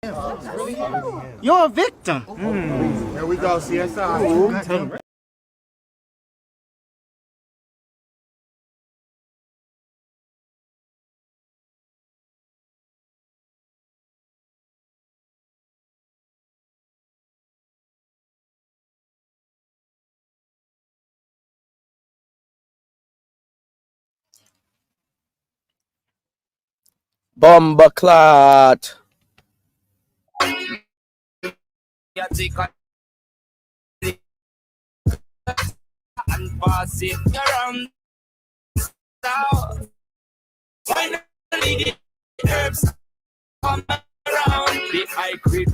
You're a victim. Here we go, CSI. Bomba clot. And pass it around. Finally, the herbs come around. The high grade.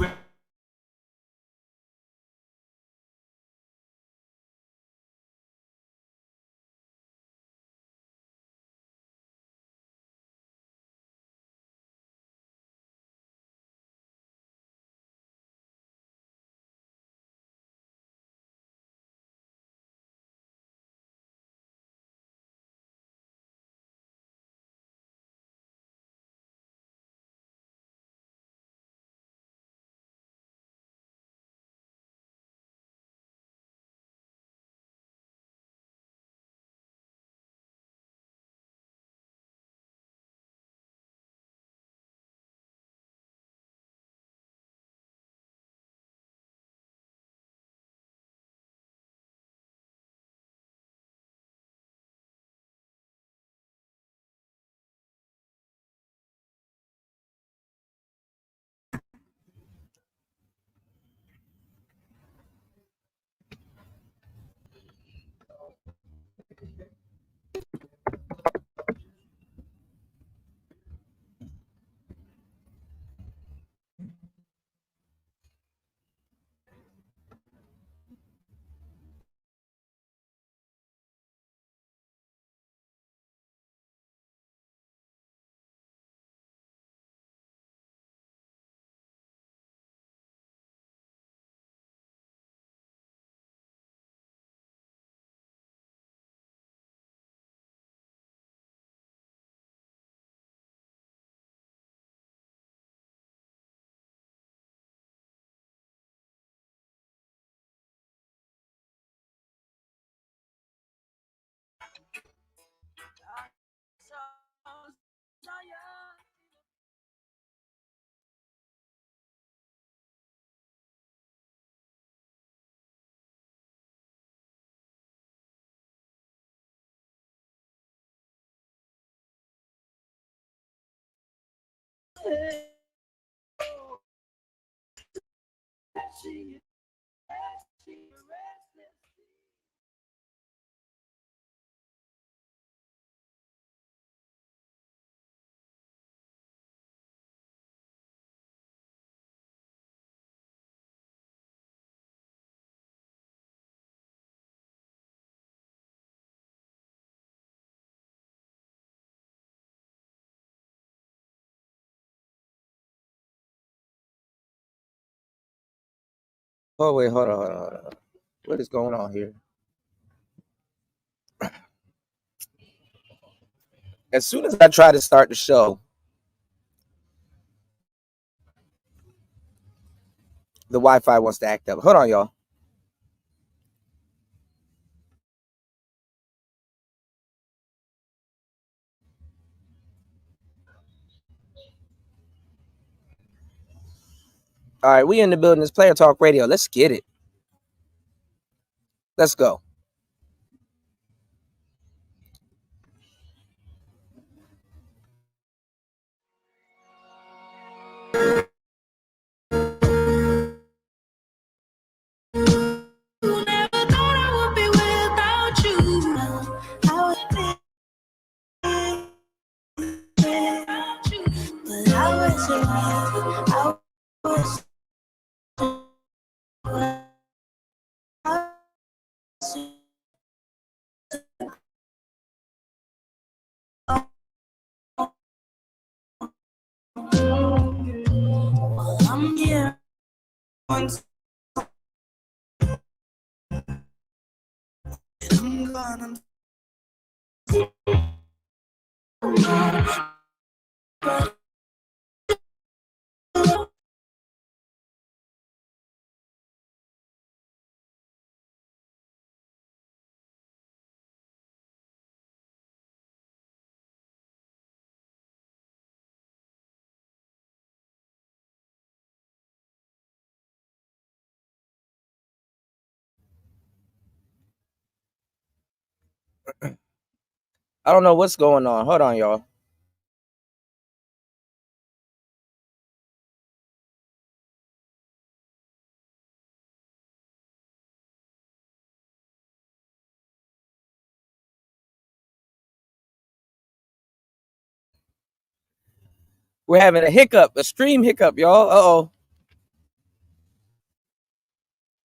Oh wait, hold on. What is going on here? As soon as I try to start the show, the Wi-Fi wants to act up. Hold on, y'all. All right, we in the building. It's Player Talk Radio. Let's get it. Let's go. I don't know what's going on. Hold on, y'all. We're having a hiccup, a stream hiccup, y'all. Uh-oh.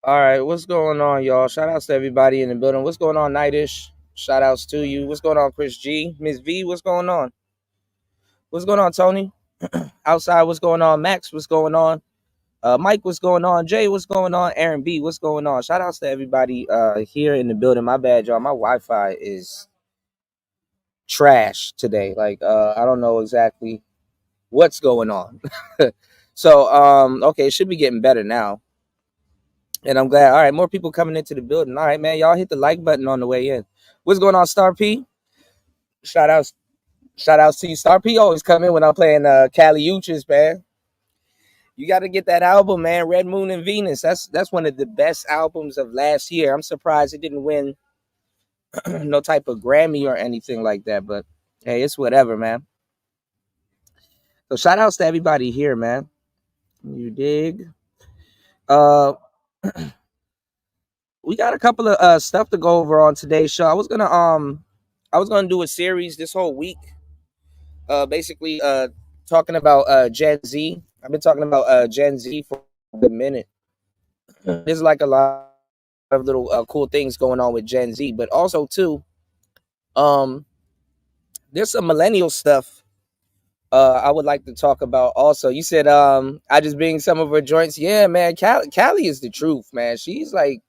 All right, what's going on, y'all? Shout outs to everybody in the building. What's going on, Nightish? Shout outs to you. What's going on, Chris G? Miss V, what's going on? What's going on, Tony? Outside, what's going on? Max, what's going on? Mike, what's going on? Jay, what's going on? Aaron B, what's going on? Shout outs to everybody here in the building. My bad, y'all. My Wi-Fi is trash today. Like, I don't know exactly what's going on. So, okay, it should be getting better now. And I'm glad. All right, more people coming into the building. All right, man. Y'all hit the like button on the way in. What's going on, Star P? Shout outs. Shout outs to you. Star P always come in when I'm playing Cali Uchis, man. You got to get that album, man. Red Moon and Venus. That's one of the best albums of last year. I'm surprised it didn't win no type of Grammy or anything like that. But hey, it's whatever, man. So shout outs to everybody here, man. You dig? We got a couple of stuff to go over on today's show. I was gonna do a series this whole week, basically talking about Gen Z. I've been talking about Gen Z for a minute. There's like a lot of little cool things going on with Gen Z, but also too, um, there's some millennial stuff. I would like to talk about also. You said I just being some of her joints. Yeah, man, Callie is the truth, man. She's like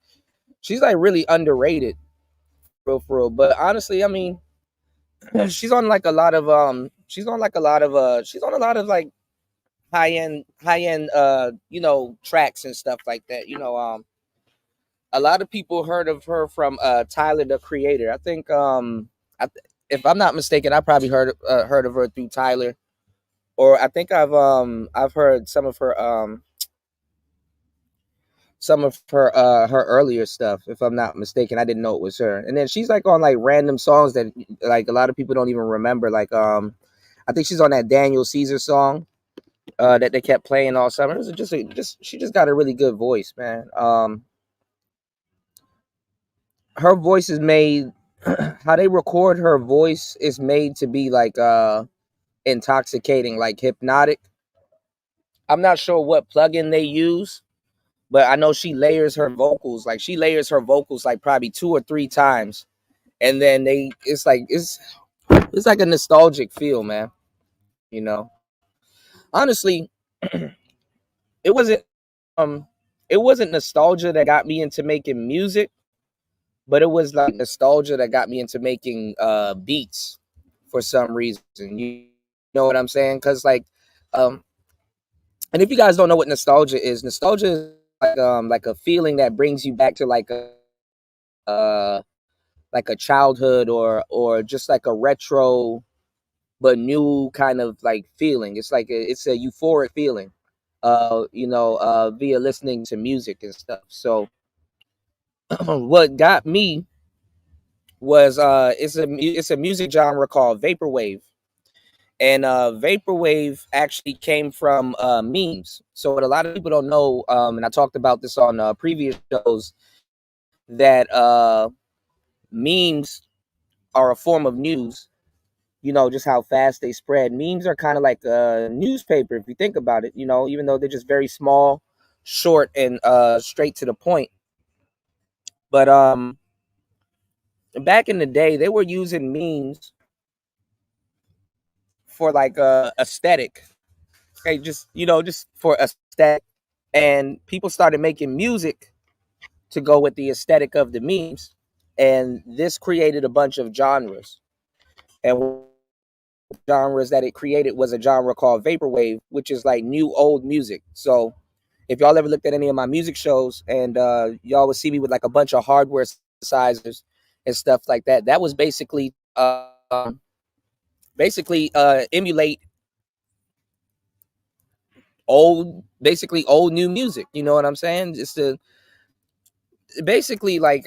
really underrated, for real. But honestly, I mean, she's on like a lot of she's on a lot of like high end tracks and stuff like that. A lot of people heard of her from Tyler the Creator. I think if I'm not mistaken, I probably heard of her through Tyler, or I think I've heard some of her earlier stuff. If I'm not mistaken, I didn't know it was her. And then she's like on like random songs that like a lot of people don't even remember. Like I think she's on that Daniel Caesar song that they kept playing all summer. It was just she just got a really good voice, man. Her voice is made how they record her voice is made to be like intoxicating, like hypnotic. I'm not sure what plugin they use, but I know she layers her vocals. Like she layers her vocals like probably 2 or 3 times, and then it's like a nostalgic feel, man. You know, honestly, it wasn't um it wasn't nostalgia that got me into making music, but it was like nostalgia that got me into making beats for some reason. You know what I'm saying? Because um, and if you guys don't know what nostalgia is like a feeling that brings you back to uh like a childhood or just like a retro but new kind of like feeling. It's a euphoric feeling. Via listening to music and stuff. So what got me was it's a music genre called vaporwave, and vaporwave actually came from memes. So what a lot of people don't know, and I talked about this on previous shows, that memes are a form of news. Just how fast they spread. Memes are kind of like a newspaper if you think about it. Even though they're just very small, short, and straight to the point. But back in the day, they were using memes for like aesthetic. Okay, just for aesthetic, and people started making music to go with the aesthetic of the memes, and this created a bunch of genres. And genres that it created was a genre called vaporwave, which is like new old music. So if y'all ever looked at any of my music shows, and y'all would see me with like a bunch of hardware synthesizers and stuff like that, that was basically emulate old new music. You know what I'm saying? Just to basically like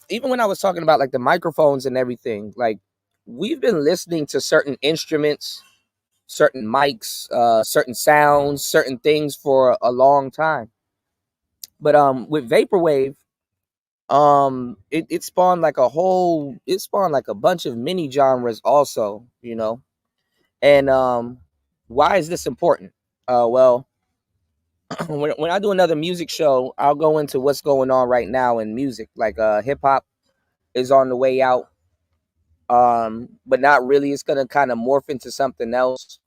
even when I was talking about like the microphones and everything, like we've been listening to certain instruments, certain mics, certain sounds, certain things for a long time. But with vaporwave, it spawned like it spawned like a bunch of mini genres also, you know. And why is this important? Well, when I do another music show, I'll go into what's going on right now in music. Like hip hop is on the way out, but not really. It's gonna kind of morph into something else.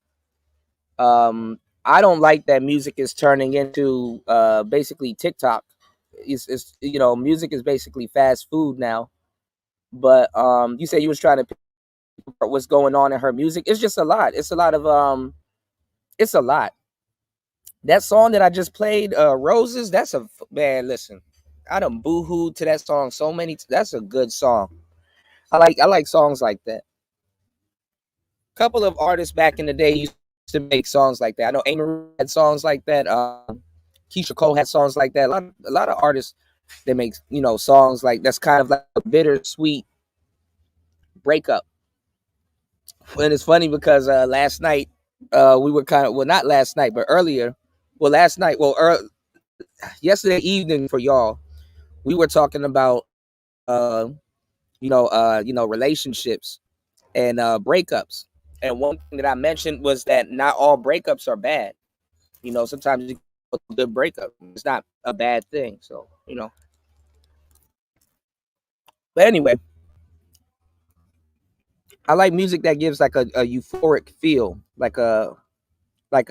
I don't like that music is turning into basically TikTok. It's music is basically fast food now. But you say you was trying to pick apart what's going on in her music. It's just a lot. It's a lot of it's a lot. That song that I just played, Roses, that's a man, listen. I done boo-hooed to that song so many that's a good song. I like songs like that. Couple of artists back in the day used to make songs like that. I know Amy had songs like that. Keisha Cole had songs like that. A lot of artists that make songs like that's kind of like a bittersweet breakup. And it's funny because last night we were kind of well not last night but earlier. Well, last night. Well, yesterday evening for y'all, we were talking about uh relationships and breakups. And one thing that I mentioned was that not all breakups are bad. Sometimes you get a good breakup. It's not a bad thing. So. But anyway, I like music that gives like a euphoric feel, like a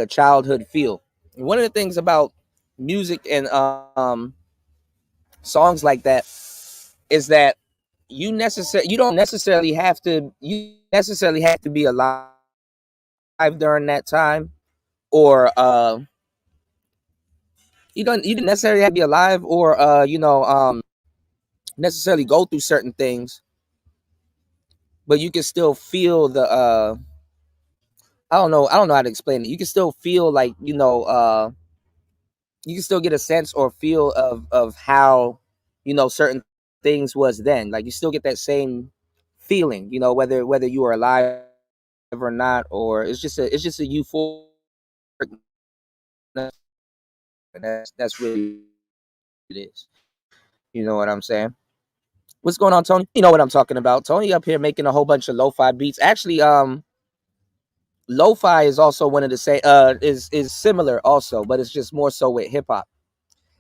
childhood feel. And one of the things about music and songs like that is that you necessarily have to be alive during that time, or you didn't necessarily have to be alive, or necessarily go through certain things, but you can still feel the I don't know how to explain it. You can still feel like you can still get a sense or feel of how certain things was then. Like you still get that same feeling, whether you are alive or not, or it's just a euphoric. And that's really what it is. You know what I'm saying? What's going on, Tony? You know what I'm talking about. Tony up here making a whole bunch of lo-fi beats. Actually, lo-fi is also one of the same. Is similar also, but it's just more so with hip hop.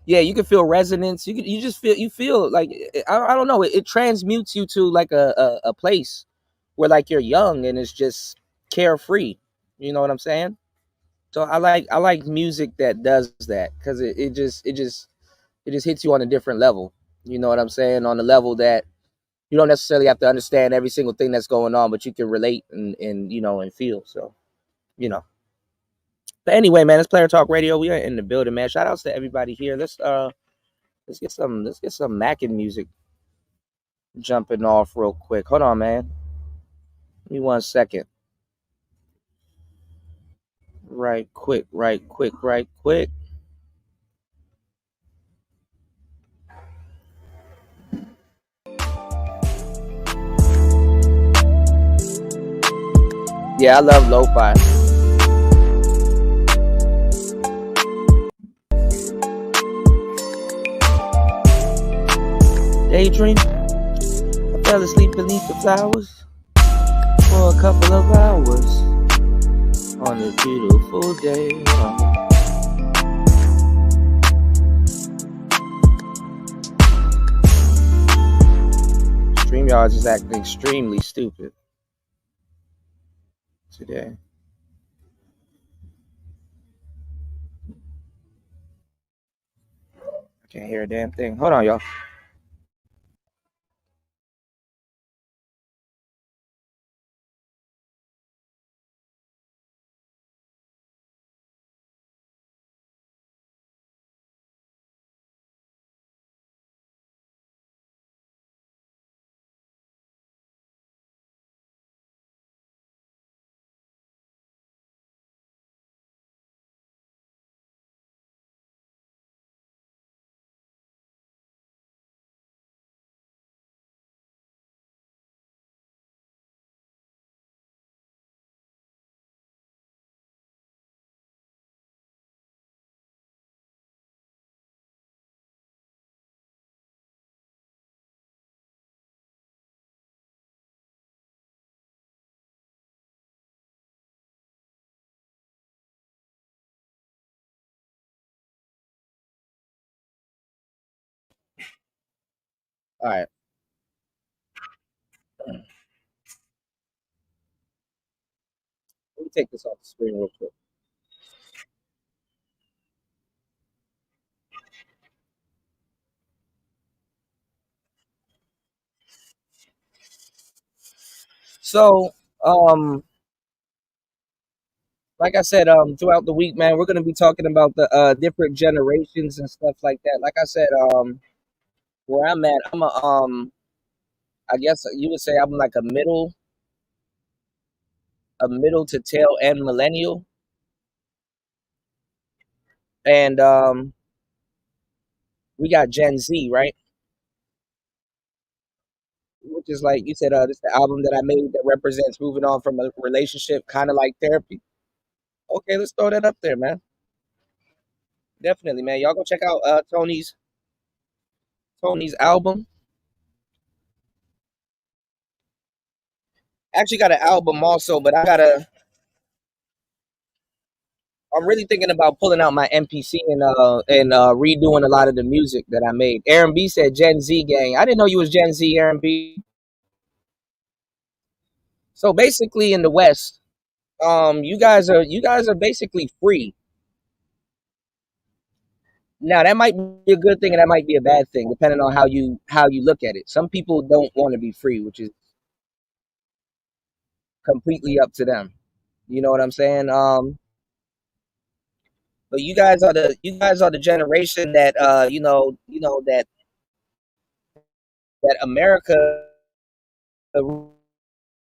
Yeah, you can feel resonance. You just feel like I don't know. It transmutes you to like a place where like you're young and it's just carefree. You know what I'm saying? So I like music that does that because it just hits you on a different level. You know what I'm saying? On a level that you don't necessarily have to understand every single thing that's going on, but you can relate and feel. So you know. But anyway, man, it's Player Talk Radio. We are in the building, man. Shout outs to everybody here. Let's get some Mackin music jumping off real quick. Hold on, man. Give me 1 second. Right quick, right quick, right quick. Yeah, I love lo-fi. Daydream. I fell asleep beneath the flowers for a couple of hours on a beautiful day. Streamyards is acting extremely stupid today. I can't hear a damn thing. Hold on, y'all. All right. Let me take this off the screen real quick. So, like I said, throughout the week, man, we're gonna be talking about the different generations and stuff like that. Like I said, where I'm at, I'm a I guess you would say I'm like a middle to tail end millennial, and we got Gen Z, right? Which is like you said, this is the album that I made that represents moving on from a relationship, kind of like therapy. Okay, let's throw that up there, man. Definitely, man. Y'all go check out Tony's album. Actually, got an album also, but I'm really thinking about pulling out my MPC and redoing a lot of the music that I made. Aaron B said Gen Z gang. I didn't know you was Gen Z, Aaron B. So basically, in the West, you guys are basically free. Now that might be a good thing and that might be a bad thing, depending on how you look at it. Some people don't want to be free, which is completely up to them. You know what I'm saying? But you guys are the generation that that America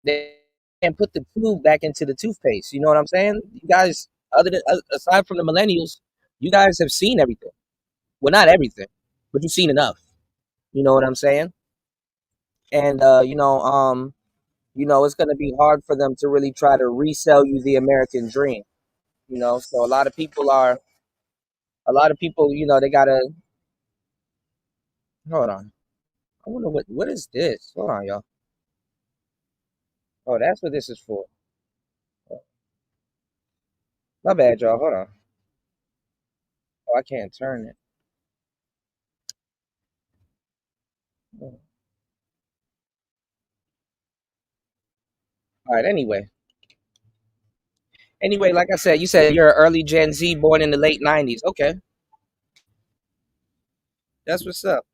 they can't put the tube back into the toothpaste. You know what I'm saying? You guys, aside from the millennials, you guys have seen everything. Well, not everything, but you've seen enough. You know what I'm saying? And it's going to be hard for them to really try to resell you the American dream. So a lot of people, they gotta hold on. I wonder what is this? Hold on, y'all. Oh, that's what this is for. My bad, y'all. Hold on. Oh, I can't turn it. All right. Anyway, like I said, you said you're an early Gen Z, born in the late '90s. Okay, that's what's up.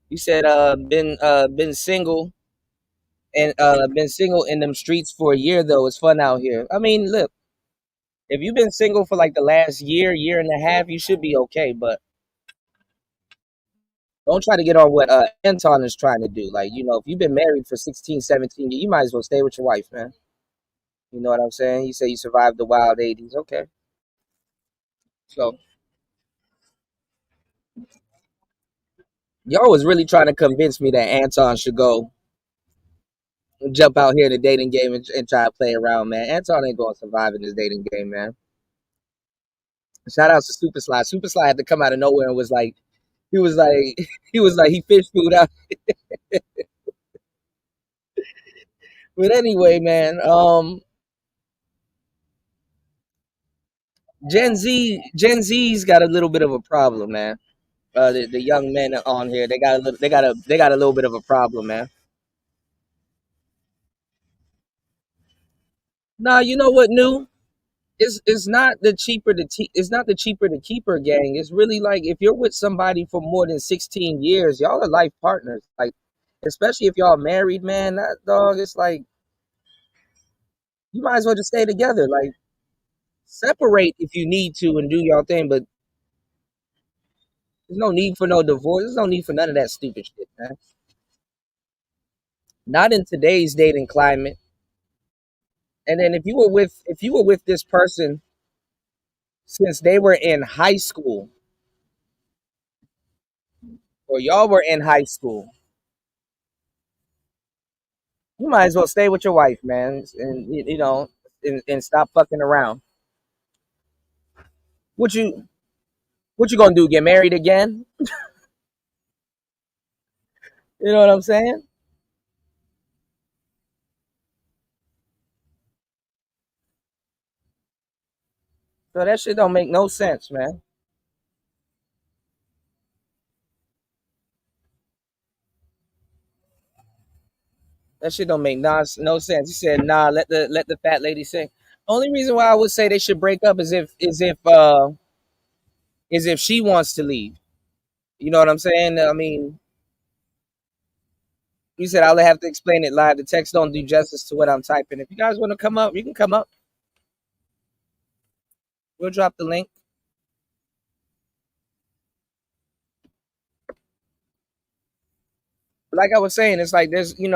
You said been single in them streets for a year though. It's fun out here. I mean, look, if you've been single for like the last year and a half, you should be okay. But don't try to get on what Anton is trying to do. Like, if you've been married for 16, 17 years, you might as well stay with your wife, man. You know what I'm saying? You say you survived the wild '80s. Okay. So y'all was really trying to convince me that Anton should go jump out here in the dating game and try to play around, man. Anton ain't gonna survive in this dating game, man. Shout out to Super Slide. Super Slide had to come out of nowhere and was like, he was like, he fish food out. But anyway, man, Gen Z's got a little bit of a problem, man. The young men on here, they got a little bit of a problem, man. Nah, you know what, new? It's not the it's not the cheaper to keeper gang. It's really like if you're with somebody for more than 16 years, y'all are life partners. Like, especially if y'all married, man, that dog, it's like you might as well just stay together. Like, separate if you need to and do your thing, but there's no need for no divorce. There's no need for none of that stupid shit, man. Not in today's dating climate. And then if you were with this person since they were in high school or y'all were in high school, you might as well stay with your wife, man, and and stop fucking around. What you gonna do? Get married again? You know what I'm saying? So that shit don't make no sense, man. That shit don't make no sense. He said, "Nah, let the fat lady sing." Only reason why I would say they should break up is if she wants to leave. You know what I'm saying? I mean, you said I'll have to explain it live. The text don't do justice to what I'm typing. If you guys want to come up, you can come up. We'll drop the link. Like I was saying, it's like there's you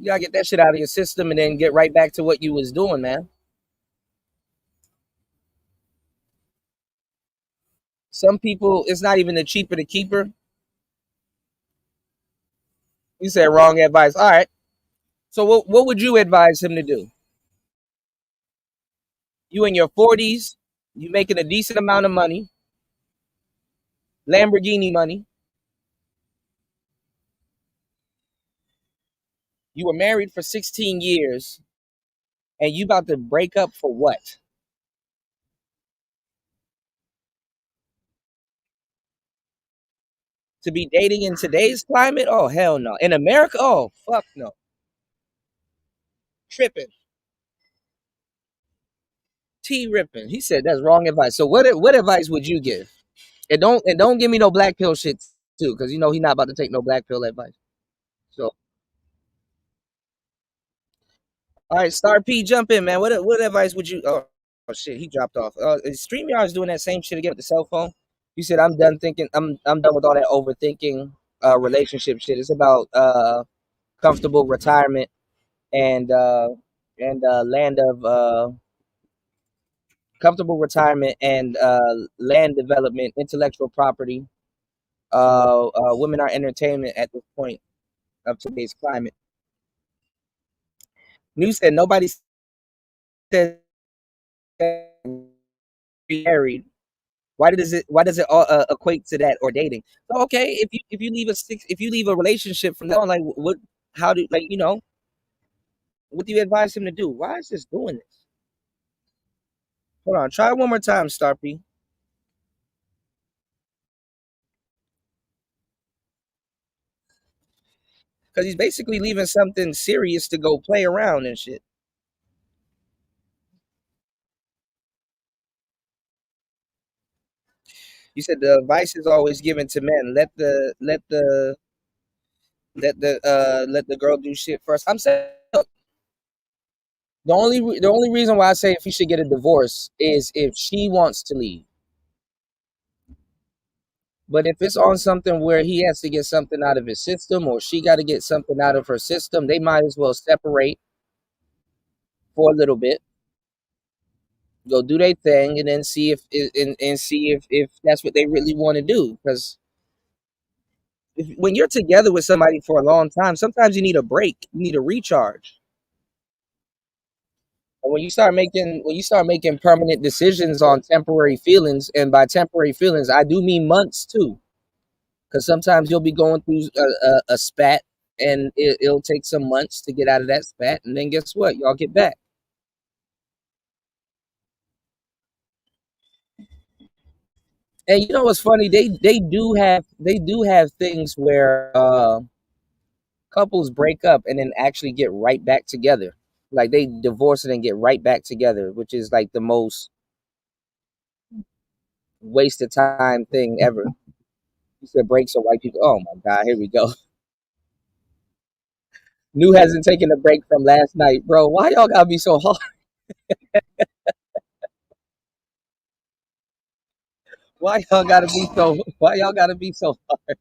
gotta get that shit out of your system and then get right back to what you was doing, man. Some people, it's not even the cheaper the keeper. You said wrong advice. All right. So what would you advise him to do? You in your 40s, you making a decent amount of money, Lamborghini money. You were married for 16 years, and you about to break up for what? To be dating in today's climate? Oh hell no. In America? Oh fuck no. Tripping. T ripping. He said that's wrong advice. So what advice would you give? And don't give me no black pill shit too, because you know he's not about to take no black pill advice. So all right, Star P, jump in, man. What advice would you? Oh shit, he dropped off. Is Streamyards doing that same shit again with the cell phone? You said I'm done thinking. I'm done with all that overthinking relationship shit. It's about comfortable retirement and land of comfortable retirement and land development, intellectual property. Women are entertainment at this point of today's climate. News said nobody said married. Why does it all equate to that or dating? So okay, if you leave a relationship from now on, like what how do like what do you advise him to do? Why is this doing this? Hold on, try it one more time, Star P. Because he's basically leaving something serious to go play around and shit. You said the advice is always given to men. Let the girl do shit first. I'm saying look, the only reason why I say if he should get a divorce is if she wants to leave. But if it's on something where he has to get something out of his system or she got to get something out of her system, they might as well separate for a little bit, go do their thing, and then see and see if that's what they really want to do. Because when you're together with somebody for a long time, sometimes you need a break, you need a recharge. And when you start making permanent decisions on temporary feelings, and by temporary feelings, I do mean months too, because sometimes you'll be going through a spat, and it'll take some months to get out of that spat, and then guess what? Y'all get back. And you know what's funny? They do have things where couples break up and then actually get right back together. Like they divorce and then get right back together, which is like the most waste of time thing ever. You said breaks are white people. Oh my god, here we go. New hasn't taken a break from last night, bro. Why y'all gotta be so hard? Why y'all gotta be so? Why y'all gotta be so hard?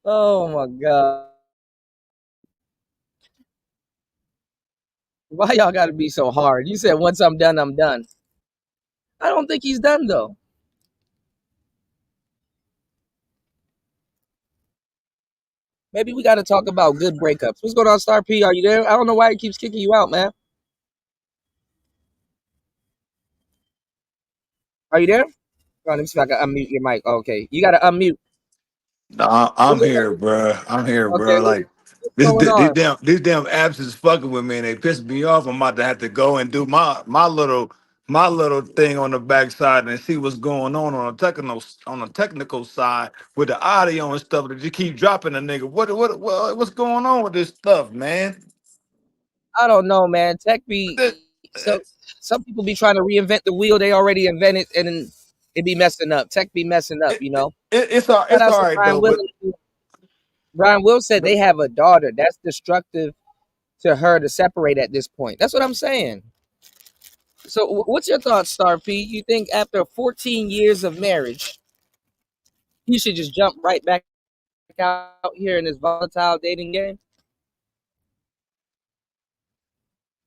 Oh my god. Why y'all gotta be so hard? You said once I'm done, I'm done. I don't think he's done though. Maybe we gotta talk about good breakups. What's going on, Star P? Are you there? I don't know why he keeps kicking you out, man. Are you there? Oh, let me see if I can unmute your mic. Okay. You gotta unmute. What's I'm going here, bro. I'm here, Okay, bro. Like what's going on? these damn apps is fucking with me and they piss me off. I'm about to have to go and do my little thing on the backside and see what's going on a technical side with the audio and stuff that you keep dropping a nigga. What's going on with this stuff, man? I don't know, man. Tech What be the- some people be trying to reinvent the wheel they already invented, and then it be messing up. Tech be messing up, it, you know. Shout it's out all to right Brian though, Will. Brian Will said they have a daughter. That's destructive to her to separate at this point. That's what I'm saying. So, what's your thoughts, Star P? You think after 14 years of marriage, he should just jump right back out here in this volatile dating game?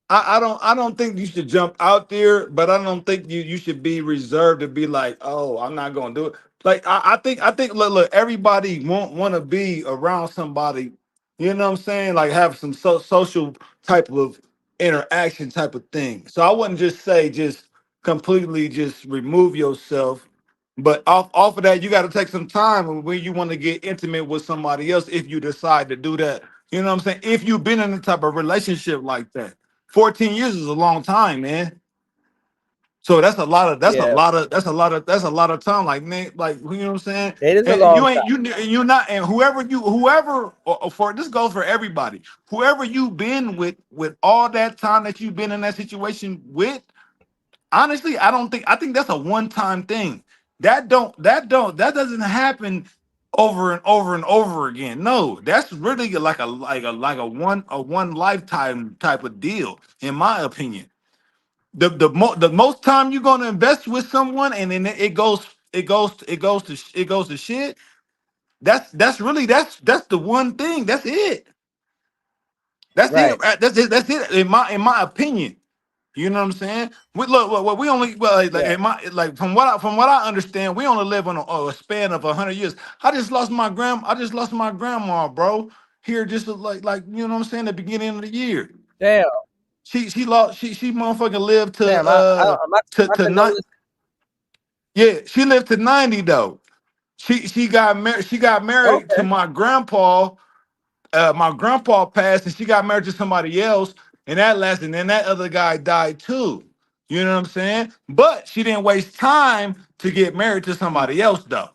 I don't think you should jump out there, but I don't think you should be reserved to be like, oh, I'm not gonna do it. Like I think look, everybody want to be around somebody, you know what I'm saying? Like have some social type of interaction type of thing. So I wouldn't just say just completely just remove yourself. But off of that, you got to take some time when you want to get intimate with somebody else if you decide to do that. You know what I'm saying? If you've been in a type of relationship like that. 14 years is a long time, man. So that's a lot of Yeah, that's a lot of time. Like man, like you know what I'm saying? it is a And long you time. ain't you not and whoever for this goes for everybody. Whoever you been with all that time that you've been in that situation with, honestly, I think that's a one-time thing. That doesn't happen over and over and over again. No, that's really like a one lifetime type of deal, in my opinion. The most time you're gonna invest with someone and then it goes to shit. That's really that's the one thing. That's it. That's it. Right. Right? That's it in my opinion. You know what I'm saying? Look, we only Yeah. from what I understand, we only live on a span of 100 years. I just lost my grandma, bro. Here, just like you know what I'm saying, the beginning of the year. Damn. She motherfucking lived Damn. I'm about to to nine. notice. Yeah, she lived to 90 though. She got married. She got married to Okay. my grandpa. My grandpa passed, and she got married to somebody else, and that lasted. And then that other guy died too. You know what I'm saying? But she didn't waste time to get married to Mm, somebody else though.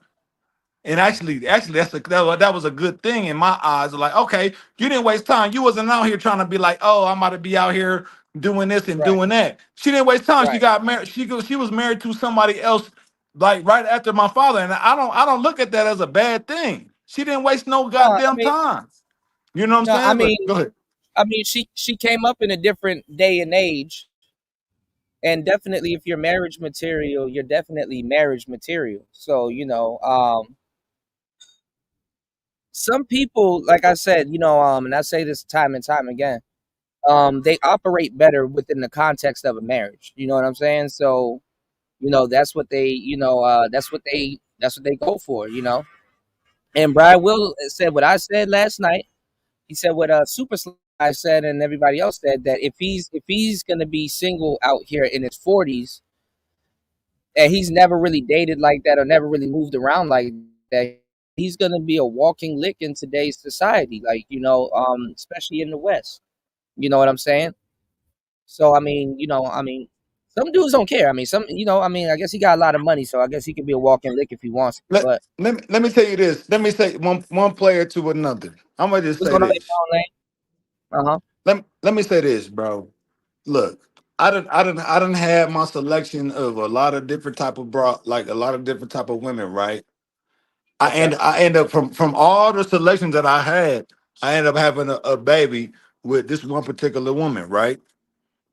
And actually, that was a good thing in my eyes. Like, okay, you didn't waste time. You wasn't out here trying to be like, oh, I'm about to be out here doing this and right. doing that. She didn't waste time. She Right. got married. She was married to somebody else, like right after my father. And I don't look at that as a bad thing. She didn't waste no No, I goddamn mean, time. You know what I'm no, I saying? mean, But go ahead. she came up in a different day and age, and definitely, if you're marriage material, you're definitely marriage material. So some people, like I said, and I say this time and time again, they operate better within the context of a marriage. You know what I'm saying? So that's what they, that's what they go for. And Brian Will said what I said last night. He said what Super Sly said and everybody else said, that if he's gonna be single out here in his 40s, and he's never really dated like that or never really moved around like that, he's gonna be a walking lick in today's society, like especially in the West. You know what I'm saying? So some dudes don't care. I mean, I guess he got a lot of money, so I guess he could be a walking lick if he wants to. But Let me tell you this. Let me say one player to another. I'm gonna just what's say going on, this. Lane? Uh huh. Let me say this, bro. Look, I done had my selection of a lot of different type of like a lot of different type of women, right? Okay. I end up from all the selections that I had, I end up having a baby with this one particular woman, right?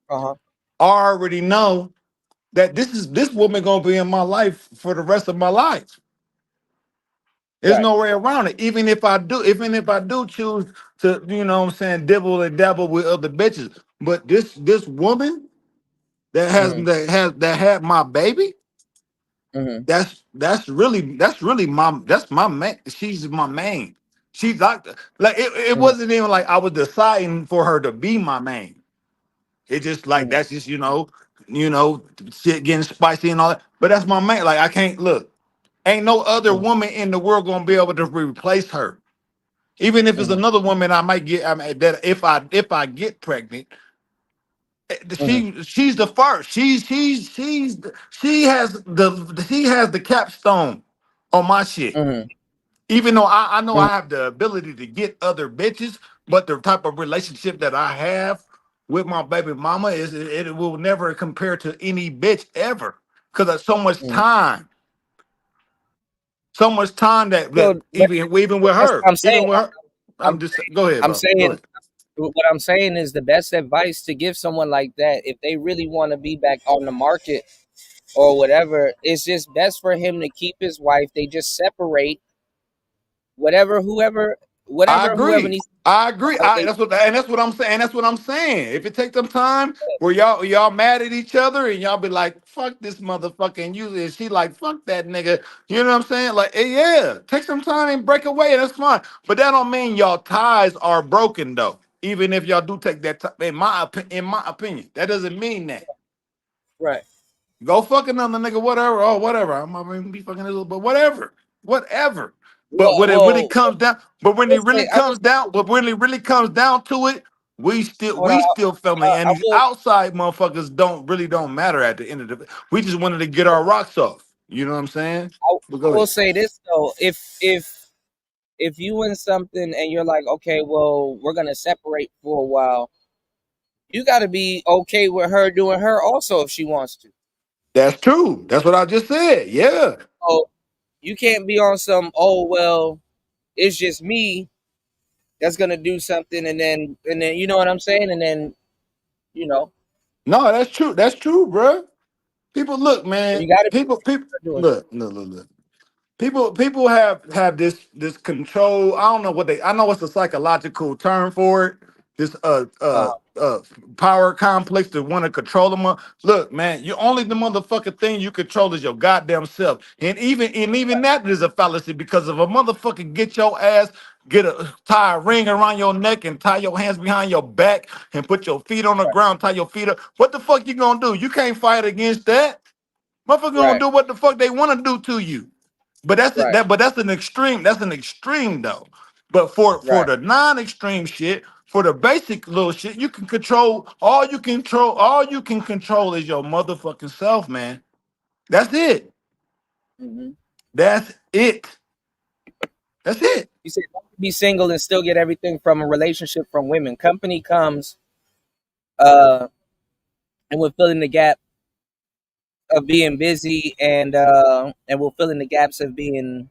Uh huh. I already know that this woman gonna be in my life for the rest of my life. There's Right. no way around it. Even if I do choose to, you know what I'm saying, dibble and dabble with other bitches. But this woman Mm-hmm. that had my baby, Mm-hmm. that's my main. She's my main. She's like it Mm-hmm. wasn't even like I was deciding for her to be my main. It just like Mm-hmm. that's just shit getting spicy and all that. But that's my main. Like I can't look. Ain't no other Mm-hmm. woman in the world gonna be able to replace her. Even if it's Mm-hmm. another woman, I might get. I mean, that if I get pregnant, Mm-hmm. she's the first. She has the capstone on my shit. Mm-hmm. Even though I know I Mm-hmm. have the ability to get other bitches, but the type of relationship that I have with my baby mama is it will never compare to any bitch ever. Cause there's Mm-hmm. so much time that So, but even with that's her, what I'm saying. even with her. I'm I'm just go ahead, I'm bro. Go saying ahead. what I'm saying is the best advice to give someone like that if they really want to be back on the market or whatever. It's just best for him to keep his wife. They just separate whatever I whoever agree. needs. I agree. They That's what I'm saying. That's what I'm saying. If it takes some time where y'all mad at each other and y'all be like, fuck this motherfucker, and you and she like, fuck that nigga. You know what I'm saying? Like, yeah, take some time and break away. That's fine. But that don't mean y'all ties are broken though. Even if y'all do take that time, in my opinion, that doesn't mean that. right. Go fuck another nigga, whatever. Oh, whatever. I'm not even be fucking this, but whatever. Whatever. But when it really Well, comes down, but when it really I will comes down, but when it really comes down to it, hold on. we still family. And I these will outside motherfuckers don't matter at the end of the we just wanted to get our rocks off. You know what I'm saying? I, But go I will ahead. say this though. If you in something and you're like, okay, well, we're gonna separate for a while, you got to be okay with her doing her also if she wants to. That's true. That's what I just said. Yeah. Oh, you can't be on some. Oh well, it's just me that's gonna do something, and then you know what I'm saying, and then you know No, that's true. That's true, bro. People look, man. you got to be People doing. look. People have this control. I don't know what they. I know it's a psychological term for it. This power complex to want to control them. Look, man, you only the motherfucking thing you control is your goddamn self. And even that is a fallacy because if a motherfucker get your ass, tie a ring around your neck and tie your hands behind your back and put your feet on the Right, ground, tie your feet up. What the fuck you gonna do? You can't fight against that. Motherfucker gonna right, do what the fuck they want to do to you. But that's it. right, But that's an extreme. That's an extreme though. But for right. the non-extreme shit, for the basic little shit, you can control. All you control. All you can control is your motherfucking self, man. That's it. Hmm. That's it. That's it. You said be single and still get everything from a relationship from women. Company comes, uh, and we're filling the gap of being busy, and we're filling the gaps of being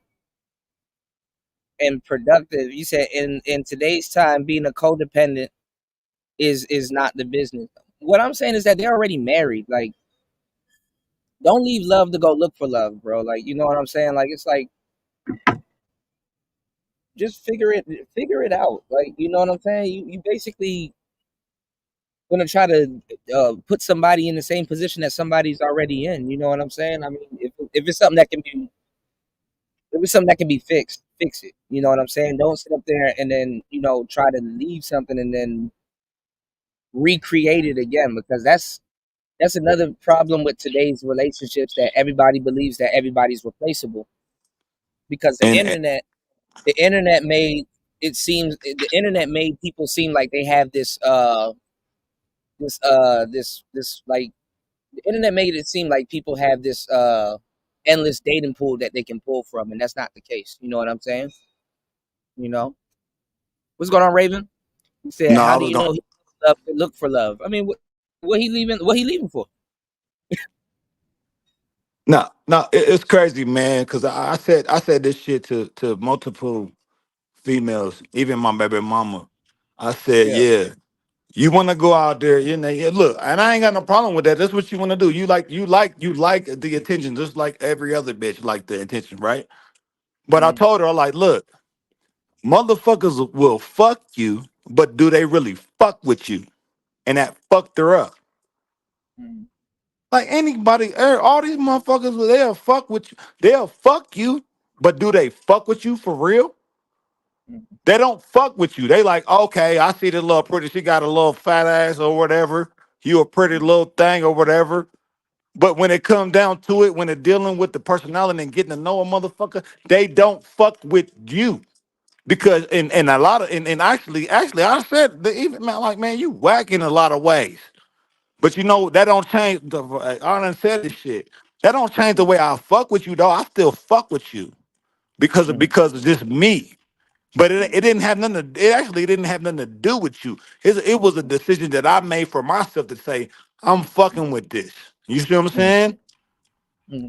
and productive. You said in today's time, being a codependent is not the business. What I'm saying is that they're already married. Like, don't leave love to go look for love, bro. Like, you know what I'm saying? Like, it's like just figure it out. Like, you know what I'm saying? You basically gonna try to put somebody in the same position that somebody's already in. You know what I'm saying? I mean, if it's something that can be if it's something that can be fixed, fix it. You know what I'm saying? Don't sit up there and then try to leave something and then recreate it again because that's another problem with today's relationships that everybody believes that everybody's replaceable because And the internet made the internet made people seem like they have this like the internet made it seem like people have this endless dating pool that they can pull from and that's not the case. You know what I'm saying? You know what's going on, Raven? He said, no, "How I do was you going. know he love to look for love?" I mean, what he leaving? What he leaving for? No, it's crazy, man. Because I said this shit to multiple females, even my baby mama. I said, Yeah. yeah. You want to go out there, yeah, look, and I ain't got no problem with that. That's what you want to do. You like the attention, just like every other bitch like the attention, right? But I Mm-hmm. told her, like, look, motherfuckers will fuck you, but do they really fuck with you? And that fucked her up. Like anybody, all these motherfuckers, they'll fuck with you. They'll fuck you, but do they fuck with you for real? Mm-hmm. They don't fuck with you. They like, okay, I see this little pretty, she got a little fat ass or whatever. You a pretty little thing or whatever. But when it come down to it, when they're dealing with the personality and getting to know a motherfucker, they don't fuck with you. Because and a lot of and actually I said the even man, like, man, you whack in a lot of ways. But you know, that don't change the I done said this shit. That don't change the way I fuck with you though. I still fuck with you because of just me. But it didn't have nothing to, it actually didn't have nothing to do with you. It was a decision that I made for myself to say, I'm fucking with this. You see what I'm saying?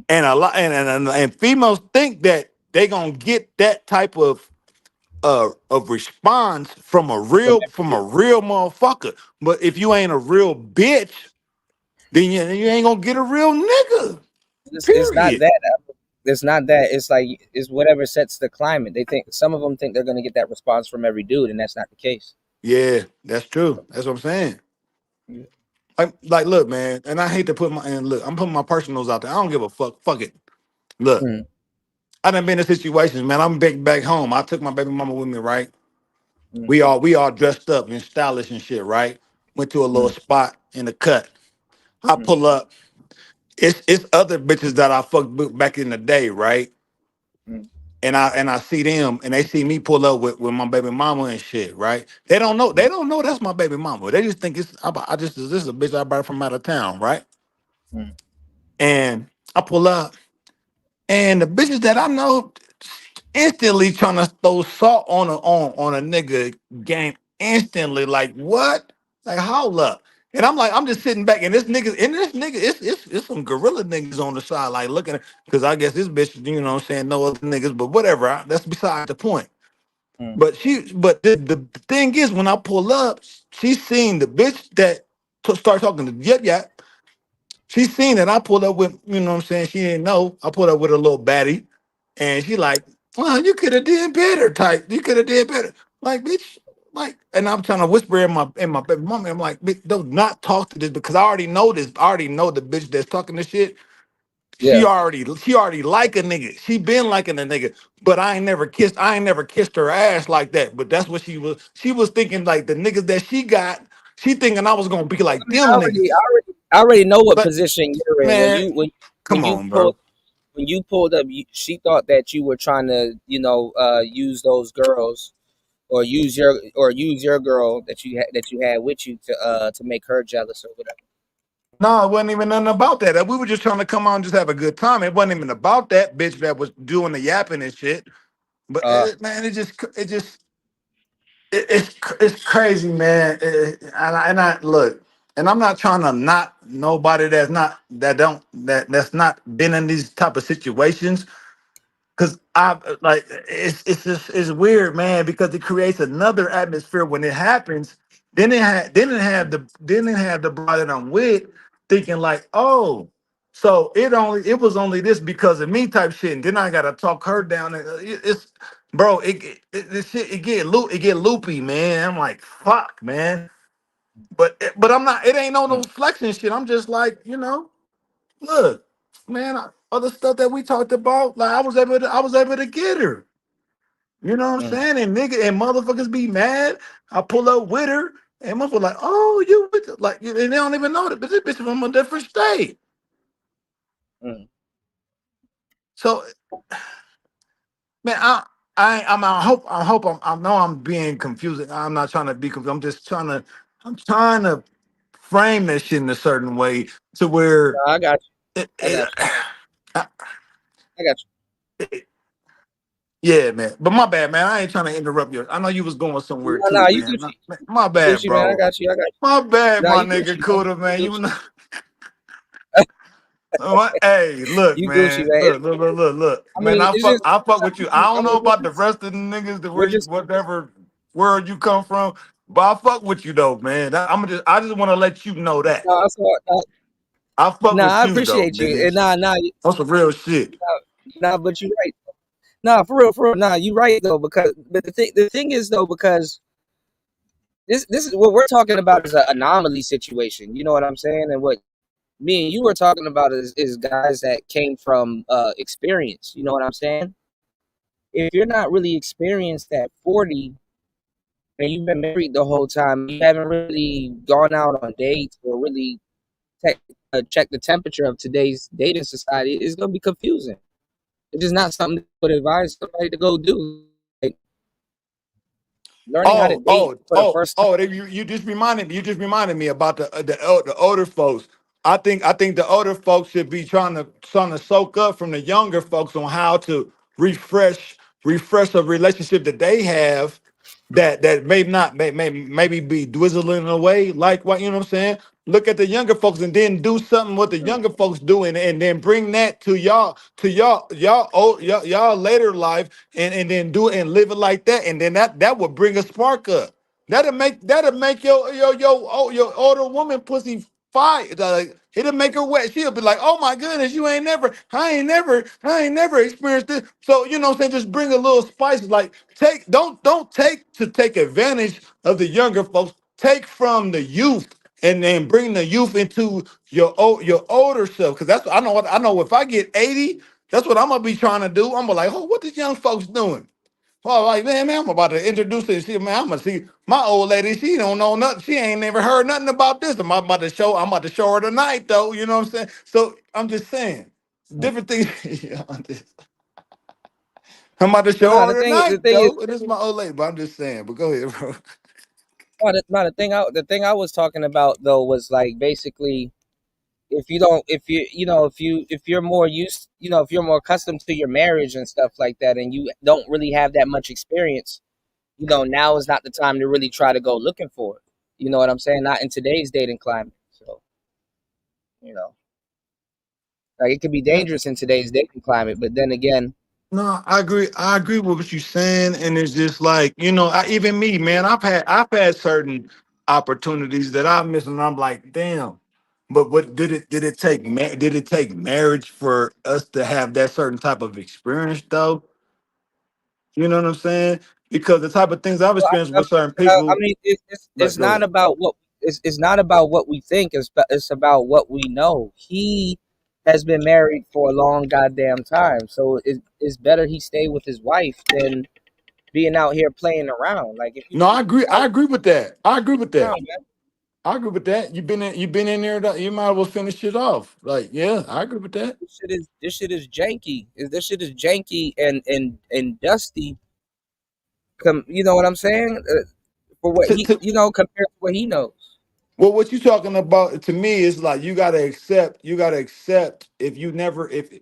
And a lot and females think that they gonna get that type of response from a real motherfucker. But if you ain't a real bitch, then you ain't gonna get a real nigga. It's not Period. that. It's not that. It's like it's whatever sets the climate. They think some of them think they're gonna get that response from every dude, and that's not the case. Yeah, that's true. That's what I'm saying. Like, look, man, and I hate to put my and look, I'm putting my personals out there. I don't give a fuck. Fuck it. Look, Mm, I done been in situations, man. I'm back home. I took my baby mama with me, right? mm, We all dressed up and stylish and shit, right? Went to a little mm, spot in the cut. I mm, pull up. It's other bitches that I fucked with back in the day, right? mm, And I see them and they see me pull up with my baby mama and shit, right? They don't know that's my baby mama. They just think this is a bitch I brought from out of town, right? mm, And I pull up and the bitches that I know instantly trying to throw salt on a nigga game instantly. Like what? Like hold up. And I'm just sitting back and this nigga, it's some gorilla niggas on the side, like looking at because I guess this bitch, you know what I'm saying, no other niggas, but whatever. That's beside the point. mm. But the thing is, when I pull up, she seen the bitch that start talking to Yep Yap. She seen it. I pulled up with, you know what I'm saying? She didn't know. I pulled up with a little baddie. And she like, well, you could have did better, type. You could have did better. Like, bitch, like, and I'm trying to whisper in my baby mama. I'm like, bitch, do not talk to this because I already know this. I already know the bitch that's talking this shit. She Yeah. already like a nigga. She been liking a nigga, but I ain't never kissed her ass like that. But that's what she was thinking like the niggas that she got, she thinking I was gonna be I like mean, I them already, I niggas. already, I already know what But position you're in. man, When come you on, pulled bro. when you pulled up, she thought that you were trying to, use those girls or use your girl that you had with you to make her jealous or whatever. No, it wasn't even nothing about that. We were just trying to come on and just have a good time. It wasn't even about that bitch that was doing the yapping and shit. But man, it's crazy, man. And I look, and I'm not trying to knock nobody that's not been in these type of situations. Cause I like it's just it's weird, man, because it creates another atmosphere when it happens. Then it have the brother that I'm with thinking like, oh, so it was only this because of me type shit, and then I gotta talk her down. And it's bro, this shit it get loopy, man. I'm like, fuck, man. But I'm not. It ain't no Mm, flexing shit. I'm just like, look, man, other stuff that we talked about, like I was able to get her. You know what I'm mm, saying? And nigga and motherfuckers be mad. I pull up with her, and motherfuckers like, oh, you with like, and they don't even know that, but this bitch from a different state. mm. So, man, I know I'm being confusing. I'm not trying to be confused. I'm trying to frame that shit in a certain way to where No, I got you. it, I it, got you. I got yeah, man. But my bad, man. I ain't trying to interrupt you. I know you was going you. somewhere No, too, no, you man. Gucci. My You bad, Gucci, man. I bro. got you. I got you. My bad, No, my you nigga Gucci, man. Cooter, man. You You Gucci. know, hey, look, You Gucci, man. man. Look. I Man, mean, I it's fuck, just I fuck with you. I don't I know mean, about the rest of the niggas, we're just whatever world you come from, but I fuck with you though, man. I just want to let you know that no, no, I fuck no, with I you though, appreciate you. nigga. And nah, That's some real shit. but you're right. Nah, for real. Nah, you're right though, because but the thing is though, because this is what we're talking about is an anomaly situation. You know what I'm saying? And what me and you were talking about is guys that came from experience. You know what I'm saying? If you're not really experienced at 40 and you've been married the whole time, you haven't really gone out on dates or really check the temperature of today's dating society, it's gonna be confusing. It's just not something I would advise somebody to go do. Like learning how to Oh, date oh, for the oh, first time. oh! You just reminded me about the older folks. I think the older folks should be trying to soak up from the younger folks on how to refresh a relationship that they have that may not maybe be dwizzling away. Like what you know what I'm saying? Look at the younger folks and then do something what the Mm. younger folks do and then bring that to y'all later life and then do it and live it like that and then that would bring a spark up. That'll make your older woman pussy fire. It'll make her wet. She'll be like, "Oh my goodness, I ain't never experienced this." So you know what I'm saying? Just bring a little spice. Like don't take advantage of the younger folks. Take from the youth and then bring the youth into your older self. Because that's I know if I get 80, that's what I'm gonna be trying to do. I'm gonna be like, oh, what these young folks doing? Well, like, man, I'm about to introduce her. See, man, I'm gonna see my old lady. She don't know nothing. She ain't never heard nothing about this. I'm about to show her tonight, though. You know what I'm saying? So I'm just saying, different things. Yeah, I'm about to show No, the her thing the tonight, thing is though. And this is my old lady, but I'm just saying. But go ahead, bro. the thing I was talking about though was like basically if you don't if you're more used if you're more accustomed to your marriage and stuff like that and you don't really have that much experience, now is not the time to really try to go looking for it. You know what I'm saying? Not in today's dating climate. So, you know, like it could be dangerous in today's dating climate, but then again, No, I agree. I agree with what you're saying, and it's just like even me, man. I've had certain opportunities that I missed, and I'm like, damn. But what did it take marriage for us to have that certain type of experience, though? You know what I'm saying? Because the type of things I've well, experienced with certain I people, mean, like, it's go not ahead. about it's not about what we think. It's about what we know. He has been married for a long goddamn time, so it's better he stay with his wife than being out here playing around. Like No, I if you agree. I out agree with that. I agree with around, that. man, I agree with that. You've been in there. You might as well finish it off. Like, yeah, I agree with that. this shit is janky. This shit is janky and dusty. You know what I'm saying? For what To, he to, compared to what he knows. Well, what you talking about to me is like you gotta accept if you never if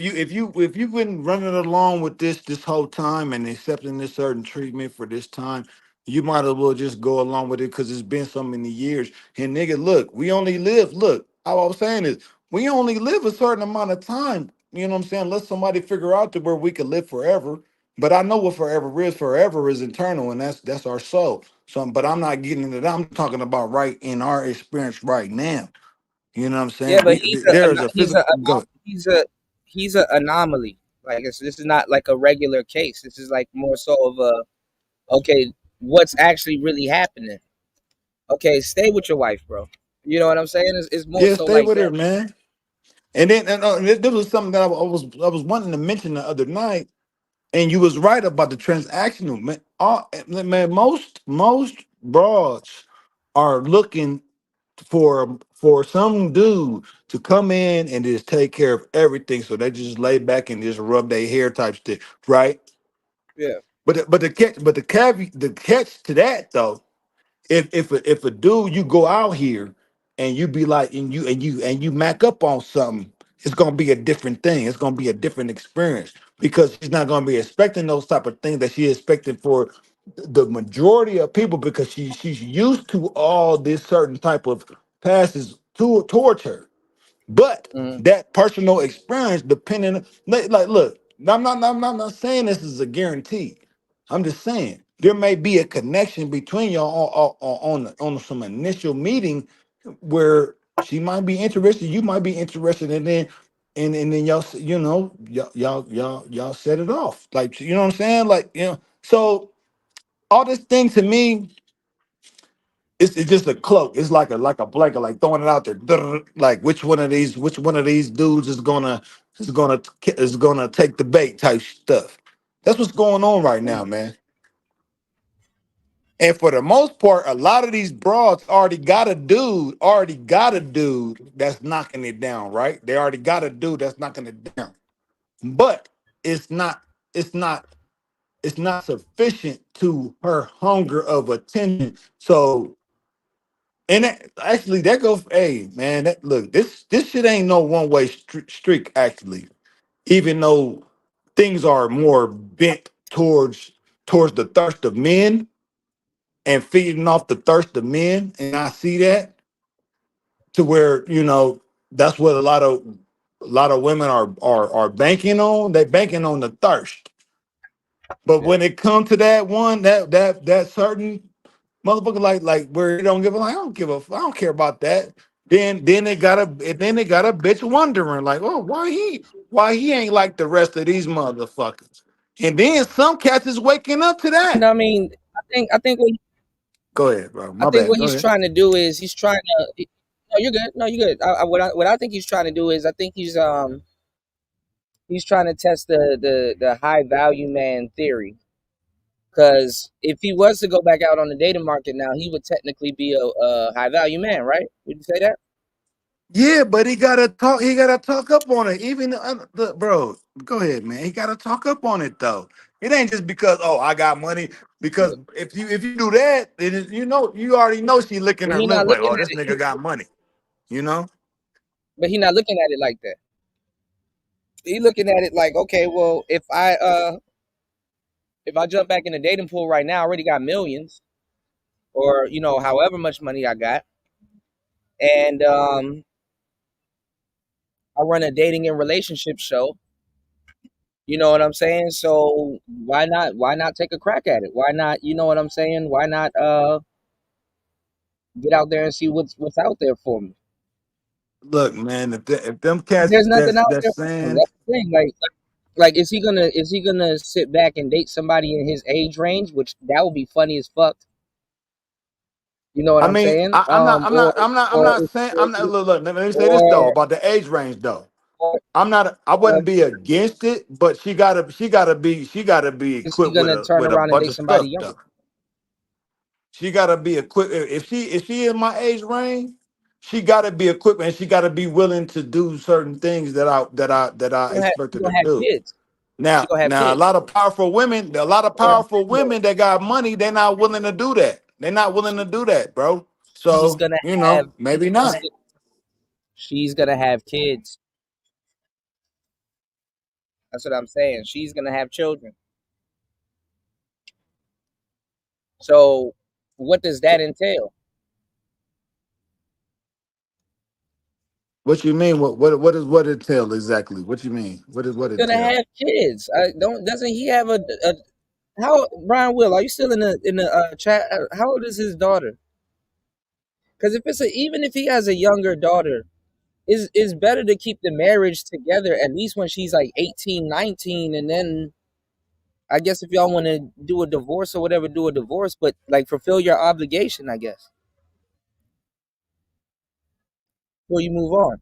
you've been running along with this whole time and accepting this certain treatment for this time, you might as well just go along with it because it's been so many years. And nigga, look, we only live. Look, all I was saying is we only live a certain amount of time. You know what I'm saying? Let somebody figure out to where we could live forever. But I know what forever is. Forever is eternal, and that's our soul. So, but I'm not getting into that. I'm talking about right in our experience right now. You know what I'm Yeah, saying? but There is a physical. Go. he's a he's a anomaly. Like this is not like a regular case. This is like more so of a okay, what's actually really happening? Okay, stay with your wife, bro. You know what I'm saying? It's more Yeah, so stay like with that. her, man. And then this was something that I was wanting to mention the other night. And you was right about the transactional, man. Man, most broads are looking for some dude to come in and just take care of everything. So they just lay back and just rub their hair type shit, right? Yeah. But the catch to that though, if a dude you go out here and you be like and you mac up on something, it's gonna be a different thing. It's gonna be a different experience because she's not gonna be expecting those type of things that she expected for the majority of people because she's used to all this certain type of passes towards her. But Mhm. that personal experience, depending, like, look, I'm not saying this is a guarantee. I'm just saying there may be a connection between y'all on some initial meeting where she might be interested, you might be interested, and then y'all set it off. Like, you know what I'm saying? Like, so all this thing to me it's just a cloak. It's like a blanket, like throwing it out there. Like which one of these dudes is gonna take the bait type stuff. That's what's going on right now, Mhm. man. And for the most part, a lot of these broads already got a dude that's knocking it down, right? They already got a dude that's knocking it down. But it's not, it's not, it's not sufficient to her hunger of attention. So, and actually, that goes, hey man, look, this shit ain't no one-way streak, actually, even though things are more bent towards the thirst of men and feeding off the thirst of men. And I see that to where, that's what a lot of women are banking on. They banking on the thirst. But Yeah. when it comes to that one, that certain motherfucker, like where they don't give a, I don't care about that. Then they got a bitch wondering like, oh, why he ain't like the rest of these motherfuckers. And then some cats is waking up to And that. I mean, Go ahead, bro. I My think bad. what Go he's ahead. trying to do is he's trying to. No, you're good. No, you're good. What I think he's trying to do is I think he's trying to test the high value man theory. Because if he was to go back out on the dating market now, he would technically be a high value man, right? Would you say that? Yeah, but he gotta talk. He gotta talk up on it. Even bro, go ahead, man. He gotta talk up on it though. It ain't just because I got money. Because Yeah. if you do that, then you already know she licking But her he not lips like, looking oh, at this it. nigga got money. You know. But he not looking at it like that. He looking at it like, okay, well, if I jump back in the dating pool right now, I already got millions, or however much money I got, and I run a dating and relationship show. You know what I'm saying? So why not take a crack at it? Why not, you know what I'm saying? Why not get out there and see what's out there for me? Look, man. If them cats There's nothing out that's there for him. saying, That's the thing. Like is he gonna sit back and date somebody in his age range, which that would be funny as fuck. You know what I I'm mean, saying? I'm not, I'm not, I'm not, I'm Or not saying, I'm not. Look, let me say this though or about the age range though. or, I'm not. I or wouldn't be against it, but she gotta be is he equipped with gonna a turn with a around and bunch date of somebody stuff younger? though. She gotta be equipped. If she in my age range, she gotta be equipped and she gotta be willing to do certain things that I expect She her to gonna have do. kids. She Now, gonna have now kids. a lot of Or powerful women that got money, they're not willing to do that. They're not willing to do that, bro. she's So, gonna have maybe she's, not. she's gonna have kids. That's what I'm saying. She's gonna have children. So what does that entail? What you mean? What entail exactly? What you mean? What She's gonna entail? have kids. Doesn't he have a how Brian Will, are you still in the chat? How old is his daughter? Because even if he has a younger daughter, is better to keep the marriage together at least when she's like 18, 19, and then I guess if y'all want to do a divorce or whatever, do a divorce, but like fulfill your obligation, I guess, before you move on.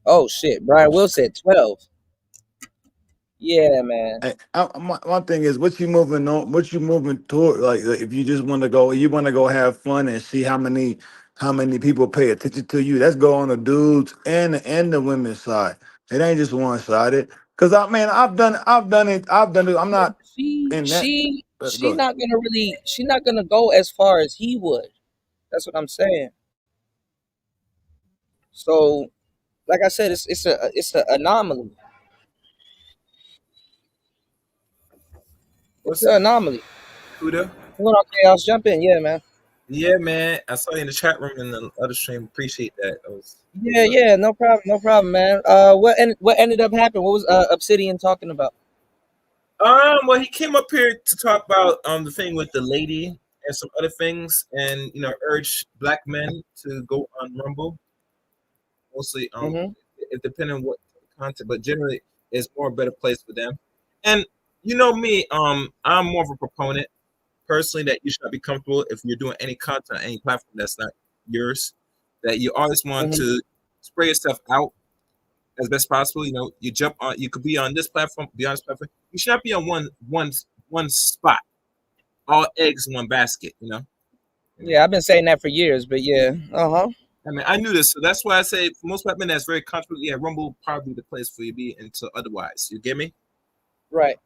Oh shit, Brian Will said 12. Yeah, man. My thing is, what you moving on? What you moving toward? Like, if you just want to go, you want to go have fun and see how many people pay attention to you. That's go on the dudes and the women's side. It ain't just one sided. Cause I've done it. I'm Yeah, not but she in that. she Go she ahead. not gonna really she not gonna go as far as he would. That's what I'm saying. So, like I said, it's a anomaly. It's What's an anomaly. Huda? Hold on, chaos, jump in, yeah, man. Yeah, man. I saw you in the chat room in the other stream. Appreciate that. That was Yeah, yeah, no problem, man. What ended up happening? What was Obsidian talking about? well, he came up here to talk about the thing with the lady and some other things, and urge black men to go on Rumble. Mostly, Mm-hmm. it depending on what content, but generally, it's more a better place for them. And you know me, I'm more of a proponent personally that you should not be comfortable if you're doing any content on any platform that's not yours. That you always want Mm-hmm. to spray yourself out as best possible. You jump on. You could be on this platform, be on this platform. You should not be on one spot. all eggs in one basket. Yeah, I've been saying that for years, but yeah. I mean, I knew this, so that's why I say for most black men that's very comfortable. Yeah, Rumble probably the place for you to be until otherwise. You get me? Right.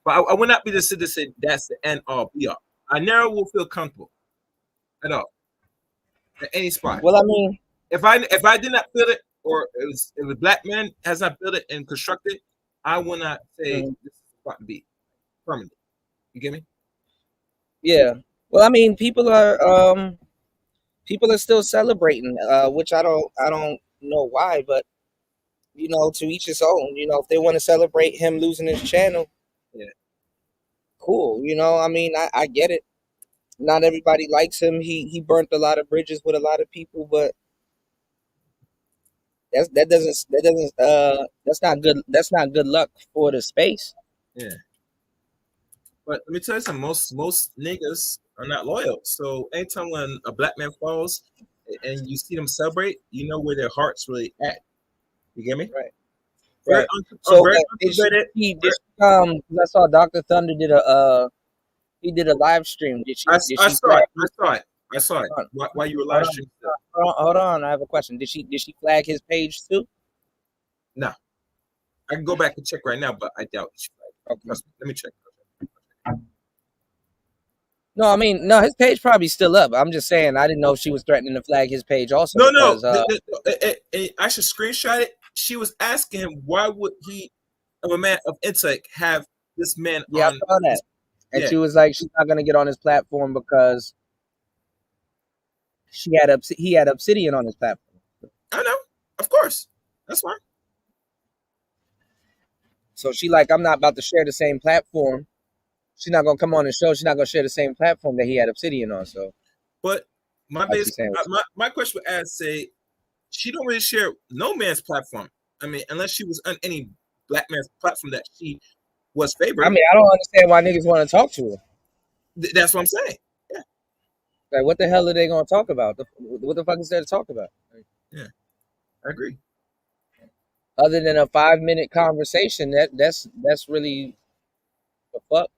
But I would not be the sit to say that's the end all be all. I never will feel comfortable at all at any spot. Well, I mean, If I did not build it, or if a black man has not built it and constructed, I will not say this is the spot to be permanent. You get me? yeah. Well, I mean, people are still celebrating, which I don't know why, but to each his own. If they want to celebrate him losing his channel, Yeah. cool. I mean, I get it. Not everybody likes him. He burnt a lot of bridges with a lot of people, but that's not good. That's not good luck for the space. Yeah. But let me tell you something. Most niggas are not loyal. So anytime when a black man falls and you see them celebrate, you know where their heart's really at. You get me? Right. Very Right. So very did she, underrated. did she, 'cause I saw Dr. Thunder did he did a live stream. Did I she saw flag? it. I saw it. Hold Why you were on, live streaming? hold on. I have a question. Did she flag his page too? No. I can go back and check right now, but I doubt it. Okay. Trust me. Let me check. No, I mean, no, his page probably still up. I'm just saying, I didn't know if she was threatening to flag his page also. No. Because, I should screenshot it. She was asking him why would he, of a man of intellect, have this man yeah, on. I saw that. And Yeah. she was like, she's not gonna get on his platform because he had Obsidian on his platform. I know. Of course. That's fine. So she like, I'm not about to share the same platform. She's not gonna come on the show. She's not gonna share the same platform that he had Obsidian on. So, But my I see base, saying. my question would ask, say, she don't really share no man's platform. I mean, unless she was on any black man's platform that she was favored. I mean, I don't understand why niggas want to talk to her. That's what I'm saying. Like, what the hell are they gonna talk about? What the fuck is there to talk about? Yeah, I agree. Other than a 5-minute conversation, that's really the fuck.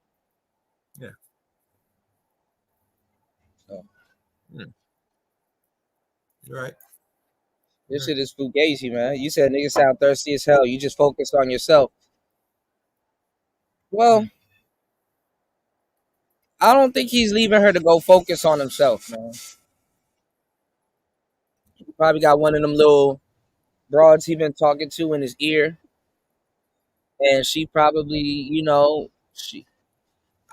Yeah. So, You're right. this shit is fugazi, man. You said niggas sound thirsty as hell. You just focus on yourself. Well, I don't think he's leaving her to go focus on himself, man. He probably got one of them little broads he been talking to in his ear. And she probably, she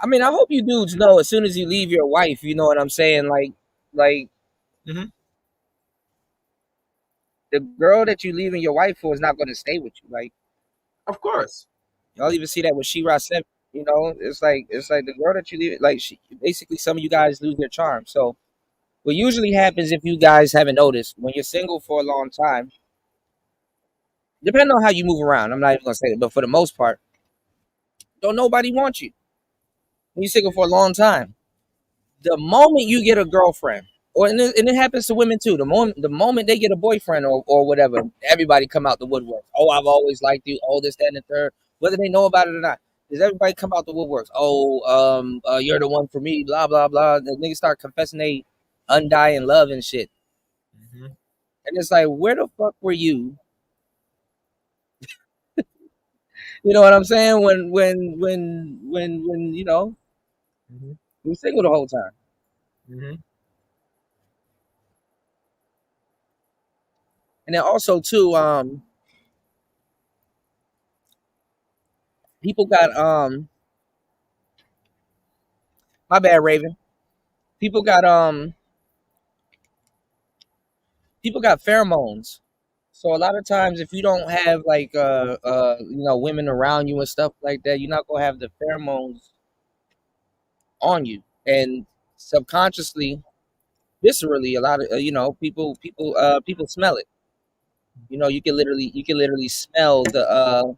I mean, I hope you dudes know as soon as you leave your wife, you know what I'm saying? Like Mhm. the girl that you leaving your wife for is not gonna stay with you. Like, Of course. y'all even see that with She-Ra Simp, it's like the girl that you leave, like basically some of you guys lose their charm. So what usually happens, if you guys haven't noticed, when you're single for a long time, depending on how you move around, I'm not even gonna say it, but for the most part, don't nobody want you. When you're single for a long time, the moment you get a girlfriend, and it happens to women too, the moment they get a boyfriend or whatever, everybody come out the woodwork. Oh, I've always liked you. Oh, this, that, and the third. Whether they know about it or not, does everybody come out the woodworks? Oh, you're the one for me. Blah blah blah. The niggas start confessing they undying love and shit, Mm-hmm. and it's like, where the fuck were you? You know what I'm saying? When Mm-hmm. you single the whole time. Mm-hmm. And then also too, people got my bad, Raven. People got pheromones. So a lot of times, if you don't have like women around you and stuff like that, you're not gonna have the pheromones on you, and subconsciously, viscerally, a lot of people smell it. You can literally smell the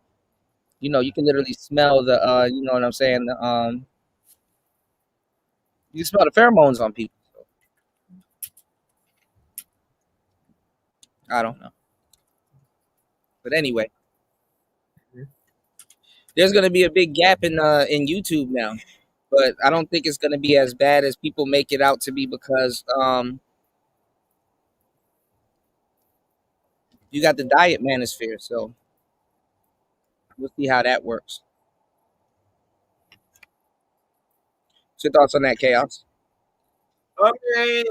you can literally smell the you know what I'm saying, you can smell the pheromones on people. So, I don't know, but anyway, there's gonna be a big gap in YouTube now. but I don't think it's going to be as bad as people make it out to be because you got the diet manosphere. So we'll see how that works. So your thoughts on that, Chaos? Okay.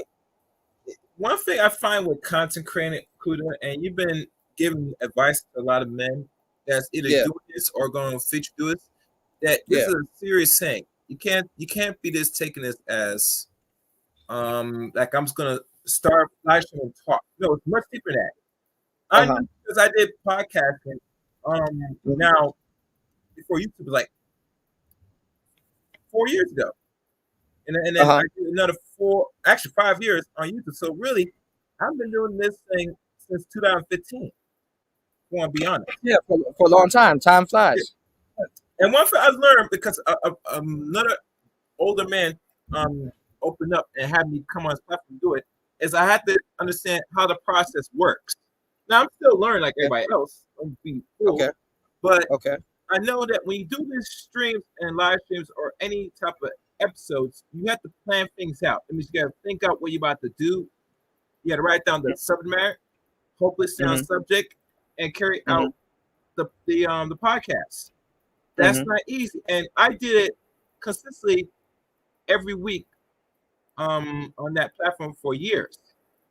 One thing I find with content creating, Kuda, and you've been giving advice to a lot of men that's either Yeah. doing this or going to feature do this, that this Yeah. is a serious thing. You can't be just taking this as like I'm just gonna start live stream and talk. No, it's much deeper than that. I Uh-huh. knew because I did podcasting now before YouTube was like 4 years ago. And then Uh-huh. I did another 5 years on YouTube. So really, I've been doing this thing since 2015. If I want to be honest. Yeah, for a long time. Time flies. And one thing I've learned because another older man opened up and had me come on his platform and do it is I had to understand how the process works. Now I'm still learning like everybody else. I'm being cool, Okay. but Okay. I know that when you do these streams and live streams or any type of episodes, you have to plan things out. That means you got to think out what you're about to do. You got to write down the subject matter, hopefully stay on subject, and carry out the podcast. That's not easy, and I did it consistently every week on that platform for years.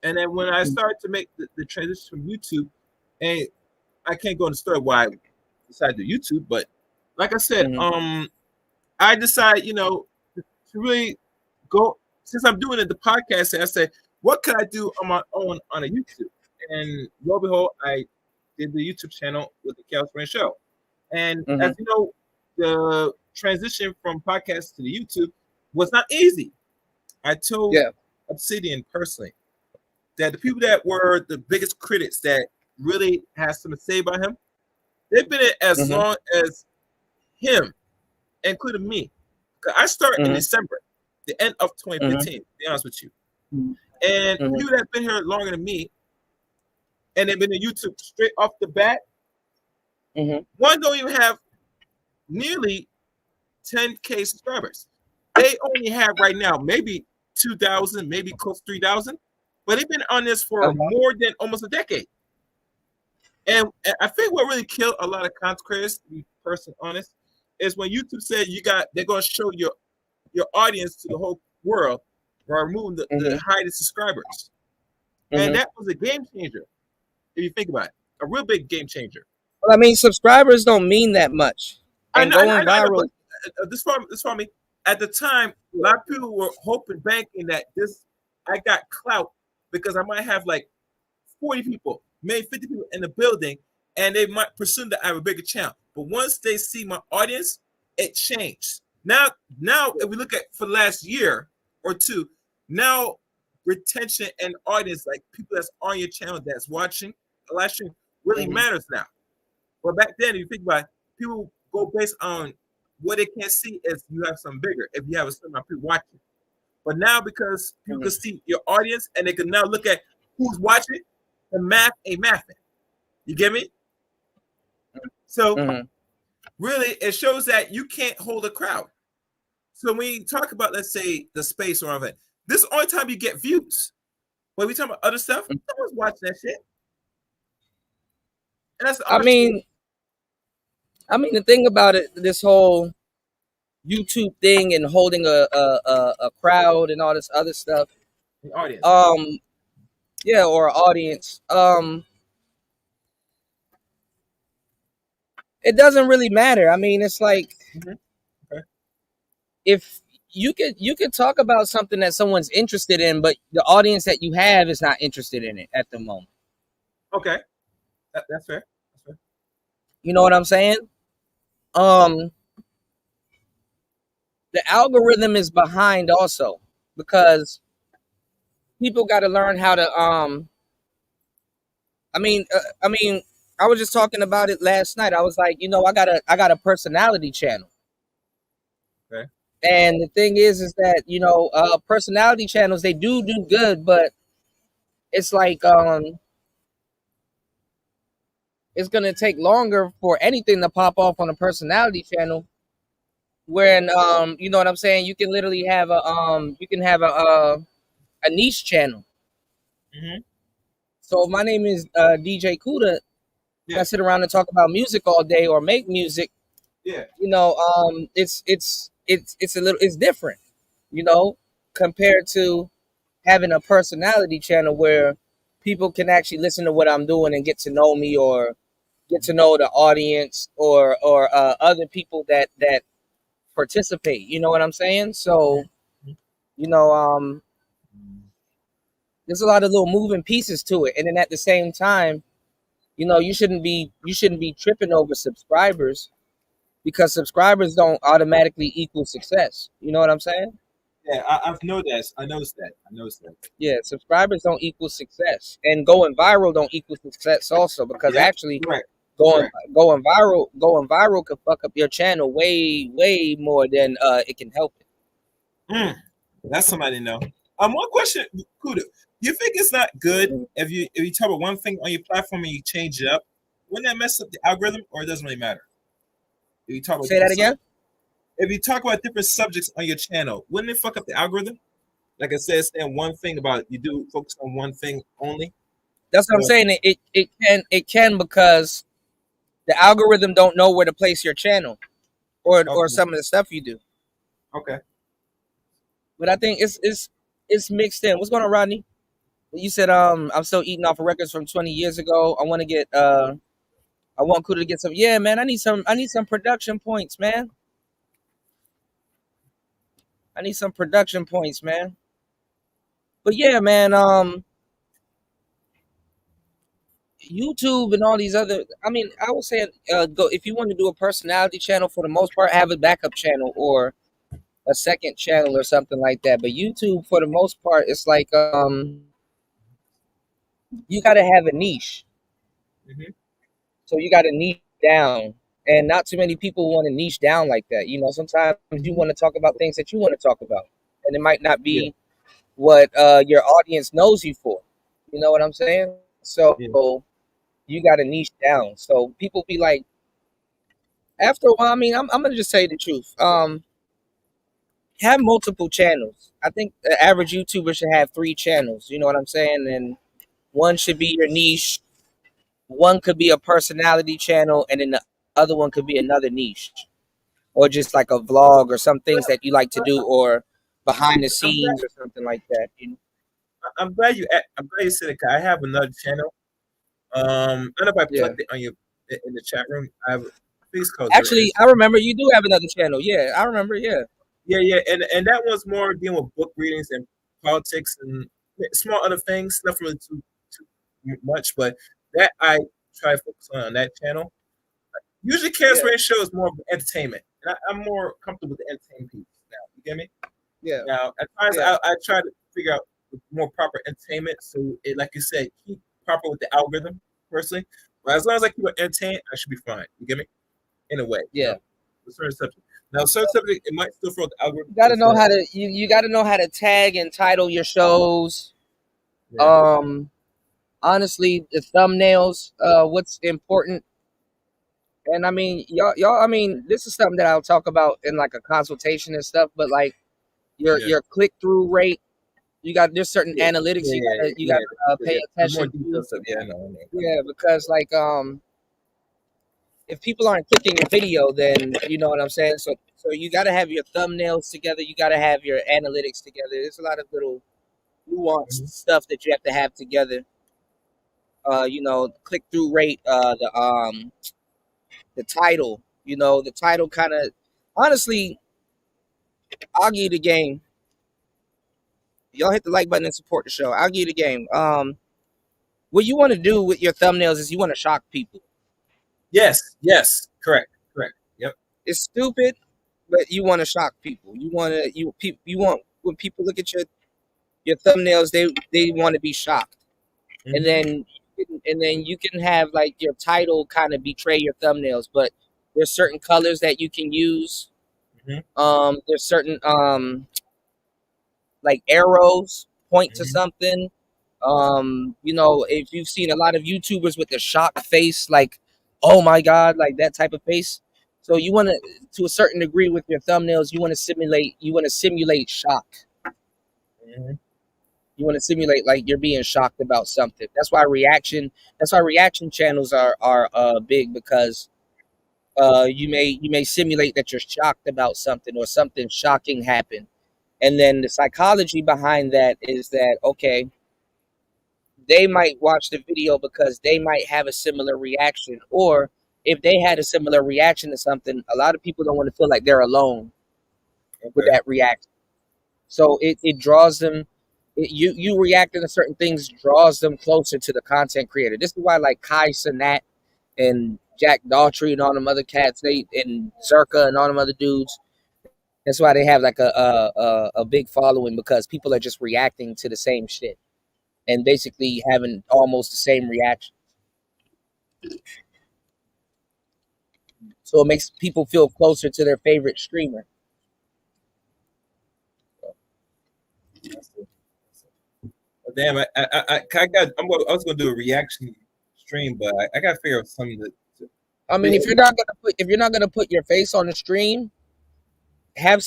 And then when I started to make the transition from YouTube, and I can't go into the story why I decided to do YouTube, but like I said, I decided, to really go, since I'm doing the podcast, I said, what can I do on my own on a YouTube? And lo and behold, I did the YouTube channel with the Chaos Brand Show. And as you know, the transition from podcast to the YouTube was not easy. I told Obsidian personally that the people that were the biggest critics that really has something to say about him, they've been it as long as him, including me. I started in December, the end of 2015, to be honest with you. And people that have been here longer than me, and they've been in YouTube straight off the bat, one don't even have nearly 10K subscribers. They only have right now maybe 2,000, maybe close to 3,000, but they've been on this for more than almost a decade. And I think what really killed a lot of content creators, to be personally honest, is when YouTube said they're going to show your audience to the whole world by removing the highest subscribers. And that was a game changer, if you think about it. A real big game changer. Well, I mean, subscribers don't mean that much. And going viral. This for me. At the time, a lot of people were hoping, banking that I got clout because I might have like 40 people, maybe 50 people in the building, and they might presume that I have a bigger channel. But once they see my audience, it changed. Now, if we look at for the last year or two, now retention and audience, like people that's on your channel that's watching a live stream, really matters now. But back then, if you think about it, people go based on what they can't see is you have something bigger if you have a certain amount of people watching. But now because people can see your audience and they can now look at who's watching, the math ain't mathing. You get me? So really, it shows that you can't hold a crowd. So when you talk about, let's say, the space or anything, this is the only time you get views. When we talk about other stuff, no one's watching that shit. And that's I mean, the thing about it, this whole YouTube thing and holding a crowd and all this other stuff. The audience. Or audience. It doesn't really matter. I mean, it's like if you could talk about something that someone's interested in, but the audience that you have is not interested in it at the moment. Okay, that's fair. That's fair. You know what I'm saying? The algorithm is behind also because people got to learn how to I was just talking about it last night. I was like, I got a personality channel. Okay. And the thing is that, personality channels, they do good, but it's like it's going to take longer for anything to pop off on a personality channel When you know what I'm saying, you can literally have a niche channel. Mm-hmm. So if my name is DJ Kuda, Yeah. I sit around and talk about music all day or make music, Yeah. you know, it's a little, it's different, you know, compared to having a personality channel where people can actually listen to what I'm doing and get to know me, or get to know the audience, or other people that participate. You know what I'm saying? So, you know, there's a lot of little moving pieces to it, and then at the same time, you know, you shouldn't be tripping over subscribers, because subscribers don't automatically equal success. You know what I'm saying? Yeah. I've noticed that. I noticed that. I noticed that. Yeah, subscribers don't equal success, and going viral don't equal success also, because Yep. actually Correct. going Correct. going viral could fuck up your channel way more than it can help it. Mm. That's somebody to know. One question, Kuda. You think it's not good if you talk about one thing on your platform and you change it up? Wouldn't that mess up the algorithm, or it doesn't really matter? If you talk about Say that different again. if you talk about different subjects on your channel, wouldn't it fuck up the algorithm? Like I said, saying one thing about you do focus on one thing only. That's what I'm So, saying. It can because the algorithm don't know where to place your channel, or okay, some of the stuff you do. okay. But I think it's mixed in. What's going on, Rodney? You said I'm still eating off of records from 20 years ago. I want Kuda to get some. Yeah, man. I need some production points, man. I need some production points, man. But yeah, man. YouTube and all these other. I mean, I would say go if you want to do a personality channel. For the most part, have a backup channel or a second channel or something like that. But YouTube, for the most part, it's like you got to have a niche. Hmm. So you got to niche down, and not too many people want to niche down like that. You know, sometimes you want to talk about things that you want to talk about, and it might not Yeah, be what your audience knows you for. You know what I'm saying? So yeah. you got to niche down. So people be like, after a while, I mean, I'm gonna just say the truth. Have multiple channels. I think the average YouTuber should have 3 channels. You know what I'm saying? And one should be your niche. One could be a personality channel, and then the other one could be another niche, or just like a vlog or some things that you like to do, or behind the I'm glad. scenes or something like that. You know? I'm glad you said it. 'Cause I have another channel. I don't know if I Yeah. plugged it on your in the chat room. I have please code there Actually, is. I remember you do have another channel. Yeah, I remember. Yeah. Yeah, yeah, and that one's more dealing with book readings and politics and small other things. Nothing really too much, but that I try to focus on that channel. Usually, Chaos Yeah. Radio Show is more of entertainment, and I'm more comfortable with the entertainment piece now. You get me? Yeah. Now, at times, Yeah. I try to figure out more proper entertainment, so it, like you said, keep proper with the algorithm personally. But as long as I keep it entertained, I should be fine. You get me? In a way, Yeah. with certain subject. Now, certain subject it might still throw the algorithm. You gotta know how to you gotta know how to tag and title your shows. Yeah. Honestly, the thumbnails, what's important. And I mean, y'all, I mean, this is something that I'll talk about in like a consultation and stuff, but like Yeah. your click through rate, there's certain Yeah, analytics yeah, yeah, you yeah, gotta pay yeah. The more attention to. detailed stuff, yeah, I know. Yeah, because like if people aren't clicking your video, then you know what I'm saying. So you gotta have your thumbnails together, you gotta have your analytics together. There's a lot of little nuanced Mhm. stuff that you have to have together. You know, click through rate, the title. You know, the title kind of honestly, I'll give you the game. Y'all hit the like button and support the show. I'll give you the game. What you want to do with your thumbnails is you want to shock people. Yes, yes, correct, correct. Yep. It's stupid, but you want to shock people. You want when people look at your thumbnails, they want to be shocked, and Mm-hmm. then you can have like your title kind of betray your thumbnails, but there's certain colors that you can use. Mm-hmm. There's certain like arrows point to Mm-hmm. something. You know, if you've seen a lot of YouTubers with the shocked face, like, oh my god, like that type of face. So you want to a certain degree with your thumbnails, you want to simulate shock. Mhm. You want to simulate like you're being shocked about something. That's why reaction channels are big, because you may simulate that you're shocked about something or something shocking happened. And then the psychology behind that is that, okay, they might watch the video because they might have a similar reaction, or if they had a similar reaction to something, a lot of people don't want to feel like they're alone with Okay. that reaction. So it draws them. You reacting to certain things draws them closer to the content creator. This is why like Kai Cenat and Jack Daughtry and all them other cats, they and Zerka and all them other dudes. That's why they have like a big following, because people are just reacting to the same shit and basically having almost the same reaction. So it makes people feel closer to their favorite streamer. Well, damn, I was gonna do a reaction stream, but I gotta figure out something to I mean, if you're not gonna put your face on the stream, have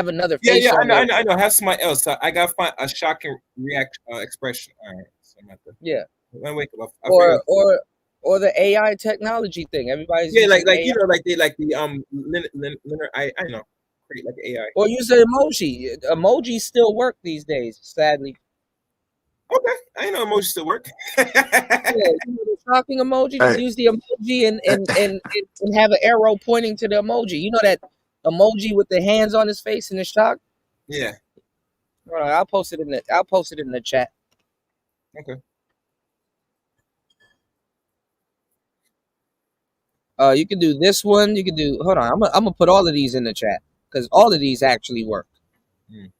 another face on there. I know. Have somebody else. So I gotta find a shocking reaction expression. All right, so I'm at the, Yeah, when I wake up, I figure out. or the AI technology thing. Everybody's Yeah, using like AI. you know, like the Leonard, I know, create like AI. Or use the emoji. Emojis still work these days, sadly. Okay, I know emojis still work. Yeah, you know the shocking emoji. Just Hey, use the emoji and have an arrow pointing to the emoji. You know that emoji with the hands on his face and the shock. Yeah. All right, I'll post it in the chat. Okay. You can do this one. You can do. Hold on, I'm gonna put all of these in the chat because all of these actually work. Mm.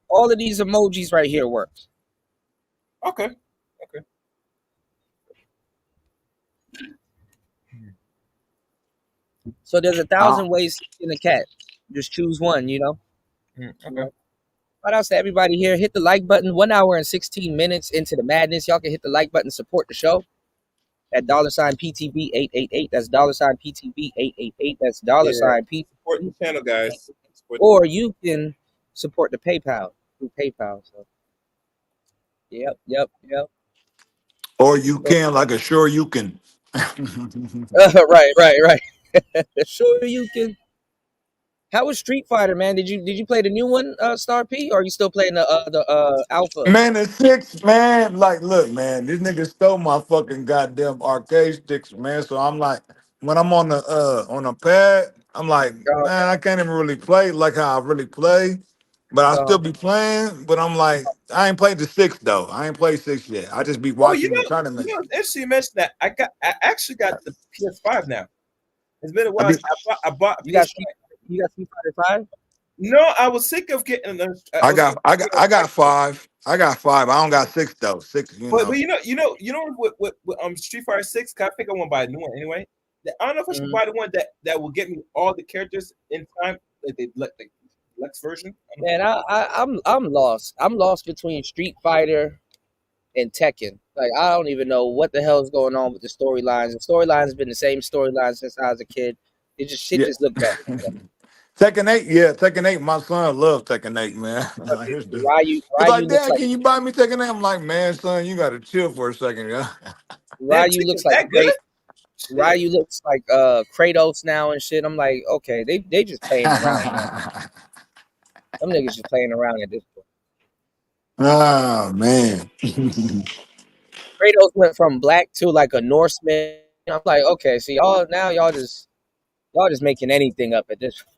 All of these emojis right here work. Okay. Okay. So there's I 1,000 ways to skin a cat. Just choose one. You know. Okay. Shout out to everybody here. Hit the like button. 1 hour and 16 minutes into the madness. Y'all can hit the like button. Support the show. At $PTV 888. That's $PTV 888. That's Yeah. $PTV. Support the channel, guys. Or you can support the PayPal through PayPal. So, yep. or you can, like a sure you can. Right. Sure, you can. How was Street Fighter, man? Did you play the new one, Star P, or are you still playing the alpha? Man, the six, man. Like, look, man, this nigga stole my fucking goddamn arcade sticks, man. So I'm like, when I'm on a pad, I'm like, Uh, man, I can't even really play like how I really play. But I uh, still be playing. But I'm like, I ain't played the six though. I ain't played six yet. I just be Oh, watching the tournaments. it's interesting you mentioned that. I actually got the PS5 now. It's been a I while. be, I bought a you got PS5. Street Fighter 5? No, I was sick of getting. I got, I got, I got five. I got five. I don't got six though. Six, you But know. you know with Street Fighter 6. I think I want to buy a new one anyway. I don't know if I should Mhm. buy the one that will get me all the characters in time, like the Lex version. Man, I'm lost. I'm lost between Street Fighter and Tekken. Like I don't even know what the hell is going on with the storylines. The storylines been the same storyline since I was a kid. Shit Yeah. just look better. Tekken 8, yeah, Tekken 8. My son loves Tekken 8, man. Here's the, he's like, Ryu looks Dad, like can you buy me Tekken 8? I'm like, man, son, you gotta chill for a second, yeah. Damn, Ryu looks Tekken's like that good? great. Ryu looks like Kratos now and shit. I'm like, okay, they just playing around, man. Them niggas just playing around at this point. Oh man. Kratos went from black to like a Norseman. I'm like, okay, see y'all now y'all just making anything up at this point.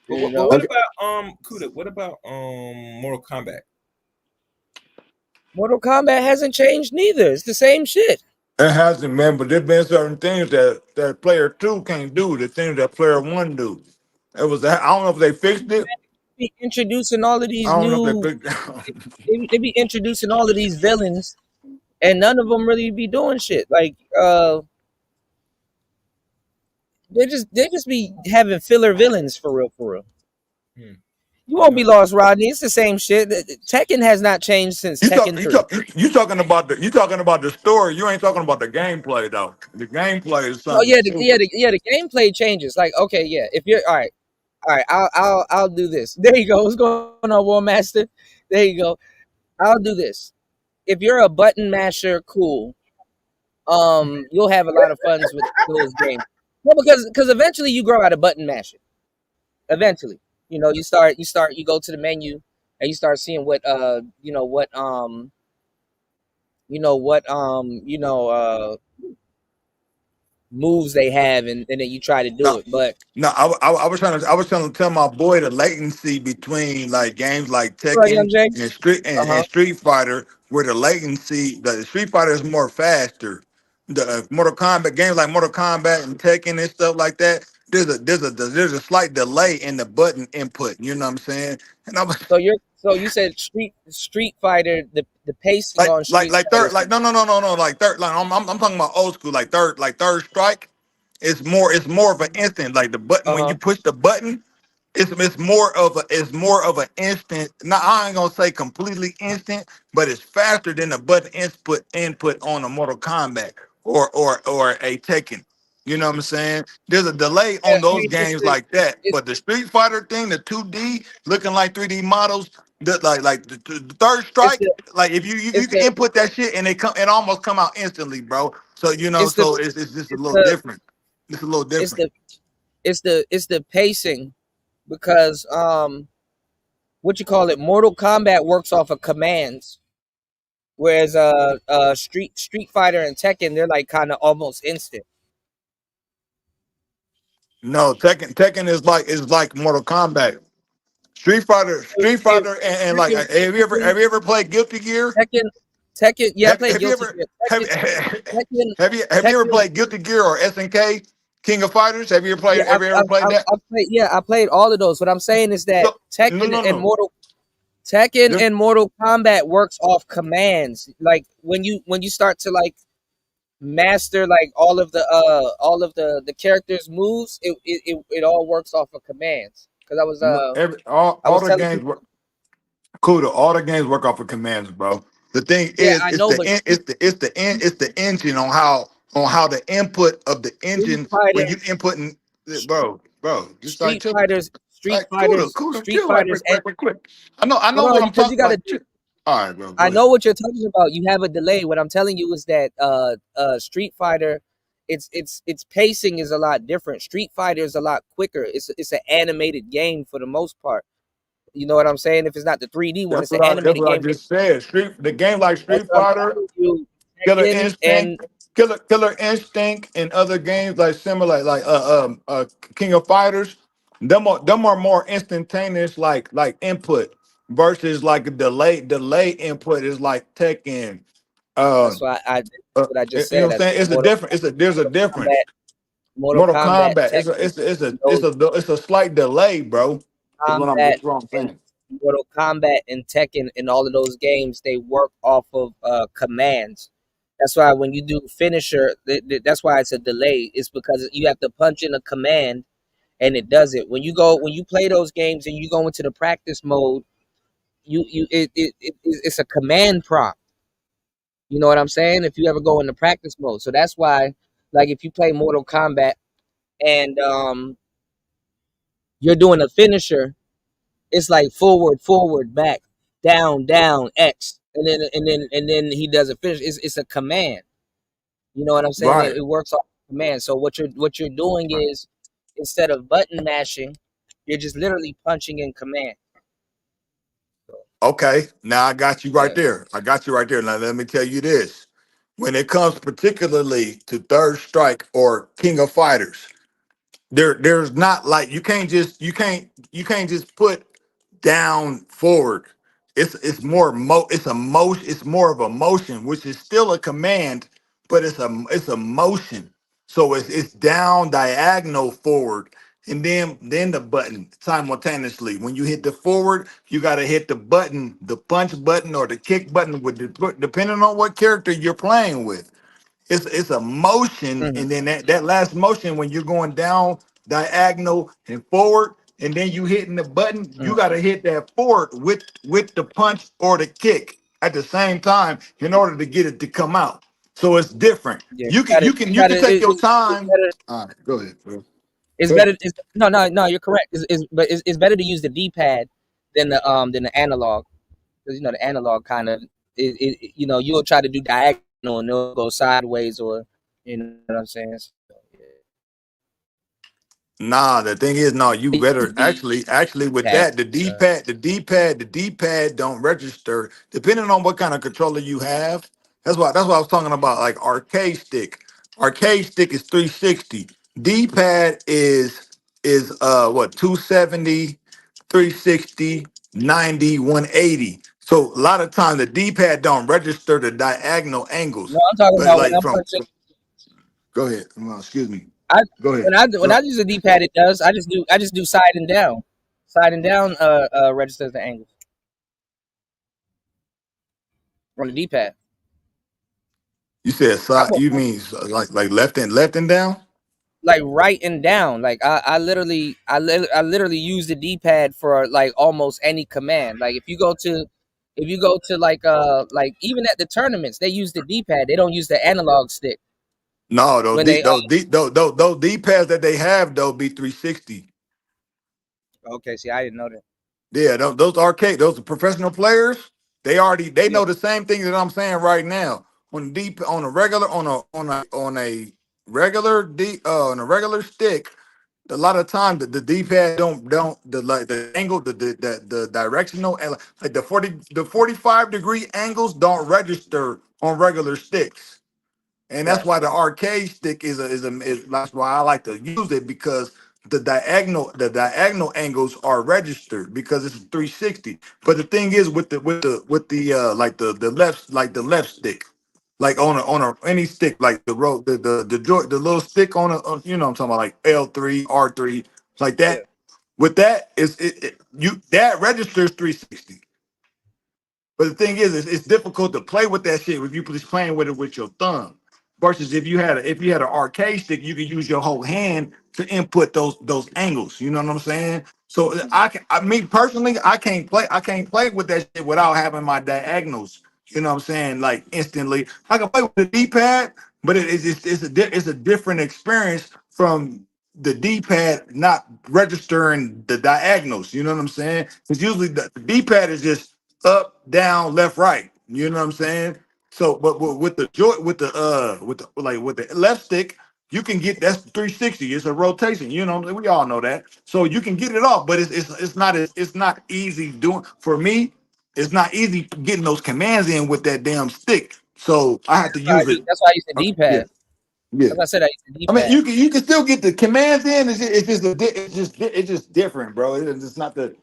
But You but know? what Okay. about Kuda? What about Mortal Kombat? Mortal Kombat hasn't changed neither. It's the same shit. It hasn't, man, but there's been certain things that player two can't do, the things that player one do. I don't know if they fixed it. Be introducing all of I these don't know if they new fixed it. they be introducing all of these villains and none of them really be doing shit. Like they just be having filler villains for real. Hmm. You won't be lost, Rodney. It's the same shit. Tekken has not changed since You talk, Tekken you 3. talk, you talking about the story. You ain't talking about the gameplay though. The gameplay is Oh something yeah, super. the gameplay changes. Like, okay, yeah. If you're all right, I'll do this. There you go. What's going on, War Master? There you go. I'll do this. If you're a button masher, cool. You'll have a lot of funs with those games. Well, because eventually you grow out of button mashing. Eventually, you go to the menu and you start seeing what moves they have, and then you try to do No, it. But no. I was trying to tell my boy the latency between like games like right, Young Tekken Jay. and Street Uh and huh. Street Fighter, where the Street Fighter is more faster. The Mortal Kombat games like Mortal Kombat and Tekken and stuff like that. There's a slight delay in the button input. You know what I'm saying? And I was So you said Street Fighter, the pacing like on like Street like Fighter. third like no like third like I'm talking about old school like third strike. It's more of an instant like the button Uh when huh. you push the button. It's more of an instant. Now I ain't gonna say completely instant, but it's faster than the button input on a Mortal Kombat or a Tekken. You know what I'm saying? There's a delay Yeah, on I those mean games like that, it's but the Street Fighter thing, the 2D looking like 3D models, like the third it's strike, the like if you it's can the input that shit and it almost come out instantly, bro. So it's the so it's just a it's little the different. It's a little it's different. the it's the pacing because what you call it, Mortal Kombat works off of commands, whereas Street Fighter and Tekken, they're like kind of almost instant. No, Tekken is like Mortal Kombat. Street Hey, Fighter, and like, Tekken, have you ever played Guilty Gear? Tekken, Tekken. Yeah, I Have played have you Guilty ever Gear. have Tekken, have you ever Tekken. played Guilty Gear or SNK King of Fighters? Have you ever Yeah, played? Have you ever played that? I've played. Yeah, I played all of those. What I'm saying is that So no, no, no. Tekken Them- and Mortal Kombat works off commands. Like when you start to like master like all of the characters moves, it all works off of commands. Because no, all I was the telling games people, work. Cool. All the games work off of commands, bro. The thing yeah, is, I it's know, the but en- it's the engine on how the input of the Street engine when Fighter, you inputting, bro. Just like Street chill. Fighters, Street Like, cool, Fighters, cool, Street chill, like, Fighters, quick, and quick, quick, quick. I know hold what on, I'm because you talking. got to Like, do. chill. All right, bro, I go ahead. know what you're talking about. You have a delay. What I'm telling you is that Street Fighter, its pacing is a lot different. Street Fighter is a lot quicker. It's an animated game for the most part. You know what I'm saying? If it's not the 3D one, it's an That's animated what I game. just said. The game like That's Street what I'm Fighter, telling you. Killer Tekken and Instinct, Killer Instinct, and other games like similar, King of Fighters. Them are more instantaneous, like input versus like a delay input is like Tekken. that's Um, why what I you just know said. what I'm I said saying? It's a different. There's a difference. Kombat, Mortal Mortal Kombat, Kombat. Tekken, those It's a slight delay, bro. Kombat That's what I'm and saying. Mortal Kombat and Tekken and all of those games, they work off of commands. That's why when you do finisher, that's why it's a delay. It's because you have to punch in a command and it does it. When you play those games and you go into the practice mode, it's a command prompt. You know what I'm saying? If you ever go into practice mode, so that's why, like, if you play Mortal Kombat and you're doing a finisher, it's like forward, forward, back, down, down, X, and then he does a finish. It's a command. You know what I'm saying? Right. It works off command. So what you're doing is instead of button mashing, you're just literally punching in command. So, Okay, now I got you right yeah. there. I got you right there. Now let me tell you this. When it comes particularly to Third Strike or King of Fighters, there's not like you can't just put down forward. It's more it's a motion, it's more of a motion, which is still a command, but it's a motion. So it's down diagonal forward, and then the button simultaneously. When you hit the forward, you got to hit the button, the punch button or the kick button, depending on what character you're playing with. It's a motion, Mhm. and then that last motion when you're going down diagonal and forward, and then you hitting the button, you got to hit that forward with the punch or the kick at the same time in order to get it to come out. So it's different. Yeah, You can you can take your it's time. better. All right, go ahead, bro. It's Go ahead. better. No. You're correct. But it's better to use the D-pad than the analog, because the analog kind of you'll try to do diagonal and it'll go sideways, or you know what I'm saying. So, Nah, the thing is, no, you yeah. better Use the actually with pad. that, the D pad don't register depending on what kind of controller you have. That's what I was talking about, like arcade stick. Arcade stick is 360. D-pad is what 270, 360, 90, 180. So a lot of times the D-pad don't register the diagonal No, angles. I'm talking But about when like I'm punching. go ahead. Well, excuse me. I Go ahead. when I use the D-pad, it does. I just do side and down. Side and down registers the angles on the D-pad. You said I side. will, You mean like left and down? like right and down. Like I literally use the D-pad for like almost any command. Like if you go to like even at the tournaments, they use the D-pad. They don't use the analog stick No, when they those D pads that they have though be 360. okay, see, I didn't know that. Yeah, those professional players. They Yeah, know the same thing that I'm saying right now. On a regular on a regular stick, a lot of times the D pad don't the like the angle the directional and like the 45-degree angles don't register on regular sticks. And that's right. why the arcade stick is that's why I like to use it, because the diagonal angles are registered because it's 360. But the thing is with the the left stick, like on a any stick, like the little stick I'm talking about, like L3 R3, like Yeah, that. With that is you that registers 360. But the thing is, it's difficult to play with that shit if you just playing with it with your thumb. Versus if you had an arcade stick, you could use your whole hand to input those angles. You know what I'm saying? So me personally, I can't play with that shit without having my diagonals. You know what I'm saying? Like instantly, I can play with the D-pad, but it's a different experience from the D-pad not registering the diagonals. You know what I'm saying? Because usually the D-pad is just up, down, left, right. You know what I'm saying? So, but with the joy, with the left stick, you can get that's 360. It's a rotation. You know, we all know that. So you can get it off, but it's not easy doing for me. It's not easy getting those commands in with that damn stick. So I have to use it. that's why I use the Yeah, D-pad. yeah. As I said, I use the I mean, D-pad. you can still get the commands in. It's just different, bro. It's You not the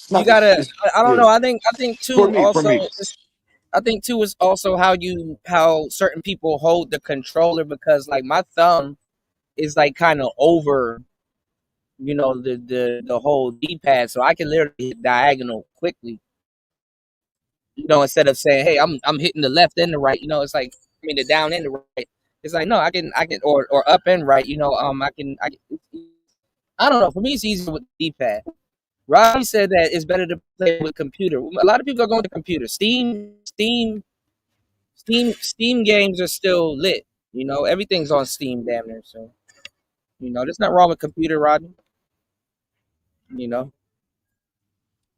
gotta. it's, I don't yeah. know. I think For too. me, for Also, me. I think too is also how certain people hold the controller, because like my thumb is like kind of over the whole D-pad, so I can literally hit diagonal quickly. Instead of saying, "Hey, I'm hitting the left and the right." It's like, I mean, the down and the right. It's like, no, I can or up and right. I don't know. For me, it's easier with the D-pad. Robbie said that it's better to play with computer. A lot of people are going to computer. Steam games are still lit. Everything's on Steam, damn near. So there's nothing wrong with computer, Rodney. You know.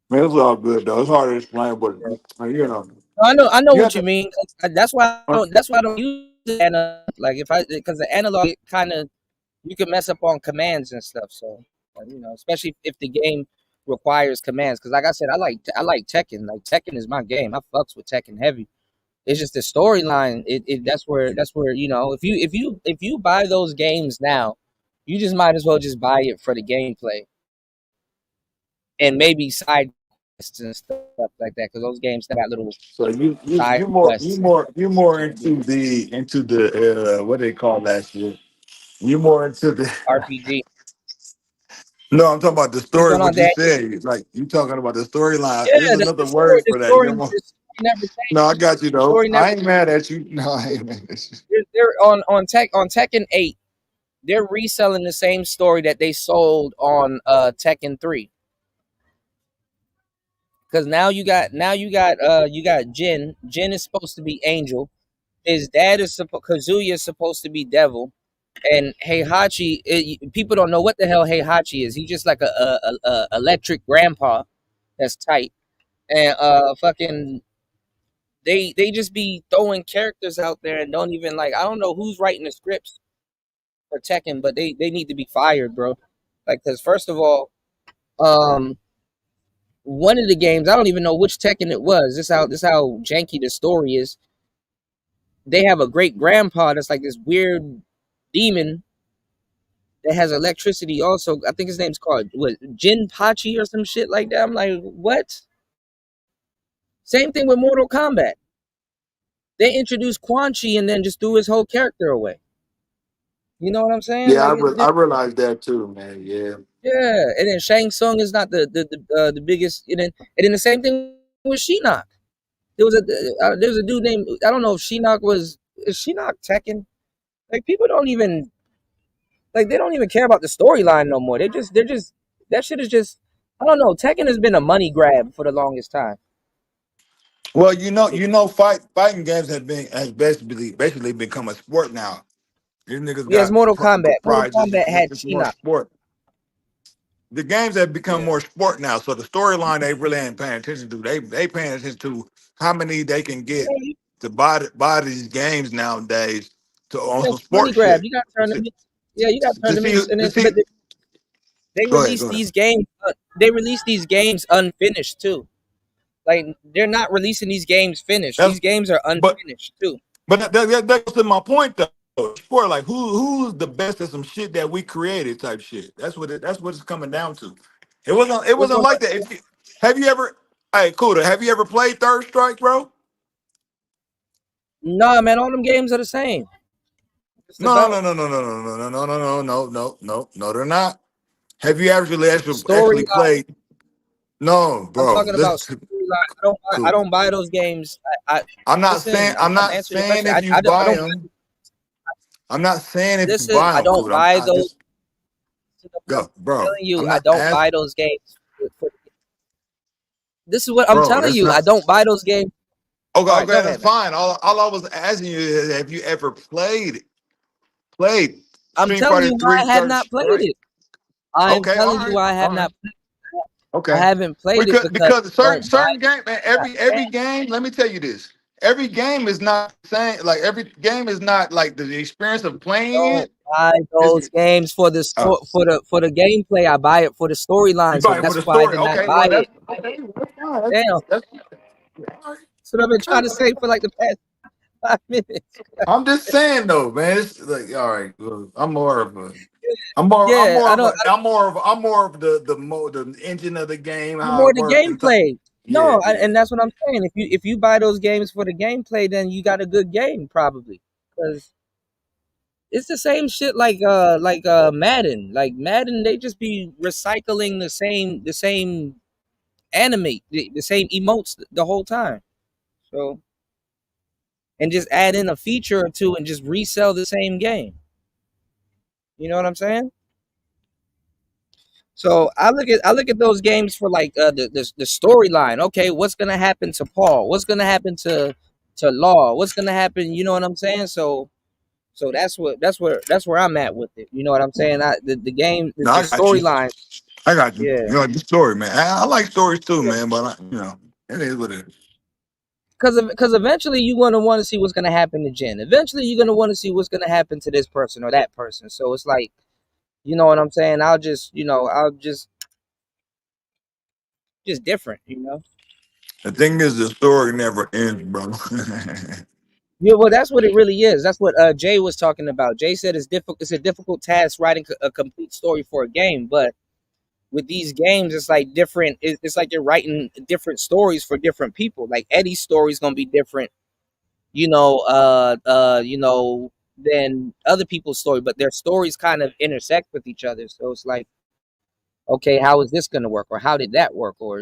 Man, it's all good though. It's hard to explain, but Yeah. I know you have what you to. mean. That's why I don't use the analog. Like because the analog kind of you can mess up on commands and stuff. So especially if the game requires commands. Because like I said, I like Tekken. Like Tekken is my game. I fucks with Tekken heavy. It's just the storyline. That's where if you buy those games now, you just might as well just buy it for the gameplay and maybe side quests and stuff like that. Because those games got little So side you more you quests. more you more into the what they call that shit. You more into the RPG. no, I'm talking about the What's story. going on, What you Dan? said, like you talking about the storyline. Yeah, There's the another story, word the for that. story, You're more. the story never No, I changes. got you The though. story never I ain't mad at you. No, I ain't mad at you. they're on Tekken 8. They're reselling the same story that they sold on Tekken 3. Because you got Jin. Jin is supposed to be Angel. His dad is Kazuya is supposed to be Devil, and Heihachi. People don't know what the hell Heihachi is. He's just like a electric grandpa that's tight, and fucking they just be throwing characters out there and don't even like. I don't know who's writing the scripts for Tekken, but they need to be fired, bro. Like, because first of all, um, one of the games I don't even know which Tekken it was. This how janky the story is. They have a great grandpa that's like this weird demon that has electricity. Also, I think his name's called what Jinpachi or some shit like that. I'm like, what? Same thing with Mortal Kombat. They introduced Quan Chi and then just threw his whole character away. You know what I'm saying? Yeah, Like, I realized that too, man. Yeah. yeah. And then Shang Tsung is not the biggest. And then the same thing with Shinnok. There was a dude named, I don't know if Shinnok is Shinnok Tekken. Like, people don't even they don't even care about the storyline no more. They're just that shit is just, I don't know. Tekken has been a money grab for the longest time. Well, fighting games has basically become a sport now. These niggas Yes, got Mortal Kombat. Mortal prizes. Kombat had It's more Shinnok. sport. The games have become Yeah. more sport now, so the storyline they really ain't paying attention to. They paying attention to how many they can get Yeah, to buy these games nowadays to on some it's money sports grab. shit. You got tournaments. Yeah, you got To see tournaments, and to then see. but they Go ahead, release go ahead. these games. They release these games unfinished too. Like, they're not releasing these games finished. That's These games are but unfinished too. that goes to my point though. Sport, like who's the best at some shit that we created type shit. That's what it's coming down to. It What's wasn't going like on? that. Have you ever Hey, Kuda, have you ever played Third Strike, bro? Nah, man, all them games are the same. It's No, about no, no, no, no, no, no, no, no, no, no, no, no, no, they're not. Have you actually storyline. played? No, I'm bro. talking about Listen, storyline. I Kuda. don't buy those games. I listen. I'm I'm not answering your saying question. if you I buy don't them. I'm not saying if you listen. buy I them, don't Kuda. buy I those. just I'm go, bro. telling you, I'm I not don't buy asking, those games. This is what I'm bro. telling That's you. I not. don't buy those games. Okay, All right, go okay, that's ahead, man. fine. All I was asking you is, have you ever played I'm Street telling Fighter you why Three I have Third not played Strike? it. I'm Okay, telling you why I have all right, not. I okay. haven't played it because Because I don't buy. certain game, man. Every game. Let me tell you this. Every game is not the same. Like every game is not like the experience of playing Don't it. buy Is those games for the oh, for the gameplay. I buy it for the you storyline. So buy it for that's the why I story. did not Okay, buy well it. that's fine. Damn. That's all That's what I've been trying to right. say for like the past 5 minutes. I'm just saying though, man. It's like all right. Look, Yeah, I don't. I'm more of the engine of the game, how More it the works and stuff. gameplay. Yeah, No, yeah. and that's what I'm saying. If you buy those games for the gameplay, then you got a good game probably. Because it's the same shit like Madden. Like Madden, they just be recycling the same anime, the same emotes the whole time. So, and just add in a feature or two and just resell the same game. You know what I'm saying? So I look at those games for like the storyline. Okay, what's gonna happen to Paul? What's gonna happen to Law? What's gonna happen? You know what I'm saying? So that's where I'm at with it. You know what I'm saying? The game, No, the I got you. storyline. I got you. Yeah, You know the story, man. I like stories too, man. But it is what it is. because eventually you're gonna want to see what's gonna happen to Jen. Eventually you're gonna want to see what's gonna happen to this person or that person. So it's like, you know what I'm saying? I'll just different. You know. The thing is, the story never ends, bro. Yeah, well, that's what it really is. That's what Jay was talking about. Jay said it's difficult. It's a difficult task writing a complete story for a game, but with these games, it's like different. It's like you're writing different stories for different people. Like Eddie's story is gonna be different, than other people's story, but their stories kind of intersect with each other. So it's like, okay, how is this gonna work, or how did that work, or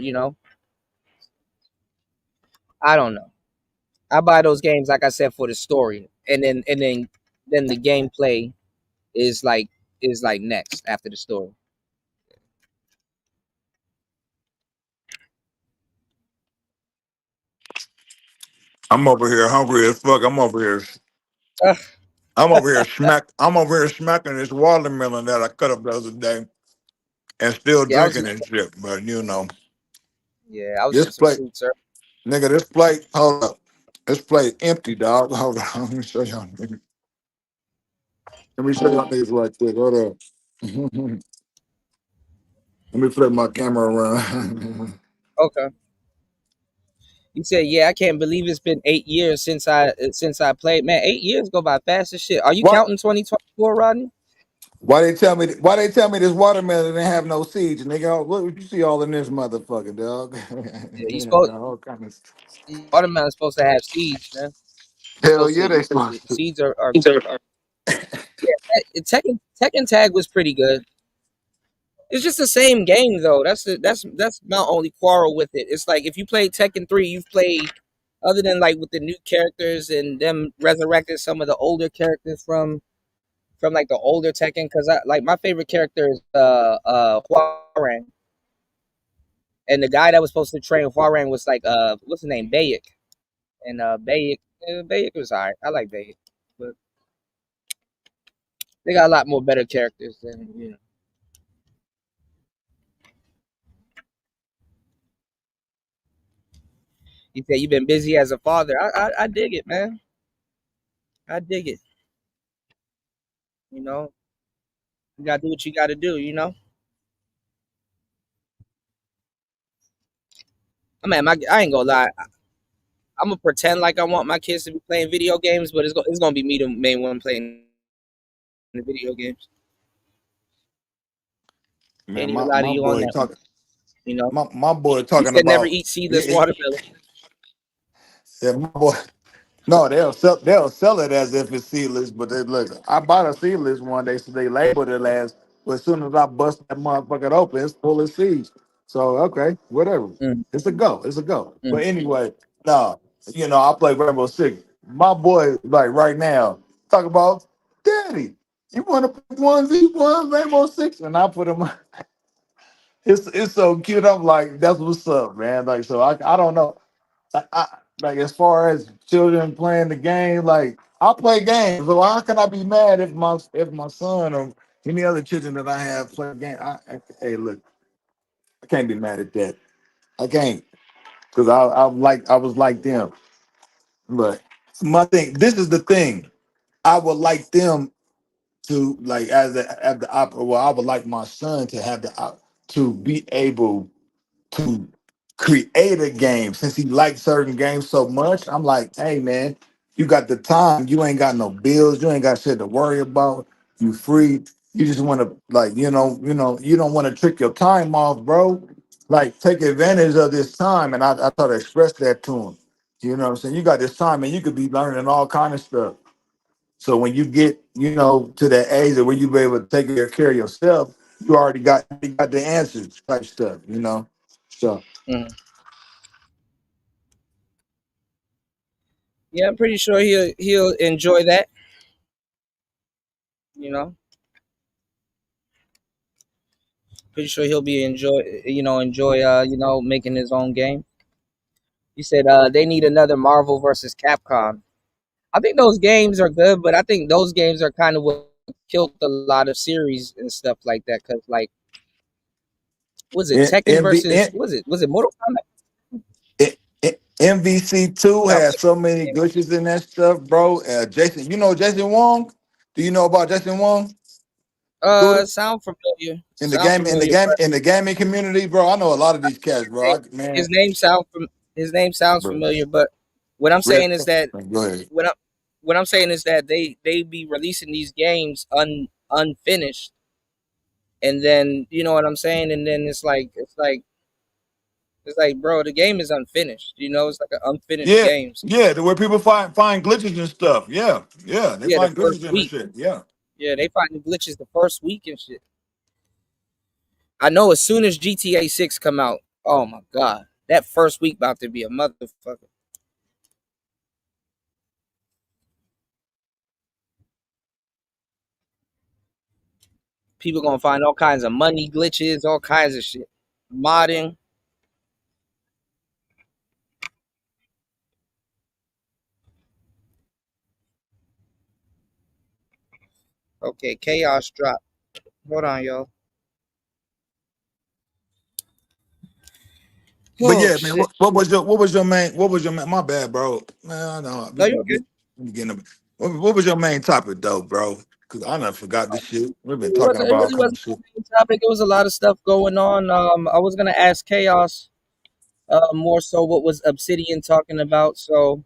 I don't know. I buy those games, like I said, for the story, and then the gameplay is like next after the story. I'm over here hungry as fuck. Uh, I'm over here smacking this watermelon that I cut up the other day and still yeah, I was drinking and shit. But yeah, I was this eating some plate, fruit, sir. nigga, this plate, hold up. This plate empty, dog. Hold on. Let me show y'all. Let me show y'all niggas right quick. Hold up. Let me flip my camera around. Okay. He said, "Yeah, I can't believe it's been 8 years since I played. Man, 8 years go by fast as shit. Are you what? counting 2024, Rodney? Why they tell me this watermelon didn't have no seeds, nigga? What you see all in this motherfucker, dog? Yeah, you supposed All kind of stuff. watermelon's supposed to have seeds, man. Hell Supposed yeah, to they supposed to. seeds are yeah. Tekken Tag was pretty good. It's just the same game though. That's my only quarrel with it. It's like if you play Tekken 3, you've played other than like with the new characters and them resurrected some of the older characters from like the older Tekken, because I like my favorite character is Huarang, and the guy that was supposed to train Huarang was like what's his name, Bayek, and Bayek was alright. I like Bayek, but they got a lot more better characters than you know. He said you've been busy as a father. I dig it, man. I dig it. You know, you gotta do what you gotta do. You know, I ain't gonna lie. I'm gonna pretend like I want my kids to be playing video games, but it's gonna be me the main one playing the video games. Can't Man, even my, lie to my you on boy that one. talking You know, my boy he talking said never about eat seedless yeah, watermelon. yeah, my boy. No, they'll sell it as if it's seedless, but they look. I bought a seedless one day, so they labeled it as. But as soon as I bust that motherfucker open, it's full of seeds. So okay, whatever. Mm, It's a go. It's a go. mm. But anyway, no, I play Rainbow Six. My boy, like right now, talk about Daddy. You want to put 1v1 Rainbow Six, and I put him. It's so cute. I'm like, that's what's up, man. Like, so I don't know. I like as far as children playing the game, like I play games. So how can I be mad if my son or any other children that I have play game? Hey, look, I can't be mad at that. I can't because I was like them. But my thing, this is the thing. I would like them to like as the opera. Well, I would like my son to have to be able to create a game since he likes certain games so much. I'm like, hey man, you got the time, you ain't got no bills, you ain't got shit to worry about, you free. You just want to like, you don't want to trick your time off, bro. Like take advantage of this time. And I try to express that to him. You know what I'm saying? You got this time and you could be learning all kind of stuff. So when you get, to that age where you be able to take care of yourself, you got the. Type stuff. So Mm. Yeah, I'm pretty sure he'll enjoy that. You know, pretty sure he'll be enjoy making his own game. He said they need another Marvel versus Capcom. I think those games are good, but I think those games are kind of what killed a lot of series and stuff like that. Because like, was it Tekken MV, versus was it Mortal Kombat? MVC2 Sound has like so many the same game. glitches in that stuff, bro. Jason, you know Jason Wong? Do you know about Jason Wong? Scooter? Sound familiar. In the Sound game, in the familiar, game, but in the gaming community, bro. I know a lot of these cats, bro. his Man, his name sound from his name sounds bro. familiar. But what I'm Red, saying is that go ahead. what I'm what I'm saying is that they be releasing these games unfinished, and then you know what I'm saying, and then it's like bro, the game is unfinished. You know, it's like an unfinished Yeah, game. So, yeah, the where people find glitches and stuff. Yeah, yeah, they yeah, the find first glitches in the week. shit. Yeah. Yeah, they find the glitches the first week and shit. I know as soon as GTA 6 come out, oh my god, that first week about to be a motherfucker. People gonna find all kinds of money glitches, all kinds of shit. Modding. Okay, chaos drop. Hold on, y'all. But Oh yeah, man, shit. what was your main, my bad, bro. Man, I know No, you okay? we getting what was your main topic though, bro? Cause I done forgot this shit. We've been It talking wasn't. It about all really kind wasn't of the shit. main topic. It was a lot of stuff going on. I was gonna ask Chaos, more so what was Obsidian talking about. So,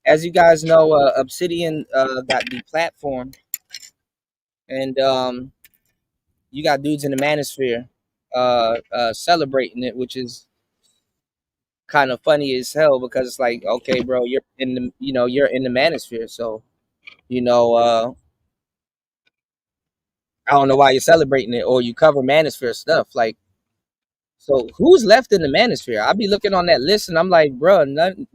as you guys know, Obsidian got deplatformed, and you got dudes in the manosphere celebrating it, which is kind of funny as hell because it's like, okay, bro, you're in the you're in the manosphere, so you know I don't know why you're celebrating it or you cover manosphere stuff like. So who's left in the manosphere? I'll be looking on that list and I'm like, bro, none,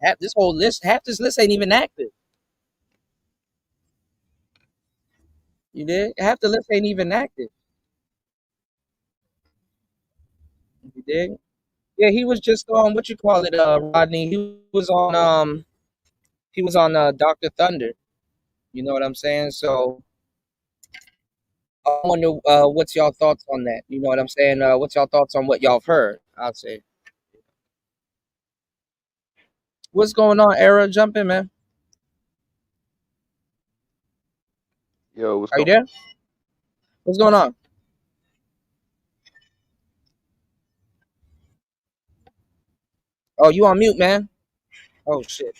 half this whole list, half this list ain't even active. You did? Half the list ain't even active. You did? Yeah, he was just on what you call it, Rodney. He was on Dr. Thunder. You know what I'm saying? So I wonder what's y'all thoughts on that? You know what I'm saying? What's y'all thoughts on what y'all have heard? I'll say. What's going on, Era? Jump in, man. Yo, what's Are you going? there? What's going on? Oh, you on mute, man. Oh shit.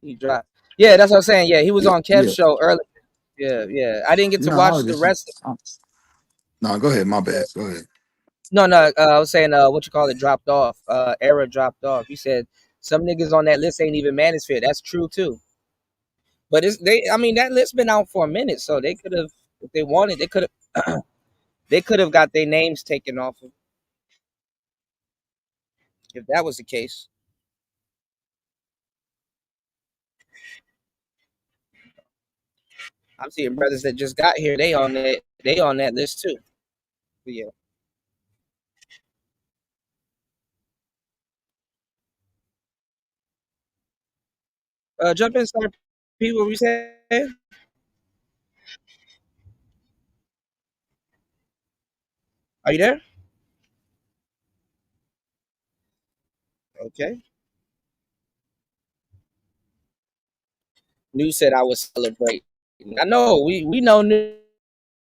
He dropped. Yeah, that's what I'm saying. Yeah, he was Yeah, on Kev's yeah. show earlier. Yeah, yeah. I didn't get to No, I watch was the rest. just no, go ahead, my bad. Go ahead. No, no. I was saying, what you call it, dropped off. Era dropped off. He said some niggas on that list ain't even manosphere. That's true too. But it's they. I mean, that list been out for a minute, so they could have, if they wanted, they could have, they could have got their names taken off of if that was the case. I'm seeing brothers that just got here. They on that list too. But yeah. Jump in, start. People, we say. Are you there? Okay. New said I was celebrating. I know we know New.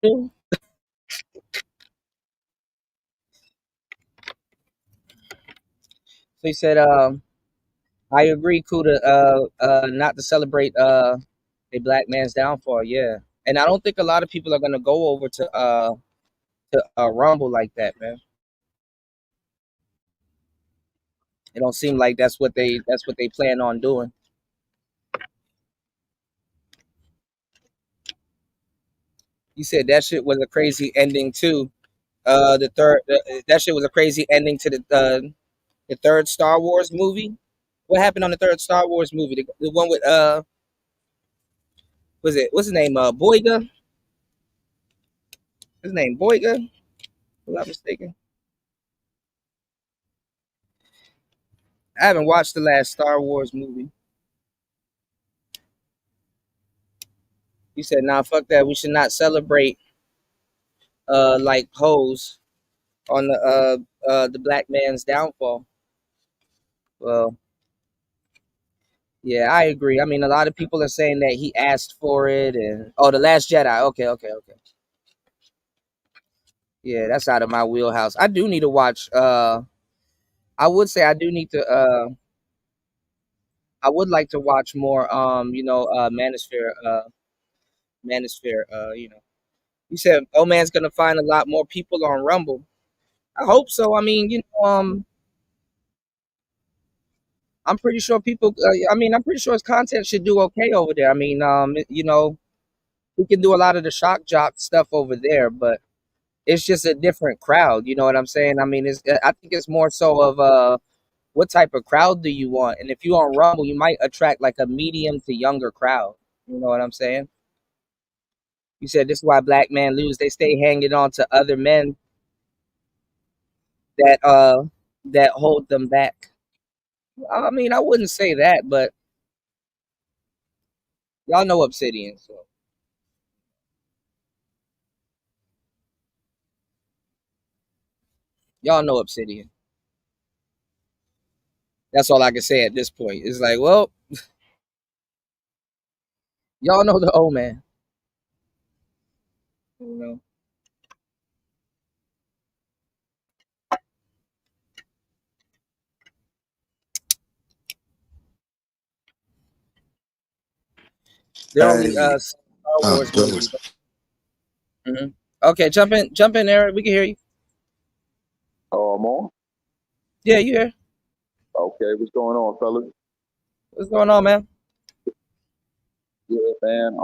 So he said, I agree, Kuda, not to celebrate a black man's downfall. Yeah, and I don't think a lot of people are gonna go over to Rumble like that, man. It don't seem like that's what they plan on doing. He said that shit was a crazy ending too. That shit was a crazy ending to the third Star Wars movie. What happened on the third Star Wars movie? The one with was it what's his name? Boyga. His name Boyga. If I'm not mistaken. I haven't watched the last Star Wars movie. He said, "Nah, fuck that. We should not celebrate like hoes on the black man's downfall." Well, yeah, I agree. I mean, a lot of people are saying that he asked for it, and oh, the Last Jedi. Okay, okay, okay. Yeah, that's out of my wheelhouse. I do need to watch. I would say I do need to. I would like to watch more. Manosphere. Manosphere. You said, "Oh man's gonna find a lot more people on Rumble." I hope so. I mean, I'm pretty sure people. I'm pretty sure his content should do okay over there. I mean, we can do a lot of the shock jock stuff over there, but it's just a different crowd. You know what I'm saying? I mean, I think it's more so of what type of crowd do you want? And if you on Rumble, you might attract like a medium to younger crowd. You know what I'm saying? You said this is why black men lose. They stay hanging on to other men that that hold them back. I mean, I wouldn't say that, but y'all know Obsidian, so Y'all know Obsidian. That's all I can say at this point. It's like, well, y'all know the old man. You know. They're only Hey, Star Wars go. movies. Hmm. Okay, jump in, Eric. We can hear you. Oh, I'm on. Yeah, you here? Okay, what's going on, fellas? What's going on, man? Yeah, man.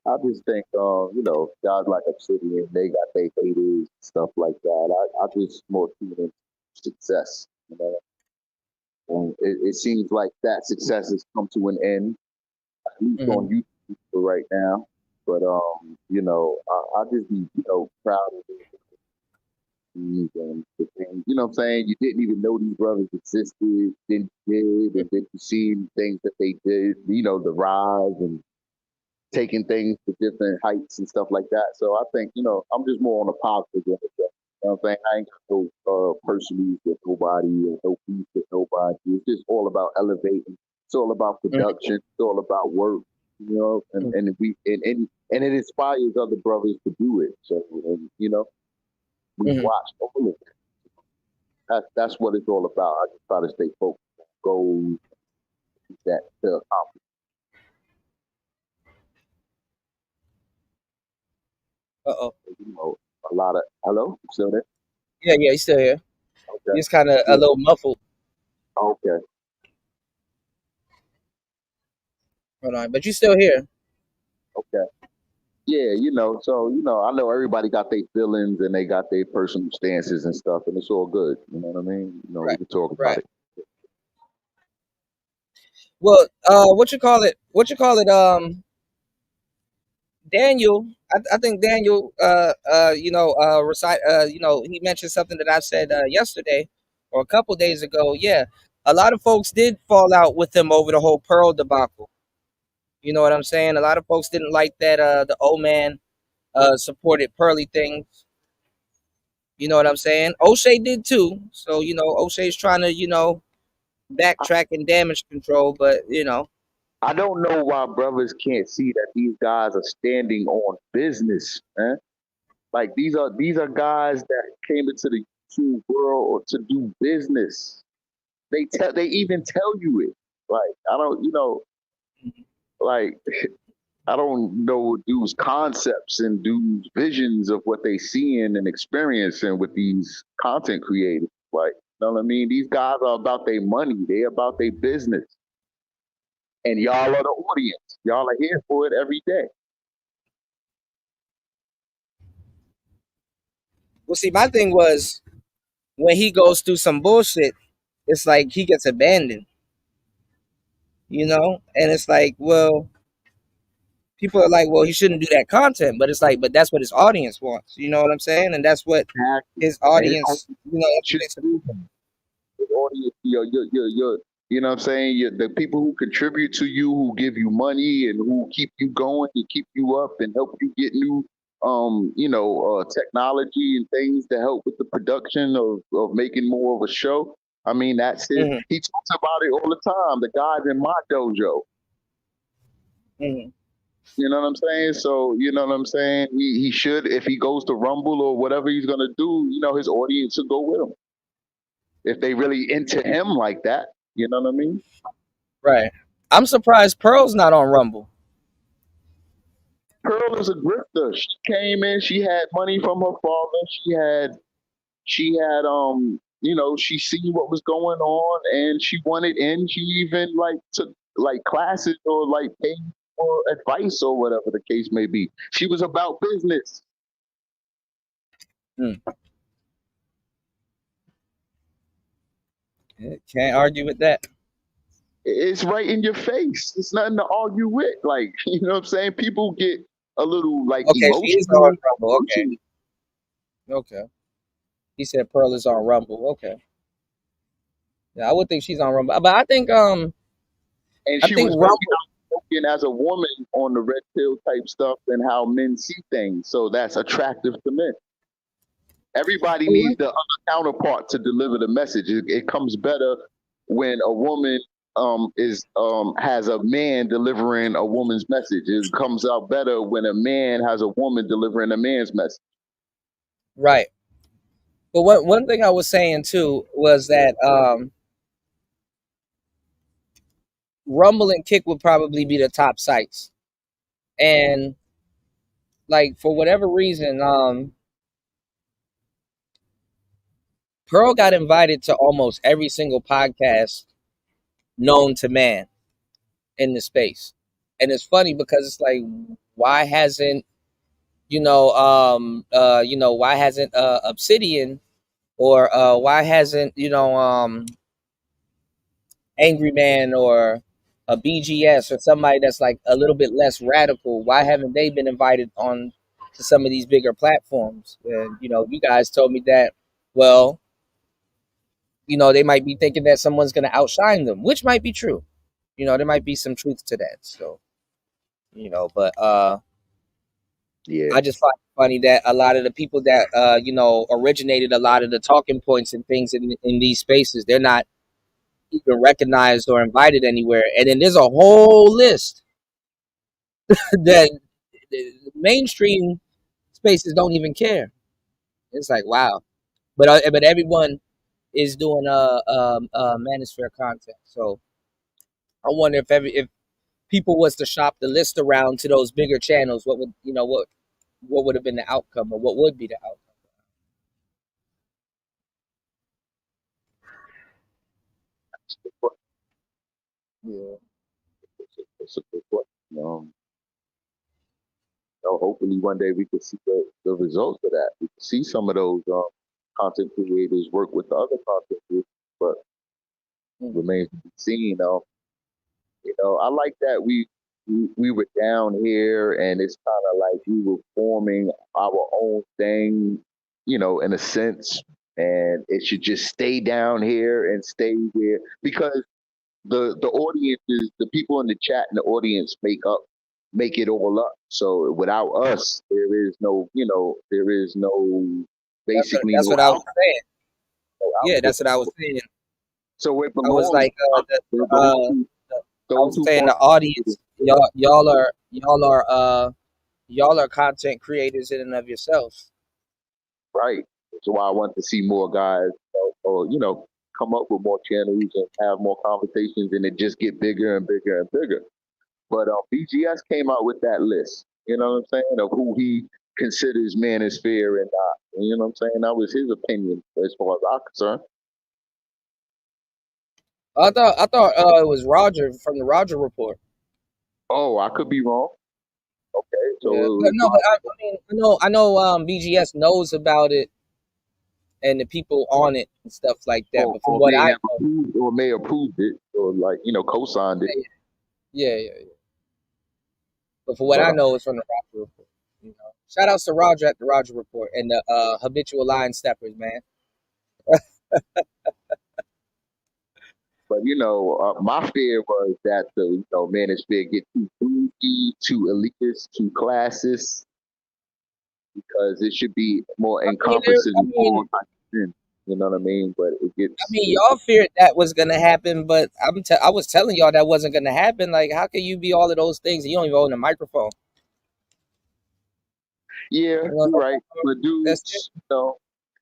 I just think, guys like Obsidian, they got their haters, stuff like that. I just more keen in success, And it seems like that success has come to an end, at least on Hmm. YouTube for right now. But I just be, proud of these and the things. You know what I'm saying? You didn't even know these brothers existed, then you did, and then you see things that they did, the rise and taking things to different heights and stuff like that. So I think, I'm just more on the positive end of that. You know what I'm saying? I ain't got no personal with nobody or no peace with nobody. It's just all about elevating. It's all about production. It's all about work. And it inspires other brothers to do it. So we Hmm. watch all of it. That's what it's all about. I just try to stay focused on goals that to accomplish. Uh-oh. A lot of hello, you still there? Yeah, yeah, he's still here. Okay, He's kind of a yeah, little muffled. okay, Hold on, but you still here. okay. Yeah, I know everybody got their feelings and they got their personal stances and stuff, and it's all good. You know what I mean? We Right, can talk about right. it. Well, what you call it? What you call it? Daniel. I think Daniel. Recite. He mentioned something that I said yesterday or a couple days ago. Yeah, a lot of folks did fall out with him over the whole Pearl debacle. You know what I'm saying? A lot of folks didn't like that. The old man supported Pearly things. You know what I'm saying? O'Shea did too. So O'Shea's trying to I, backtrack and damage control, but I don't know why brothers can't see that these guys are standing on business, man. Like these are guys that came into the YouTube world to do business. They even tell you it. Like I don't, like I don't know dudes' concepts and dudes' visions of what they seeing and experiencing with these content creators. Like, you know what I mean? These guys are about their money. They about their business. And y'all are the audience. Y'all are here for it every day. well, see, my thing was when he goes through some bullshit, it's like he gets abandoned, and it's like, well, people are like, well, he shouldn't do that content, but it's like, but that's what his audience wants. You know what I'm saying? And that's what Exactly. his And his audience, audience that's what should they support. do the audience, you know what I'm saying? The people who contribute to you, who give you money and who keep you going and keep you up and help you get new, technology and things to help with the production of making more of a show. I mean, that's it. Hmm. He talks about it all the time. The guys in my dojo, Hmm. you know what I'm saying? So, you know what I'm saying? He should, if he goes to Rumble or whatever he's going to do, his audience should go with him. If they really into him like that, you know what I mean? Right. I'm surprised Pearl's not on Rumble. Pearl is a grifter. She came in, she had money from her father. She seen what was going on and she wanted in. She even like took like classes or like paid for advice or whatever the case may be. She was about business. Hmm. Can't argue with that. It's right in your face. It's nothing to argue with. Like, you know what I'm saying? People get a little like Okay, she is on emotional. Rumble. Okay, okay. He said Pearl is on Rumble. Okay. Yeah, I would think she's on Rumble, but And I she think was very Rumble. outspoken as a woman on the red pill type stuff and how men see things. So that's attractive to men. Everybody needs the other counterpart to deliver the message. It comes better when a woman is has a man delivering a woman's message. It comes out better when a man has a woman delivering a man's message. Right. But one thing I was saying too was that Rumble and Kick would probably be the top sites, and like for whatever reason, Pearl got invited to almost every single podcast known to man in the space, and it's funny because it's like, why hasn't why hasn't Obsidian or why hasn't Angry Man or a BGS or somebody that's like a little bit less radical? Why haven't they been invited on to some of these bigger platforms? And you guys told me that, well, they might be thinking that someone's going to outshine them, which might be true. There might be some truth to that. So, but Yeah. I just find it funny that a lot of the people that originated a lot of the talking points and things in these spaces, they're not even recognized or invited anywhere. And then there's a whole list that the mainstream spaces don't even care. It's like, wow. But everyone is doing manosphere content. So I wonder if people was to shop the list around to those bigger channels, what would have been the outcome, or what would be the outcome? Yeah. It's a good question. Hopefully one day we could see the results of that. We could see some of those content creators work with the other content creators, but remains to be seen. I like that we were down here, and it's kind of like we were forming our own thing, in a sense, and it should just stay down here and stay here because the audience is the people in the chat and the audience make it all up. So without us, there is no, basically That's no what I was output. saying. No Yeah, output. that's what I was saying. So it I was belongs. like, I was saying the audience, y'all are content creators in and of yourselves. Right. So why I want to see more guys, or come up with more channels and have more conversations, and it just get bigger and bigger and bigger. But BGS came out with that list. You know what I'm saying, of who he considers manosphere and not. You know what I'm saying? That was his opinion as far as I'm concerned. I thought it was Roger from the Roger Report. Oh, I could be wrong. Okay, so Yeah, but no, but I mean, I know BGS knows about it and the people on it and stuff like that. But from what I know, approved or may approved it or co-signed it. yeah. But from what I know, it's from the Roger Report. Shout outs to Roger at the Roger Report and the habitual line steppers, man. But my fear was that the manosphere get too bougie, too elitist, too classist, because it should be more encompassing. You know what I mean? But it gets. I mean, y'all feared that was gonna happen, but I was telling y'all that wasn't gonna happen. Like, how can you be all of those things and you don't even own a microphone? Yeah, you're right. But dudes,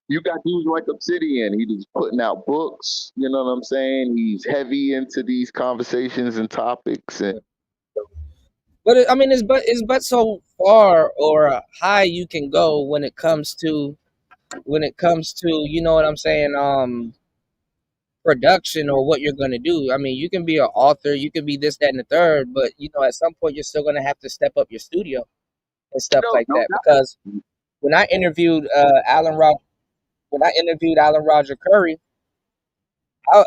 you got dudes like Obsidian. He's putting out books. You know what I'm saying? He's heavy into these conversations and topics, and but I mean, it's but so far or high you can go when it comes to you know what I'm saying, production or what you're gonna do. I mean, you can be an author, you can be this, that, and the third, but at some point you're still gonna have to step up your studio and stuff like that. Because when I interviewed Alan Roger Curry,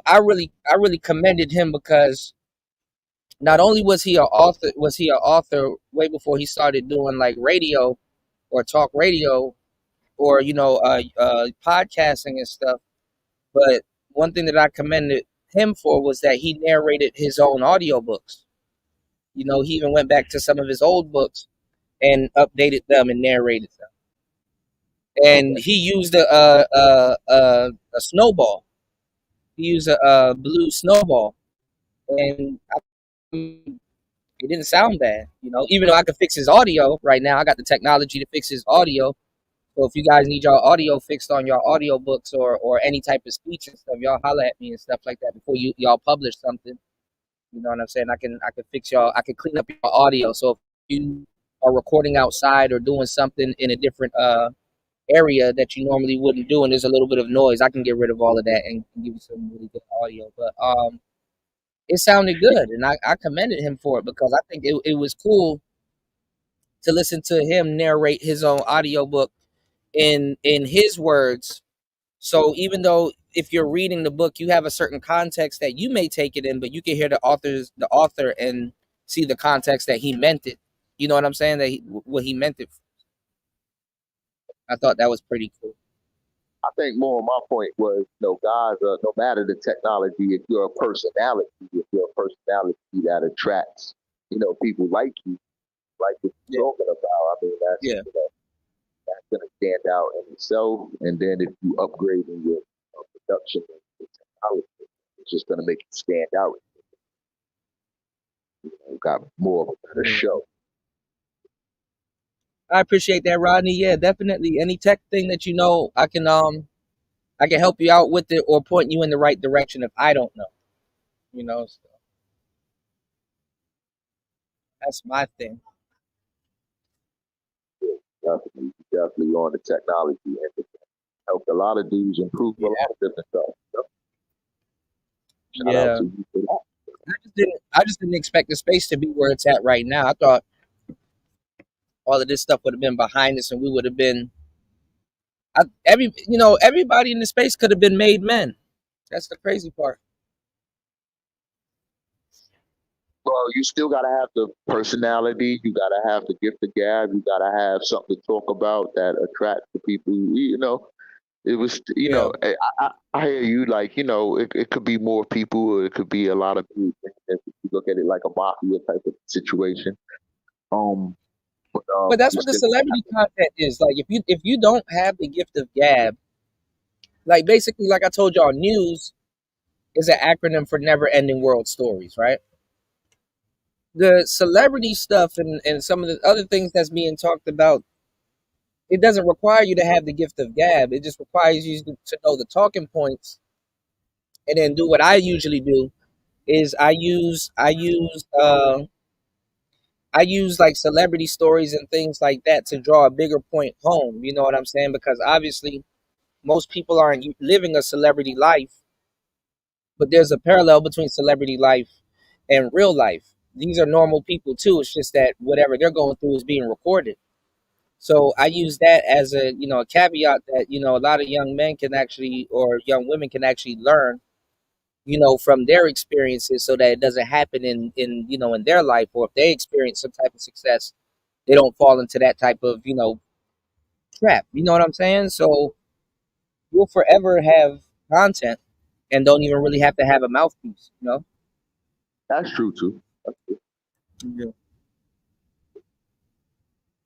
I really commended him because not only was he an author way before he started doing like radio or talk radio or podcasting and stuff, but one thing that I commended him for was that he narrated his own audiobooks. He even went back to some of his old books and updated them and narrated them. and he used a snowball. He used a blue snowball, and it didn't sound bad. You know, even though I could fix his audio right now, I got the technology to fix his audio. So if you guys need your audio fixed on your audio books or any type of speech and stuff, y'all holler at me and stuff like that before y'all publish something. You know what I'm saying? I can fix y'all. I can clean up your audio. So if you are recording outside or doing something in a different area that you normally wouldn't do, and there's a little bit of noise, I can get rid of all of that and give you some really good audio. But it sounded good, and I commended him for it because I think it was cool to listen to him narrate his own audiobook in his words. So even though if you're reading the book, you have a certain context that you may take it in, but you can hear the author and see the context that he meant it. You know what I'm saying? What he meant it. I thought that was pretty cool. I think more of my point was, guys, no matter the technology, if you're a personality that attracts, people like you, like what you're talking about, I mean, that's going to stand out in itself. And then if you upgrade in your production and technology, it's just going to make it stand out. Got more of a better show. I appreciate that, Rodney. Yeah, definitely. Any tech thing that I can help you out with it or point you in the right direction if I don't know. So that's my thing. Definitely on the technology and it helped a lot of dudes improve a lot of different stuff. Shout out to you for that. I just didn't expect the space to be where it's at right now. I thought all of this stuff would have been behind us and we would have been everybody in the space could have been made men. That's the crazy part. Well, you still gotta have the personality. You gotta have the gift of gab. You gotta have something to talk about that attracts the people. It was, I hear you. Like, it could be more people, or it could be a lot of people. If you look at it like a mafia type of situation. But that's what the celebrity content is. Like, if you don't have the gift of gab, like basically, like I told y'all, news is an acronym for Never Ending World Stories, right? The celebrity stuff and some of the other things that's being talked about, it doesn't require you to have the gift of gab. It just requires you to know the talking points and then do what I usually do is I use like celebrity stories and things like that to draw a bigger point home. You know what I'm saying? Because obviously most people aren't living a celebrity life, but there's a parallel between celebrity life and real life. These are normal people too. It's just that whatever they're going through is being recorded. So I use that as a caveat that a lot of young men can actually or young women can actually learn from their experiences so that it doesn't happen in their life, or if they experience some type of success, they don't fall into that type of trap. You know what I'm saying? So you'll forever have content and don't even really have to have a mouthpiece. That's true too. Yeah.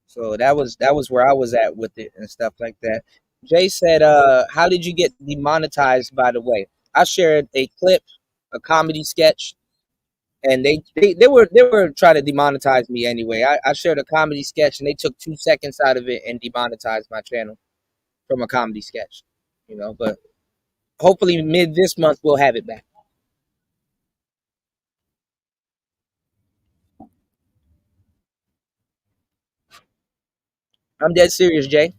So that was where I was at with it and stuff like that. Jay said, how did you get demonetized, by the way? I shared a clip, a comedy sketch, and they were trying to demonetize me anyway. I shared a comedy sketch and they took 2 seconds out of it and demonetized my channel from a comedy sketch. But hopefully mid this month we'll have it back. I'm dead serious, Jay.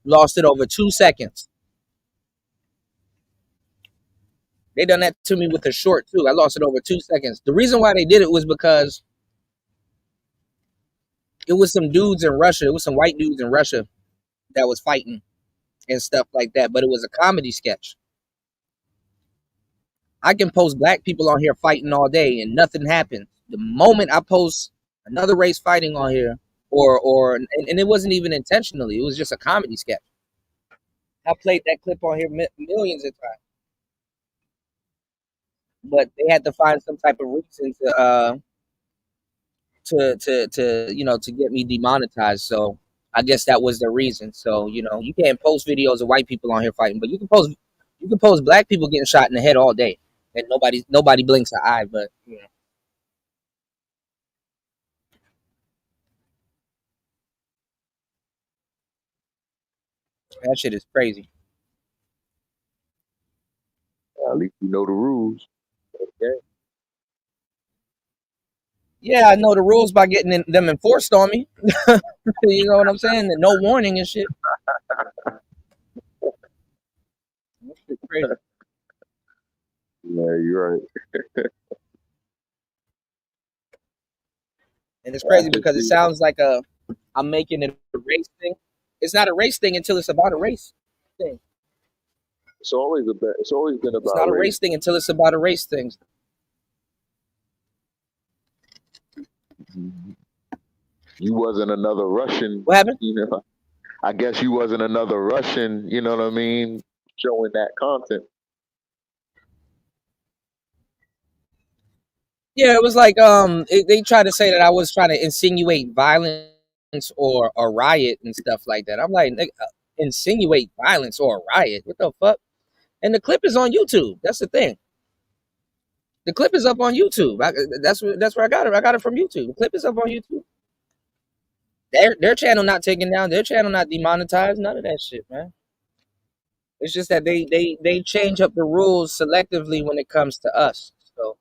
Lost it over 2 seconds. They done that to me with a short too. I lost it over 2 seconds. The reason why they did it was because it was some dudes in Russia. It was some white dudes in Russia that was fighting and stuff like that. But it was a comedy sketch. I can post black people on here fighting all day and nothing happens. The moment I post another race fighting on here, and it wasn't even intentionally. It was just a comedy sketch. I played that clip on here millions of times, but they had to find some type of reason to get me demonetized. So I guess that was the reason. So you can't post videos of white people on here fighting, but you can post black people getting shot in the head all day, and nobody blinks an eye. But that shit is crazy. At least you know the rules. Okay. Yeah, I know the rules by getting them enforced on me. You know what I'm saying? And no warning and shit. That shit crazy. Yeah, you're right. And it's I crazy can because it see. sounds like I'm making it a race thing. It's not a race thing until it's about a race thing. It's always been It's about not a race. race thing until it's about a race thing. You wasn't another Russian, What happened? you know. I guess you wasn't another Russian, you know what I mean, showing that content. Yeah, it was like they tried to say that I was trying to insinuate violence or a riot and stuff like that. I'm like, nigga, insinuate violence or a riot? What the fuck? And the clip is on YouTube. That's the thing. The clip is up on YouTube. That's where I got it. I got it from YouTube. The clip is up on YouTube. Their channel not taken down. Their channel not demonetized. None of that shit, man. It's just that they change up the rules selectively when it comes to us. So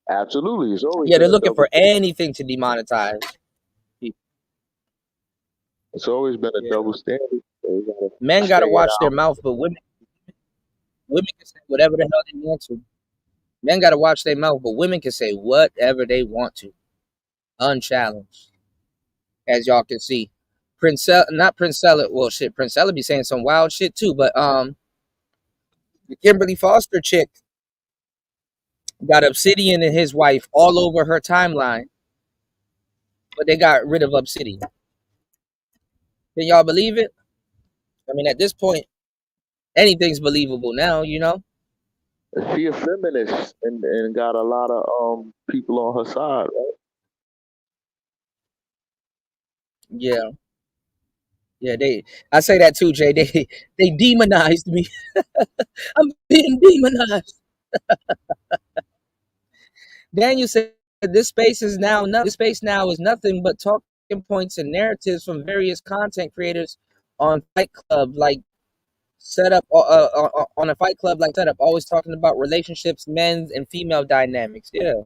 Absolutely. It's always yeah, been they're a looking double for anything to demonetize people. it's always been a Yeah. double standard. So you gotta Men gotta stay it watch their out. mouth, but women can say whatever the hell they want to. Men gotta watch their mouth, but women can say whatever they want to, unchallenged, as y'all can see. Not Princella. Well, shit, Princella be saying some wild shit too. But the Kimberly Foster chick got Obsidian and his wife all over her timeline, but they got rid of Obsidian. Can y'all believe it? I mean, at this point, anything's believable now. She a feminist and got a lot of people on her side, right? Yeah, yeah. I say that too, Jay. They demonized me. I'm being demonized. Daniel said this space is now nothing. This space now is nothing but talking points and narratives from various content creators on Fight Club, like setup on a Fight Club like setup, always talking about relationships, men's and female dynamics. Yeah,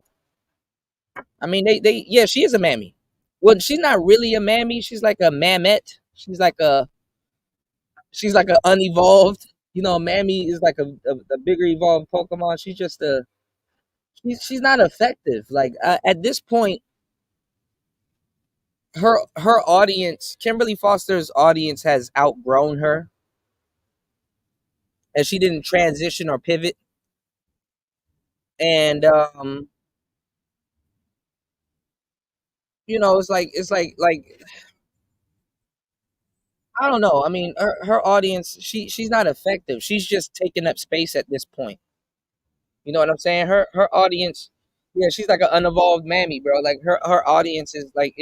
I mean yeah, she is a mammy. Well, she's not really a mammy. She's like a mamette. She's like a unevolved. A mammy is like a bigger evolved Pokemon. She's not effective. Like at this point, her audience, Kimberly Foster's audience, has outgrown her, and she didn't transition or pivot. And it's like I don't know. I mean, her audience, she's not effective. She's just taking up space at this point. You know what I'm saying? Her audience, yeah, she's like an unevolved mammy, bro. Like her audience is like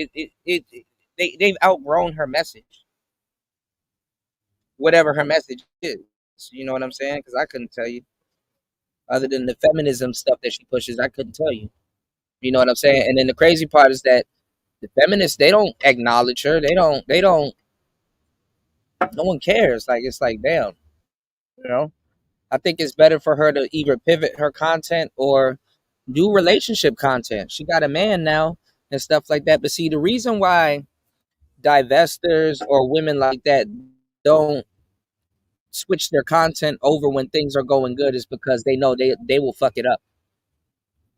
they've outgrown her message, whatever her message is. You know what I'm saying? Because I couldn't tell you, other than the feminism stuff that she pushes, I couldn't tell you. You know what I'm saying? And then the crazy part is that the feminists, they don't acknowledge her. They don't. No one cares. Like it's like damn. You know. I think it's better for her to either pivot her content or do relationship content. She got a man now and stuff like that. But see, the reason why divestors or women like that don't switch their content over when things are going good is because they know they will fuck it up.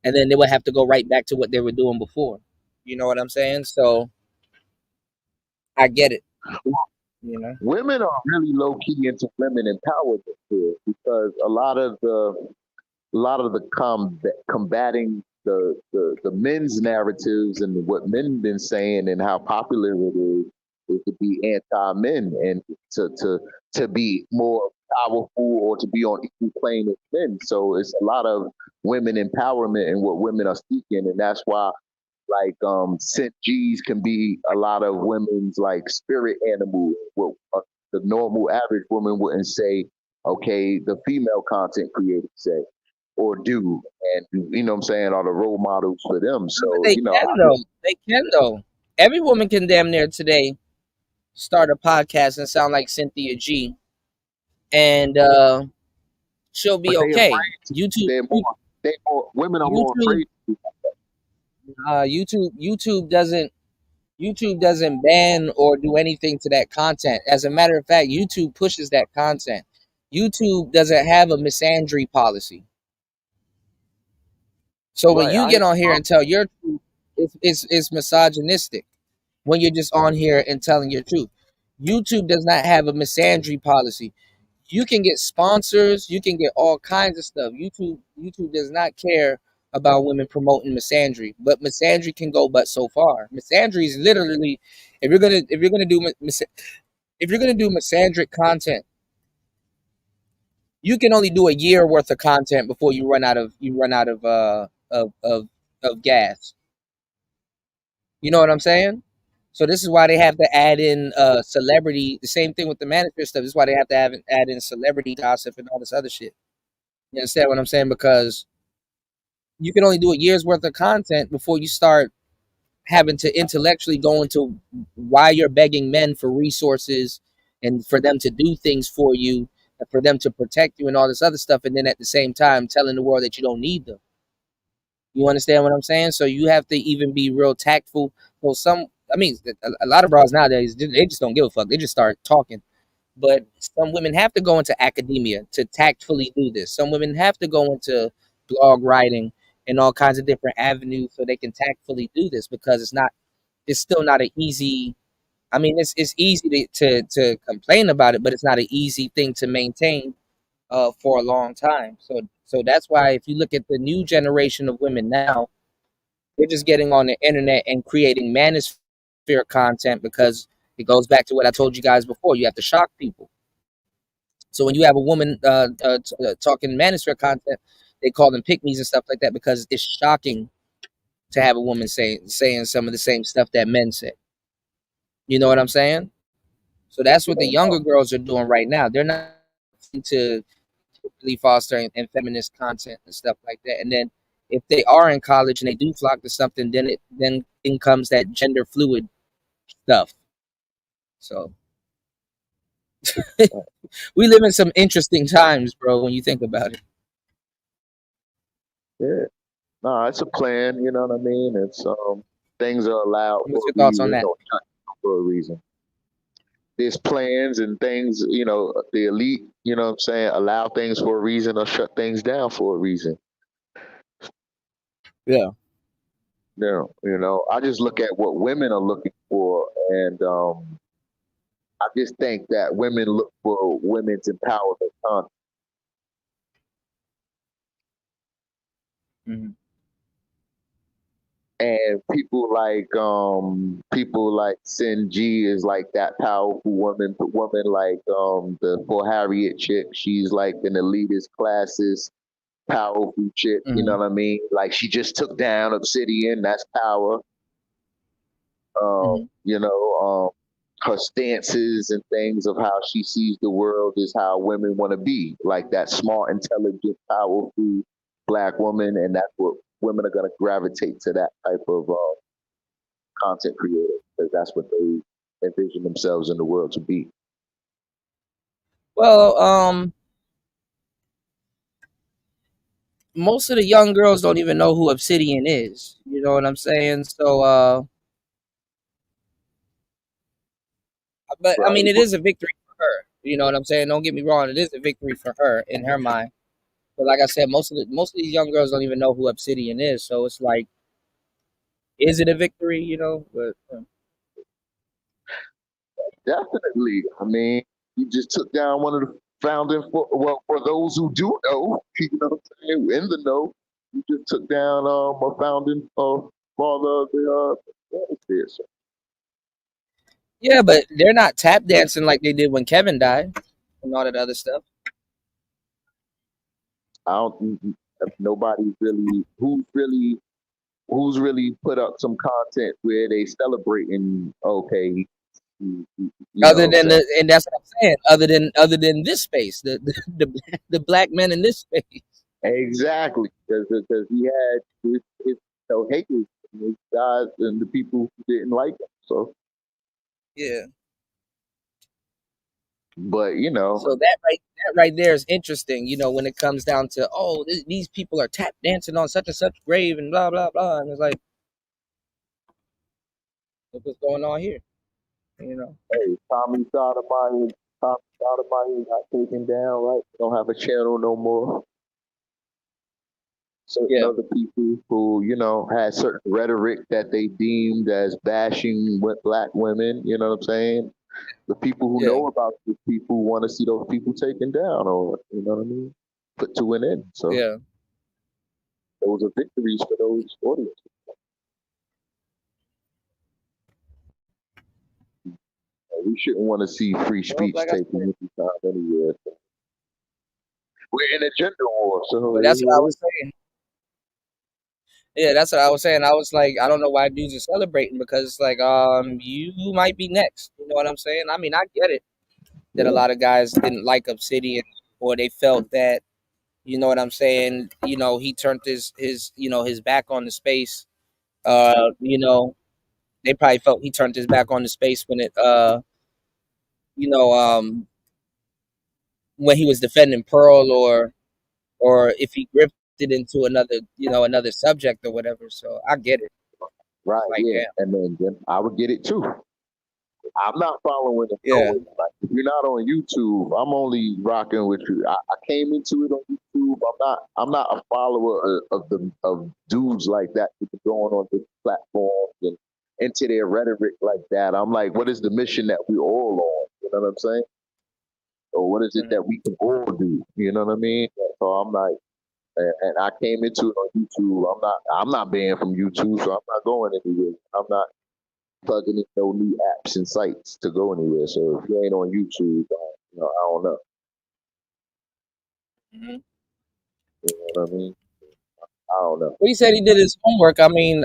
And then they would have to go right back to what they were doing before. You know what I'm saying? So I get it. You know? Women are really low key into women empowerment here because a lot of the combating the men's narratives and what men been saying and how popular it is to be anti-men and to be more powerful or to be on equal plane with men. So it's a lot of women empowerment and what women are seeking, and that's why Like Scent G's can be a lot of women's like spirit animal. What the normal average woman wouldn't say. Okay, the female content creators say or do, and you know what I'm saying, are the role models for them. No, but So they you know, can though. They can though. Every woman can damn near today start a podcast and sound like Cynthia G, and she'll be but they okay. afraid. They more women are more YouTube, afraid. YouTube doesn't ban or do anything to that content. As a matter of fact, YouTube pushes that content. YouTube doesn't have a misandry policy. So when Right. you get on here and tell your truth, it's misogynistic. When you're just on here and telling your truth, YouTube does not have a misandry policy. You can get sponsors, you can get all kinds of stuff. YouTube does not care about women promoting misandry, but misandry can go but so far. Misandry is literally, if you're gonna do misandric content, you can only do a year worth of content before you run out of gas. You know what I'm saying? So this is why they have to add in celebrity. The same thing with the manager stuff. This is why they have to add in celebrity gossip and all this other shit. You understand what I'm saying? Because you can only do a year's worth of content before you start having to intellectually go into why you're begging men for resources and for them to do things for you and for them to protect you and all this other stuff, and then at the same time telling the world that you don't need them. You understand what I'm saying? So you have to even be real tactful. Well, a lot of bras nowadays, they just don't give a fuck. They just start talking. But some women have to go into academia to tactfully do this. Some women have to go into blog writing and all kinds of different avenues so they can tactfully do this, because it's still not an easy. I mean, it's easy to complain about it, but it's not an easy thing to maintain for a long time. So that's why if you look at the new generation of women now, they're just getting on the internet and creating manosphere content, because it goes back to what I told you guys before. You have to shock people. So when you have a woman talking manosphere content, they call them pick and stuff like that, because it's shocking to have a woman saying some of the same stuff that men say. You know what I'm saying? So that's what the younger girls are doing right now. They're not into really fostering and feminist content and stuff like that. And then if they are in college and they do flock to something, then in comes that gender fluid stuff. So we live in some interesting times, bro, when you think about it. Yeah. No, it's a plan. You know what I mean? It's things are allowed for What's your a thoughts on reason that? or not for a reason. There's plans and things. You know, the elite. You know what I'm saying? Allow things for a reason or shut things down for a reason. Yeah. You know, I just look at what women are looking for, and I just think that women look for women's empowerment content. Mm-hmm. And people like Sin G is like that powerful woman, but woman like the For Harriet chick, she's like an elitist classist powerful chick, you Mm-hmm. know what I mean? Like she just took down Obsidian, that's power. Mm-hmm. You know, her stances and things of how she sees the world is how women want to be, like that smart, intelligent, powerful black woman, and that's what women are going to gravitate to, that type of content creator, because that's what they envision themselves in the world to be. Well, most of the young girls don't even know who Obsidian is. You know what I'm saying? So, but I Right. mean, it is a victory for her. You know what I'm saying? Don't get me wrong; it is a victory for her in her mind. But like I said, most of these young girls don't even know who Obsidian is. So it's like, is it a victory? You know, but Definitely. I mean, you just took down one of the founding, well, for those who do know, you know what I'm saying, in the know, you just took down a founding father of the so yeah, but they're not tap dancing like they did when Kevin died and all that other stuff. I don't think nobody's really, who's really who's really put up some content where they celebrating? Okay, you Other know what than I'm and that's what I'm saying. Other than this space, the black men in this space. saying? Exactly, because he had his haters, his guys, and the people who didn't like him. So, Yeah. but So that right there is interesting. When it comes down to these people are tap dancing on such and such grave and blah blah blah, and it's like, look what's going on here. hey, Tommy Sotomayor got taken down, right? Don't have a channel no more. Certain Yeah, other people who, had certain rhetoric that they deemed as bashing with black women, you know what I'm saying? The people who yeah, know about these people want to see those people taken down or, you know what I mean? Put to an end. So yeah. those are victories for those audiences. We shouldn't want to see free Well, speech like I taken said, any time anywhere. We're in a gender war, but that's what I so was saying. Yeah, that's what I was saying. I was like, I don't know why dudes are celebrating because it's like, you might be next. You know what I'm saying? I mean, I get it that a yeah, lot of guys didn't like Obsidian, or they felt that, you know what I'm saying, he turned his back on the space. Uh, you know, they probably felt he turned his back on the space when you know, um, when he was defending Pearl, or if he drifted into another subject or whatever. So I get it. right, It's like, yeah. damn, And then I would get it too. I'm not following it yeah, always. Like if you're not on YouTube, I'm only rocking with you. I came into it on YouTube. I'm not a follower of dudes like that who are going on different platforms and into their rhetoric like that. I'm like, what is the mission that we all on? You know what I'm saying? Or what is it that mhm, we can all do? You know what I mean? So I'm like, and I came into it on YouTube. I'm not banned from YouTube, so I'm not going anywhere. I'm not plugging in no new apps and sites to go anywhere. So if you ain't on YouTube, I don't know. mhm. You know what I mean? I don't know. Well, he said he did his homework. I mean,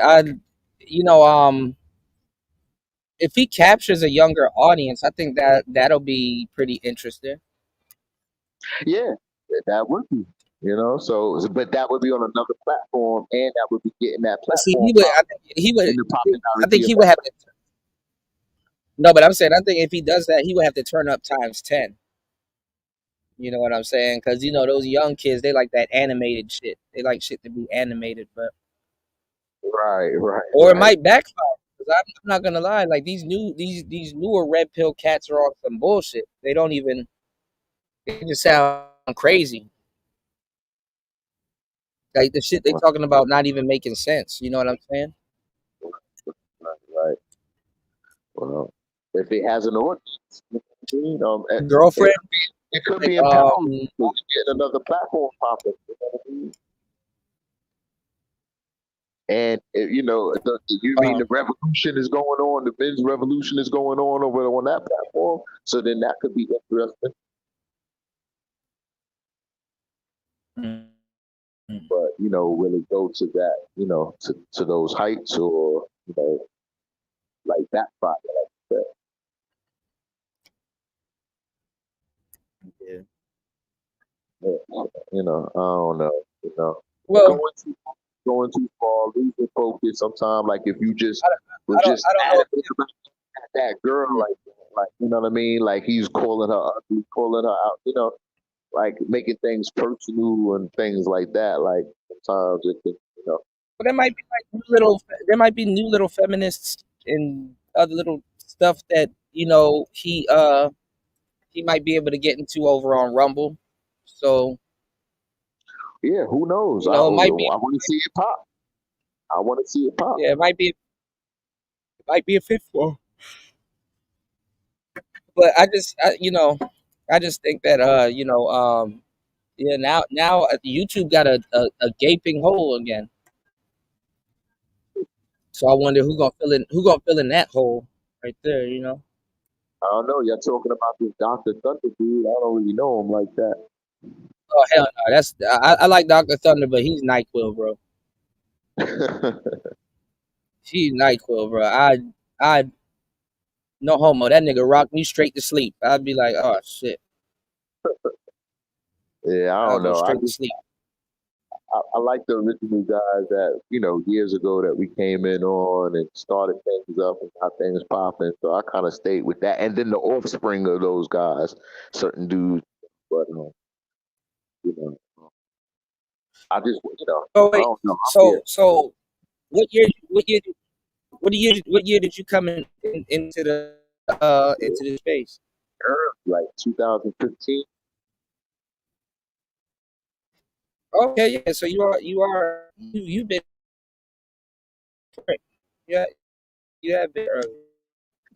you know, um, if he captures a younger audience, I think that'll be pretty interesting. Yeah, that would be. But that would be on another platform, and that would be getting that But see, platform I think he would. in the I think popularity of he would that. have to. No, but I'm saying I think if he does that, he would have to turn up times 10. You know what I'm saying? Because those young kids, they like that animated shit. They like shit to be animated, but Right, right, or it right. might backfire. Because I'm not gonna lie, like these newer red pill cats are on some bullshit. They don't even. They just sound crazy. Like the shit they talking about not even making sense. You know what I'm saying? Right, right. Well, if it has an audience, Girlfriend, it could like be empowering to get another platform popping. You know what I mean? And you mean uh, the revolution is going on, the men's revolution is going on over on that platform. So then that could be interesting. mm, But will it go to that, to those heights or like that fire, like that? yeah. Yeah. I don't know. Well, Going too going too far, losing focus. Sometimes, like if you just I, was just I don't know. adamant about that girl, Mm. like you know what I mean. Like he's calling her ugly, calling her out. Like making things personal and things like that. Like sometimes it can, But there might be there might be new little feminists and other little stuff that he might be able to get into over on Rumble. So yeah. Who knows? it might be, I want to see it pop. I want to see it pop. yeah, it might be a fit for. But I just think that yeah, now YouTube got a gaping hole again. So I wonder who gonna fill in that hole right there. I don't know. Y'all talking about this Dr. Thunder dude. I don't really know him like that. Oh hell no, I like Dr. Thunder, but he's NyQuil, bro. She NyQuil, bro. I no homo. That nigga rocked me straight to sleep. I'd be like, oh shit. Yeah, I I'll don't go know. straight to sleep. I like the original guys that, years ago that we came in on and started things up and got things popping. So I kind of stayed with that. And then the offspring of those guys, certain dudes. But, you know, I just, Oh I wait. don't know. I'm here So what year? What year did you come into the space? early, like 2015. Okay, yeah. So you've been yeah, you have been early.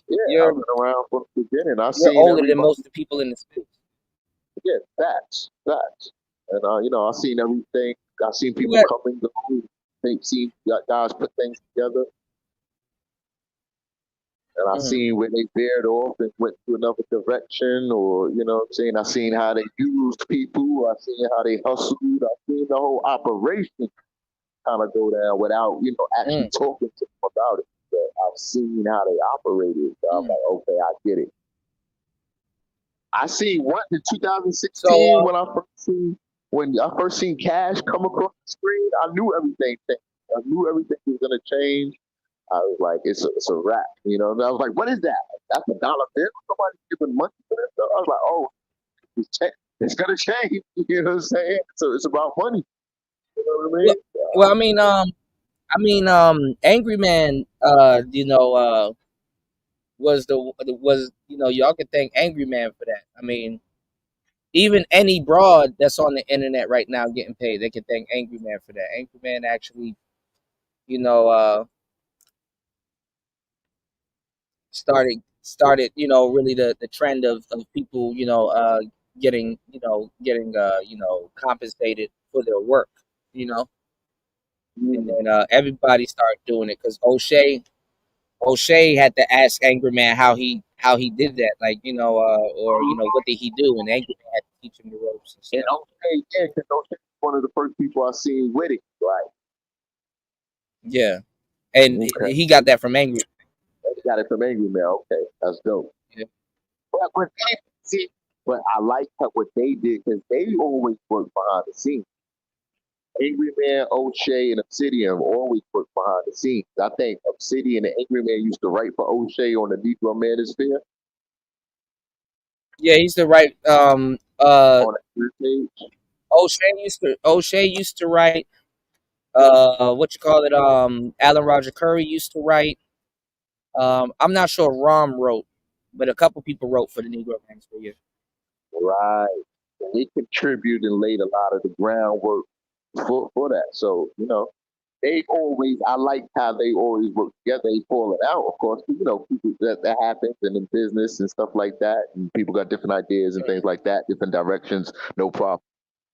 Yeah, You're I've been around from the beginning. I've you're seen older than everybody. most of the people in the space. Yeah, facts. And, I've seen everything. I've seen Who people had, come and go. They've seen guys put things together. And I mhm, seen when they veered off and went to another direction, or what I'm saying. I seen how they used people. I seen how they hustled. I seen the whole operation kind of go down without actually mm, talking to them about it. But I've seen how they operated. So I'm mm. like, okay, I get it. I seen what in So 2016 when I first seen Cash come across the screen. I knew everything changed. I knew everything was gonna change. I was like, it's a wrap, And I was like, what is that? That's a dollar bill. Somebody's giving money for that stuff. I was like, oh, it's gonna change. You know what I'm saying? So it's about money. You know what I well, mean? well, Angry Man, was y'all can thank Angry Man for that. I mean, even any broad that's on the internet right now getting paid, they can thank Angry Man for that. Angry Man actually, you know, started really the trend of people getting compensated for their work, you know, and Mm. then everybody started doing it because O'Shea had to ask Angry Man how he did that, like or what did he do, and Angry Man had to teach him the ropes and And stuff. okay, yeah, because was one of the first people I seen with it. Right. Yeah, and Okay. he got that from Angry. I got it from Angry Mail. Okay, that's dope. Yeah. But see, but I like what they did because they always work behind the scenes. Angry Man, O'Shea, and Obsidian always work behind the scenes. I think Obsidian and Angry Man used to write for O'Shea on the Negro Manosphere Yeah, he's the right. on the page. O'Shea used to write. What you call it? Alan Roger Curry used to write. I'm not sure Rom wrote, but a couple people wrote for the Negro Gangs for years. Right. And they contributed and laid a lot of the groundwork for that. So, I like how they always work together. They fall it out, of course. People that happens and in business and stuff like that. And people got different ideas and things like that, different directions, no problem.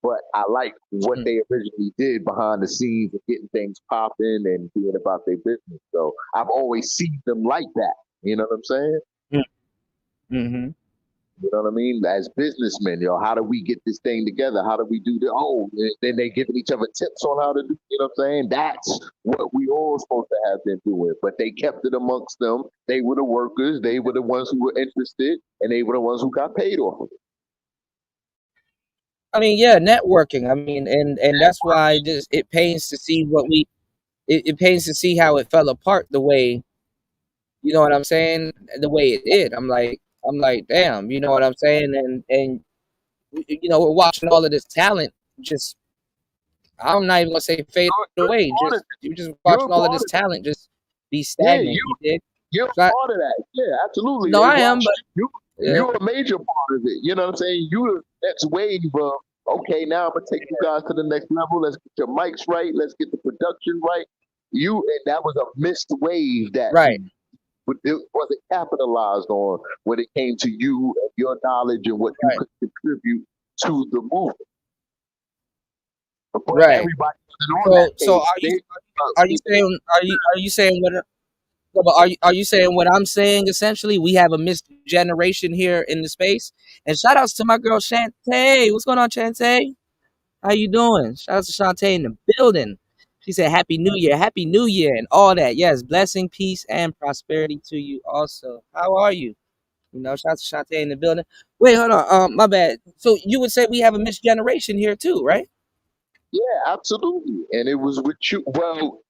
But I like what Mm, they originally did behind the scenes and getting things popping and being about their business. So I've always seen them like that. You know what I'm saying? mm, mm-hmm. You know what I mean? As businessmen, how do we get this thing together? How do we do the then they giving each other tips on how to do, you know what I'm saying? That's what we all supposed to have been doing. But they kept it amongst them. They were the workers, they were the ones who were interested, and they were the ones who got paid off of it. I mean, yeah, networking. I mean, and that's why it pains to see it pains to see how it fell apart the way, you know what I'm saying, the way it did. I'm like, damn, you know what I'm saying, and we're watching all of this talent just. I'm not even gonna say fade You're away. part of Just it. you're just You're watching a all of part this of it. talent just be Yeah, stagnant. You did. you're So I, part of that. Yeah, absolutely. no, They I am, watch but you. yeah, You're a major part of it. You know what I'm saying? You're the next wave of okay. Now I'm gonna take you guys to the next level. Let's get your mics right. Let's get the production right. And that was a missed wave that right, it wasn't capitalized on when it came to you and your knowledge and what you right, could contribute to the movement. But right. everybody wasn't on that So page. are you saying are you saying what? No, but are you saying what I'm saying? Essentially, we have a missed generation here in the space. And shout outs to my girl Shantae. What's going on, Shantae? How you doing? Shout out to Shantae in the building. She said, Happy New Year, and all that. Yes, blessing, peace, and prosperity to you also. How are you? You know, shout out to Shantae in the building. Wait, hold on. My bad. So you would say we have a mixed generation here too, right? Yeah, absolutely. And it was with you. Well,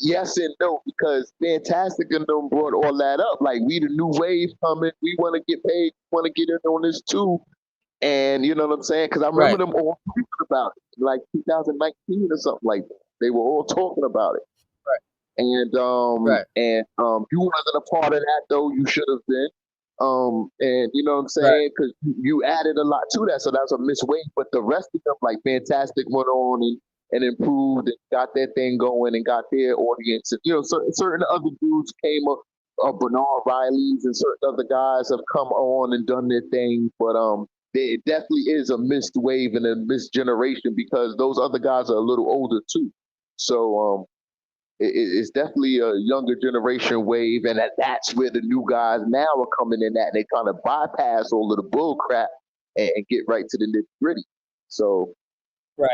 yes and no, because Fantastic and them brought all that up. Like, we the new wave coming. We want to get paid. Want to get in on this too. And you know what I'm saying? Because I remember Right, them all talking about it, like 2019 or something like that. They were all talking about it. right, And right, you wasn't a part of that though. You should have been. And you know what I'm right. saying? Because you added a lot to that, so that's a missed wave. But the rest of them, like Fantastic, went on and improved and got their thing going and got their audience. And you know, certain other dudes came up. Bernard Riley's and certain other guys have come on and done their thing, but it definitely is a missed wave and a missed generation because those other guys are a little older too. So it's definitely a younger generation wave, and that's where the new guys now are coming in at. They kind of bypass all of the bull crap and get right to the nitty gritty. So, Right.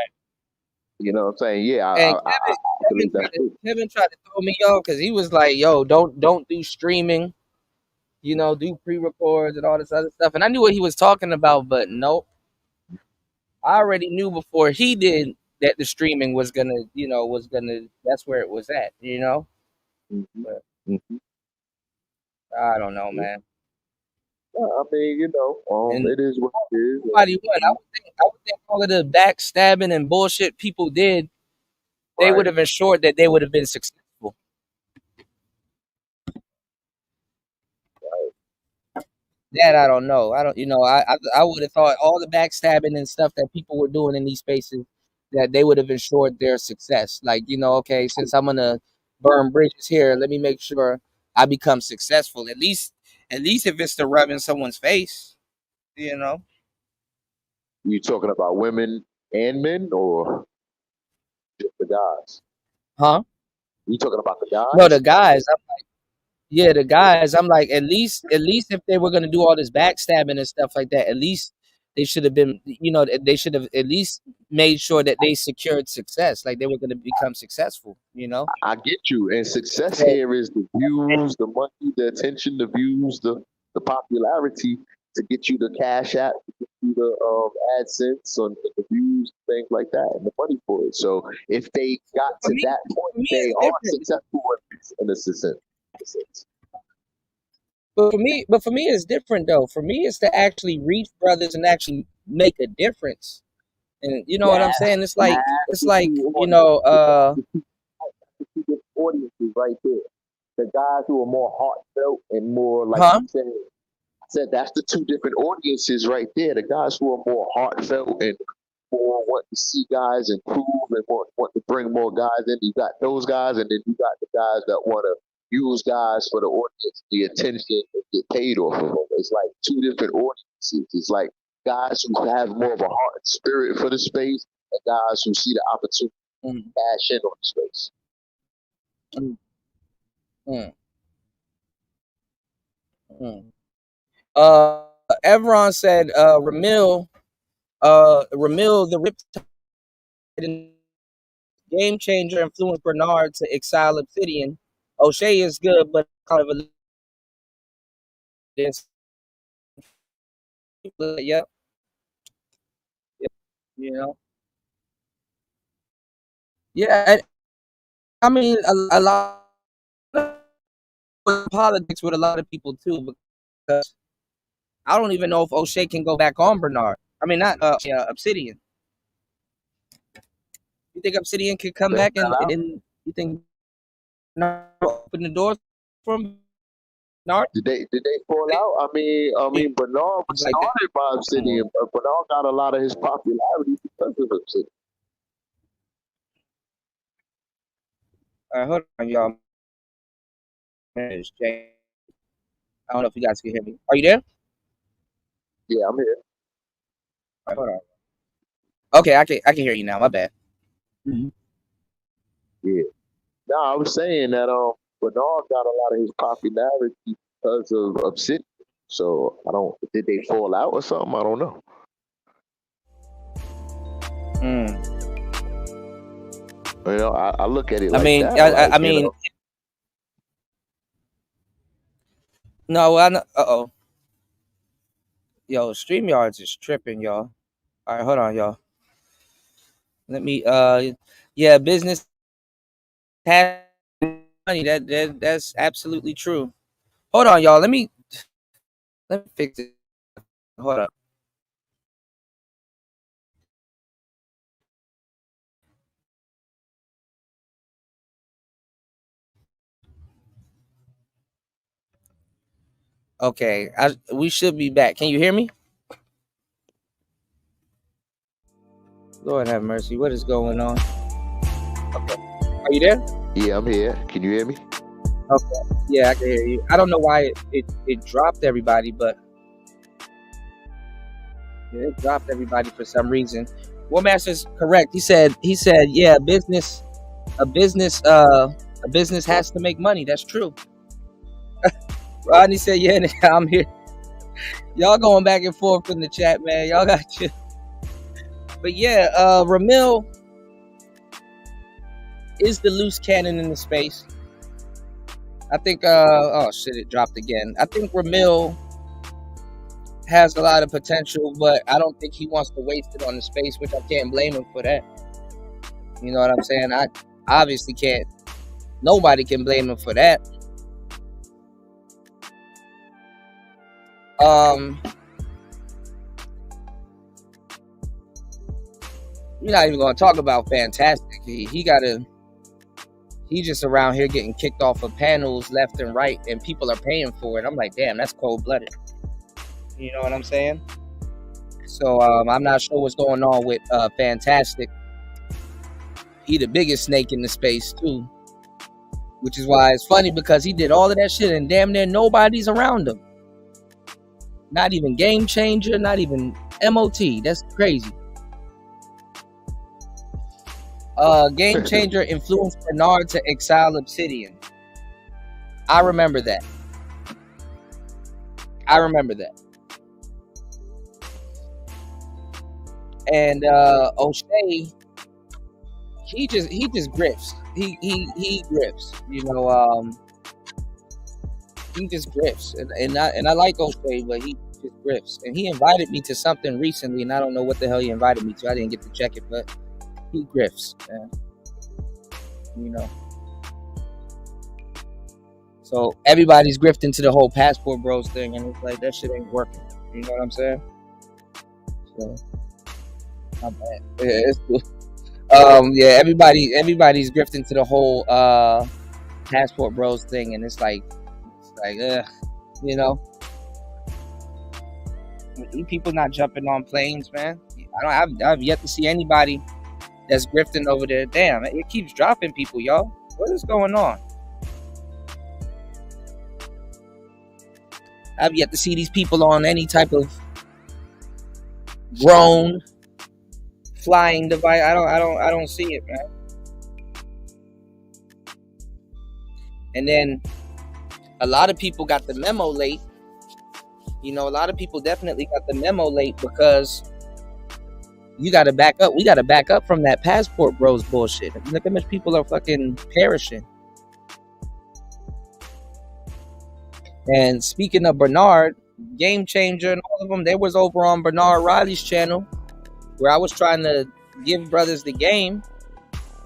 you know what I'm saying? Yeah, And I believe that's true. Kevin tried to throw me off because he was like, "Yo, don't do streaming. You know, do pre-records and all this other stuff." And I knew what he was talking about, but nope. I already knew before he did that the streaming was gonna, that's where it was at. Mm-hmm. But Mm-hmm. I don't know, Yeah. man. I mean, you know, And it is what it is. nobody won. I would think all of the backstabbing and bullshit people did, they would Right. have ensured that they would have been successful. That I don't know. I don't. I would have thought all the backstabbing and stuff that people were doing in these spaces, that they would have ensured their success. Like, okay, since I'm gonna burn bridges here, let me make sure I become successful. At least if it's to rub in someone's face, you know. You talking about women and men or just the guys? Huh? You talking about the No, the guys? guys. Yeah, the guys. I'm like, at least if they were gonna do all this backstabbing and stuff like that, at least they should have been, they should have at least made sure that they secured success, like they were gonna become successful. I get you. And success Instead- here is the views, the money, the attention, the views, the popularity to get you the cash app, to get you the AdSense and the views, things like that, and the money for it. So if they got For to me, that point, for me, they it's are different. successful in a sense. But for me, it's different though. For me, it's to actually reach brothers and actually make a difference. And you know what I'm That's saying? It's the like, two you audiences. know, The two different audiences right there. The guys who are more heartfelt and more like huh? you said. Said that's the two different audiences right there. The guys who are more heartfelt and more want to see guys improve and want to bring more guys in. You got those guys, and then you got the guys that want to use guys for the audience, the attention, and get paid off of them. It's like two different audiences. It's like guys who have more of a heart and spirit for the space, and guys who see the opportunity Mm, to cash in on the space. mm, mm, mm. Uh, Evron said, Ramil, the Riptide game changer, influenced Bernard to exile Obsidian. O'Shea is good, but kind of a yep, yep, you know, yeah. I mean, a lot of politics with a lot of people too, because I don't even know if O'Shea can go back on Bernard. I mean, not Obsidian. You think Obsidian could come They back fell out. and you think Bernard open the doors for him? Bernard? Did they fall out? I mean, Bernard was Like that. started by Come Obsidian, on. but Bernard got a lot of his popularity because of Obsidian. All right, hold on, y'all. It's Jay. I don't know if you guys can hear me. Are you there? Yeah, I'm here. All right, hold on. Okay, I can hear you now. My bad. Mhm. Yeah. No, I was saying that Bernard got a lot of his popularity because of Obsidian. So I don't. Did they fall out or something? I don't know. Mm. You know, I look at it I like mean, that. Like, I mean, no, I know. Uh-oh. Yo, StreamYards is tripping, y'all. All right, hold on, y'all. Let me, yeah, business has money. That's absolutely true. Hold on, y'all. Let me fix it. Hold up. Okay, we should be back. Can you hear me? Lord have mercy. What is going on? Okay. Are you there? yeah, I'm here. Can you hear me? Okay. Yeah, I can hear you. I don't know why it dropped everybody, but yeah, it dropped everybody for some reason. War Master's correct. He said, yeah, a business has to make money. That's true. Rodney said, yeah, I'm here. Y'all going back and forth in the chat, man. Y'all got you. But yeah, Ramil is the loose cannon in the space. I think, oh shit, it dropped again. I think Ramil has a lot of potential, but I don't think he wants to waste it on the space, which I can't blame him for that. You know what I'm saying? I obviously can't. Nobody can blame him for that. We're not even gonna talk about Fantastic. He's just around here getting kicked off of panels left and right, and people are paying for it. I'm like, damn, that's cold-blooded. You know what I'm saying? So I'm not sure what's going on with Fantastic. He the biggest snake in the space too, which is why it's funny because he did all of that shit and damn near nobody's around him. Not even Game Changer, not even MOT. That's crazy. Game Changer influenced Bernard to exile Obsidian. I remember that. And O'Shea, he just grifts. He grifts. You know, he just grifts, and I like O'Shea, but he just grifts. And he invited me to something recently, and I don't know what the hell he invited me to. I didn't get to check it, but he grifts, man. You know. So everybody's grifting to the whole Passport Bros thing, and it's like that shit ain't working. You know what I'm saying? So, not bad. Yeah, it's cool. Yeah, everybody's grifting to the whole Passport Bros thing, and it's like, you know, these people not jumping on planes, man. I've yet to see anybody that's grifting over there. Damn, it keeps dropping people, y'all. What is going on? I've yet to see these people on any type of drone flying device. I don't see it, man. And then a lot of people got the memo late. You know, a lot of people definitely got the memo late because you got to back up. We got to back up from that Passport Bros bullshit. Look how much people are fucking perishing. And speaking of Bernard, Game Changer and all of them, they was over on Bernard Riley's channel where I was trying to give brothers the game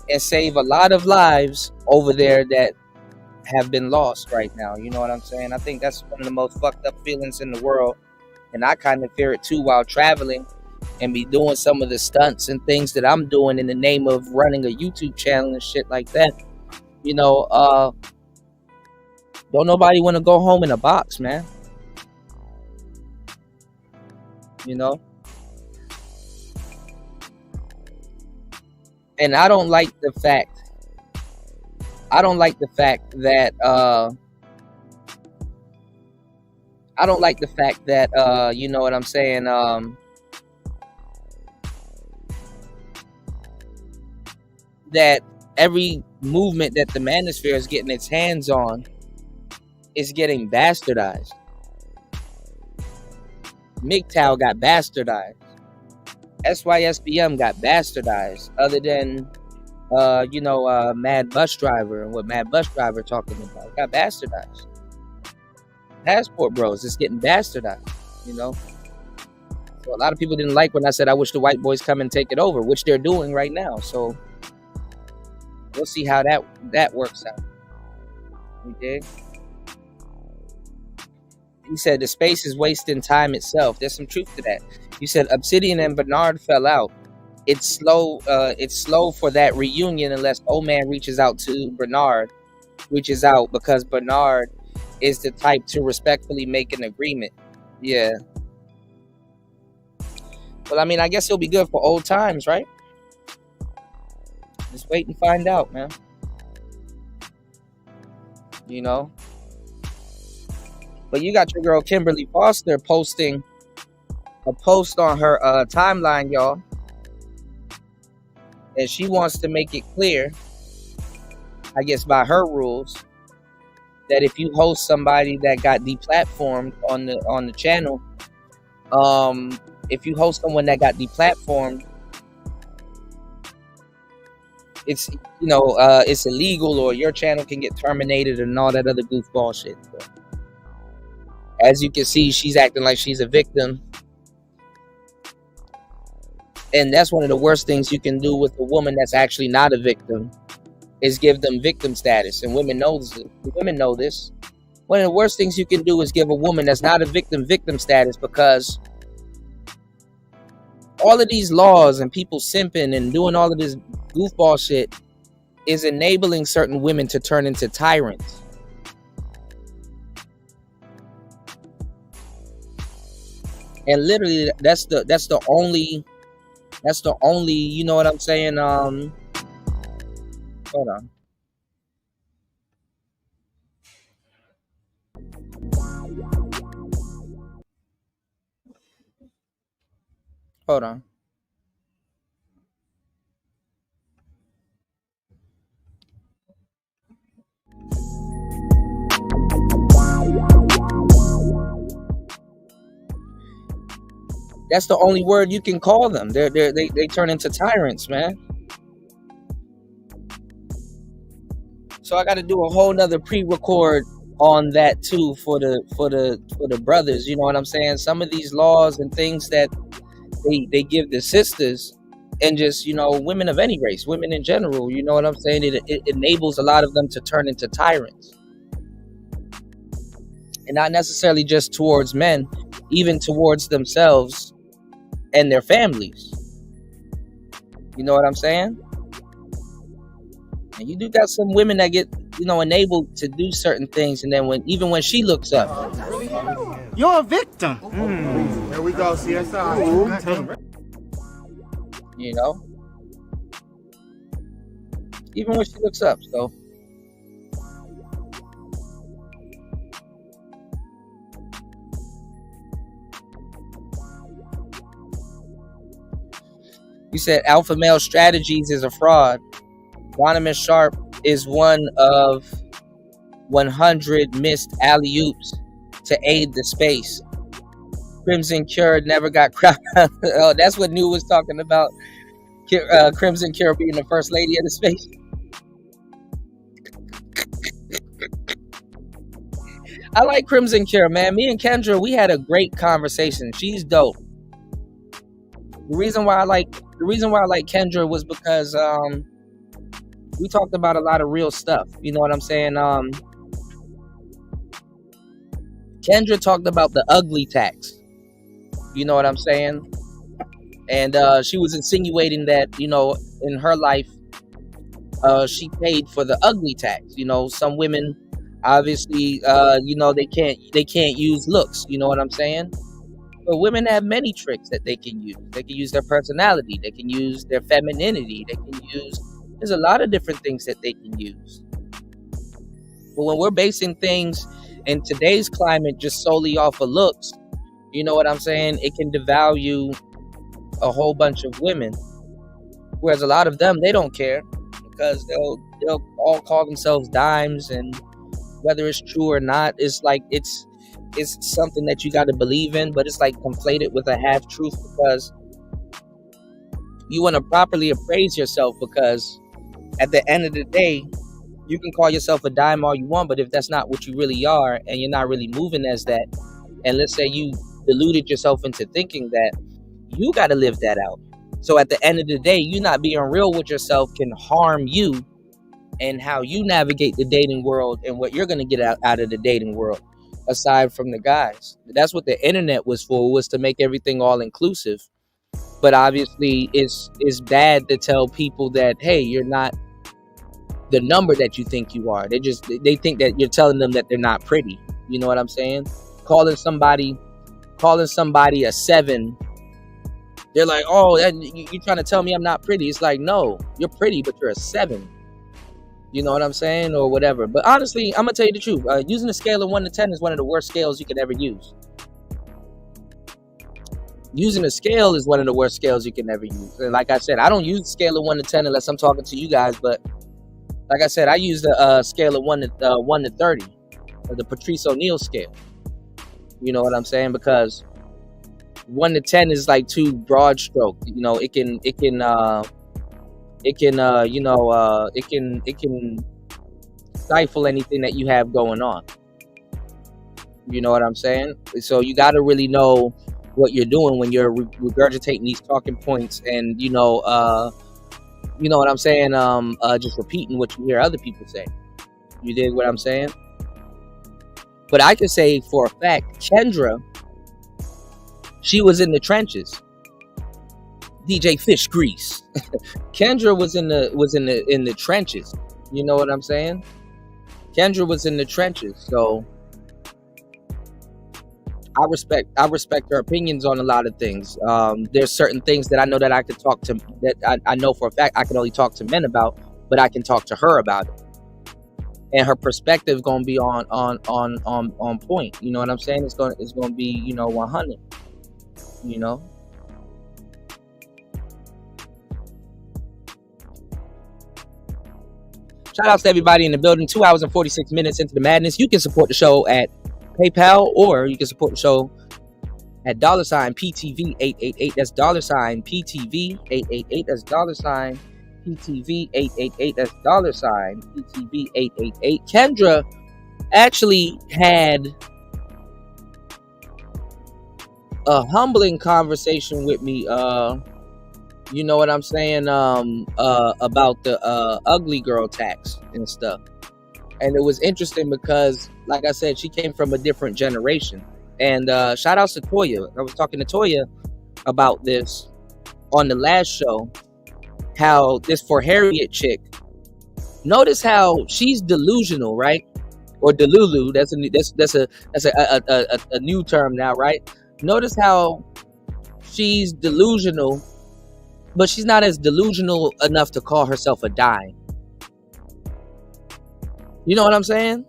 and save a lot of lives over there that have been lost right now. You know what I'm saying? I think that's one of the most fucked up feelings in the world. And I kind of fear it too while traveling and be doing some of the stunts and things that I'm doing in the name of running a YouTube channel and shit like that. You know, don't nobody want to go home in a box, man. You know? And I don't like the fact that you know what I'm saying, that every movement that the manosphere is getting its hands on is getting bastardized. MGTOW got bastardized. SYSBM got bastardized. Other than Mad Bus Driver and what Mad Bus Driver talking about. It got bastardized. Passport Bros, it's getting bastardized, you know. So a lot of people didn't like when I said I wish the white boys come and take it over, which they're doing right now. So we'll see how that works out. You dig? He said the space is wasting time itself. There's some truth to that. You said Obsidian and Bernard fell out. It's slow for that reunion unless old man reaches out to Bernard, because Bernard is the type to respectfully make an agreement. Yeah. Well, I mean, I guess it'll be good for old times, right? Just wait and find out, man. You know? But you got your girl Kimberly Foster posting a post on her timeline, y'all. And she wants to make it clear, I guess by her rules, that if you host somebody that got deplatformed on the channel, if you host someone that got deplatformed, it's it's illegal, or your channel can get terminated and all that other goofball shit. So, as you can see, she's acting like she's a victim. And that's one of the worst things you can do with a woman that's actually not a victim, is give them victim status. And women know this. One of the worst things you can do is give a woman that's not a victim status, because all of these laws and people simping and doing all of this goofball shit is enabling certain women to turn into tyrants. And literally that's the only, you know what I'm saying? Hold on. Hold on. That's the only word you can call them. They turn into tyrants, man. So I got to do a whole nother pre-record on that too for the brothers. You know what I'm saying? Some of these laws and things that they give the sisters, and just, you know, women of any race, women in general, you know what I'm saying? It enables a lot of them to turn into tyrants. And not necessarily just towards men, even towards themselves and their families. You know what I'm saying? And you do got some women that get, you know, enabled to do certain things, and then when she looks up, you're a victim. There we go, CSI. You know? Even when she looks up, so. You said Alpha Male Strategies is a fraud. Quantum Sharp is one of 100 missed alley-oops to aid the space. Crimson Cure never got crap. Oh, that's what New was talking about. Crimson Cure being the first lady of the space. I like Crimson Cure, man. Me and Kendra, we had a great conversation. She's dope. The reason why I like Kendra was because we talked about a lot of real stuff. You know what I'm saying? Kendra talked about the ugly tax. You know what I'm saying? And she was insinuating that, you know, in her life, she paid for the ugly tax. You know, some women obviously, you know, they can't use looks. You know what I'm saying? But women have many tricks that they can use. They can use their personality. They can use their femininity. There's a lot of different things that they can use. But when we're basing things in today's climate just solely off of looks, you know what I'm saying? It can devalue a whole bunch of women. Whereas a lot of them, they don't care, because they'll all call themselves dimes, and whether it's true or not, it's like it's something that you got to believe in, but it's like conflated with a half truth, because you want to properly appraise yourself, because At the end of the day, you can call yourself a dime all you want, but if that's not what you really are, and you're not really moving as that, and let's say you deluded yourself into thinking that, you got to live that out. So at the end of the day, you not being real with yourself can harm you and how you navigate the dating world and what you're going to get out of the dating world, aside from the guys. That's what the internet was for, was to make everything all inclusive. But obviously it's bad to tell people that, hey, you're not the number that you think you are. They think that you're telling them that they're not pretty. You know what I'm saying? Calling somebody a 7, they're like, oh, you're trying to tell me I'm not pretty. It's like, no, you're pretty, but you're a 7. You know what I'm saying? Or whatever. But honestly, I'm going to tell you the truth. Using a scale of 1 to 10 is one of the worst scales you can ever use. Using a scale is one of the worst scales you can ever use. And like I said, I don't use a scale of 1 to 10 unless I'm talking to you guys. But like I said, I use the scale of 1 to 30, or the Patrice O'Neal scale. You know what I'm saying? Because 1 to 10 is like too broad stroke. You know, it can stifle anything that you have going on. You know what I'm saying? So you got to really know what you're doing when you're regurgitating these talking points, and you know what I'm saying? Just repeating what you hear other people say. You dig what I'm saying? But I can say for a fact, Kendra, she was in the trenches. DJ Fish Grease. Kendra was in the trenches. You know what I'm saying? Kendra was in the trenches. So I respect her opinions on a lot of things. There's certain things that I know that I could talk to, that I know for a fact I can only talk to men about, but I can talk to her about it. And her perspective gonna be on point. You know what I'm saying? It's gonna be, you know, 100. You know. Shout outs to everybody in the building. 2 hours and 46 minutes into the madness. You can support the show at PayPal, or you can support the show at $PTV888. That's $PTV888. That's $PTV888. That's $PTV888. Kendra actually had a humbling conversation with me. You know what I'm saying? About the ugly girl tax and stuff. And it was interesting because, like I said, she came from a different generation. And shout outs to Toya. I was talking to Toya about this on the last show. How this For Harriet chick, notice how she's delusional, right? Or delulu. That's a new term now, right? Notice how she's delusional, but she's not as delusional enough to call herself a dime. You know what I'm saying?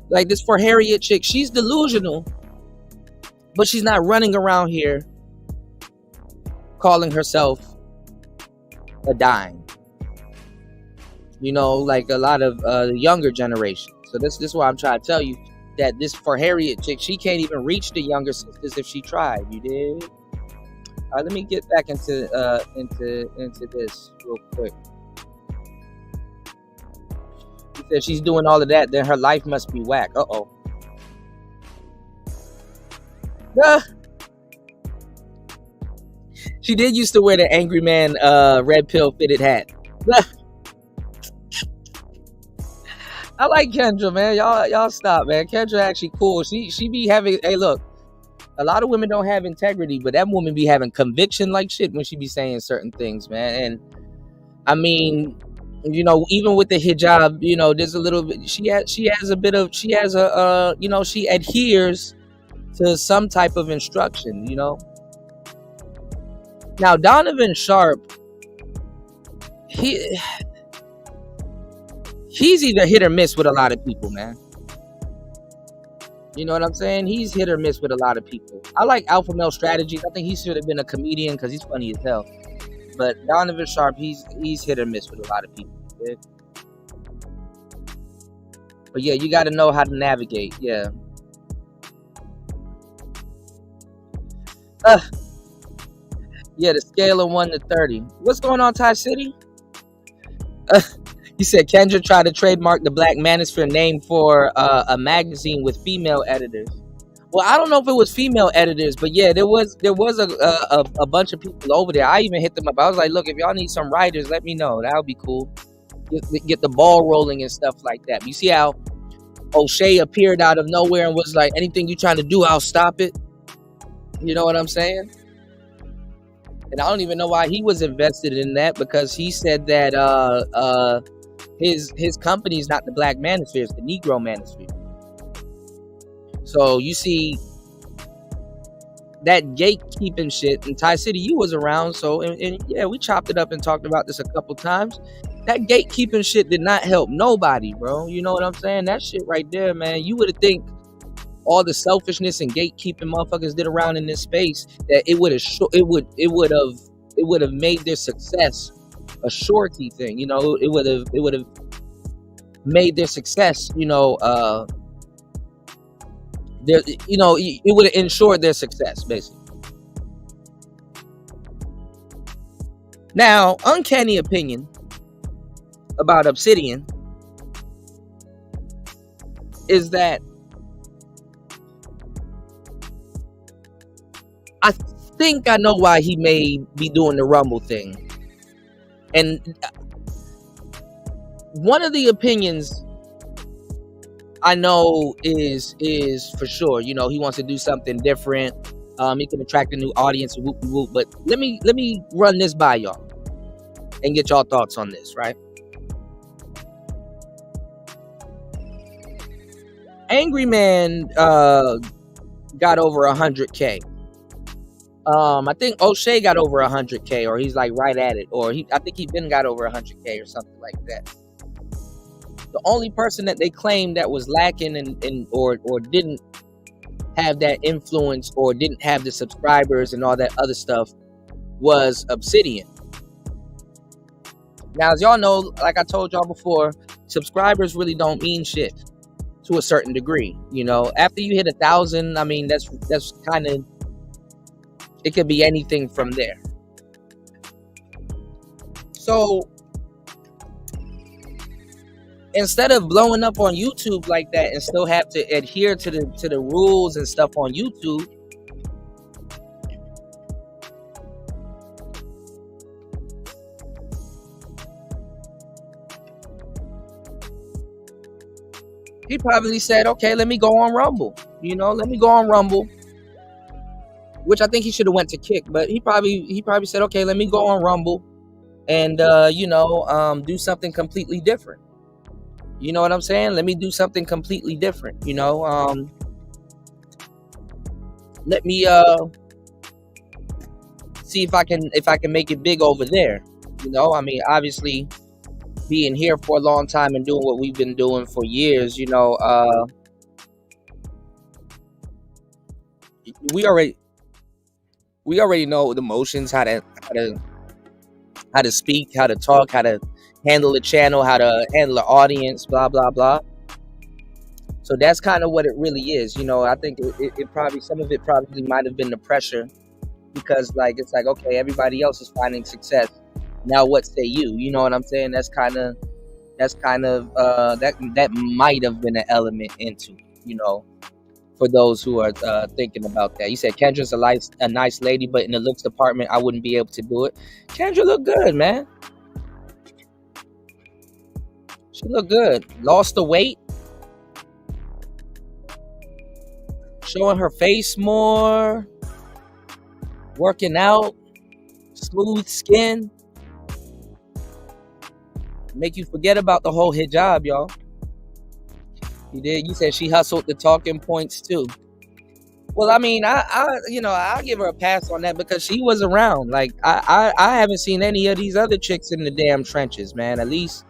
Like this For Harriet chick, she's delusional, but she's not running around here calling herself a dime. You know, like a lot of the younger generation. So this is why I'm trying to tell you that this For Harriet chick, she can't even reach the younger sisters if she tried. You did? Let me get back into this real quick. She said she's doing all of that, then her life must be whack. She did used to wear the Angry Man red pill fitted hat. I like Kendra, man. Y'all stop, man. Kendra actually cool. She be having, hey, look, a lot of women don't have integrity, but that woman be having conviction like shit when she be saying certain things, man. And I mean, you know, even with the hijab, you know, there's a little bit, she adheres to some type of instruction, you know. Now, Donovan Sharp, he's either hit or miss with a lot of people, man. You know what I'm saying? He's hit or miss with a lot of people. I like Alpha Male Strategies. I think he should have been a comedian because he's funny as hell. But Donovan Sharp, he's hit or miss with a lot of people. Yeah. But yeah, you got to know how to navigate. Yeah. Yeah, the scale of 1 to 30. What's going on, Ty City? He said Kendra tried to trademark the Black Manosphere name for a magazine with female editors. Well, I don't know if it was female editors, but yeah, there was a bunch of people over there. I even hit them up. I was like, look, if y'all need some writers, let me know. That would be cool. Get the ball rolling and stuff like that. You see how O'Shea appeared out of nowhere and was like, anything you trying to do, I'll stop it. You know what I'm saying? And I don't even know why he was invested in that, because he said that his company is not the Black Manosphere, it's the Negro Manosphere. So you see that gatekeeping shit, and Ty City, you was around, so and yeah, we chopped it up and talked about this a couple times. That gatekeeping shit did not help nobody, bro. You know what I'm saying? That shit right there, man. You would have think all the selfishness and gatekeeping motherfuckers did around in this space, that it would have made their success a surety thing. You know, it would have made their success, it would have ensured their success, basically. Now, uncanny opinion about Obsidian is that I think I know why he may be doing the Rumble thing. And one of the opinions I know is for sure, he wants to do something different. He can attract a new audience, whoop whoop. But let me run this by y'all and get y'all thoughts on this, right? Angry Man got over 100K. I think O'Shea got over 100K, or he's like right at it, or I think he been got over 100K or something like that. The only person that they claimed that was lacking or didn't have that influence or didn't have the subscribers and all that other stuff was Obsidian. Now, as y'all know, like I told y'all before, subscribers really don't mean shit to a certain degree. After you hit 1,000, I mean, that's kind of, it could be anything from there. So instead of blowing up on YouTube like that and still have to adhere to the rules and stuff on YouTube, he probably said, okay, let me go on Rumble. Let me go on Rumble. Which I think he should have went to Kick, but he probably said, okay, let me go on Rumble and do something completely different. You know what I'm saying? Let me do something completely different. Let me see if I can make it big over there. I mean, obviously being here for a long time and doing what we've been doing for years, we already know the motions, how to speak, how to talk, how to handle the channel, how to handle the audience, blah blah blah. So that's kind of what it really is. I think it probably, some of it probably might have been the pressure, because it's like, okay, everybody else is finding success, now what say you? You know what I'm saying? That might have been an element into, for those who are thinking about that. You said Kendra's a nice lady, but in the looks department, I wouldn't be able to do it. Kendra look good, man. She look good. Lost the weight. Showing her face more. Working out. Smooth skin. Make you forget about the whole hijab, y'all. You did. You said she hustled the talking points too. Well, I mean, I'll give her a pass on that, because she was around. Like, I haven't seen any of these other chicks in the damn trenches, man. At least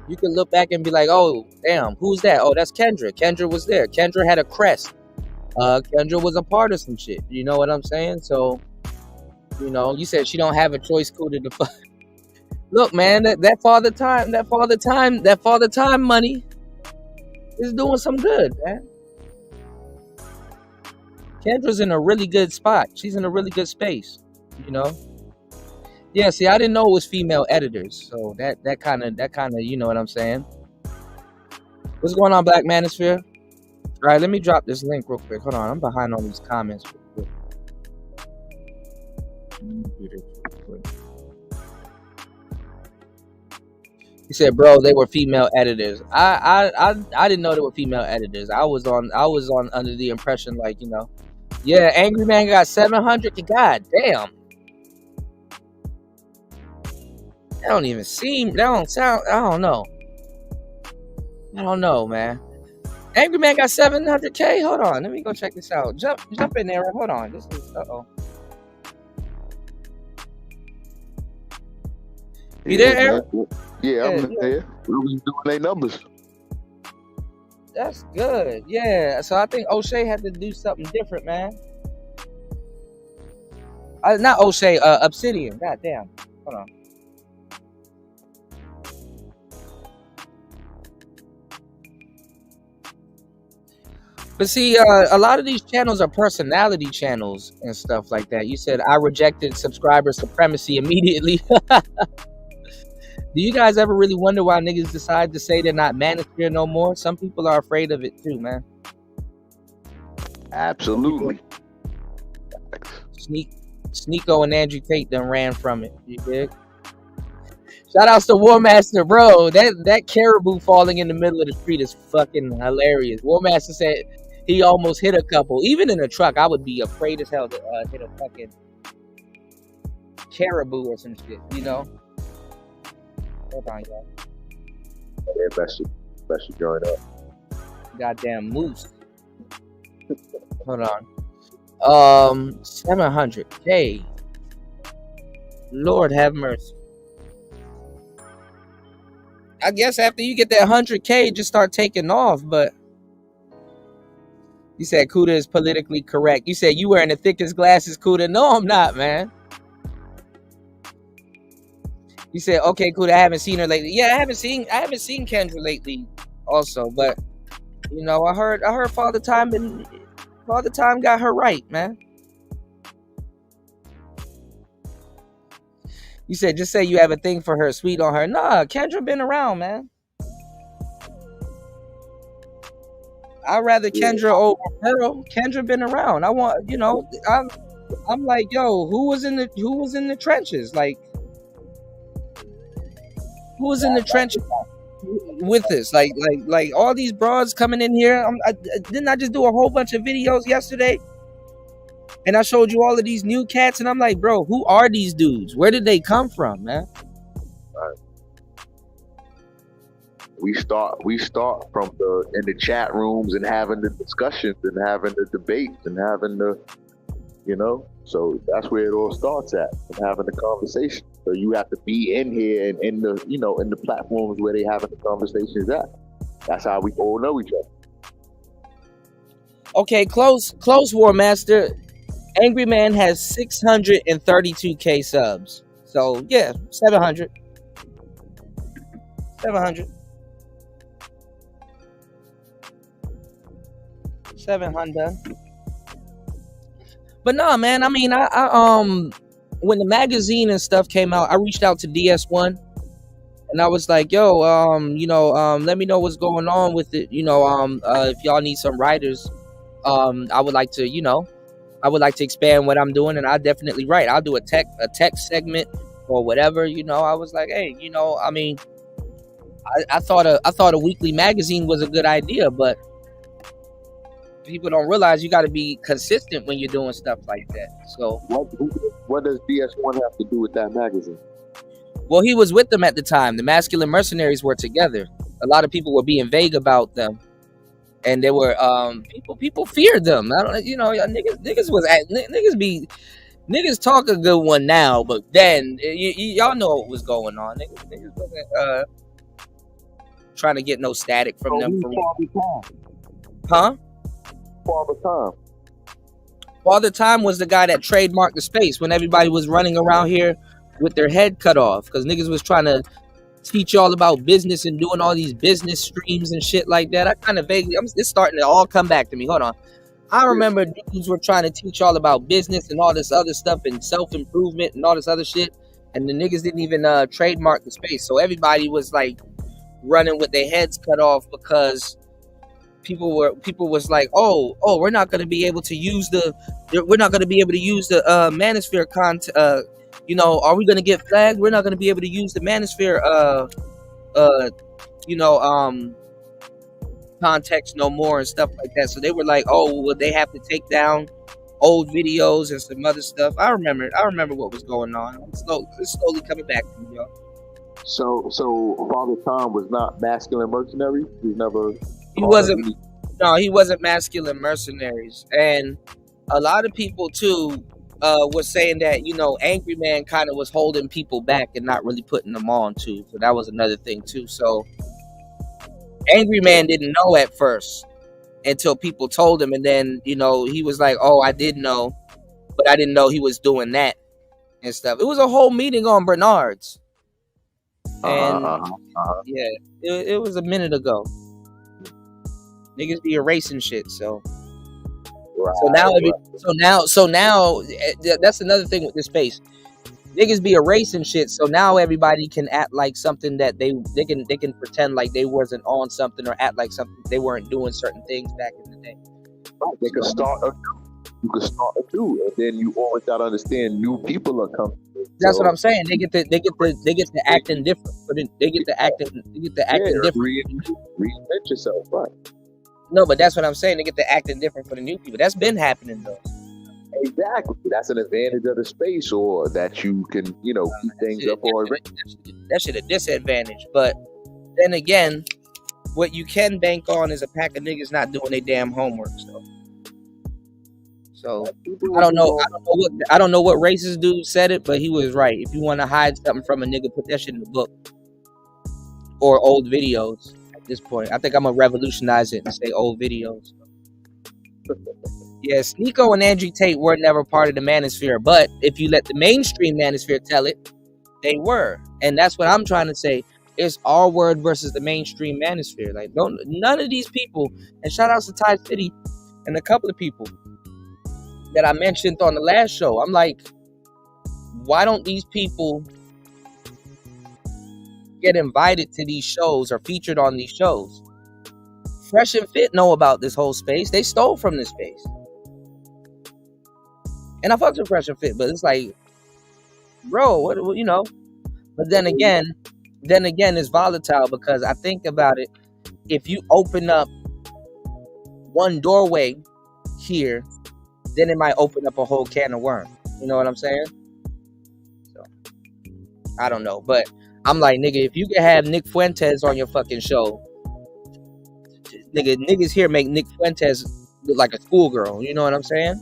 you can look back and be like, oh, damn, who's that? Oh, that's Kendra. Kendra was there. Kendra had a crest. Kendra was a part of some shit. You know what I'm saying? So, you said she don't have a choice code to define. Look, man, that father time money is doing some good, man. Kendra's in a really good spot. She's in a really good space, Yeah, see, I didn't know it was female editors, so that kind of you know what I'm saying. What's going on, Black Manosphere? All right, let me drop this link real quick. Hold on, I'm behind on these comments real quick. Let me do this real quick. He said, "Bro, they were female editors." I didn't know they were female editors. I was on under the impression, like, you know, yeah, Angry Man got 700. God damn, that don't even seem. That don't sound. I don't know. I don't know, man. Angry Man got 700K. Hold on, let me go check this out. Jump in there. Hold on. This is You there, Eric? Yeah, I'm there. We doing their numbers. That's good. Yeah. So I think O'Shea had to do something different, man. Not O'Shea, Obsidian. God damn. Hold on. But see, a lot of these channels are personality channels and stuff like that. You said I rejected subscriber supremacy immediately. Do you guys ever really wonder why niggas decide to say they're not manosphere no more? Some people are afraid of it too, man. Absolutely. Sneeko and Andrew Tate done ran from it. You dig? Shout outs to War Master, bro. That caribou falling in the middle of the street is fucking hilarious. War Master said he almost hit a couple. Even in a truck, I would be afraid as hell to hit a fucking caribou or some shit, you know? Hold on, y'all. Yeah, best you join up. Goddamn moose. Hold on. 700K. Lord have mercy. I guess after you get that 100K, just start taking off. But you said Kuda is politically correct. You said you wearing the thickest glasses, Kuda. No, I'm not, man. You said, okay, Kuda, I haven't seen her lately. Yeah, I haven't seen Kendra lately also, but you know, I heard Father Time got her right, man. You said just say you have a thing for her, sweet on her. Nah, Kendra been around, man. I'd rather Kendra over Pearl. Kendra been around. I want, you know, I'm like, yo, who was in the trenches? Like, who was in the trenches with us? Like all these broads coming in here. Didn't I just do a whole bunch of videos yesterday? And I showed you all of these new cats, and I'm like, bro, who are these dudes? Where did they come from, man? We start from in the chat rooms and having the discussions and having the debates and having the, you know, so that's where it all starts at, and having the conversation. So you have to be in here and in the, you know, in the platforms where they having the conversations at. That's how we all know each other. Okay, close War Master. Angry Man has 632K subs. So yeah, 700. 700. But nah, man, I mean, I when the magazine and stuff came out, I reached out to DS1 and I was like, yo, you know, let me know what's going on with it. You know, if y'all need some writers, I would like to, you know, expand what I'm doing, and I'll definitely write. I'll do a tech segment or whatever, you know. I was like, hey, you know, I mean, I thought a weekly magazine was a good idea, but people don't realize you got to be consistent when you're doing stuff like that. So what does DS1 have to do with that magazine? Well, he was with them at the time. The Masculine Mercenaries were together. A lot of people were being vague about them, and they were people feared them. I don't, you know, niggas talk a good one now, but then y'all know what was going on. Niggas wasn't trying to get no static from them. Huh? Father Time was the guy that trademarked the space when everybody was running around here with their head cut off because niggas was trying to teach y'all about business and doing all these business streams and shit like that. I kind of vaguely, it's starting to all come back to me. Hold on. I remember dudes were trying to teach y'all about business and all this other stuff and self-improvement and all this other shit. and the niggas didn't even trademark the space, so everybody was like running with their heads cut off because people was like, oh, we're not going to be able to use the manosphere you know, are we going to get flagged? We're not going to be able to use the manosphere you know, context no more and stuff like that. So they were like, oh, well, they have to take down old videos and some other stuff. I remember what was going on. It's slowly coming back to me, y'all. So Father Time was not masculine mercenary. He never. He wasn't. No, he wasn't masculine mercenaries, and a lot of people too were saying that, you know, Angry Man kind of was holding people back and not really putting them on too. So that was another thing too. So Angry Man didn't know at first until people told him, and then, you know, he was like, "Oh, I did know, but I didn't know he was doing that and stuff." It was a whole meeting on Bernard's, and yeah, it was a minute ago. Niggas be erasing shit, so. So now that's another thing with this space. Niggas be erasing shit, so now everybody can act like something that they can pretend like they wasn't on something, or act like something they weren't doing certain things back in the day. They could start a you could start a new, and then you always gotta understand new people are coming. That's what I'm saying. They get to acting different, but they get to acting different. Reinvent yourself, right? No, but that's what I'm saying. They get to acting different for the new people. That's been happening though. Exactly. That's an advantage of the space, or that you can, you know, keep things up already. That shit a disadvantage. But then again, what you can bank on is a pack of niggas not doing their damn homework. So I don't know what racist dude said it, but he was right. If you want to hide something from a nigga, put that shit in the book or old videos. At this point, I think I'm gonna revolutionize it and say old videos. Yeah, Sneeko and Andrew Tate were never part of the manosphere, but if you let the mainstream manosphere tell it, they were. And that's what I'm trying to say. It's our word versus the mainstream manosphere. Like, none of these people, and shout outs to Ty City and a couple of people that I mentioned on the last show. I'm like, why don't these people get invited to these shows or featured on these shows? Fresh and Fit know about this whole space. They stole from this space. And I fucked with Fresh and Fit, but it's like, bro, what you know? But then again, it's volatile, because I think about it. If you open up one doorway here, then it might open up a whole can of worms. You know what I'm saying? So I don't know, but I'm like, nigga, if you can have Nick Fuentes on your fucking show, niggas here make Nick Fuentes look like a schoolgirl. You know what I'm saying?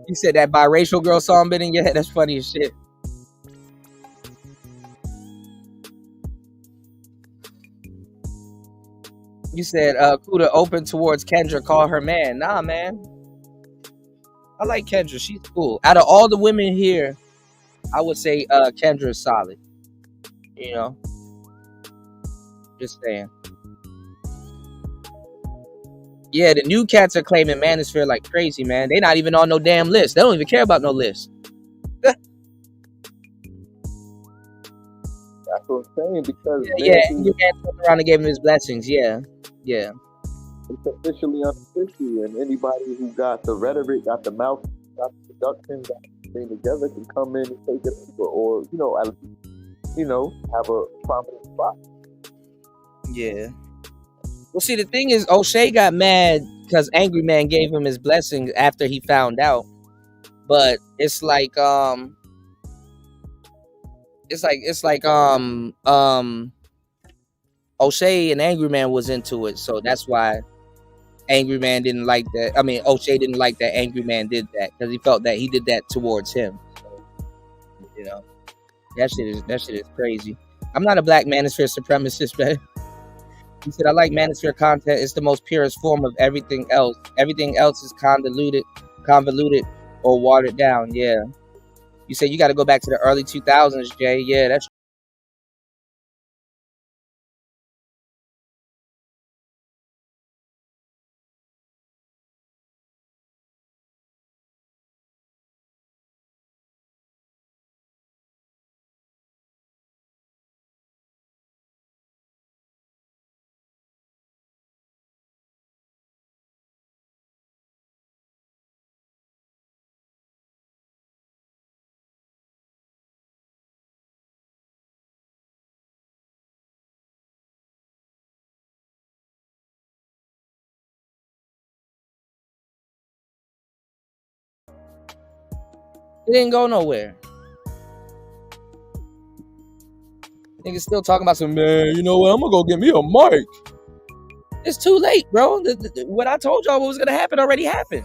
You said that biracial girl song been in your head? That's funny as shit. You said Kuda open towards Kendra, call her man. Nah, man. I like Kendra. She's cool. Out of all the women here, I would say Kendra is solid. You know? Just saying. Yeah, the new cats are claiming manosphere like crazy, man. They not even on no damn list. They don't even care about no list. That's what I'm saying, because yeah, your man turned around and gave him his blessings. Yeah. It's officially unofficial, and anybody who got the rhetoric, got the mouth, got the production, got the thing together can come in and take it over, or have a prominent spot. Yeah. Well, see, the thing is, O'Shea got mad because Angry Man gave him his blessings after he found out. But it's like O'Shea and Angry Man was into it, so that's why Angry Man didn't like that. I mean, O'Shea didn't like that Angry Man did that, because he felt that he did that towards him. So, you know, that shit is crazy. I'm not a black manosphere supremacist, man. He said, I like manosphere content. It's the most purest form of everything else. Everything else is convoluted, or watered down. Yeah. You said you got to go back to the early 2000s, Jay. Yeah, that's It didn't go nowhere. Niggas still talking about some, man, you know what? I'm gonna go get me a mic. It's too late, bro. What I told y'all what was gonna happen already happened.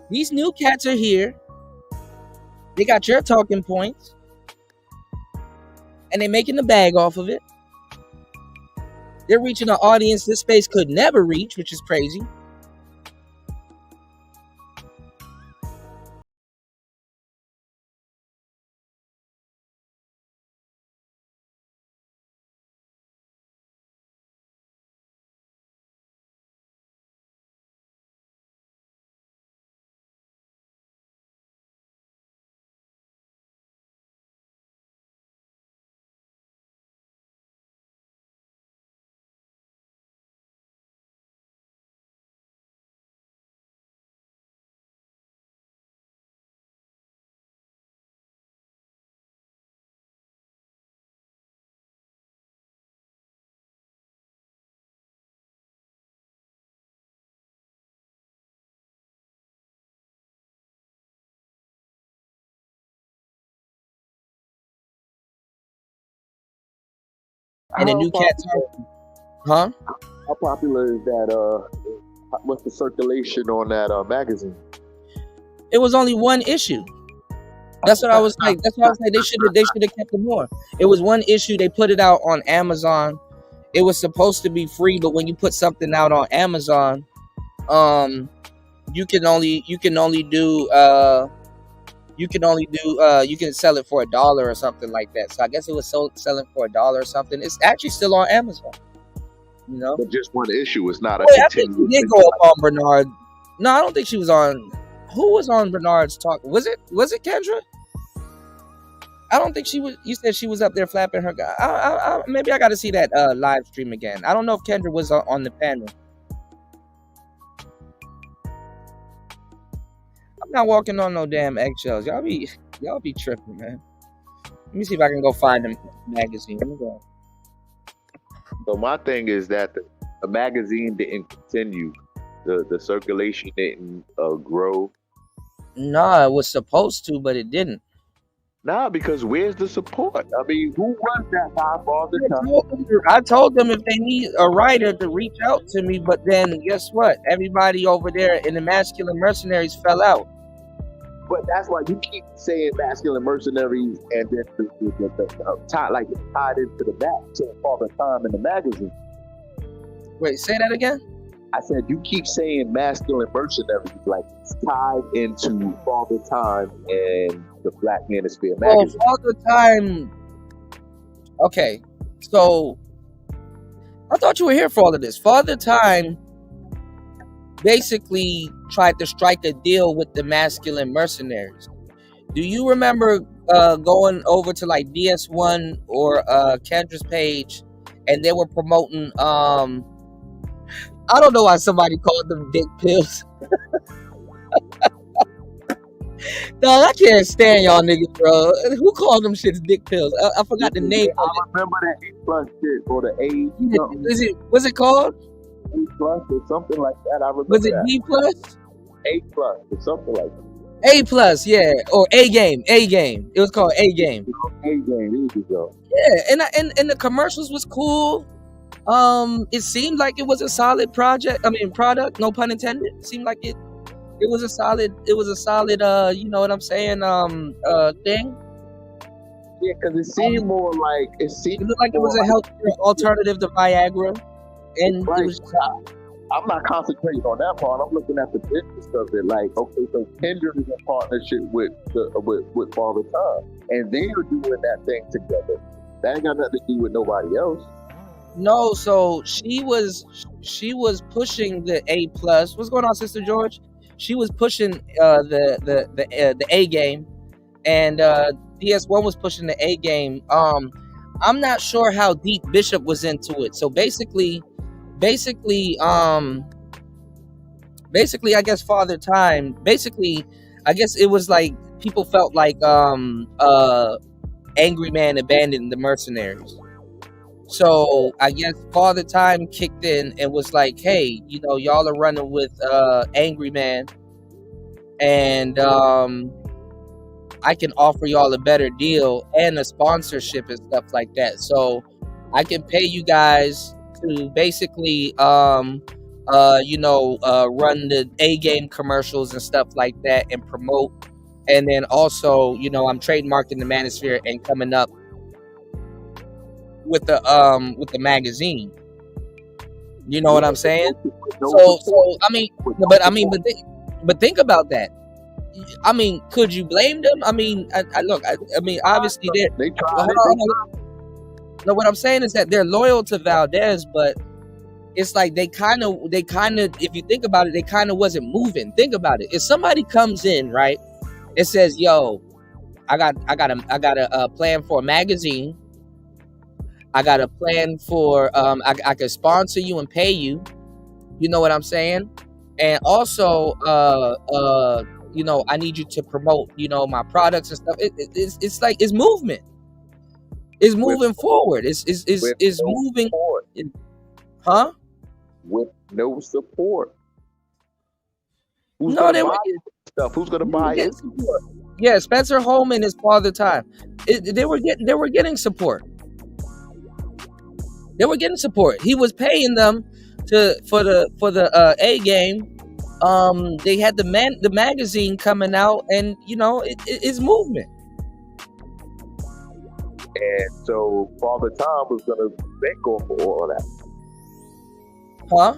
These new cats are here. They got your talking points. And they're making the bag off of it. They're reaching an audience this space could never reach, which is crazy. And the new cats are, huh? How popular is that? What's the circulation on that magazine? It was only one issue. That's what I was like. That's why I was like, they should have kept it more. It was one issue. They put it out on Amazon. It was supposed to be free, but when you put something out on Amazon, you can sell it for $1 or something like that. So I guess it was selling for $1 or something. It's actually still on Amazon. You know, but just one issue is not a. I think she did go up on Bernard. No, I don't think she was on. Who was on Bernard's talk? Was it Kendra? I don't think she was. You said she was up there flapping her guy. Maybe I got to see that live stream again. I don't know if Kendra was on the panel. I'm not walking on no damn eggshells. Y'all be tripping, man. Let me see if I can go find the magazine. Let me go. So my thing is that the magazine didn't continue. The circulation didn't grow. Nah, it was supposed to, but it didn't. Nah, because where's the support? I mean, who runs that live all the time? I told them if they need a writer to reach out to me, but then guess what? Everybody over there in the Masculine Mercenaries fell out. But that's why you keep saying Masculine Mercenaries, and then the tied into the back to Father Time in the magazine. Wait, say that again? I said you keep saying Masculine Mercenaries like it's tied into Father Time and the Black Manosphere magazine. Oh, Father Time. Okay, so I thought you were here for all of this. Father Time basically tried to strike a deal with the Masculine Mercenaries. Do you remember going over to like DS1 or Kendra's page, and they were promoting I don't know why somebody called them dick pills. Dog, I can't stand y'all niggas, bro. Who called them shits dick pills? I forgot the name. I remember that A+ shit or the A. Was it called A+ or something like that? I remember. Was it that. B+? A+ or something like that. A+, yeah, or A game. It was called A game. A game. There you go. Yeah, and the commercials was cool. It seemed like it was a solid product. No pun intended. It seemed like it was a solid. You know what I'm saying? Thing. Yeah, because it seemed more like it looked like it was a healthier alternative to Viagra, and right. it was. I'm not concentrating on that part. I'm looking at the business of it. Like, okay, so Kendra is in partnership with Father Time, and they are doing that thing together. That ain't got nothing to do with nobody else. No, so she was pushing the A+. What's going on, Sister George? She was pushing the A game, and DS1 was pushing the A game. I'm not sure how deep Bishop was into it. So basically, I guess Father Time. I guess it was like people felt like Angry Man abandoned the mercenaries. So I guess Father Time kicked in and was like, hey, you know, y'all are running with Angry Man, and I can offer y'all a better deal and a sponsorship and stuff like that. So I can pay you guys to basically run the A game commercials and stuff like that and promote. And then also, I'm trademarking the Manosphere and coming up with the magazine. You know what I'm saying? So but think about that. I mean, could you blame them? I mean, obviously they tried. No, what I'm saying is that they're loyal to Valdez, but it's like they kind of, if you think about it, they kind of wasn't moving. Think about it. If somebody comes in, right, it says, "Yo, I got a plan for a magazine. I got a plan for I could sponsor you and pay you." You know what I'm saying? And also, I need you to promote, my products and stuff. It's like it's movement. It's moving forward. It's moving. Huh? With no support. Who's No, gonna buy stuff? Who's gonna buy it? Yeah, Spencer Holman is Father Time. They were getting support. They were getting support. He was paying them for the A game. They had the magazine coming out, and it's movement. And so Father Time was gonna bank off of all of that. Huh?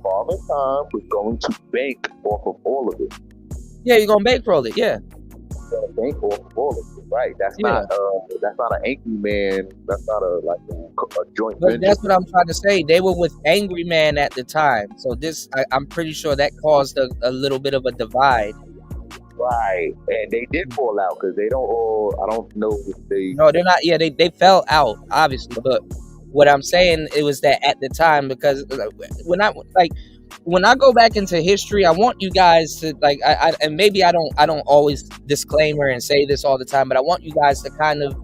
Father Time was going to bank off of all of it. Yeah, you're gonna bankroll it. Yeah. You're gonna bank off of all of it, right? That's not an Angry Man. That's not a joint venture. That's what I'm trying to say. They were with Angry Man at the time, so this I'm pretty sure that caused a little bit of a divide. Right, and they did fall out because they don't all. I don't know if they. No, they're not. Yeah, they fell out, obviously. But what I'm saying, it was that at the time, because when I go back into history, I want you guys to and maybe I don't always disclaimer and say this all the time, but I want you guys to kind of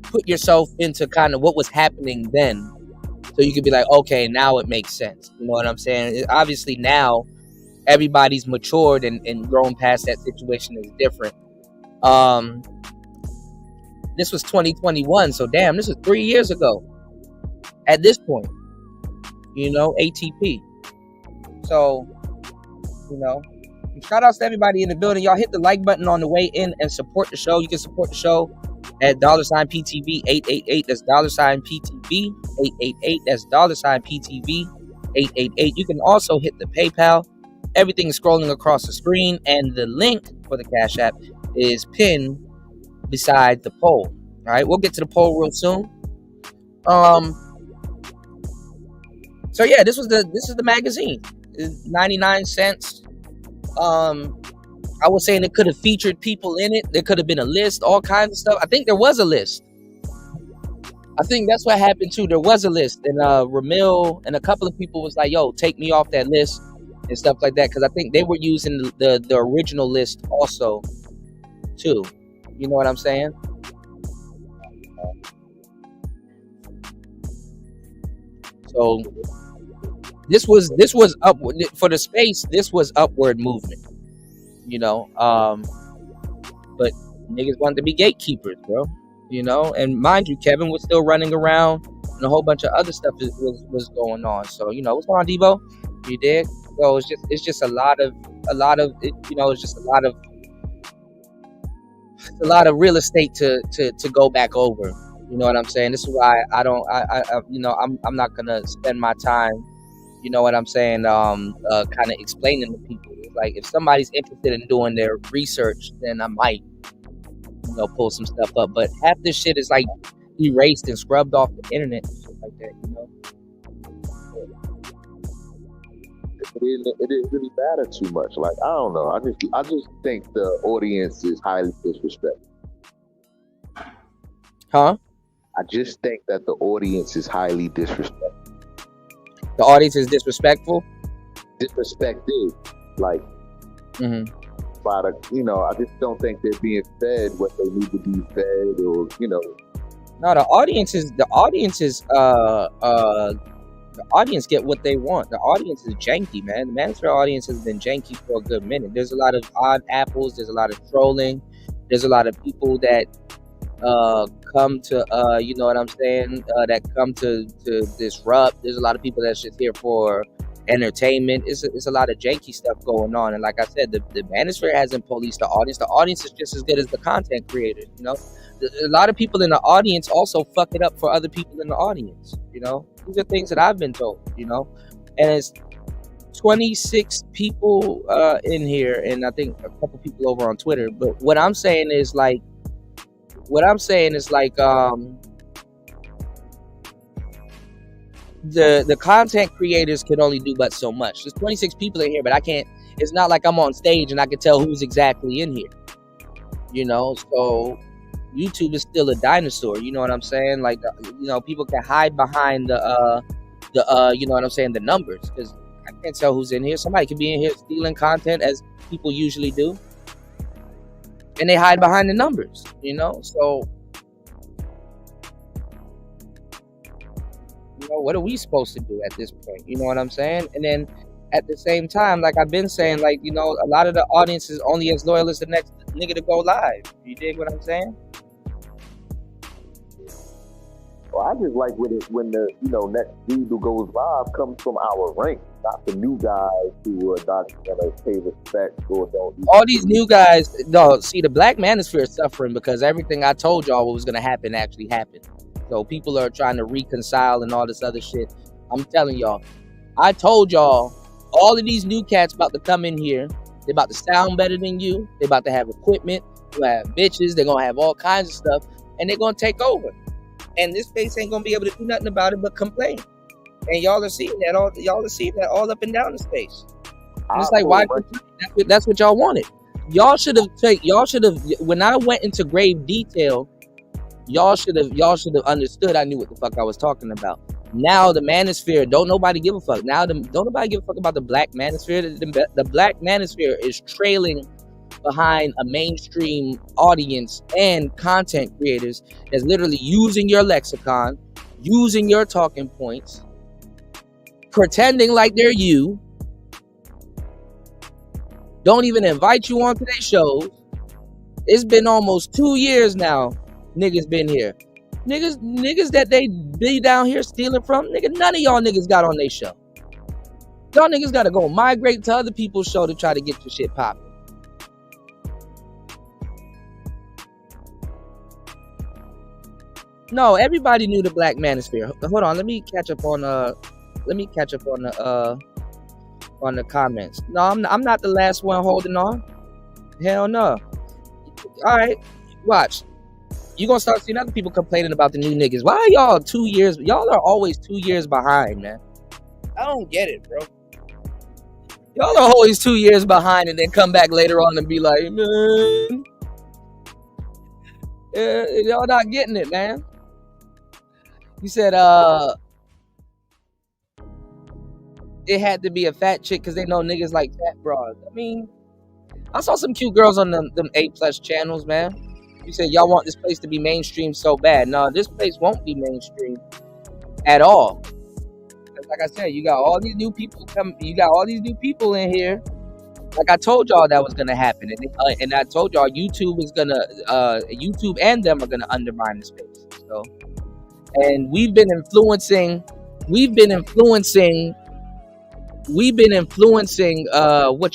put yourself into kind of what was happening then, so you could be like, okay, now it makes sense. You know what I'm saying? Obviously now everybody's matured and grown past that situation is different. This was 2021, so damn, this was 3 years ago at this point, ATP. So, shout outs to everybody in the building. Y'all hit the like button on the way in and support the show. You can support the show at $PTV 888. That's $PTV 888. That's $PTV 888. You can also hit the PayPal. Everything is scrolling across the screen, and the link for the Cash App is pinned beside the poll. All right, we'll get to the poll real soon. So yeah, this is the magazine. It's 99 cents. I was saying it could have featured people in it. There could have been a list, all kinds of stuff. I think there was a list. I think that's what happened too. There was a list, and Ramil and a couple of people was like, "Yo, take me off that list." And stuff like that, because I think they were using the original list also too. You know what I'm saying? So this was upward for the space. This was upward movement, but niggas wanted to be gatekeepers, bro. And mind you, Kevin was still running around, and a whole bunch of other stuff was going on. So what's going on, Devo? You dig? So it's just a lot of it's just a lot of real estate to go back over. You know what I'm saying? This is why I'm not gonna spend my time, you know what I'm saying, kind of explaining to people. Like, if somebody's interested in doing their research, then I might, pull some stuff up. But half this shit is like erased and scrubbed off the internet and shit like that, It didn't really matter too much. Like, I don't know. I just think the audience is highly disrespectful. Huh? I just think that the audience is highly disrespectful. The audience is disrespectful? Disrespected. Like, by the, I just don't think they're being fed what they need to be fed, or, No, the audience is The audience get what they want. The audience is janky, man. The Manosphere audience has been janky for a good minute. There's a lot of odd apples. There's a lot of trolling. There's a lot of people that come to you know what I'm saying, that come to disrupt. There's a lot of people that's just here for entertainment. It's a lot of janky stuff going on, and like I said, the Manosphere hasn't policed the audience. The audience is just as good as the content creators, you know. A lot of people in the audience also fuck it up for other people in the audience, you know. These are things that I've been told, you know. And it's 26 people in here, and I think a couple people over on Twitter. But what I'm saying is like the content creators can only do but so much. There's 26 people in here, but I can't. It's not like I'm on stage and I can tell who's exactly in here, you know. So YouTube is still a dinosaur, you know what I'm saying? Like, you know, people can hide behind the you know what I'm saying, the numbers, because I can't tell who's in here. Somebody could be in here stealing content, as people usually do, and they hide behind the numbers, you know. So, you know, what are we supposed to do at this point? You know what I'm saying? And then at the same time, like I've been saying, like, you know, a lot of the audience is only as loyal as the next nigga to go live. You dig what I'm saying? Well, I just like when the next dude who goes live comes from our rank, not the new guys who are not gonna pay respect or don't. All these new guys, no. See, the Black Manosphere is suffering because everything I told y'all what was gonna happen actually happened. So people are trying to reconcile and all this other shit. I'm telling y'all, I told y'all, all of these new cats about to come in here. They're about to sound better than you. They're about to have equipment. They're gonna have bitches. They're gonna have all kinds of stuff, and they're gonna take over. And this space ain't gonna be able to do nothing about it but complain. And y'all are seeing that all up and down the space. And it's like, why? That's what y'all wanted. Y'all should have. When I went into grave detail, y'all should have understood. I knew what the fuck I was talking about. Now the Manosphere, don't nobody give a fuck. Now don't nobody give a fuck about the Black Manosphere. The Black Manosphere is trailing behind a mainstream audience and content creators that's literally using your lexicon, using your talking points, pretending like they're you, don't even invite you onto their shows. It's been almost 2 years now. Niggas been here. Niggas that they be down here stealing from, nigga, none of y'all niggas got on their show. Y'all niggas gotta go migrate to other people's show to try to get your shit popping. No, everybody knew the Black Manosphere. Hold on, let me catch up on the comments. No, I'm not the last one holding on. Hell no. All right, watch. You gonna start seeing other people complaining about the new niggas. Why are y'all 2 years? Y'all are always 2 years behind, man. I don't get it, bro. Y'all are always 2 years behind, and then come back later on and be like, man, y'all not getting it, man. You said it had to be a fat chick because they know niggas like fat broads. I mean, I saw some cute girls on them A+ channels, man. You said y'all want this place to be mainstream so bad. No, this place won't be mainstream at all. Like I said, you got all these new people in here. Like I told y'all that was gonna happen, and I told y'all YouTube and them are gonna undermine the space. So. And we've been influencing what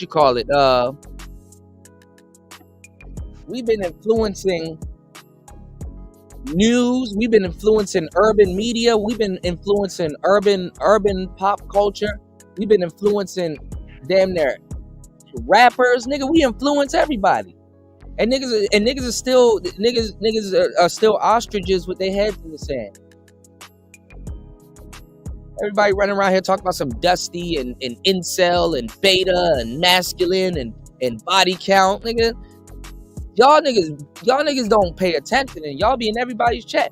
you call it, we've been influencing news, we've been influencing urban media, we've been influencing urban pop culture, we've been influencing damn near rappers, nigga. We influence everybody. And niggas are still ostriches with their heads in the sand. Everybody running around here talking about some dusty and incel and beta and masculine and body count, nigga. Y'all niggas don't pay attention, and y'all be in everybody's chat.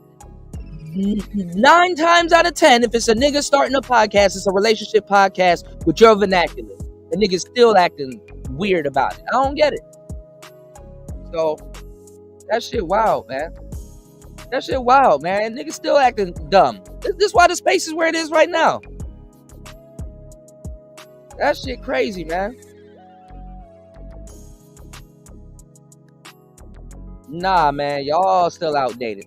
9 times out of 10, if it's a nigga starting a podcast, it's a relationship podcast with your vernacular. The niggas still acting weird about it. I don't get it. So that shit wild, man. Niggas still acting dumb. This is why the space is where it is right now. That shit crazy, man. Nah, man, y'all still outdated.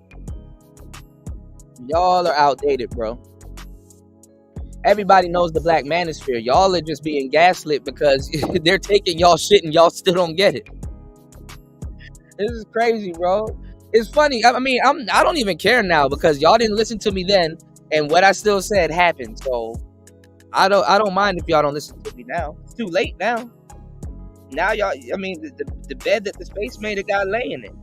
Y'all are outdated, bro. Everybody knows the black manosphere. Y'all are just being gaslit because they're taking y'all shit and y'all still don't get it. This is crazy, bro. It's funny. I mean, I don't even care now because y'all didn't listen to me then, and what I still said happened. So I don't mind if y'all don't listen to me now. It's too late now. Now y'all, I mean, the bed that the space made a guy laying in.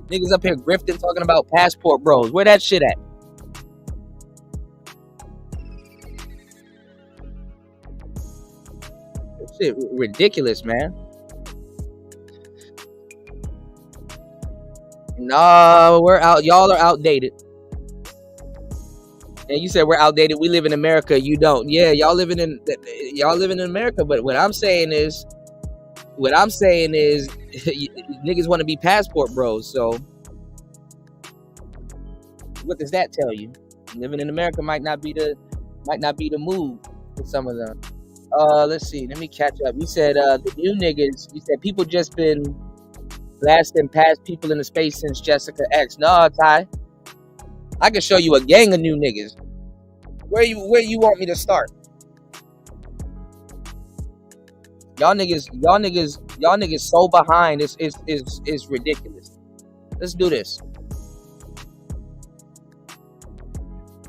Niggas up here grifting, talking about passport bros. Where that shit at? That shit ridiculous, man. No, we're out. Y'all are outdated. And you said we're outdated. We live in America. You don't. Yeah, y'all living in America. But what I'm saying is, niggas want to be passport bros. So what does that tell you? Living in America might not be the move for some of them. Let's see. Let me catch up. You said the new niggas. You said people just been blasting past people in the space since Jessica X. No, Ty. I can show you a gang of new niggas. Where you want me to start? Y'all niggas so behind. It's ridiculous. Let's do this.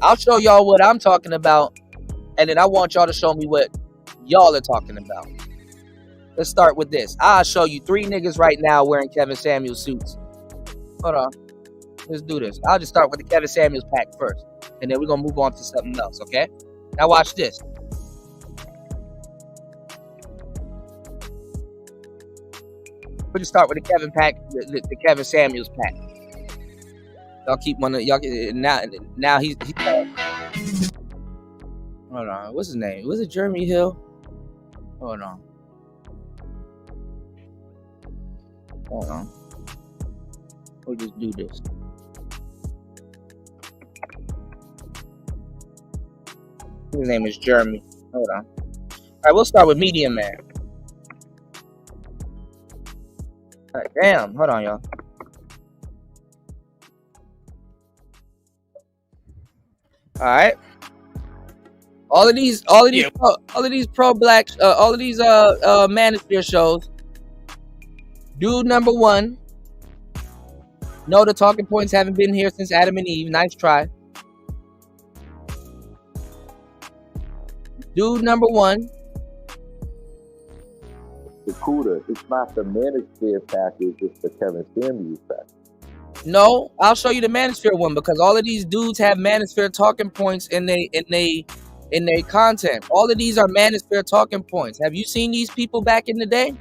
I'll show y'all what I'm talking about, and then I want y'all to show me what y'all are talking about. Let's start with this. I'll show you 3 niggas right now wearing Kevin Samuels suits. Hold on. Let's do this. I'll just start with the Kevin Samuels pack first, and then we're gonna move on to something else, okay? Now watch this. We'll just start with the Kevin pack, the Kevin Samuels pack. Y'all keep one of y'all now he's hold on. What's his name? Was it Jeremy Hill? Hold on. We'll just do this. His name is Jeremy. Hold on. Alright, we'll start with Medium Man. Alright, damn. Hold on, y'all. Alright. All of these pro black, all of these manosphere shows. Dude number 1. No, the talking points haven't been here since Adam and Eve. Nice try. Dude number 1. The Cuda, it's not the Manosphere package, it's the Kevin Samuels package. No, I'll show you the Manosphere one because all of these dudes have Manosphere talking points in their content. All of these are Manosphere talking points. Have you seen these people back in the day?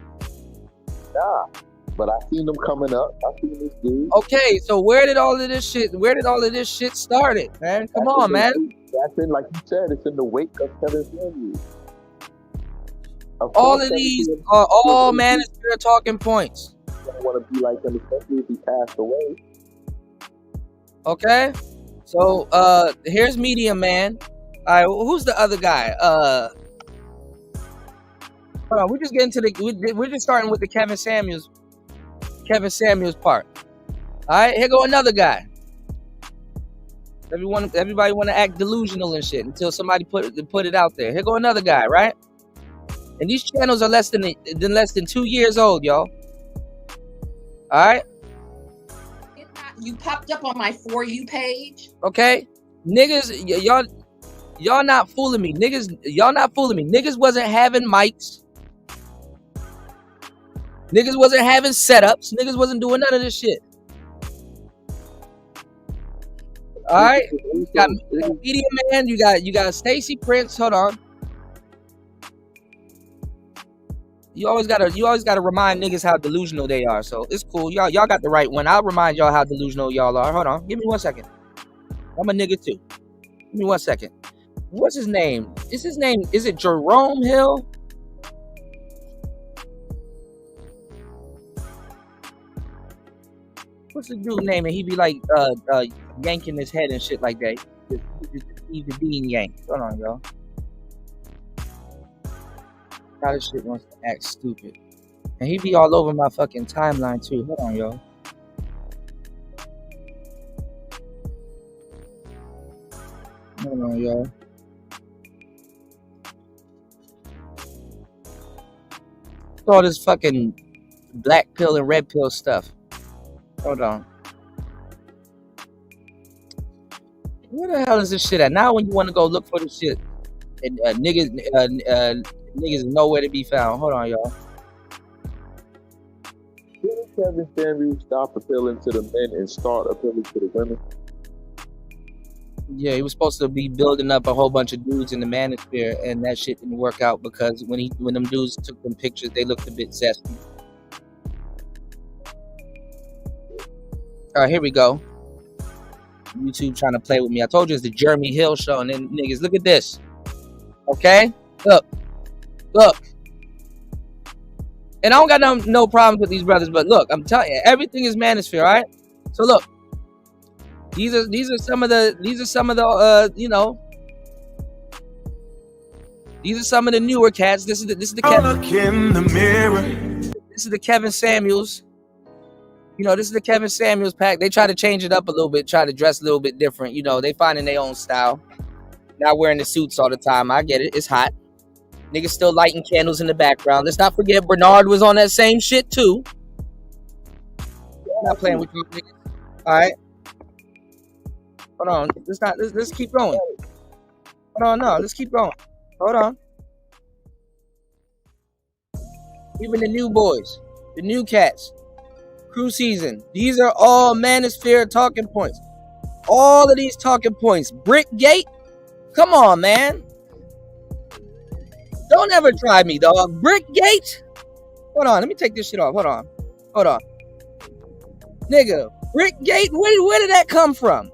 Nah, but I seen them coming up. I seen this dude. Okay, so where did all of this shit started, man? Come on, man. That's in, like you said, it's in the wake of Kevin Samuels. All of these are all Manosphere talking points. You don't want to be like him, especially if he passed away. Okay, so here's Medium Man. All right, who's the other guy? Hold on, we're just starting with the Kevin Samuels part. All right, here go another guy. Everybody want to act delusional and shit until somebody put it out there. Here go another guy, right? And these channels are less than 2 years old, y'all. All right. You popped up on my For You page. Okay, niggas, y'all not fooling me. Y'all not fooling me. Niggas wasn't having mics. Niggas wasn't having setups. Niggas wasn't doing none of this shit. All right, you got Medium Man. You got Stacy Prince. Hold on. You always gotta remind niggas how delusional they are. So it's cool. Y'all got the right one. I'll remind y'all how delusional y'all are. Hold on. Give me 1 second. I'm a nigga too. Give me 1 second. What's his name? Is it Jerome Hill? What's the dude name? And he be like yanking his head and shit like that. He's the Dean yank. Hold on, y'all. How this shit wants to act stupid. And he be all over my fucking timeline too. Hold on, y'all. Hold on, y'all. All this fucking black pill and red pill stuff. Hold on. Where the hell is this shit at? Now when you want to go look for this shit, and niggas is nowhere to be found. Hold on, y'all. Didn't Kevin Samuels stop appealing to the men and start appealing to the women? Yeah, he was supposed to be building up a whole bunch of dudes in the manosphere, and that shit didn't work out because when them dudes took them pictures, they looked a bit zesty. All right, here we go. YouTube trying to play with me. I told you it's the Jeremy Hill show, and then niggas, look at this. Okay, look. And I don't got no problems with these brothers, but look, I'm telling you, everything is manosphere, all right? So look. These are some of the you know, these are some of the newer cats. This is the Kevin. Look in the mirror. This is the Kevin Samuels. You know, this is the Kevin Samuels pack. They try to change it up a little bit, try to dress a little bit different. You know, they finding their own style. Not wearing the suits all the time. I get it. It's hot. Niggas still lighting candles in the background. Let's not forget Bernard was on that same shit too. I'm not playing with you niggas. All right. Hold on. Let's keep going. Hold on. No, let's keep going. Hold on. Even the new boys, the new cats, crew season. These are all manosphere talking points. All of these talking points. Brickgate. Come on, man. Don't ever try me, dog. Brickgate. Hold on. Let me take this shit off. Hold on. Nigga. Brickgate. Where did that come from?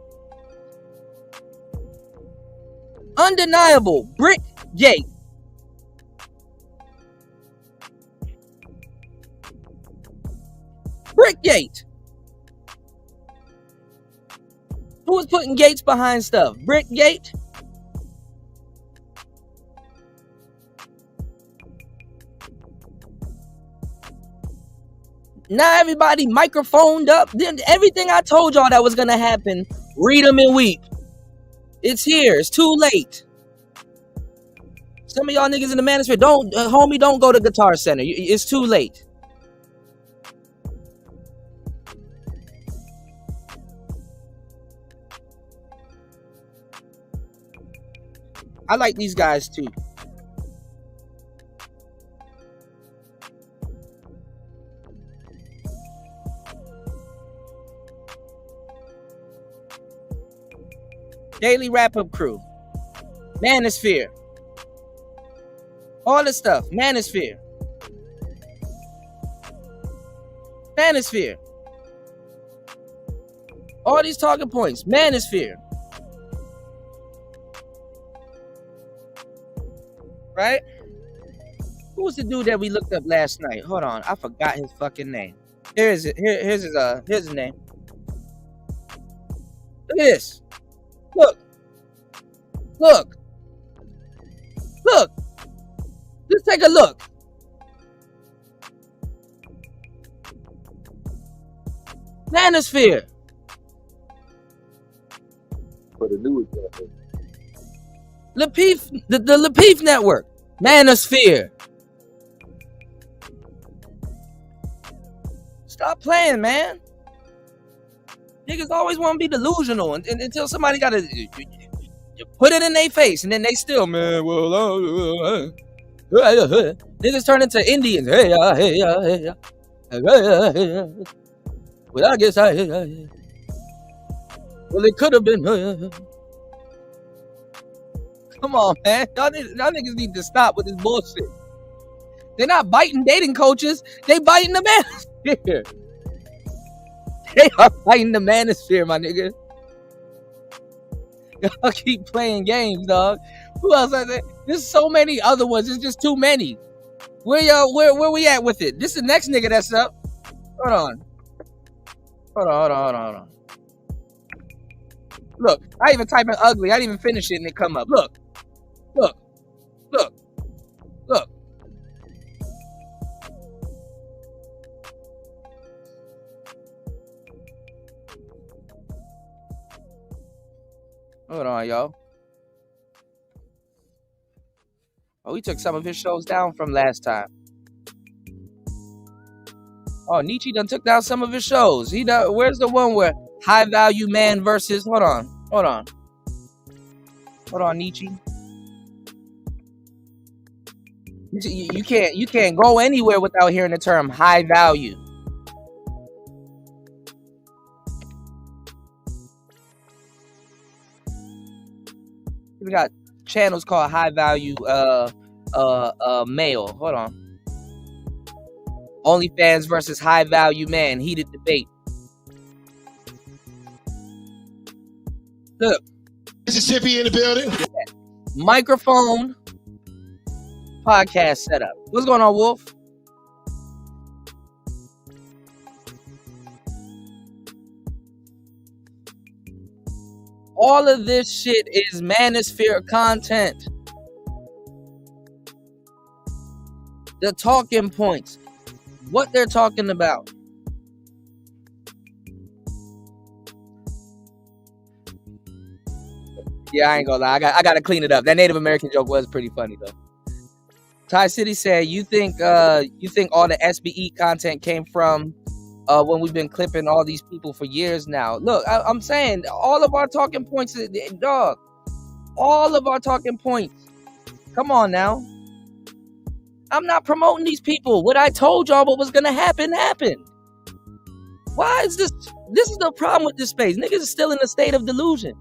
Undeniable. Brickgate. Brickgate. Who was putting gates behind stuff? Brickgate. Now everybody microphoned up. Everything I told y'all that was gonna happen. Read them and weep. It's here. It's too late. Some of y'all niggas in the manosphere, homie, don't go to Guitar Center. It's too late. I like these guys too. Daily Wrap-Up Crew. Manosphere. All this stuff. Manosphere. Manosphere. All these talking points. Manosphere. Right? Who was the dude that we looked up last night? Hold on. I forgot his fucking name. Here's his name. Look at this. Look. Just take a look. Manosphere. For the new example. Lapeef, the Lapeef Network. Manosphere. Stop playing, man. Niggas always want to be delusional until somebody got to put it in their face, and then they still, man, well, niggas turn into Indians. Hey, well, I guess well, it could have been. Come on, man. Y'all niggas need to stop with this bullshit. They're not biting dating coaches. They biting the manosphere. They are fighting the manosphere, my nigga. Y'all keep playing games, dog. Who else? There's so many other ones. There's just too many. Where we at with it? This is the next nigga that's up. Hold on. Look, I even type in ugly. I didn't even finish it and it come up. Look. Hold on, y'all. Oh, he took some of his shows down from last time. Oh, Nietzsche done took down some of his shows. He done, where's the one where High Value Man versus? Hold on, Nietzsche. You can't go anywhere without hearing the term high value. We got channels called High Value Male. Hold on. OnlyFans versus High Value Man. Heated debate. Look. Mississippi in the building. Microphone. Podcast setup. What's going on, Wolf? All of this shit is manosphere content. The talking points. What they're talking about. Yeah, I ain't gonna lie. I gotta clean it up. That Native American joke was pretty funny though. Ty City said, "You think all the SBE content came from when we've been clipping all these people for years now?" Look, I'm saying all of our talking points, dog. All of our talking points. Come on now. I'm not promoting these people. What I told y'all what was gonna happen happened. Why is this? This is the problem with this space. Niggas are still in a state of delusion.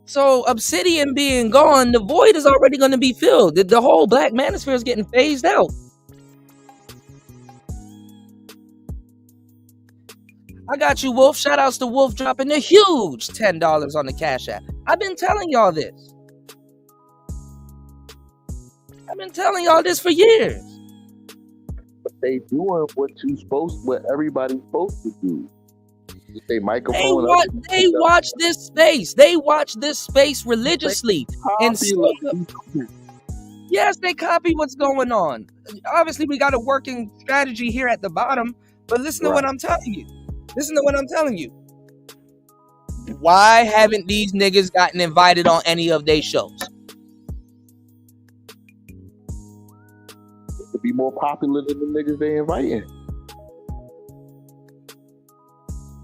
So Obsidian being gone, the void is already going to be filled. The whole black manosphere is getting phased out. I got you, Wolf. Shout outs to Wolf dropping a huge $10 on the Cash App. I've been telling y'all this. I've been telling y'all this for years. But they doing what everybody's supposed to do. They microphone. They watch this space. They watch this space religiously. And so, yes, they copy what's going on. Obviously, we got a working strategy here at the bottom. But listen to what I'm telling you. Listen to what I'm telling you. Why haven't these niggas gotten invited on any of their shows? To be more popular than the niggas they inviting.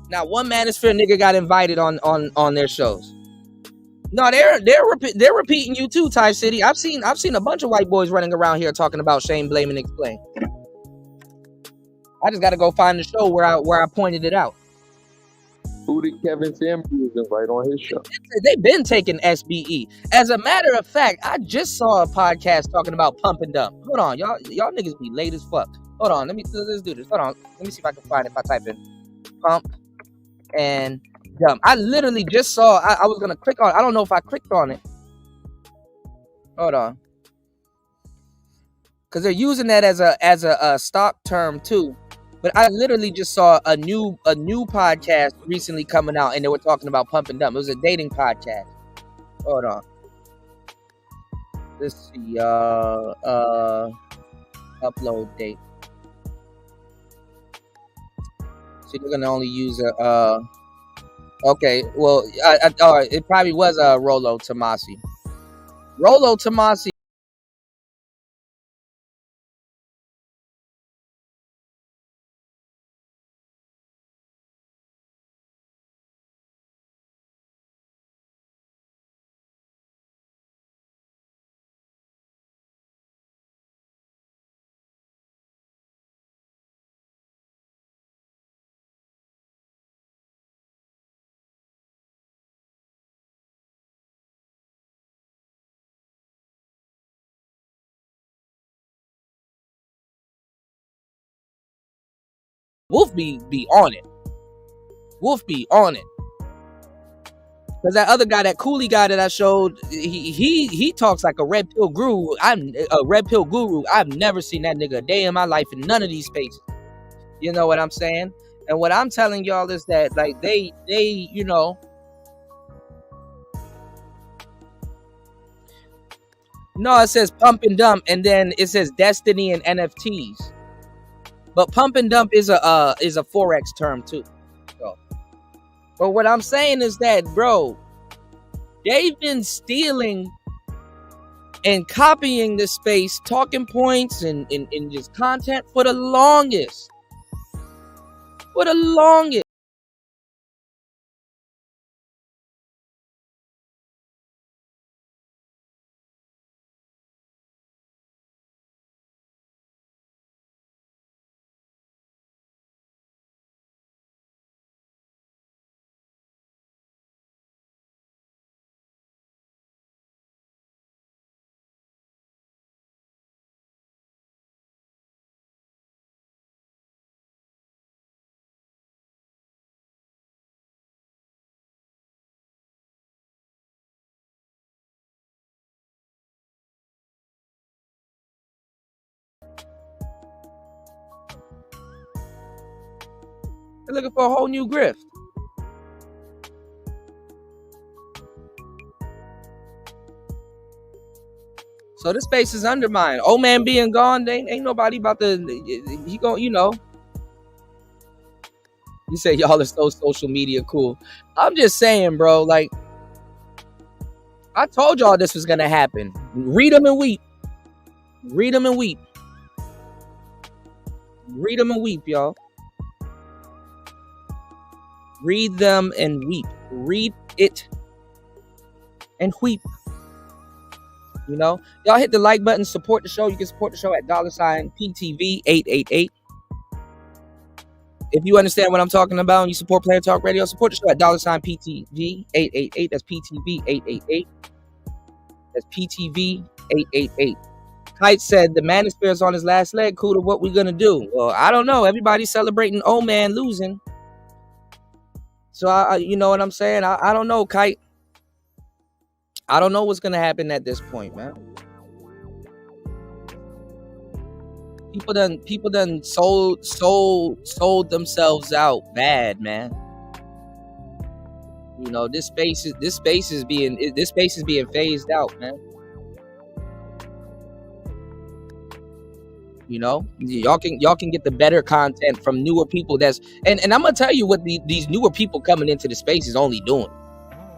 Now, one manosphere nigga got invited on their shows. No, they're repeating you too, Ty City. I've seen a bunch of white boys running around here talking about shame, blame, and explain. I just got to go find the show where I pointed it out. Who did Kevin Samuels invite on his show? They've been taking SBE. As a matter of fact, I just saw a podcast talking about pump and dump. Hold on, y'all niggas be late as fuck. Hold on, let's do this. Hold on, let me see if I can find it. If I type in pump and dump. I literally just saw. I was gonna click on. I don't know if I clicked on it. Hold on, because they're using that as a stock term too. But I literally just saw a new podcast recently coming out, and they were talking about pump and dump. It was a dating podcast. Hold on. Let's see. Upload date. So you're gonna only use a. Okay, well, it probably was Rollo Tomasi. Rollo Tomasi. Wolf be on it. Wolf be on it. Cause that other guy, that Cooley guy that I showed, he talks like a red pill guru. I'm a red pill guru. I've never seen that nigga a day in my life in none of these spaces. You know what I'm saying? And what I'm telling y'all is that like they you know. No, it says pump and dump, and then it says Destiny and NFTs. But pump and dump is a forex term too. So, but what I'm saying is that, bro, they've been stealing and copying the space, talking points and just content for the longest. For the longest. They're looking for a whole new grift. So this space is undermined. Old man being gone, ain't nobody about to. He gon', you know. You say y'all are so social media cool. I'm just saying, bro. Like, I told y'all this was gonna happen. Read them and weep. Read them and weep. Read them and weep, y'all. Read them and weep. Read it and weep. You know, y'all hit the like button, support the show. You can support the show at $PTV888. If you understand what I'm talking about and you support Player Talk Radio, support the show at $PTV888. That's PTV888. That's PTV888. Kite said the manosphere is on his last leg. Kuda, what we gonna do? Well, I don't know. Everybody's celebrating old man losing. So I you know what I'm saying? I don't know, Kite. I don't know what's gonna happen at this point, man. People done sold themselves out bad, man. You know, this space is being phased out, man. You know, y'all can get the better content from newer people. And I'm gonna tell you what these newer people coming into the space is only doing,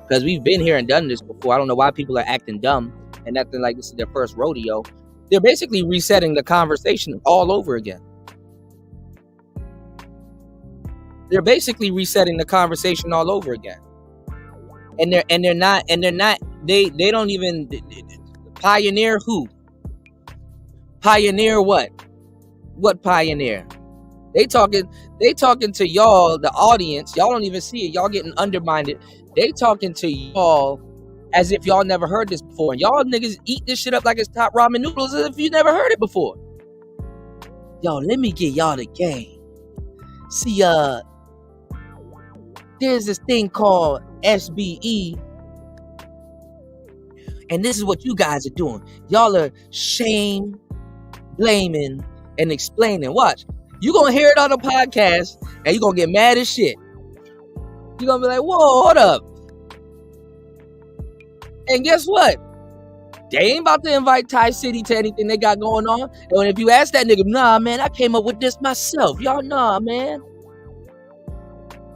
because we've been here and done this before. I don't know why people are acting dumb and acting like this is their first rodeo. They're basically resetting the conversation all over again. They don't even pioneer who? Pioneer what? What pioneer? They talking to y'all, the audience. Y'all don't even see it. Y'all getting undermined. They talking to y'all as if y'all never heard this before. And y'all niggas eat this shit up like it's top ramen noodles as if you never heard it before. Yo, let me get y'all the game. See, there's this thing called SBE. And this is what you guys are doing. Y'all are shame, blaming, and explaining. Watch. You gonna hear it on the podcast and you gonna get mad as shit. You gonna be like, whoa, hold up. And guess what? They ain't about to invite Thai City to anything they got going on. And if you ask that nigga, nah, man, I came up with this myself. Y'all, nah, man.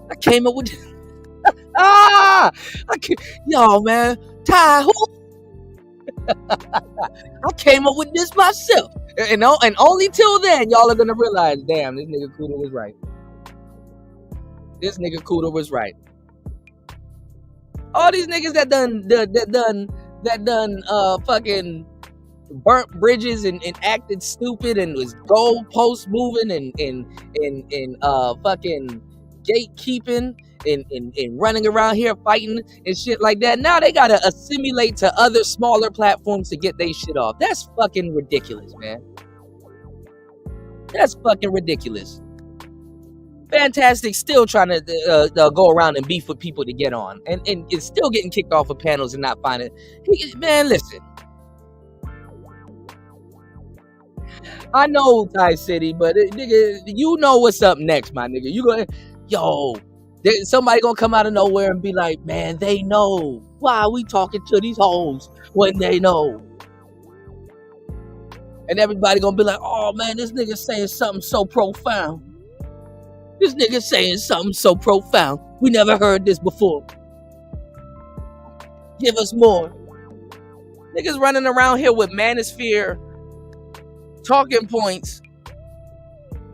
I came up with this. Y'all, man. Thai, who? I came up with this myself. And only till then, y'all are going to realize, damn, this nigga Kuda was right. All these niggas that done fucking burnt bridges and acted stupid and was goalpost moving and fucking gatekeeping and running around here fighting and shit like that. Now they gotta assimilate to other smaller platforms to get their shit off. That's fucking ridiculous, man. That's fucking ridiculous. Fantastic still trying to go around and beef with people to get on, and it's still getting kicked off of panels and not finding. Man, listen. I know Thai City, but nigga, you know what's up next, my nigga. You gonna, somebody gonna come out of nowhere and be like, man, they know. Why are we talking to these hoes when they know? And everybody gonna be like, oh man, this nigga saying something so profound. This nigga saying something so profound. We never heard this before. Give us more. Niggas running around here with manosphere talking points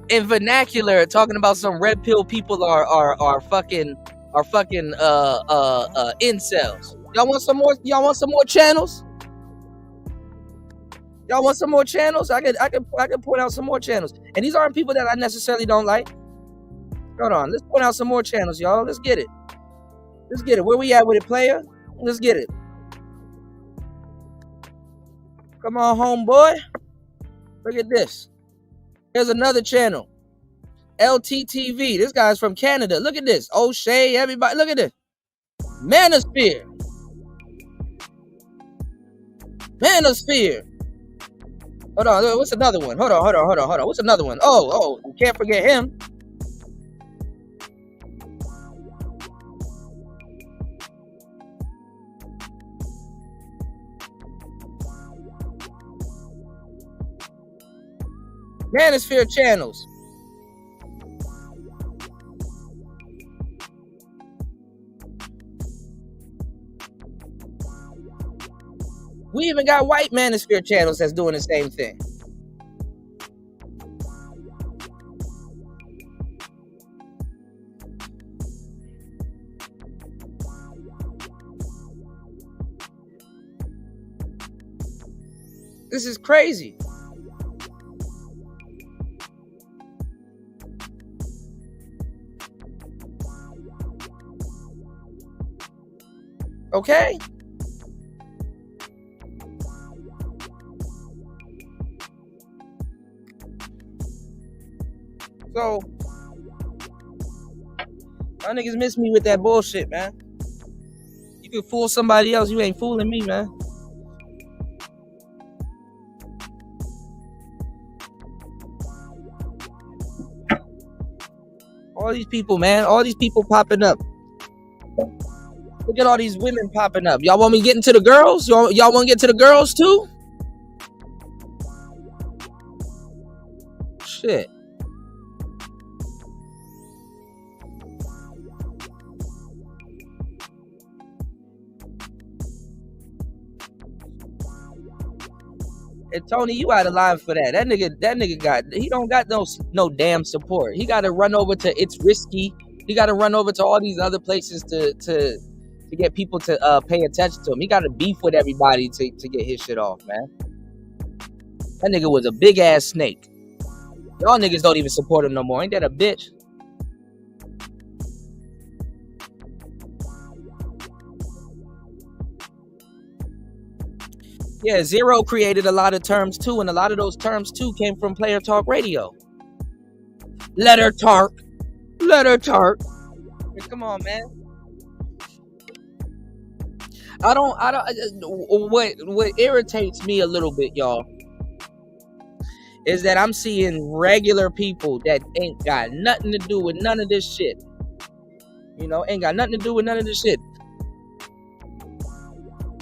in vernacular, talking about some red pill people are fucking incels. Y'all want some more? Y'all want some more channels? Y'all want some more channels? I can point out some more channels. And these aren't people that I necessarily don't like. Hold on, let's point out some more channels, y'all. Let's get it. Let's get it. Where we at with it, player? Let's get it. Come on, homeboy. Look at this. Here's another channel. LTTV. This guy's from Canada. Look at this. O'Shea, everybody. Look at this. Manosphere. Manosphere. Hold on. What's another one? Hold on. What's another one? Oh, you can't forget him. Manosphere channels. We even got white manosphere channels that's doing the same thing. This is crazy. Okay? So, y'all niggas miss me with that bullshit, man. You can fool somebody else, you ain't fooling me, man. All these people, man. All these people popping up. Look at all these women popping up. Y'all want me to get into the girls? Y'all want to get to the girls too? Shit. And Tony, you out of line for that. That nigga he don't got no damn support. He got to run over to It's Risky. He got to run over to all these other places to get people to pay attention to him. He got to beef with everybody to get his shit off, man. That nigga was a big ass snake. Y'all niggas don't even support him no more. Ain't that a bitch? Yeah, Zero created a lot of terms too, and a lot of those terms too came from Player Talk Radio. Letter Talk. Come on, man. What irritates me a little bit, y'all, is that I'm seeing regular people that ain't got nothing to do with none of this shit. You know, ain't got nothing to do with none of this shit.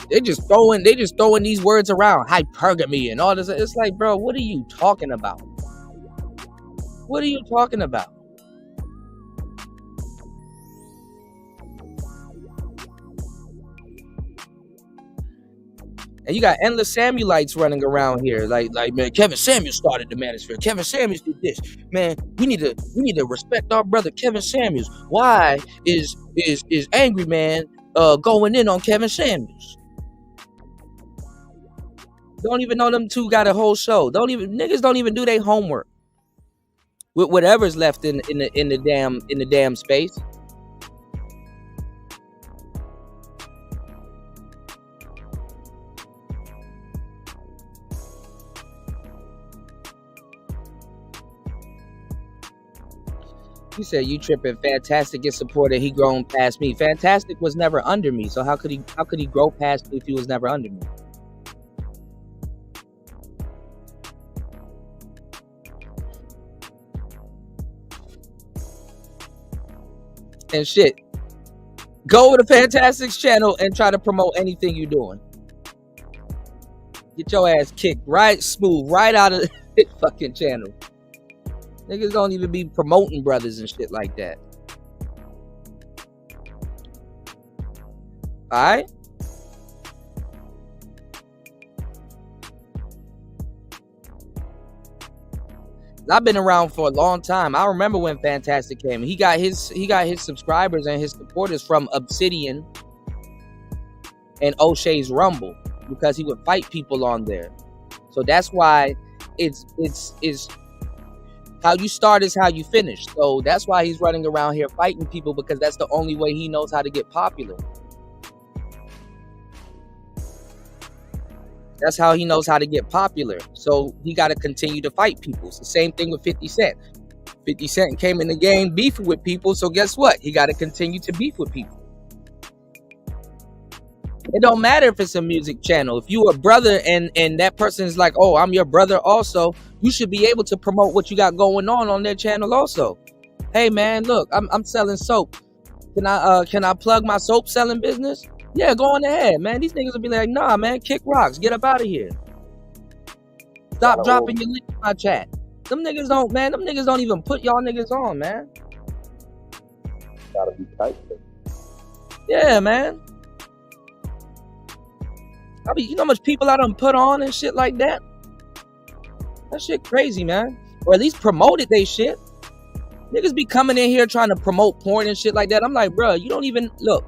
They just throwing these words around, hypergamy and all this. It's like, bro, what are you talking about? What are you talking about? And you got endless Samuelites running around here, like man, Kevin Samuels started the manosphere. Kevin Samuels did this, man. We need to respect our brother Kevin Samuels. Why is Angry Man going in on Kevin Samuels? Don't even know them two got a whole show. Niggas don't even do their homework with whatever's left in the damn space. You said you tripping. Fantastic gets supported. He grown past me. Fantastic was never under me. So how could he grow past me if he was never under me? And shit, go over to Fantastic's channel and try to promote anything you're doing. Get your ass kicked right smooth, right out of the fucking channel. Niggas don't even be promoting brothers and shit like that. Alright? I've been around for a long time. I remember when Fantastic came. He got his subscribers and his supporters from Obsidian and O'Shea's Rumble because he would fight people on there. So that's why it's how you start is how you finish. So that's why he's running around here fighting people, because that's the only way he knows how to get popular. That's how he knows how to get popular. So he got to continue to fight people. It's the same thing with 50 Cent. 50 Cent came in the game beefing with people. So guess what? He got to continue to beef with people. It don't matter if it's a music channel. If you a brother and that person is like, oh, I'm your brother also, you should be able to promote what you got going on their channel also. Hey man, look, I'm selling soap. Can I plug my soap selling business? Yeah, go on ahead, man. These niggas will be like, nah, man, kick rocks. Get up out of here. Stop dropping your link in my chat. Them niggas don't even put y'all niggas on, man. Gotta be tight. Yeah, man. You know how much people I done put on and shit like that? That shit crazy, man. Or at least promoted they shit. Niggas be coming in here trying to promote porn and shit like that. I'm like, bro, you don't even, look.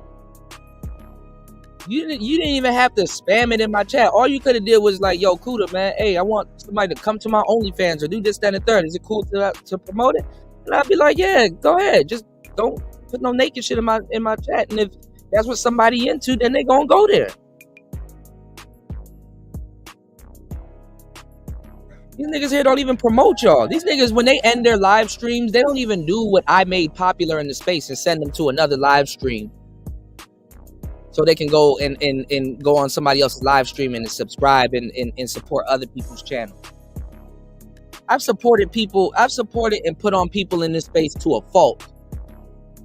You didn't even have to spam it in my chat. All you could have did was like, yo, Kuda, man, hey, I want somebody to come to my OnlyFans or do this, that, and the third. Is it cool to promote it? And I'd be like, yeah, go ahead. Just don't put no naked shit in my chat. And if that's what somebody into, then they gonna go there. These niggas here don't even promote y'all. These niggas, when they end their live streams, they don't even do what I made popular in the space and send them to another live stream. So they can go and go on somebody else's live stream and subscribe and support other people's channels. I've supported and put on people in this space to a fault,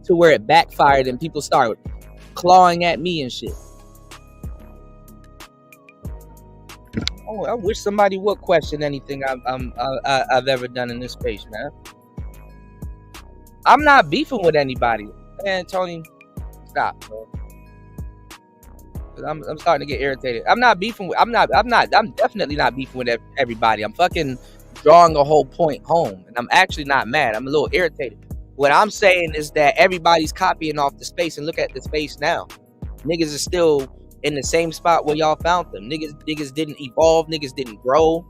to where it backfired and people start clawing at me and shit. Oh, I wish somebody would question anything I've ever done in this space, man. I'm not beefing with anybody, man. Tony, stop, bro. I'm starting to get irritated. I'm definitely not beefing with everybody. I'm fucking drawing a whole point home, and I'm actually not mad. I'm a little irritated. What I'm saying is that everybody's copying off the space, and look at the space now. Niggas are still in the same spot where y'all found them. Niggas didn't evolve. Niggas didn't grow.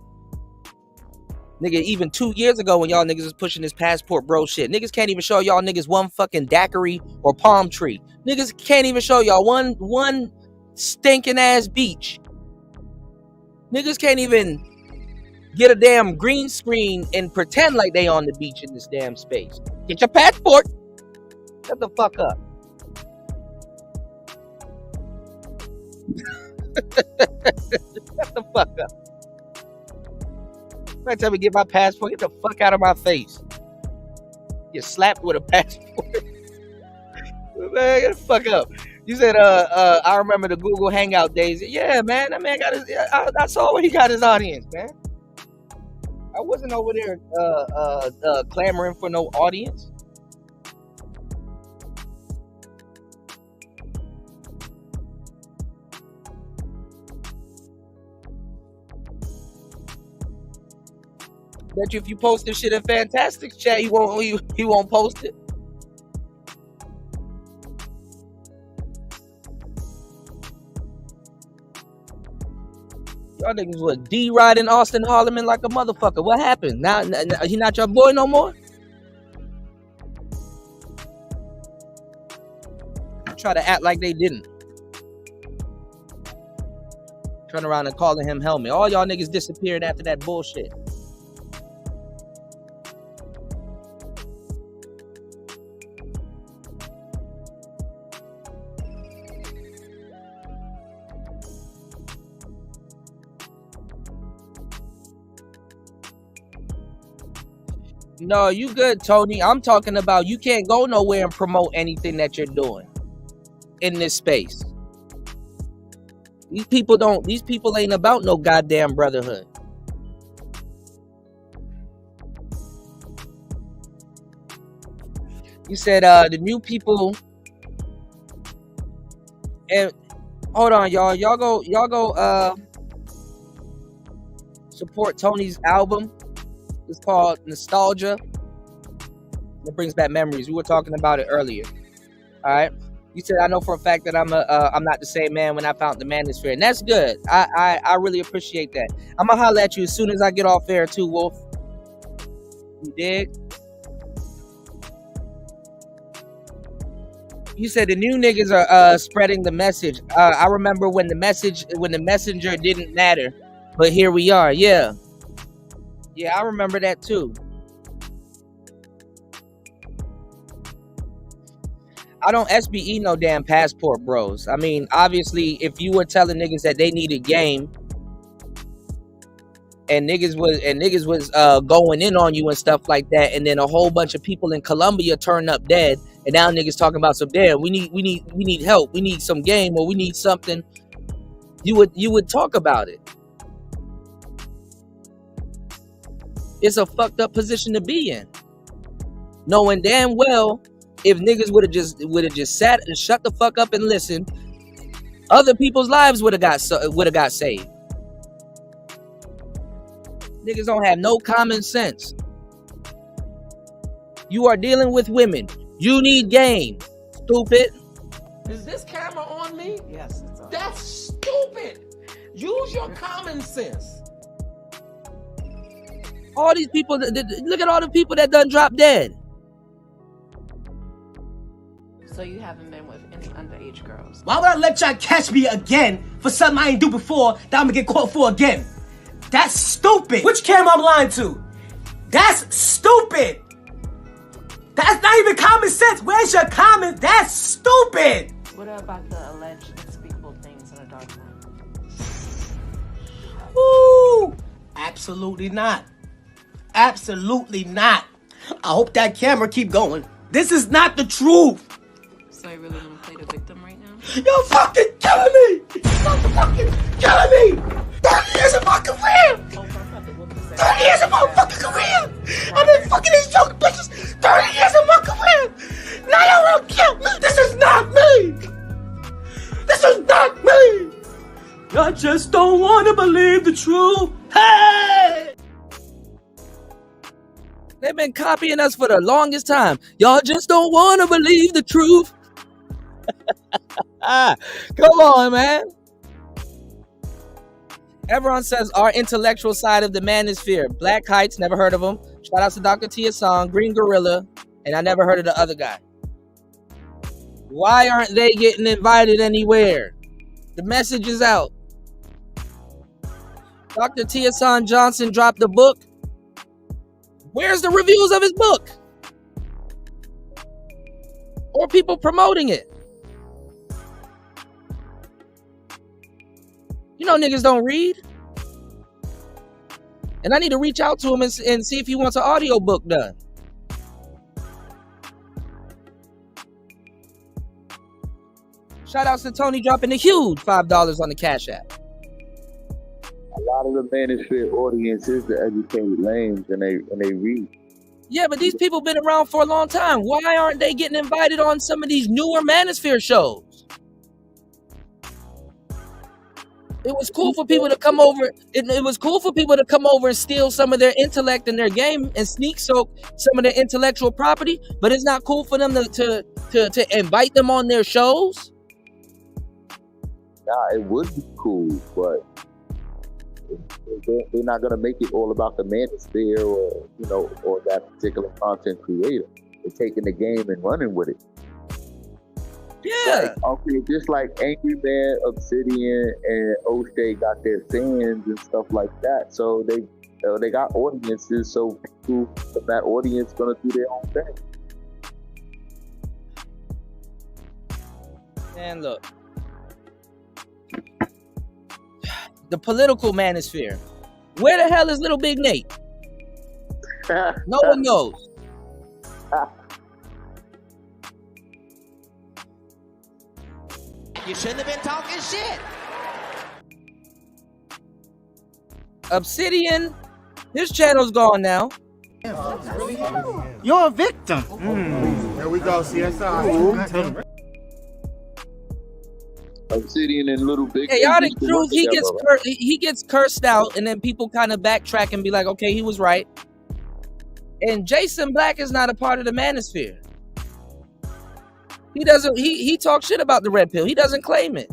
Nigga, even 2 years ago when y'all niggas was pushing this passport bro shit, niggas can't even show y'all niggas one fucking daiquiri or palm tree. Niggas can't even show y'all one stinking ass beach. Niggas can't even get a damn green screen and pretend like they on the beach in this damn space. Get your passport. Shut the fuck up. Shut the fuck up. Next time we get my passport, get the fuck out of my face. Get slapped with a passport. Man, get the fuck up. You said, I remember the Google Hangout days. Yeah, man, that man got his, I saw where he got his audience, man. I wasn't over there clamoring for no audience. Bet you if you post this shit in Fantastic chat, he won't post it. Y'all niggas was D-riding Austin Holloman like a motherfucker. What happened? Now he not your boy no more? Try to act like they didn't. Turn around and calling him Helmet. All y'all niggas disappeared after that bullshit. No, you good, Tony. I'm talking about you can't go nowhere and promote anything that you're doing in this space. These people ain't about no goddamn brotherhood. You said the new people, and hold on, y'all go support Tony's album. It's called Nostalgia. It brings back memories. We were talking about it earlier. All right. You said, I know for a fact that I'm not the same man when I found the manosphere, and that's good. I really appreciate that. I'm gonna holler at you as soon as I get off air too, Wolf. You dig? You said the new niggas are spreading the message. I remember when the messenger didn't matter, but here we are. Yeah, I remember that too. I don't SBE no damn passport, bros. I mean, obviously, if you were telling niggas that they needed game, and niggas was going in on you and stuff like that, and then a whole bunch of people in Colombia turn up dead, and now niggas talking about some damn, we need help, we need some game, or we need something. You would talk about it. It's a fucked up position to be in, knowing damn well if niggas would have just sat and shut the fuck up and listened, other people's lives would have got saved. Niggas don't have no common sense. You are dealing with women. You need game. Stupid. Is this camera on me? Yes, it's on. That's stupid. Use your common sense. All these people, look at all the people that done dropped dead. So you haven't been with any underage girls? Why would I let y'all catch me again for something I ain't do before that I'm gonna get caught for again? That's stupid. Which camera I'm lying to? That's stupid. That's not even common sense. Where's your common? That's stupid. What about the alleged unspeakable things in a dark room? Woo! Absolutely not. Absolutely not. I hope that camera keep going. This is not the truth. So you really want to play the victim right now? You're fucking killing me! You're fucking killing me! 30 years of my career! 30 years of my fucking career! I've been fucking these young bitches 30 years of my career! Now y'all wanna kill me! This is not me! This is not me! Y'all just don't wanna believe the truth! Hey! They've been copying us for the longest time. Y'all just don't want to believe the truth. Come on, man. Everyone says our intellectual side of the manosphere. Black Heights, never heard of him. Shout out to Dr. Tia Song, Green Gorilla, and I never heard of the other guy. Why aren't they getting invited anywhere? The message is out. Dr. Tia Song Johnson dropped a book. Where's the reviews of his book? Or people promoting it? You know niggas don't read. And I need to reach out to him and see if he wants an audio book done. Shout outs to Tony dropping a huge $5 on the Cash App. A lot of the manosphere audience is the educated lames, and they read. Yeah, but these people been around for a long time. Why aren't they getting invited on some of these newer manosphere shows? It was cool for people to come over. It was cool for people to come over and steal some of their intellect and their game and sneak soak some of their intellectual property. But it's not cool for them to invite them on their shows. Nah, it would be cool, but they're not gonna make it all about the manosphere or that particular content creator. They're taking the game and running with it. Yeah. Okay, just like Angry Man, Obsidian, and O'Shea got their fans and stuff like that. So they got audiences. So people from that audience gonna do their own thing. And look, the political manosphere. Where the hell is Little Big Nate? No one knows. You shouldn't have been talking shit. Obsidian, his channel's gone now. You're a victim. There we go, CSI. Obsidian and Little Big. Chaotic Truth, he gets cursed out, and then people kind of backtrack and be like, okay, he was right. And Jason Black is not a part of the manosphere. He doesn't. He talks shit about the red pill. He doesn't claim it.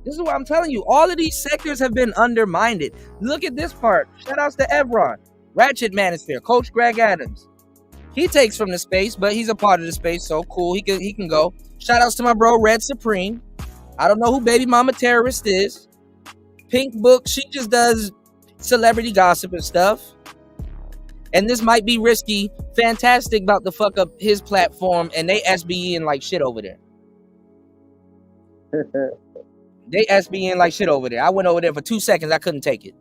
This is what I'm telling you. All of these sectors have been undermined. Look at this part. Shout outs to Evron, Ratchet Manosphere, Coach Greg Adams. He takes from the space, but he's a part of the space, so cool. He can go. Shout outs to my bro Red Supreme. I don't know who Baby Mama Terrorist is. Pink Book, she just does celebrity gossip and stuff. And this might be risky. Fantastic about to fuck up his platform, and they SBE like shit over there. They SBE like shit over there. I went over there for 2 seconds. I couldn't take it.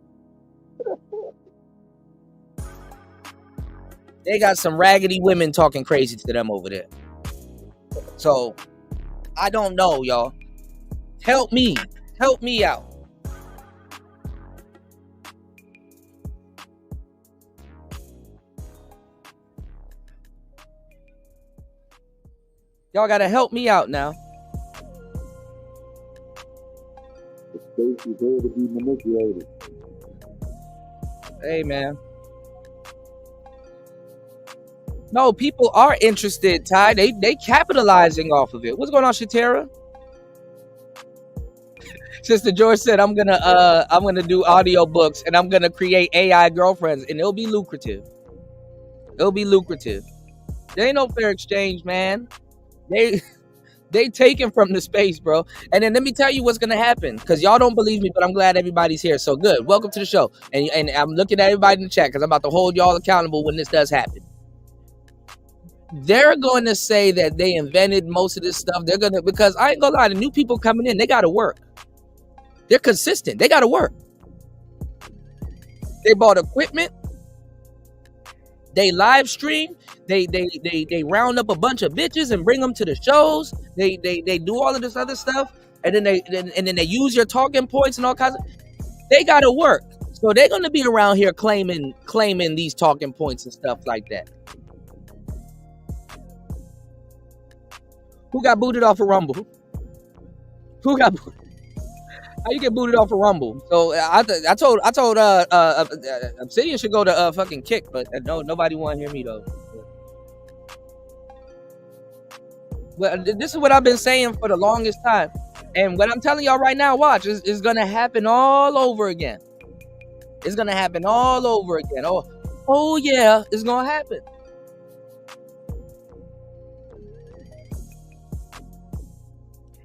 They got some raggedy women talking crazy to them over there. So, I don't know, y'all. Help me. Help me out. Y'all gotta help me out now. The space is here to be manipulated. Hey, man. No, people are interested, Ty. They capitalizing off of it. What's going on, Shatera? Sister George said, I'm gonna do audio books and I'm gonna create AI girlfriends and it'll be lucrative. It'll be lucrative. There ain't no fair exchange, man. They taken from the space, bro. And then let me tell you what's gonna happen, because y'all don't believe me, but I'm glad everybody's here. So good. Welcome to the show. And I'm looking at everybody in the chat because I'm about to hold y'all accountable when this does happen. They're going to say that they invented most of this stuff. They're gonna, because I ain't gonna lie, the new people coming in, they gotta work. They're consistent. They gotta work. They bought equipment. They live stream. They round up a bunch of bitches and bring them to the shows. They do all of this other stuff, and then they use your talking points and all kinds of. They gotta work, so they're gonna be around here claiming these talking points and stuff like that. Who got booted off of Rumble? Who got booted? How you get booted off of Rumble? So I told Obsidian should go to fucking Kick, but nobody want to hear me though. But this is what I've been saying for the longest time, and what I'm telling y'all right now, watch, is gonna happen all over again. It's gonna happen all over again. Oh yeah, it's gonna happen.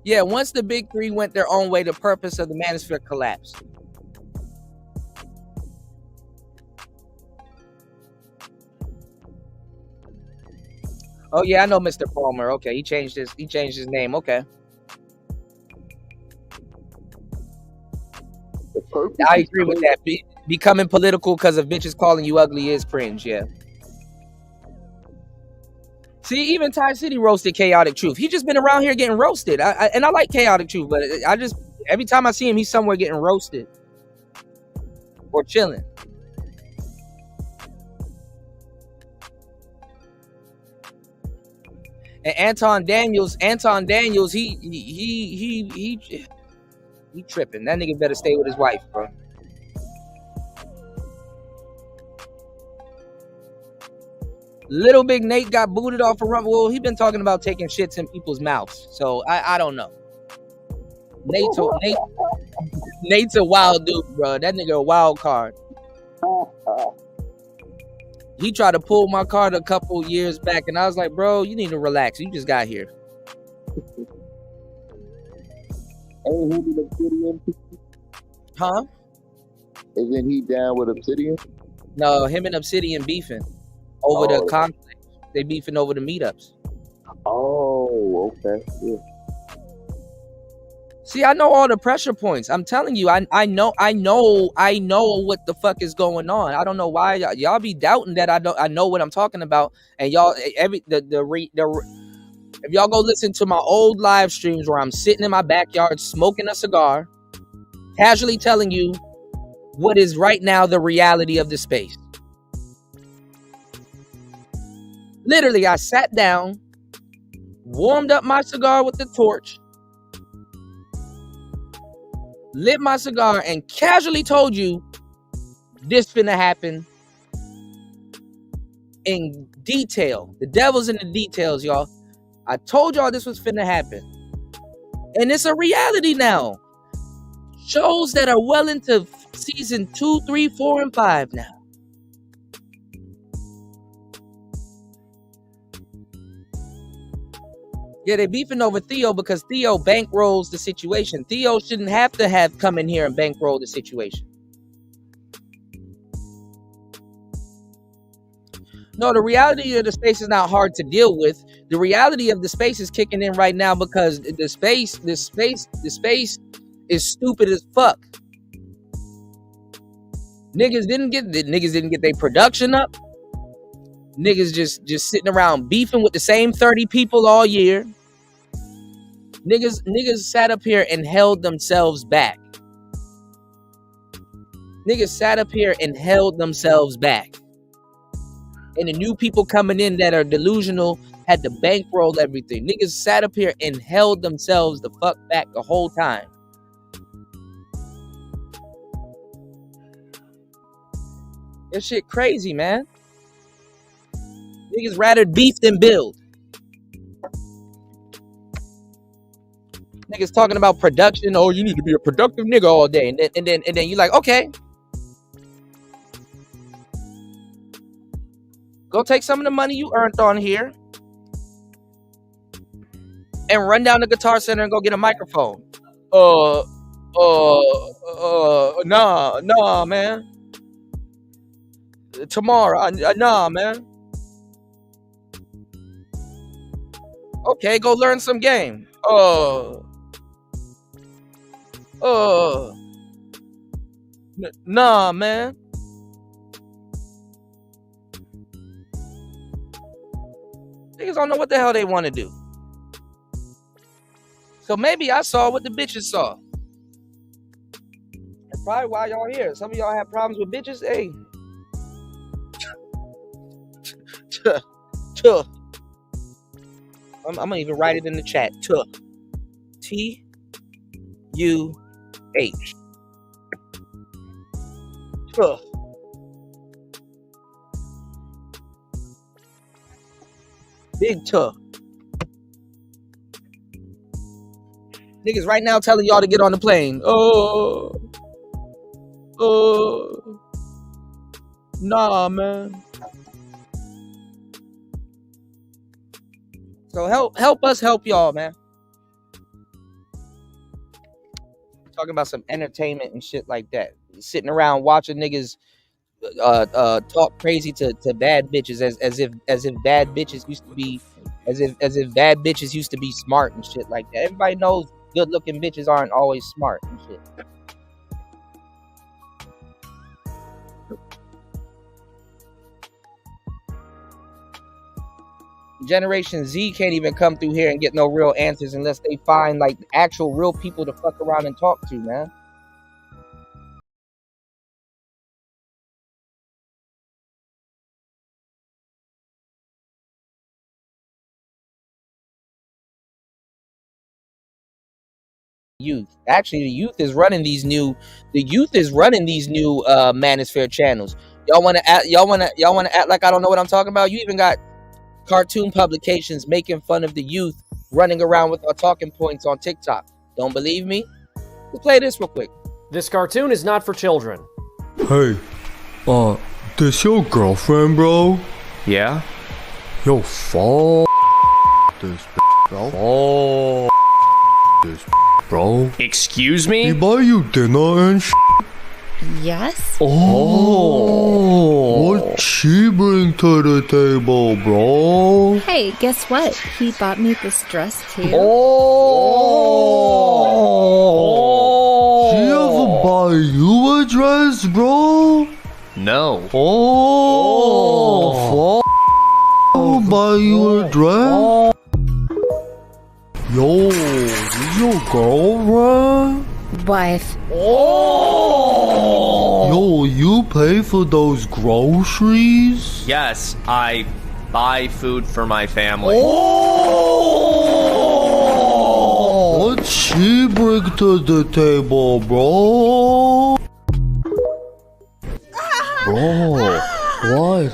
Yeah, once the big three went their own way, the purpose of the manosphere collapsed. Oh yeah, I know Mr. Palmer. Okay, he changed his name. Okay. I agree with that. Becoming political because of bitches calling you ugly is cringe, yeah. See, even Ty City roasted Chaotic Truth. He just been around here getting roasted. And I like Chaotic Truth, but I just, every time I see him, he's somewhere getting roasted. Or chilling. And Anton Daniels, he tripping. That nigga better stay with his wife, bro. Little Big Nate got booted off of Rumble. Well, he been talking about taking shits in people's mouths. So I don't know. Nate's a wild dude, bro. That nigga a wild card. He tried to pull my card a couple years back, and I was like, bro, you need to relax. You just got here. Huh? Isn't he down with Obsidian? No, him and Obsidian beefing over the conflict. They beefing over the meetups. Oh, okay. Yeah. See, I know all the pressure points. I'm telling you, I know what the fuck is going on. I don't know why y'all be doubting that I know what I'm talking about. And y'all, if y'all go listen to my old live streams where I'm sitting in my backyard smoking a cigar, Casually telling you what is right now the reality of the space. Literally, I sat down, warmed up my cigar with the torch, lit my cigar, and casually told you this finna happen in detail. The devil's in the details, y'all. I told y'all this was finna happen. And it's a reality now. Shows that are well into season 2, 3, 4, and 5 now. Yeah, they beefing over Theo because Theo bankrolls the situation. Theo shouldn't have to have come in here and bankroll the situation. No, the reality of the space is not hard to deal with. The reality of the space is kicking in right now because the space is stupid as fuck. Niggas didn't get their production up. Niggas just sitting around beefing with the same 30 people all year. Niggas sat up here and held themselves back. Niggas sat up here and held themselves back. And the new people coming in that are delusional had to bankroll everything. Niggas sat up here and held themselves the fuck back the whole time. That shit crazy, man. Niggas rather beef than build. Niggas talking about production. Oh, you need to be a productive nigga all day. And then you're like, okay. Go take some of the money you earned on here and run down to Guitar Center and go get a microphone. Nah, man. Tomorrow, nah, man. Okay, go learn some game. Nah, man. Niggas don't know what the hell they want to do. So maybe I saw what the bitches saw. That's probably why y'all here. Some of y'all have problems with bitches. Hey. I'm gonna even write it in the chat. T-U-H. Big tough. Niggas right now telling y'all to get on the plane. Nah, man. So help us help y'all, man. Talking about some entertainment and shit like that. Sitting around watching niggas talk crazy to bad bitches as if bad bitches used to be as if bad bitches used to be smart and shit like that. Everybody knows good looking bitches aren't always smart and shit. Generation Z can't even come through here and get no real answers unless they find like actual real people to fuck around and talk to, man. Youth. Actually, the youth is running these new Manosphere channels. Y'all wanna act like I don't know what I'm talking about? You even got cartoon publications making fun of the youth running around with our talking points on TikTok. Don't believe me? Let's play this real quick. This cartoon is not for children. Hey, this your girlfriend, bro? Yeah? Yo, fuck this bro. This bro. Excuse me? He buy you dinner and Yes? Oh, what she bring to the table, bro? Hey, guess what? He bought me this dress too. She ever buy you a dress, bro? No. Fuck. Buy you a dress? Yo, this your girlfriend? wife. Yo, you pay for those groceries? Yes, I buy food for my family. What's she bring to the table, bro? Bro, what?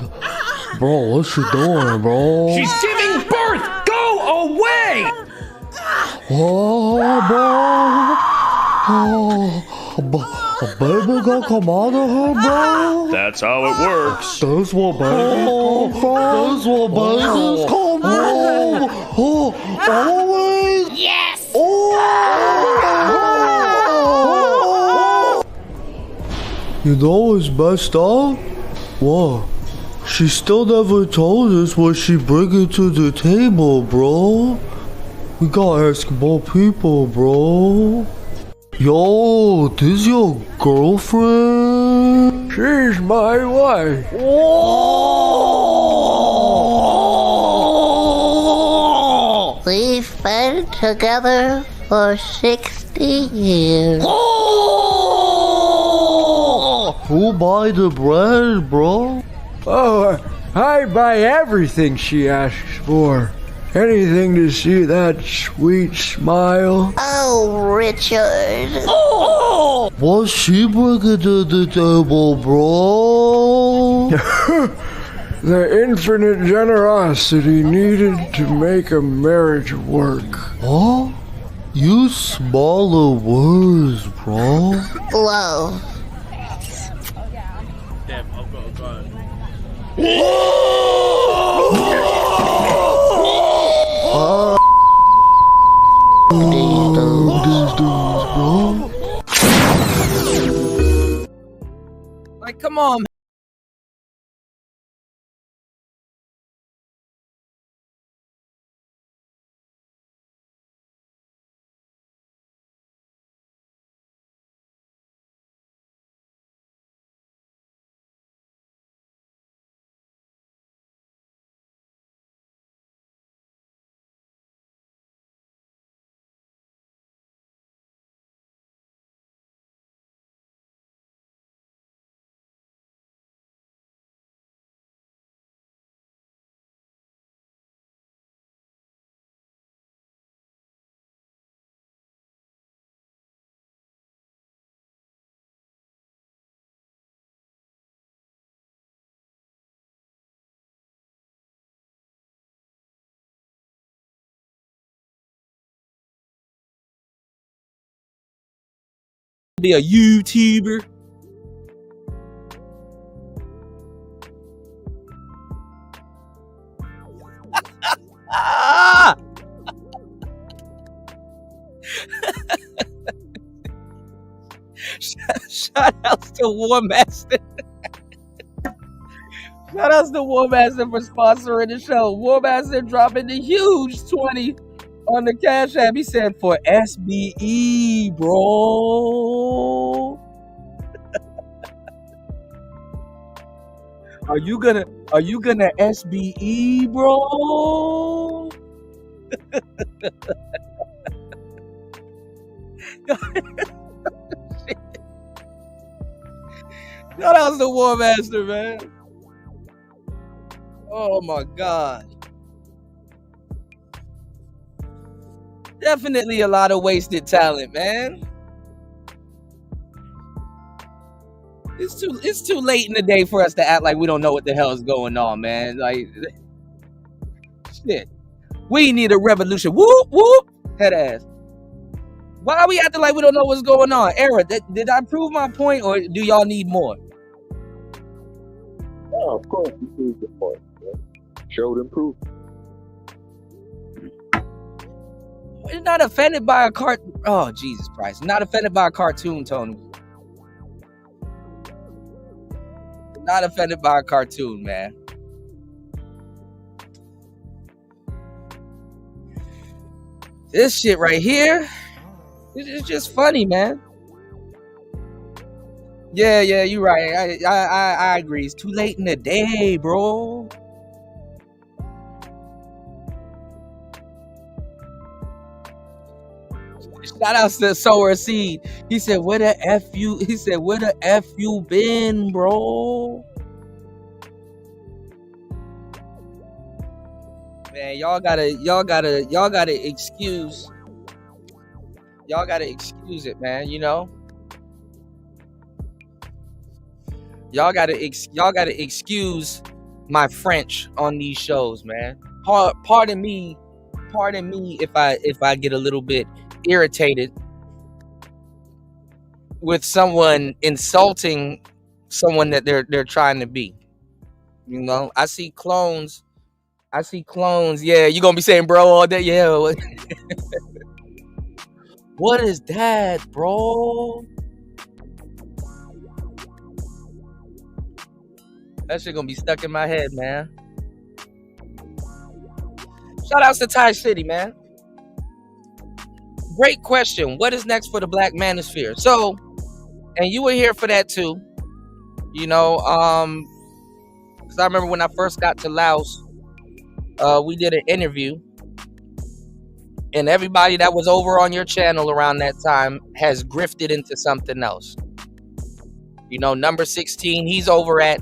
Bro, what's she doing, bro? She's giving birth! Go away! Oh, bro. Oh, a baby gonna come out of her, bro? That's how it works. That's what babies come from. That's what babies come from. Oh, always. Yes! Oh. You know what's messed up? What? She still never told us what she bringing to the table, bro. We gotta ask more people, bro. Yo, this your girlfriend? She's my wife. Oh! We've been together for 60 years. Oh! Who buy the bread, bro? Oh, I buy everything she asks for. Anything to see that sweet smile. Oh, Richard. Oh! What's she bringing to the table, bro? The infinite generosity needed to make a marriage work. Huh? Use smaller words, bro. Love. These dudes, bro. Like, come on, man. Be a YouTuber. Shout outs to War Master. Shout outs to War Master for sponsoring the show. War Master dropping the huge 20 on the Cash App. He said for SBE, bro. Are you gonna SBE, bro? Shout out to War Master, man. Oh my God. Definitely a lot of wasted talent, man. It's too late in the day for us to act like we don't know what the hell is going on, man. Like, shit. We need a revolution. Whoop, whoop. Head ass. Why are we acting like we don't know what's going on? Era, did I prove my point, or do y'all need more? Oh, of course, you proved the point. Showed and proved. We're not offended by a Oh, Jesus Christ. Not offended by a cartoon, Tony. Not offended by a cartoon, man. This shit right here, it's just funny, man. Yeah, you're right. I agree. It's too late in the day, bro. Shout out to Sower Seed. He said, "Where the f you?" He said, "Where the f you been, bro?" Man, y'all gotta excuse. Y'all gotta excuse it, man. You know, y'all gotta excuse my French on these shows, man. Pardon me if I get a little bit irritated with someone insulting someone that they're trying to be. You know, I see clones. Yeah, you gonna be saying bro all day. Yeah. What is that, bro? That shit gonna be stuck in my head, man. Shout outs to Thai City, man. Great question. What is next for the Black Manosphere? So, and you were here for that too. You know, because I remember when I first got to Laos, we did an interview, and everybody that was over on your channel around that time has grifted into something else. You know, number 16, he's over at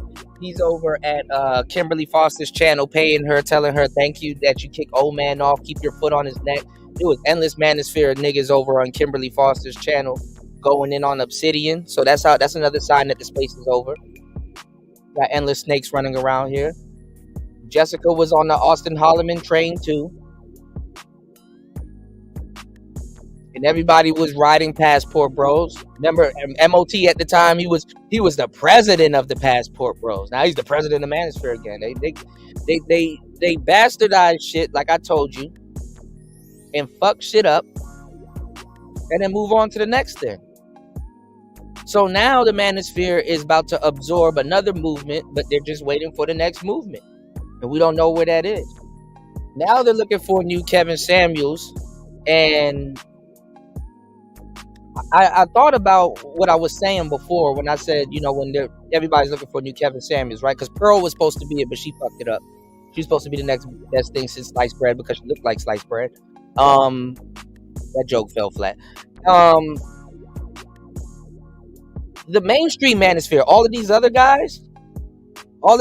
Kimberly Foster's channel, paying her, telling her thank you that you kick old man off, keep your foot on his neck. It was endless manosphere of niggas over on Kimberly Foster's channel going in on Obsidian. So that's another sign that the space is over. Got endless snakes running around here. Jessica was on the Austin Holloman train too. And everybody was riding Passport Bros. Remember MOT at the time, he was the president of the Passport Bros. Now he's the president of Manosphere again. They bastardized shit like I told you and fuck shit up and then move on to the next thing. So now the Manosphere is about to absorb another movement, but they're just waiting for the next movement. And we don't know where that is. Now they're looking for a new Kevin Samuels. And I thought about what I was saying before when I said, you know, when everybody's looking for a new Kevin Samuels, right? Because Pearl was supposed to be it, but she fucked it up. She's supposed to be the next best thing since sliced bread because she looked like sliced bread. That joke fell flat. The mainstream Manosphere, all of these other guys are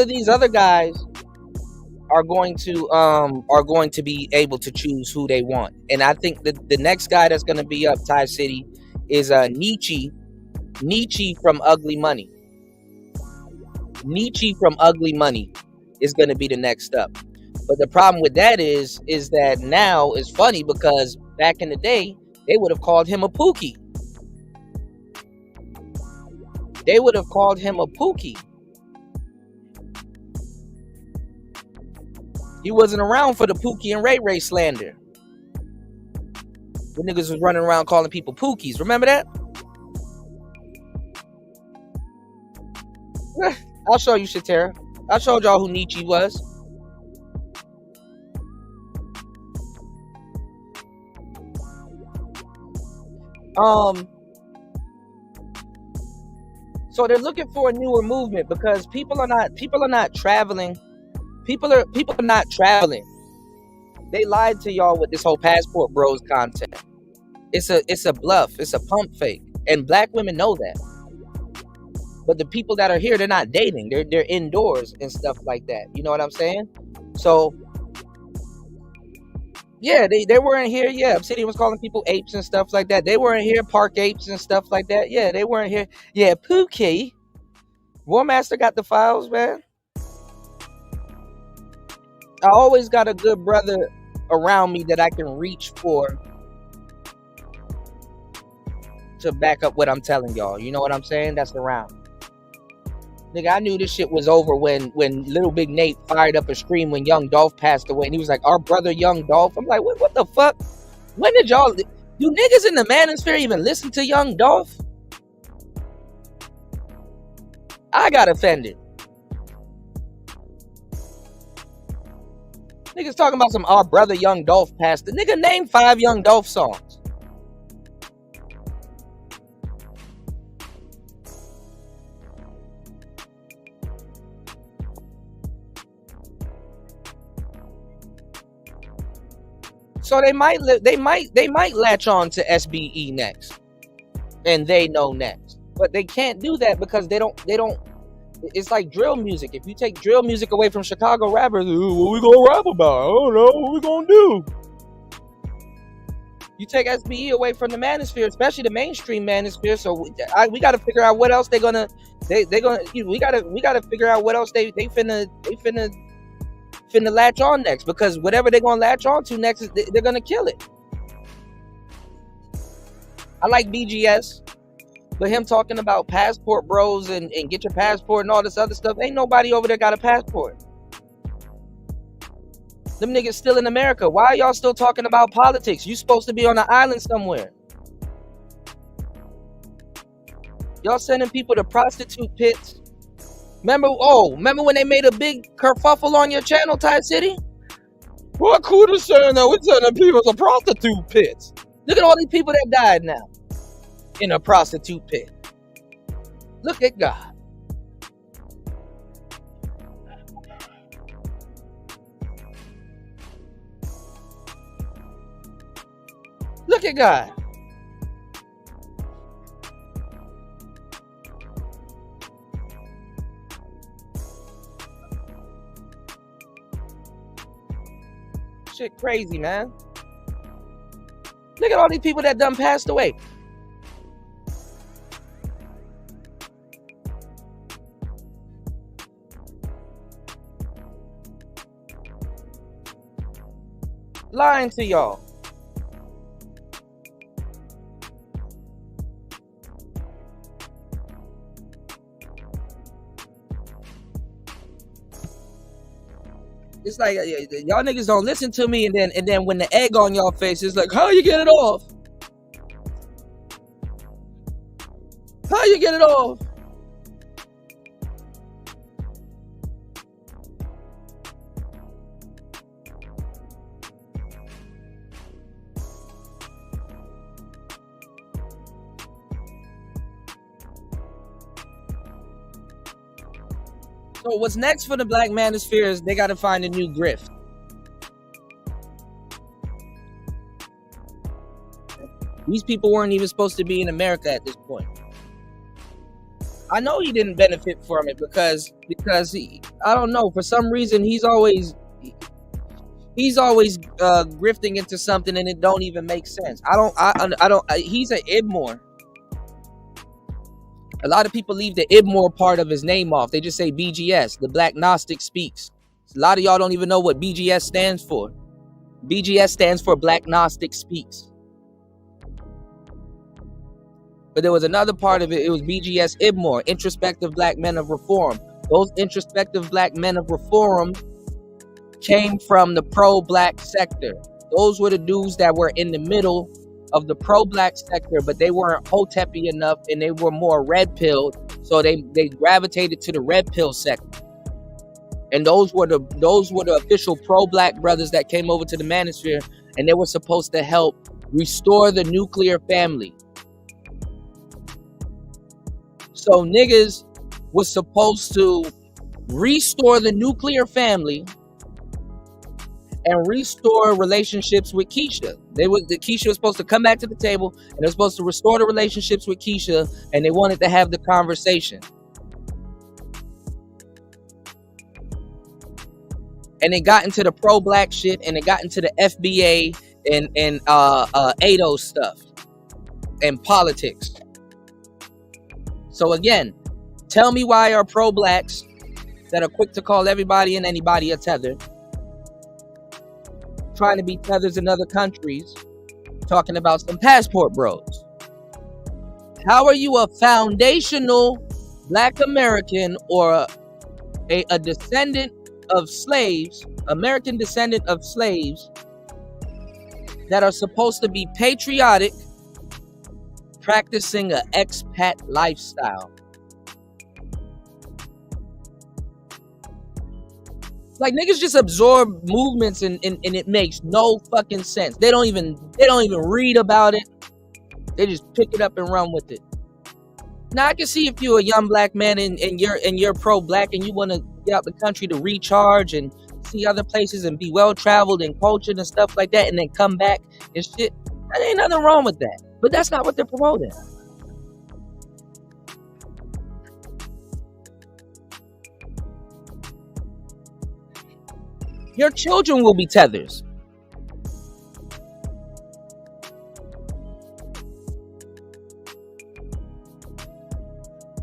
going to be able to choose who they want. And I think that the next guy that's going to be up Thai City is Nietzsche from Ugly Money. Nietzsche from Ugly Money is going to be the next up. But the problem with that is that now it's funny because back in the day they would have called him a Pookie. They would have called him a Pookie. He wasn't around for the Pookie and Ray Ray slander. The niggas was running around calling people Pookies. Remember that? I'll show you, Shatera. I showed y'all who Nietzsche was. So they're looking for a newer movement because people are not traveling. People are not traveling. They lied to y'all with this whole Passport Bros content. It's a bluff. It's a pump fake, and black women know that. But the people that are here, they're not dating. They're indoors and stuff like that. You know what I'm saying? So yeah, they weren't here. Yeah, Obsidian was calling people apes and stuff like that. They weren't here. Park apes and stuff like that. Yeah, they weren't here. Yeah, Pookie. War Master got the files, man. I always got a good brother around me that I can reach for to back up what I'm telling y'all. You know what I'm saying? That's around. Nigga, I knew this shit was over when Little Big Nate fired up a stream when Young Dolph passed away, and he was like, our brother Young Dolph. I'm like, what the fuck? When did y'all... Do niggas in the Manosphere even listen to Young Dolph? I got offended. Niggas talking about some our brother Young Dolph passed. The nigga named 5 Young Dolph songs. So they might latch on to SBE next, and they know next, but they can't do that because they don't. It's like drill music. If you take drill music away from Chicago rappers, what we gonna rap about? I don't know. What we gonna do? You take SBE away from the manosphere, especially the mainstream manosphere. So we got to figure out what else we gotta figure out what else they finna latch on next, because whatever they're gonna latch on to next, they're gonna kill it. I like BGS, but him talking about passport bros and get your passport and all this other stuff, ain't nobody over there got a passport. Them niggas still in America. Why are y'all still talking about politics? You supposed to be on an island somewhere. Y'all sending people to prostitute pits. Remember when they made a big kerfuffle on your channel, Ty City? What could have said that we're sending people to prostitute pits? Look at all these people that died now in a prostitute pit. Look at God. Look at God. Shit crazy, man. Look at all these people that done passed away. Lying to y'all. It's like y'all niggas don't listen to me, and then when the egg on y'all face, it's like, how you get it off? How you get it off? So what's next for the Black Manosphere is they got to find a new grift. These people weren't even supposed to be in America at this point. I know he didn't benefit from it because he, I don't know, for some reason he's always grifting into something and it don't even make sense. He's an Ibmore. A lot of people leave the Ibmore part of his name off. They just say BGS, the Black Gnostic Speaks. A lot of y'all don't even know what BGS stands for. BGS stands for Black Gnostic Speaks. But there was another part of it. It was BGS Ibmore, Introspective Black Men of Reform. Those introspective Black Men of Reform came from the pro-Black sector. Those were the dudes that were in the middle of the pro-Black sector, but they weren't hotepi enough, and they were more red-pilled, so they gravitated to the red pill sector. And those were the official pro-Black brothers that came over to the Manosphere, and they were supposed to help restore the nuclear family. So niggas was supposed to restore the nuclear family and restore relationships with Keisha. Keisha was supposed to come back to the table, and they were supposed to restore the relationships with Keisha, and they wanted to have the conversation. And it got into the pro-Black shit, and it got into the FBA and ADO stuff and politics. So again, tell me why our pro-Blacks that are quick to call everybody and anybody a tether, trying to be tethers in other countries, talking about some passport bros. How are you a foundational Black American or a descendant of slaves, American descendant of slaves, that are supposed to be patriotic, practicing an expat lifestyle? Like, niggas just absorb movements and it makes no fucking sense. They don't even read about it. They just pick it up and run with it. Now I can see if you're a young Black man and you're pro-Black and you want to get out the country to recharge and see other places and be well traveled and cultured and stuff like that, and then come back and shit. That ain't nothing wrong with that. But that's not what they're promoting. Your children will be tethers.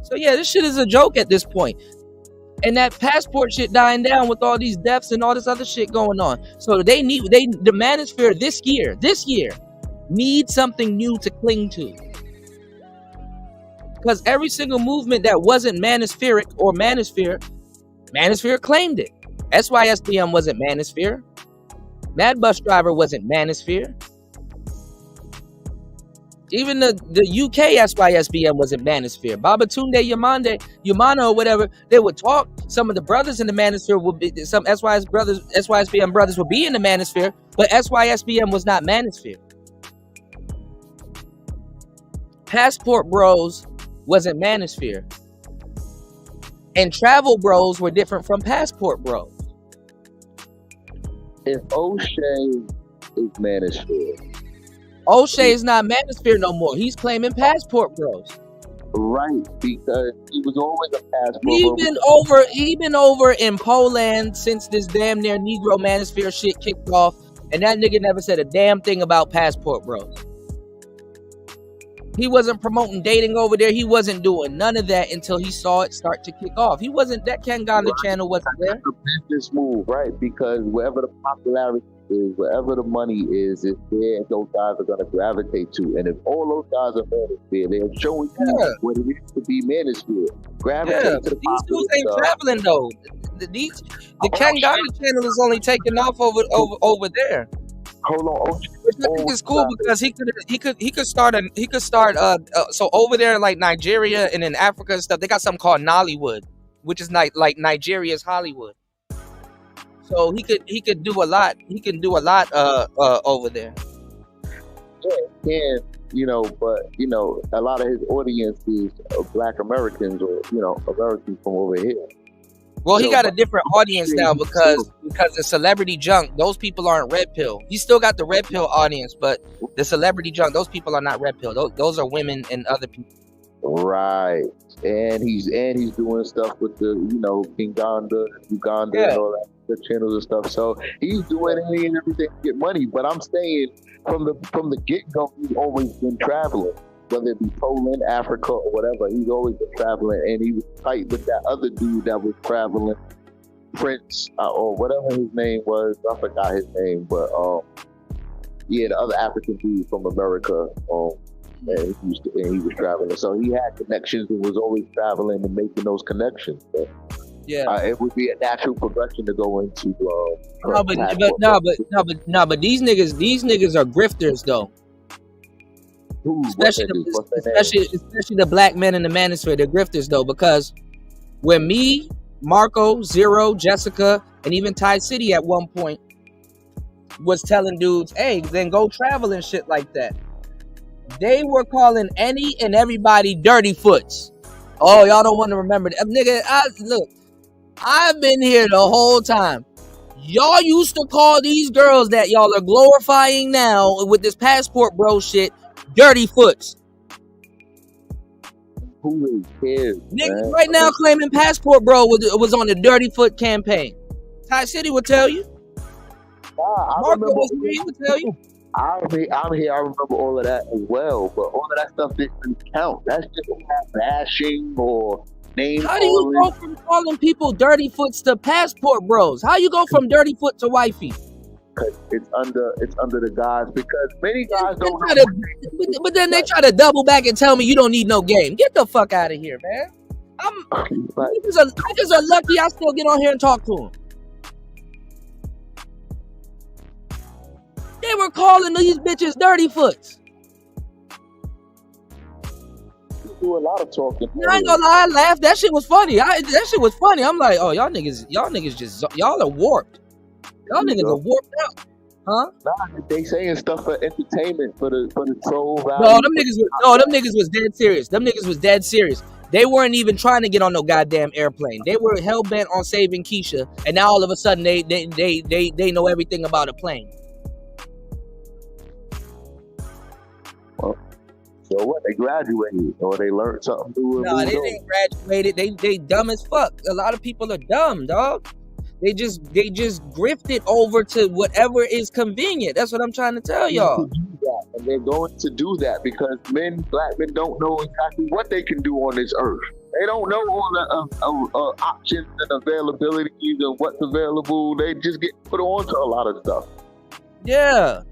So yeah, this shit is a joke at this point. And that passport shit dying down with all these deaths and all this other shit going on. So the manosphere this year needs something new to cling to. Because every single movement that wasn't manospheric or manosphere claimed it. SYSBM wasn't manosphere. Mad Bus Driver wasn't manosphere. Even the UK SYSBM wasn't manosphere. Babatunde Yamana or whatever, they would talk. Some of the brothers in the manosphere would be, some SYSBM brothers would be in the manosphere, but SYSBM was not manosphere. Passport Bros wasn't manosphere. And Travel Bros were different from Passport Bros. If O'Shea is manosphere, O'Shea is not manosphere no more. He's claiming Passport Bros. Right, because he was always a passport bro. He been over in Poland since this damn near Negro manosphere shit kicked off, and that nigga never said a damn thing about Passport Bros. He wasn't promoting dating over there. He wasn't doing none of that until he saw it start to kick off. He wasn't, that Kangana channel wasn't there. That's a business move, right? Because wherever the popularity is, wherever the money is, it's there and those guys are going to gravitate to. And if all those guys are manosphere, they're showing you what it is to be manosphere. Gravitate to the these dudes ain't traveling though. The Kangana channel is only taking off over there. Hold on, which I think is cool because he could start so over there like Nigeria and in Africa and stuff, they got something called Nollywood, which is like Nigeria's Hollywood. So he could do a lot. He can do a lot over there. Yeah, but a lot of his audience is Black Americans or Americans from over here. Well, he got a different audience now because the celebrity junk, those people aren't red pill. He still got the red pill audience, but the celebrity junk, those people are not red pill. Those are women and other people. Right. And he's doing stuff with the Uganda and all that, the channels and stuff. So he's doing anything and everything to get money. But I'm saying from the get-go, he's always been traveling. Whether it be Poland, Africa, or whatever, he's always been traveling, and he was tight with that other dude that was traveling, Prince, or whatever his name was. I forgot his name, but the other African dude from America, and he was traveling. So he had connections and was always traveling and making those connections. So, it would be a natural progression to go into. But these niggas are grifters though. Especially the black men in the manosphere, they're grifters though, because when me, Marco, Zero, Jessica, and even Tide City at one point was telling dudes, hey, then go travel and shit like that, they were calling any and everybody dirty foots. Oh, y'all don't want to remember that. Nigga, look, I've been here the whole time. Y'all used to call these girls that y'all are glorifying now with this passport bro shit dirty foots. Who cares? Niggas right now claiming passport bro was on the dirty foot campaign. Ty City will tell you. Marco was here, he would tell you. I'm here. I remember all of that as well, but all of that stuff didn't count. That's just bashing or name. How do you go from calling people dirty foots to passport bros? How you go from dirty foot to wifey? Because it's under the guys, because many guys don't but then they try to double back and tell me you don't need no game. Get the fuck out of here, man. Niggas are lucky I still get on here and talk to them. They were calling these bitches dirty foots. You do a lot of talking. I ain't gonna lie, I laughed. That shit was funny. That shit was funny. I'm like, oh, y'all niggas y'all are warped. Y'all niggas are warped out, huh? Nah, they saying stuff for entertainment, for the troll value. No, them niggas was dead serious. Them niggas was dead serious. They weren't even trying to get on no goddamn airplane. They were hell bent on saving Keisha, and now all of a sudden they know everything about a plane. Well, so what? They graduated or they learned something new? No, they didn't graduate. They dumb as fuck. A lot of people are dumb, dog. They just grifted over to whatever is convenient. That's what I'm trying to tell y'all. And they're going to do that because black men don't know exactly what they can do on this earth. They don't know all the options and availabilities and what's available. They just get put on to a lot of stuff. Yeah.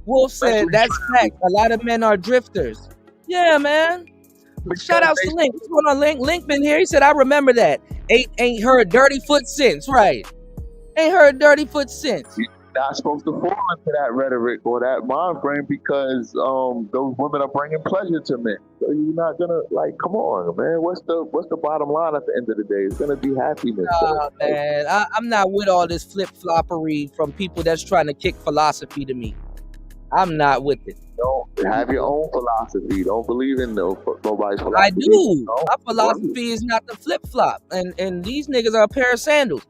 Wolf said that's fact. A lot of men are drifters. Yeah, man. Shout out to Link. What's going on, Link? Link been here. He said, I remember that. Ain't heard dirty foot since, right? Ain't heard dirty foot since. You're not supposed to fall into that rhetoric or that mind frame because those women are bringing pleasure to men. So you're not gonna come on, man. What's the bottom line at the end of the day? It's gonna be happiness. Man, I'm not with all this flip floppery from people that's trying to kick philosophy to me. I'm not with it. Don't have your own philosophy. Don't believe in nobody's philosophy. I do. My philosophy is not the flip flop, and these niggas are a pair of sandals.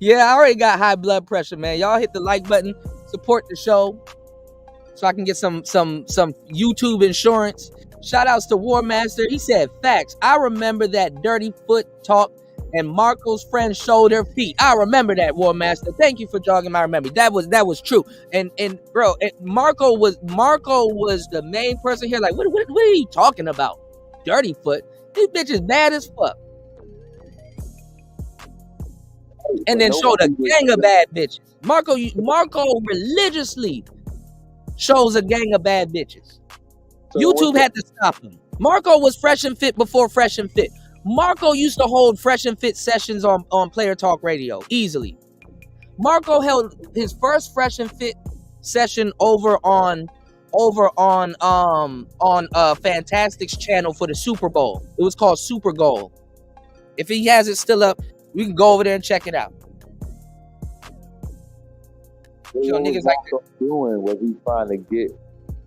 Yeah, I already got high blood pressure, man. Y'all hit the like button, support the show, so I can get some YouTube insurance. Shout outs to War Master. He said facts. I remember that dirty foot talk. And Marco's friend showed her feet. I remember that, War Master. Thank you for jogging my memory. That was true. And bro, Marco was the main person here. Like, what are you talking about? Dirty foot. This bitch is bad as fuck. And then showed a gang of bad bitches. Marco religiously shows a gang of bad bitches. So YouTube had to stop him. Marco was Fresh and Fit before Fresh and Fit. Marco used to hold Fresh and Fit sessions on Player Talk Radio easily. Marco held his first Fresh and Fit session over on Fantastic's channel for the Super Bowl. It was called Super Bowl. If he has it still up, we can go over there and check it out. What was Marco doing? Was he trying to get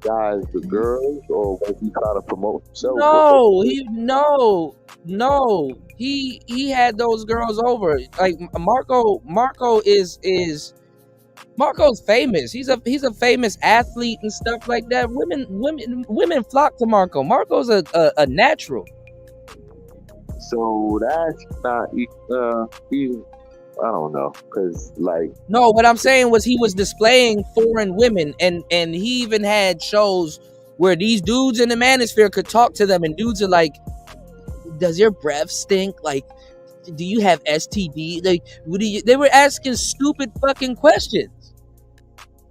guys the girls, or was he trying to promote himself? No, he had those girls over. Like Marco's famous. He's a famous athlete and stuff like that. Women flock to Marco. Marco's a natural. So that's not I don't know, because no, what I'm saying was he was displaying foreign women, and he even had shows where these dudes in the manosphere could talk to them, and dudes are like, does your breath stink? Like, do you have STD? Like, they were asking stupid fucking questions.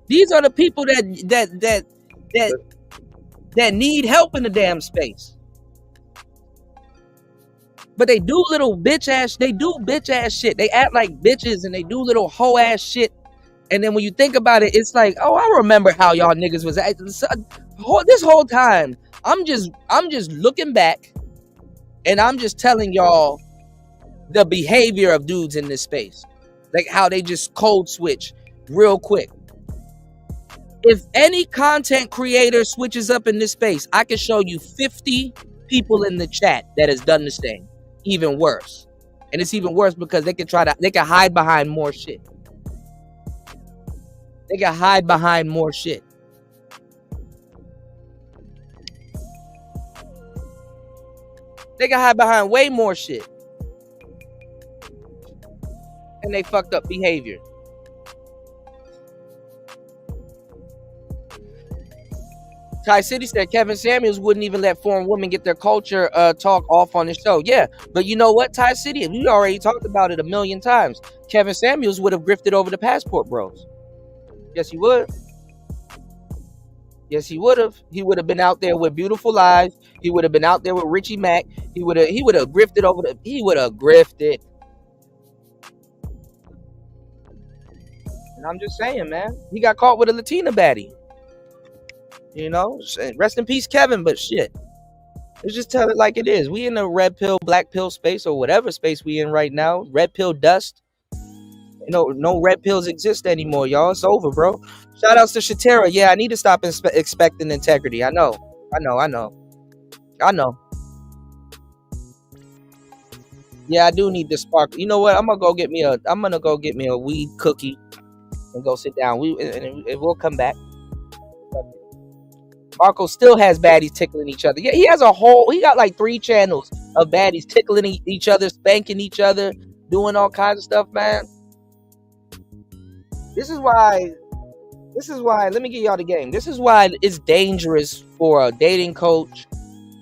These are the people that need help in the damn space. But they do little bitch ass shit. They act like bitches and they do little hoe ass shit. And then when you think about it, it's like, oh, I remember how y'all niggas was acting. This whole time, I'm just looking back, and I'm just telling y'all the behavior of dudes in this space, like how they just code switch real quick. If any content creator switches up in this space, I can show you 50 people in the chat that has done the same. Even worse. And it's even worse because they can hide behind more shit. They can hide behind more shit. They can hide behind way more shit. And they fucked up behavior. Ty City said Kevin Samuels wouldn't even let foreign women get their culture talk off on the show. Yeah, but you know what, Ty City? We already talked about it a million times. Kevin Samuels would have grifted over the Passport Bros. Yes, he would. Yes, he would have. He would have been out there with Beautiful Lies. He would have been out there with Richie Mack. He would have grifted over the. He would have grifted. And I'm just saying, man, he got caught with a Latina baddie. You know, rest in peace, Kevin, but shit. Let's just tell it like it is. We in a red pill, black pill space, or whatever space we in right now. Red pill dust. no red pills exist anymore, y'all. It's over, bro. Shout outs to Shatera. Yeah, I need to stop expecting integrity. I know. Yeah, I do need this spark. You know what? I'm gonna go get me a weed cookie and go sit down. And we'll come back. Marco still has baddies tickling each other. Yeah, he got like 3 channels of baddies tickling each other, spanking each other, doing all kinds of stuff, man. This is why, let me get y'all the game. This is why it's dangerous for a dating coach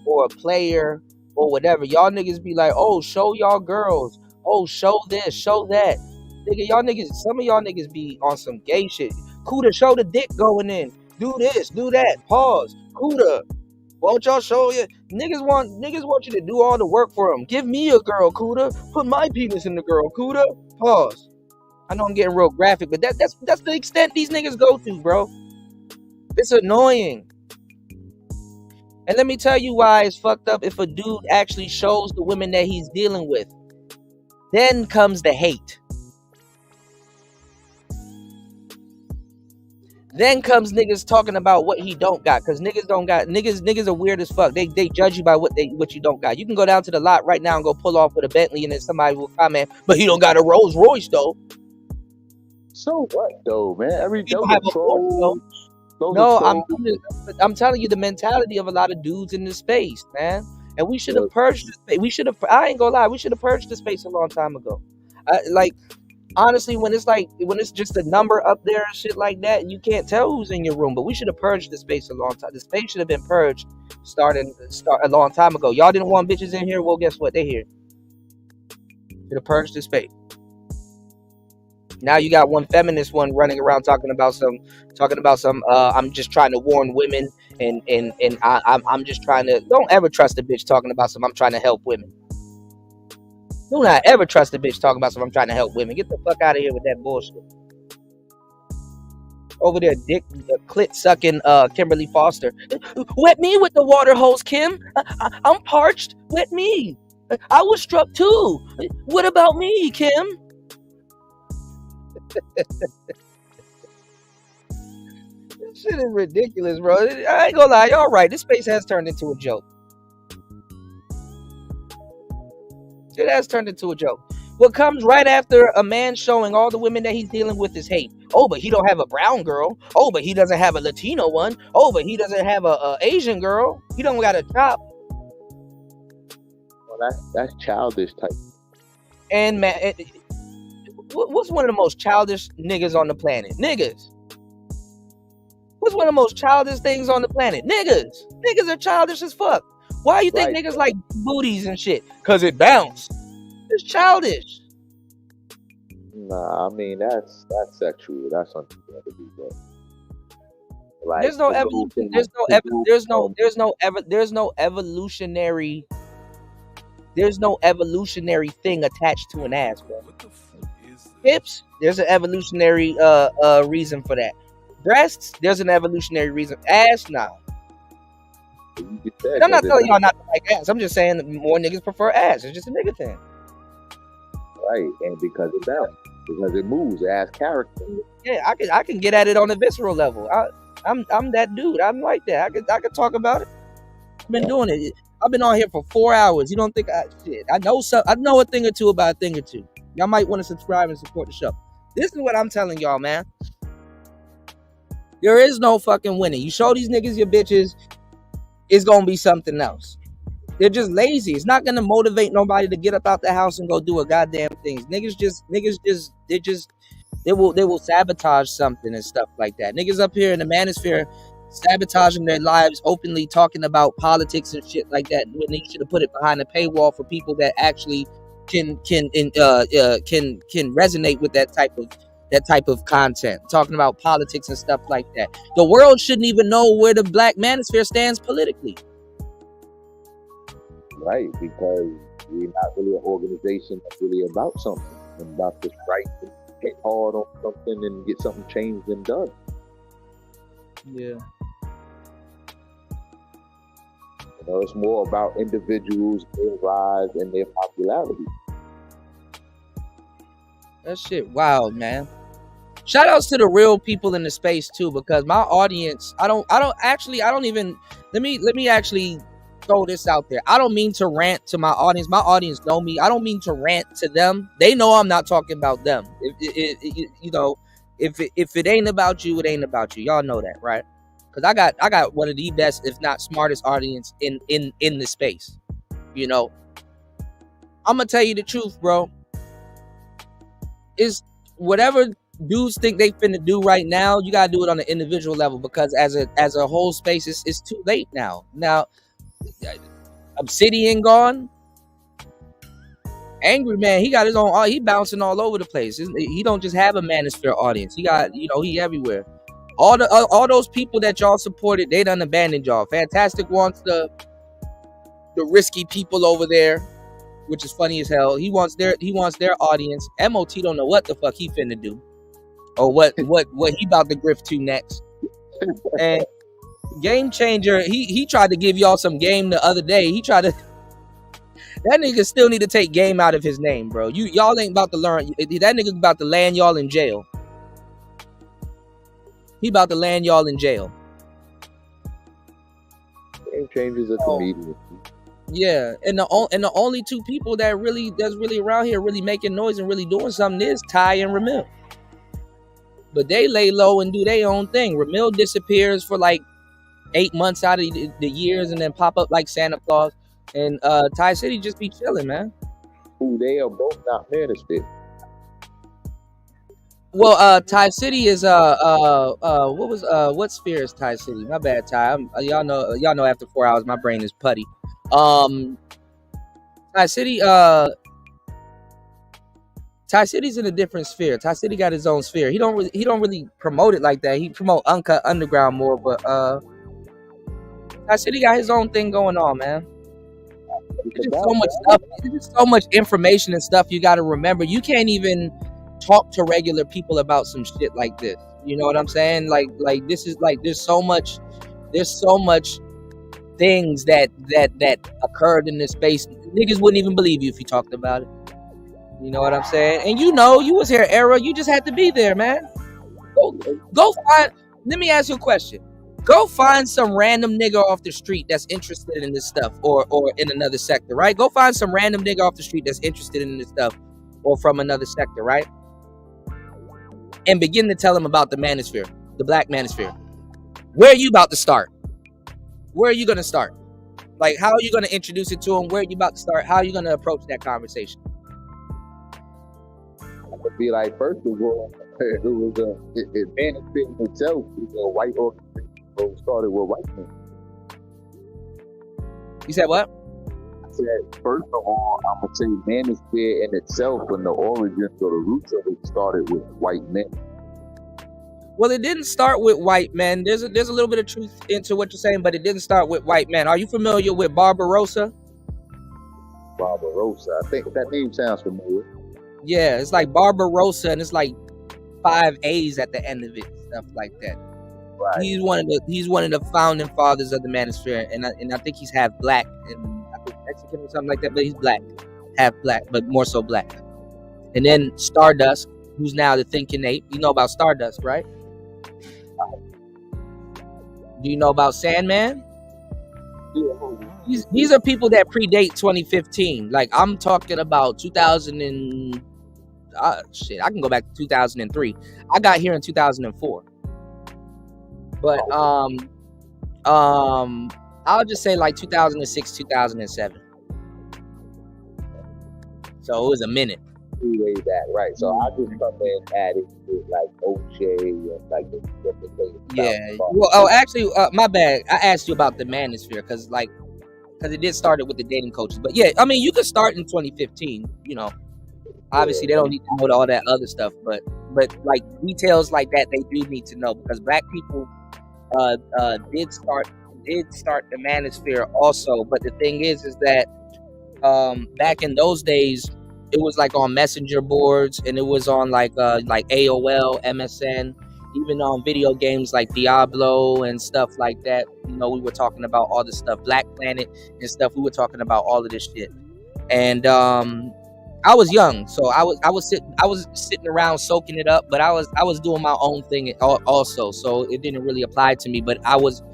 or a player or whatever. Y'all niggas be like, oh, show y'all girls. Oh, show this, show that. Nigga, some of y'all niggas be on some gay shit. Kuda, show the dick going in. Do this, do that. Pause. Kuda, won't y'all show you? Niggas want you to do all the work for them. Give me a girl, Kuda. Put my penis in the girl, Kuda. Pause. I know I'm getting real graphic, but that's the extent these niggas go to, bro. It's annoying. And let me tell you why it's fucked up. If a dude actually shows the women that he's dealing with, then comes the hate. Then comes niggas talking about what he don't got, because niggas are weird as fuck. They judge you by what you don't got. You can go down to the lot right now and go pull off with a Bentley, and then somebody will comment, but he don't got a Rolls Royce though. So what though, man? Every day I'm telling you the mentality of a lot of dudes in this space, man. And we should have purged the space. I ain't gonna lie, we should have purged the space a long time ago. Honestly, when it's just a number up there and shit like that, you can't tell who's in your room. But we should have purged the space a long time. The space should have been purged start a long time ago. Y'all didn't want bitches in here. Well, guess what? They here. Should have purged the space. Now you got one feminist one running around talking about some. I'm just trying to warn women, and I'm just trying to. Don't ever trust a bitch talking about some. I'm trying to help women. Do not ever trust a bitch talking about some. I'm trying to help women. Get the fuck out of here with that bullshit. Over there, clit sucking Kimberly Foster. Wet me with the water hose, Kim. I'm parched. Wet me. I was struck too. What about me, Kim? This shit is ridiculous, bro. I ain't gonna lie, y'all right. This space has turned into a joke. It has turned into a joke. What comes right after a man showing all the women that he's dealing with is hate. Oh, but he don't have a brown girl. Oh, but he doesn't have a Latino one. Oh, but he doesn't have a Asian girl. He don't got a top. Well, that's childish type. And man, what's one of the most childish niggas on the planet? Niggas. What's one of the most childish things on the planet? Niggas. Niggas are childish as fuck. Why you think niggas like booties and shit? Cause it bounce. It's childish. Nah, I mean that's sexual. That's understandable, bro. Like, there's no evolution. There's no evolutionary thing attached to an ass, bro. Hips, there's an evolutionary reason for that. Breasts, there's an evolutionary reason. Ass, nah. I'm not telling y'all not to like ass. I'm just saying that more niggas prefer ass. It's just a nigga thing. Right, and because it bounces, because it moves, it has character. Yeah, I can get at it on a visceral level. I'm that dude. I'm like that. I could talk about it. I've been doing it. I've been on here for 4 hours. You don't think I know I know a thing or two about a thing or two. Y'all might want to subscribe and support the show. This is what I'm telling y'all, man. There is no fucking winning. You show these niggas your bitches, it's gonna be something else. They're just lazy. It's not gonna motivate nobody to get up out the house and go do a goddamn thing. They will sabotage something and stuff like that. Niggas up here in the manosphere sabotaging their lives, openly talking about politics and shit like that, when they should have put it behind a paywall for people that actually can resonate with that type of content, talking about politics and stuff like that. The world shouldn't even know where the black manosphere stands politically. Right, because we're not really an organization that's really about something, and about to strike and get hard on something and get something changed and done. Yeah. You know, it's more about individuals, their rise, and their popularity. That shit wild, man. Shout outs to the real people in the space too, because my audience, I don't even, let me actually throw this out there. I don't mean to rant to my audience. My audience know me. I don't mean to rant to them. They know I'm not talking about them. If it ain't about you, it ain't about you. Y'all know that, right? Because I got one of the best, if not smartest audience in the space. You know, I'm gonna tell you the truth, bro. Is whatever dudes think they finna do right now, you gotta do it on an individual level, because as a whole space, it's too late now. Now, Obsidian gone. Angry Man, he got his own. He bouncing all over the place. He don't just have a Manosphere audience. He got, he everywhere. All those people that y'all supported, they done abandoned y'all. Fantastic wants the risky people over there, which is funny as hell. He wants their audience. MOT don't know what the fuck he finna do, or what he about to grift to next. And Game Changer, he tried to give y'all some game the other day. He tried to. That nigga still need to take game out of his name, bro. Y'all ain't about to learn. That nigga about to land y'all in jail. He about to land y'all in jail. Game Changer's a comedian. Yeah, and the only two people that's really around here really making noise and really doing something is Ty and Ramil. But they lay low and do their own thing. Ramil disappears for like 8 months out of the years and then pop up like Santa Claus. And Ty City just be chilling, man. Ooh, they are both not Manosphere. Well, Ty City is what sphere is Ty City? My bad, Ty. Y'all know after 4 hours my brain is putty. Ty City's in a different sphere. Ty City got his own sphere. He don't really promote it like that. He promote Uncut Underground more, but Ty City got his own thing going on, man. There's just so much stuff. There's just so much information and stuff you got to remember. You can't even talk to regular people about some shit like this. You know what I'm saying? Like this is like there's so much things that occurred in this space. Niggas wouldn't even believe you if you talked about it. You know what I'm saying? And you was here, Era. You just had to be there, man. Go find. Let me ask you a question. Go find some random nigga off the street that's interested in this stuff, or in another sector, right? Go find some random nigga off the street that's interested in this stuff, or from another sector, right? And begin to tell him about the Manosphere, the Black Manosphere. Where are you about to start? Where are you gonna start? Like, how are you gonna introduce it to him? Where are you about to start? How are you gonna approach that conversation? I would be like, first of all, it was Manosphere itself. It was a white organization. Started with white men. You said what? I said, first of all, I'm gonna say Manosphere in itself, and the origins or the roots of it started with white men. Well, it didn't start with white men. There's a little bit of truth into what you're saying, but it didn't start with white men. Are you familiar with Barbarossa? Barbarossa. I think that name sounds familiar. Yeah, it's like Barbarossa, and it's like 5 A's at the end of it, stuff like that. Right. He's one of the founding fathers of the Manosphere, and I think he's half black and I think Mexican or something like that, but he's black, half black, but more so black. And then Stardust, who's now the Thinking Ape. You know about Stardust, right? Do you know about Sandman? These are people that predate 2015. Like, I'm talking about 2000 and I can go back to 2003. I got here in 2004. But I'll just say like 2006, 2007. So it was a minute. Way back, right? So I just come in and added with like OJ and like the yeah. Well, actually, my bad. I asked you about the Manosphere because it did start with the dating coaches. But yeah, I mean, you could start in 2015. You know, obviously they don't need to know all that other stuff, but like details like that they do need to know, because black people did start the Manosphere also. But the thing is that back in those days, it was like on messenger boards, and it was on like AOL, MSN, even on video games like Diablo and stuff like that. You know, we were talking about all this stuff, Black Planet and stuff. We were talking about all of this shit. And I was young, so I was sitting around soaking it up, but I was doing my own thing also, so it didn't really apply to me. But I was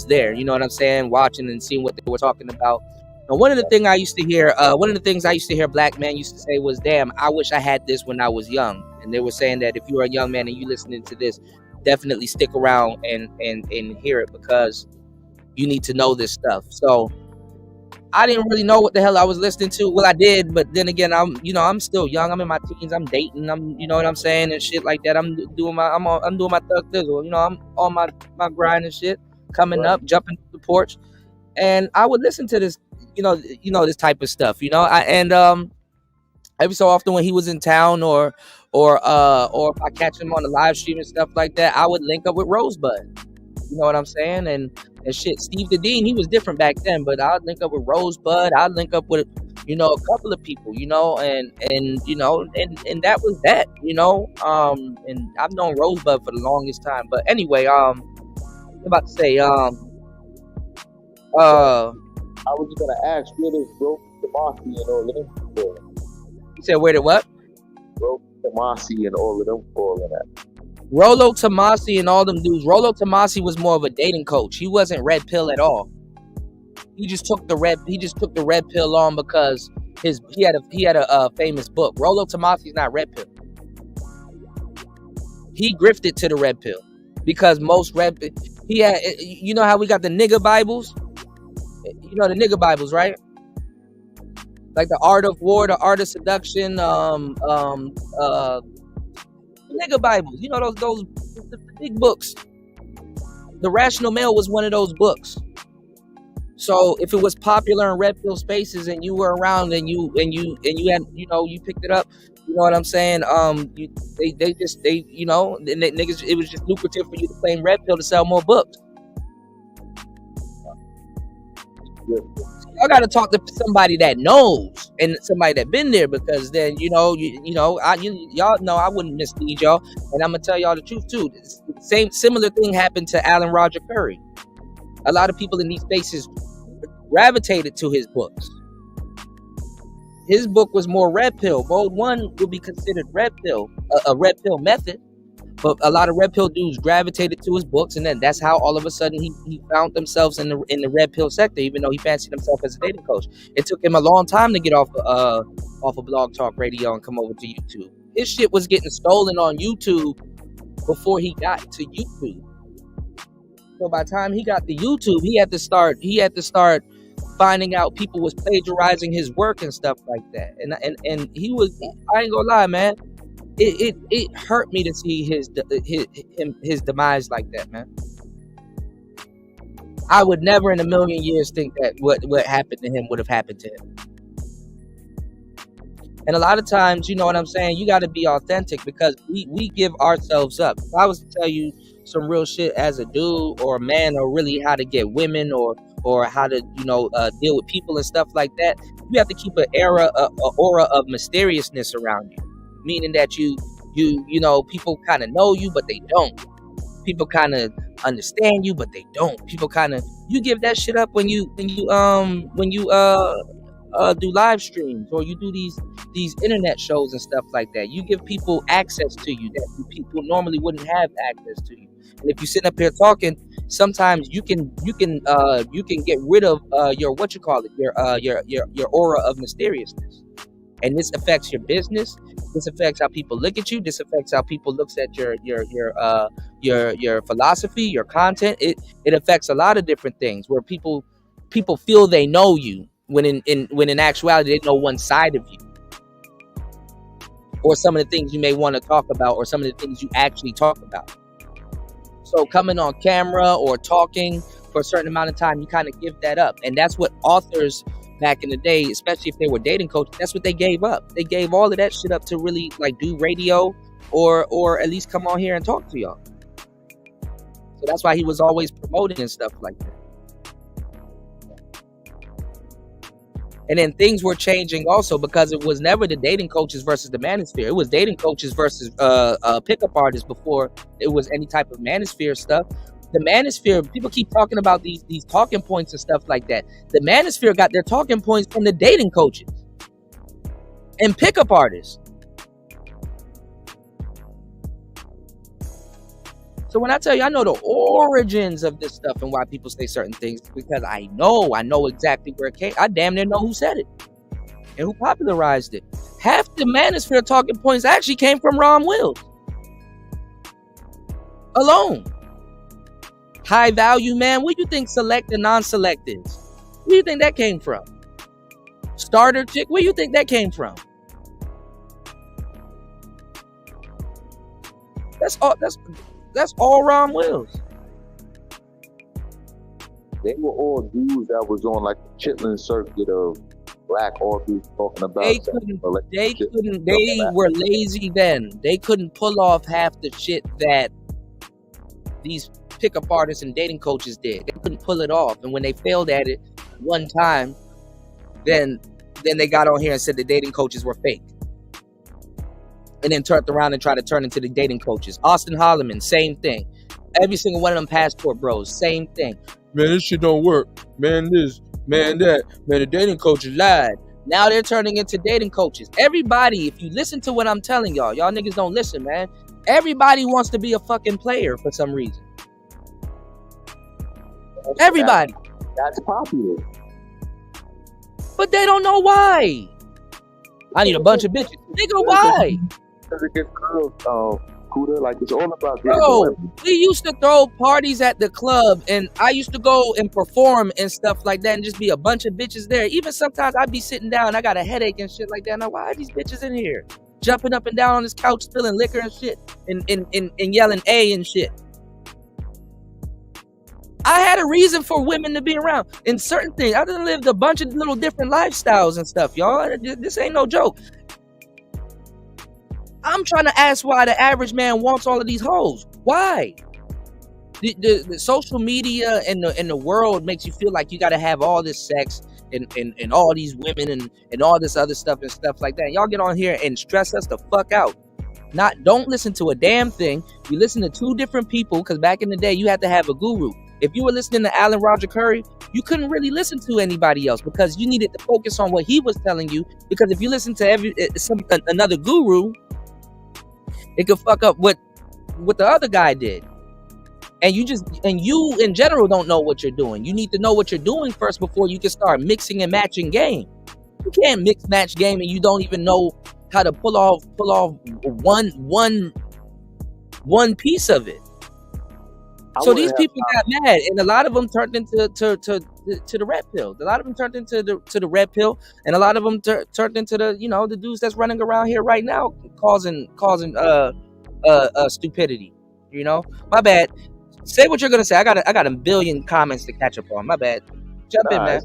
there, you know what I'm saying, watching and seeing what they were talking about. And one of the things I used to hear black men used to say was, "Damn, I wish I had this when I was young." And they were saying that if you're a young man and you listening to this, definitely stick around and hear it, because you need to know this stuff. So I didn't really know what the hell I was listening to. Well, I did, but then again, I'm still young. I'm in my teens. I'm dating. You know what I'm saying, and shit like that. I'm doing my thug thizzle. You know, I'm on my grind and shit. Coming up, jumping the porch, and I would listen to this. This type of stuff. Every so often when he was in town, or if I catch him on the live stream and stuff like that, I would link up with Rosebud. You know what I'm saying? And shit, Steve the Dean, he was different back then, but I'd link up with Rosebud. I'd link up with, a couple of people, and that was that, and I've known Rosebud for the longest time. But anyway, I'm about to say, I was just gonna ask, where does Bro Tomasi and all of them fall? You said where did what? Bro Tomasi and all of them fall in that. Rollo Tomasi and all them dudes. Rollo Tomasi was more of a dating coach. He wasn't red pill at all. He just took the red pill on because he had a famous book. Rollo Tomasi's not red pill. He grifted to the red pill because most he had. You know how we got the nigga Bibles? You know the nigga Bibles, right? Like the Art of War, the Art of Seduction, nigga Bibles, those the big books. The Rational Male was one of those books. So if it was popular in red pill spaces and you were around and you had, you picked it up, you know what I'm saying? Niggas, it was just lucrative for you to claim red pill to sell more books. I gotta talk to somebody that knows and somebody that been there, because then y'all know I wouldn't mislead y'all, and I'm gonna tell y'all the truth too. Similar thing happened to Alan Roger Curry. A lot of people in these spaces gravitated to his books. His book was more red pill. Mode 1 would be considered red pill, a red pill method. But a lot of red pill dudes gravitated to his books, and then that's how all of a sudden he found themselves in the red pill sector, even though he fancied himself as a dating coach. It took him a long time to get off of Blog Talk Radio and come over to YouTube. His shit was getting stolen on YouTube before he got to YouTube. So by the time he got to YouTube, he had to start finding out people was plagiarizing his work and stuff like that. And he was, I ain't gonna lie, man. It hurt me to see his demise like that, man. I would never in a million years think that what happened to him would have happened to him. And a lot of times, you know what I'm saying, you got to be authentic, because we give ourselves up. If I was to tell you some real shit as a dude or a man, or really how to get women or how to deal with people and stuff like that, you have to keep an aura of mysteriousness around you. Meaning that you people kind of know you, but they don't. People kind of understand you, but they don't. People kind of, you give that shit up when you do live streams, or you do these internet shows and stuff like that. You give people access to you that people normally wouldn't have access to you. And if you sit up here talking, sometimes you can get rid of your aura of mysteriousness. And this affects your business. This affects how people look at you. This affects how people looks at your philosophy, your content. It affects a lot of different things, where people feel they know you when in actuality they know one side of you, or some of the things you may want to talk about, or some of the things you actually talk about. So coming on camera or talking for a certain amount of time, you kind of give that up, and that's what authors back in the day, especially if they were dating coaches, that's what they gave up. They gave all of that shit up to really do radio or at least come on here and talk to y'all. So that's why he was always promoting and stuff like that. And then things were changing also, because it was never the dating coaches versus the manosphere. It was dating coaches versus pickup artists before it was any type of manosphere stuff. The manosphere, people keep talking about these talking points and stuff like that. The manosphere got their talking points from the dating coaches. and pickup artists. So when I tell you, I know the origins of this stuff and why people say certain things, because I know exactly where it came. I damn near know who said it and who popularized it. Half the manosphere talking points actually came from Ron Wills alone. High value, man. What do you think select and non-select is? Where do you think that came from? Starter chick, where do you think that came from? That's all Ron Wills. They were all dudes that was on like the chitlin circuit of black authors talking about. They were lazy then. They couldn't pull off half the shit that these pickup artists and dating coaches did. They couldn't pull it off. And when they failed at it one time, then they got on here and said the dating coaches were fake. And then turned around and tried to turn into the dating coaches. Austin Holloman, same thing. Every single one of them passport bros, same thing. Man, this shit don't work. Man, this, man, that. Man, the dating coaches lied. Now they're turning into dating coaches. Everybody, if you listen to what I'm telling y'all niggas don't listen, man. Everybody wants to be a fucking player for some reason. Everybody. That's popular. But they don't know why. I need a bunch of bitches. Nigga, why? Because it gets girls, Kuda, like it's all about Bro, we used to throw parties at the club, and I used to go and perform and stuff like that, and just be a bunch of bitches there. Even sometimes I'd be sitting down, I got a headache and shit like that. Now, why are these bitches in here? Jumping up and down on this couch, spilling liquor and shit, and yelling A and shit. I had a reason for women to be around in certain things. I done lived a bunch of little different lifestyles and stuff, y'all. This ain't no joke. I'm trying to ask why the average man wants all of these hoes. Why? The social media and the world makes you feel like you got to have all this sex and all these women and all this other stuff and stuff like that. Y'all get on here and stress us the fuck out. Don't listen to a damn thing. You listen to two different people, because back in the day you had to have a guru. If you were listening to Alan Roger Curry, you couldn't really listen to anybody else because you needed to focus on what he was telling you. Because if you listen to another guru, it could fuck up what the other guy did. And you in general don't know what you're doing. You need to know what you're doing first before you can start mixing and matching game. You can't mix match game and you don't even know how to pull off one piece of it. So these people got mad, and a lot of them turned into the red pill. A lot of them turned into the red pill, and a lot of them turned into the dudes that's running around here right now causing stupidity. My bad. Say what you're gonna say. I got a billion comments to catch up on. My bad. Jump in, man.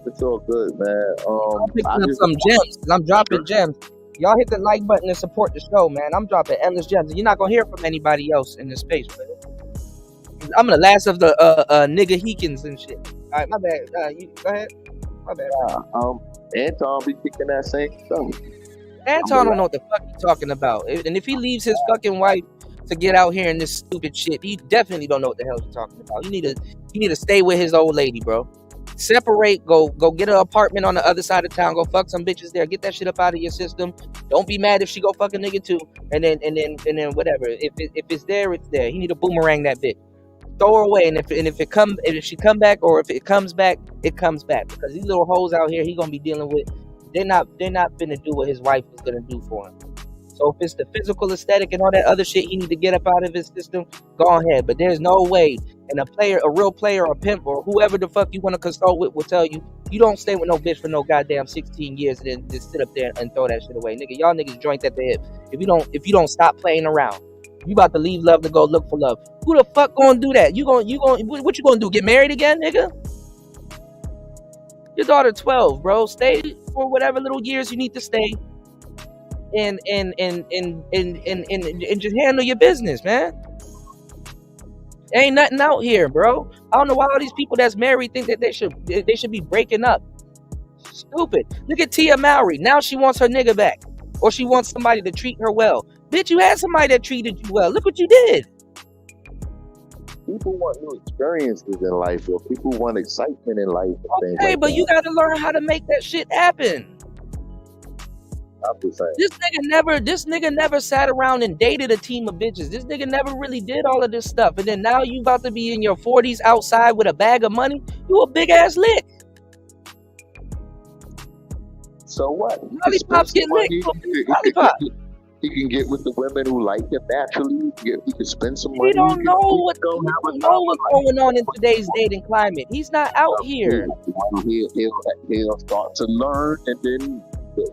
It's all good, man. I'm picking up some gems. I'm dropping gems. Y'all hit the like button and support the show, man. I'm dropping endless gems, and you're not gonna hear from anybody else in this space, man. I'm the last of the nigga Heekins and shit. All right, my bad. You go ahead. My bad. Anton be kicking that same stuff. Anton don't know what the fuck he's talking about. And if he leaves his fucking wife to get out here in this stupid shit, he definitely don't know what the hell he's talking about. You need to stay with his old lady, bro. Separate. Go get an apartment on the other side of town. Go fuck some bitches there. Get that shit up out of your system. Don't be mad if she go fuck a nigga too. And then whatever. If it's there, it's there. He need to boomerang that bitch. Throw her away, and if she come back, or if it comes back, it comes back. Because these little hoes out here, he gonna be dealing with. They're not gonna do what his wife is gonna do for him. So if it's the physical aesthetic and all that other shit he need to get up out of his system, go ahead. But there's no way, and a real player, or a pimp, or whoever the fuck you want to consult with will tell you, you don't stay with no bitch for no goddamn 16 years and then just sit up there and throw that shit away, nigga. Y'all niggas joint at the hip. If you don't stop playing around. You about to leave love to go look for love. Who the fuck gonna do that? What you gonna do? Get married again, nigga? Your daughter 12, bro. Stay for whatever little years you need to stay, and just handle your business, man. Ain't nothing out here, bro. I don't know why all these people that's married think that they should be breaking up. Stupid. Look at Tia Mowry. Now she wants her nigga back, or she wants somebody to treat her well. Bitch, you had somebody that treated you well. Look what you did. People want new experiences in life, or people want excitement in life. Okay, but you got to learn how to make that shit happen. I'm just saying. This nigga never sat around and dated a team of bitches. This nigga never really did all of this stuff. And then now you about to be in your 40s outside with a bag of money. You a big ass lick. So what? Lollipops get licked. He can get with the women who like him naturally. He can spend some money. He don't know what's going on in today's dating climate. He's not out here. He'll start to learn and then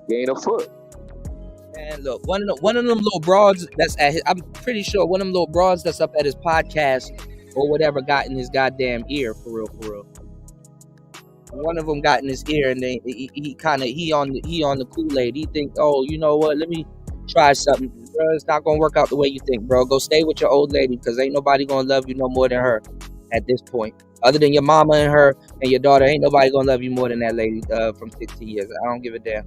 gain a foot. And look, one of them little broads that's at his, I'm pretty sure one of them little broads that's up at his podcast or whatever got in his goddamn ear, for real. One of them got in his ear, and then he on the Kool-Aid. He think, oh, you know what? Let me try something, bro. It's not gonna work out the way you think, bro. Go stay with your old lady, because ain't nobody gonna love you no more than her at this point. Other than your mama and her and your daughter, ain't nobody gonna love you more than that lady from 16 years. I don't give a damn.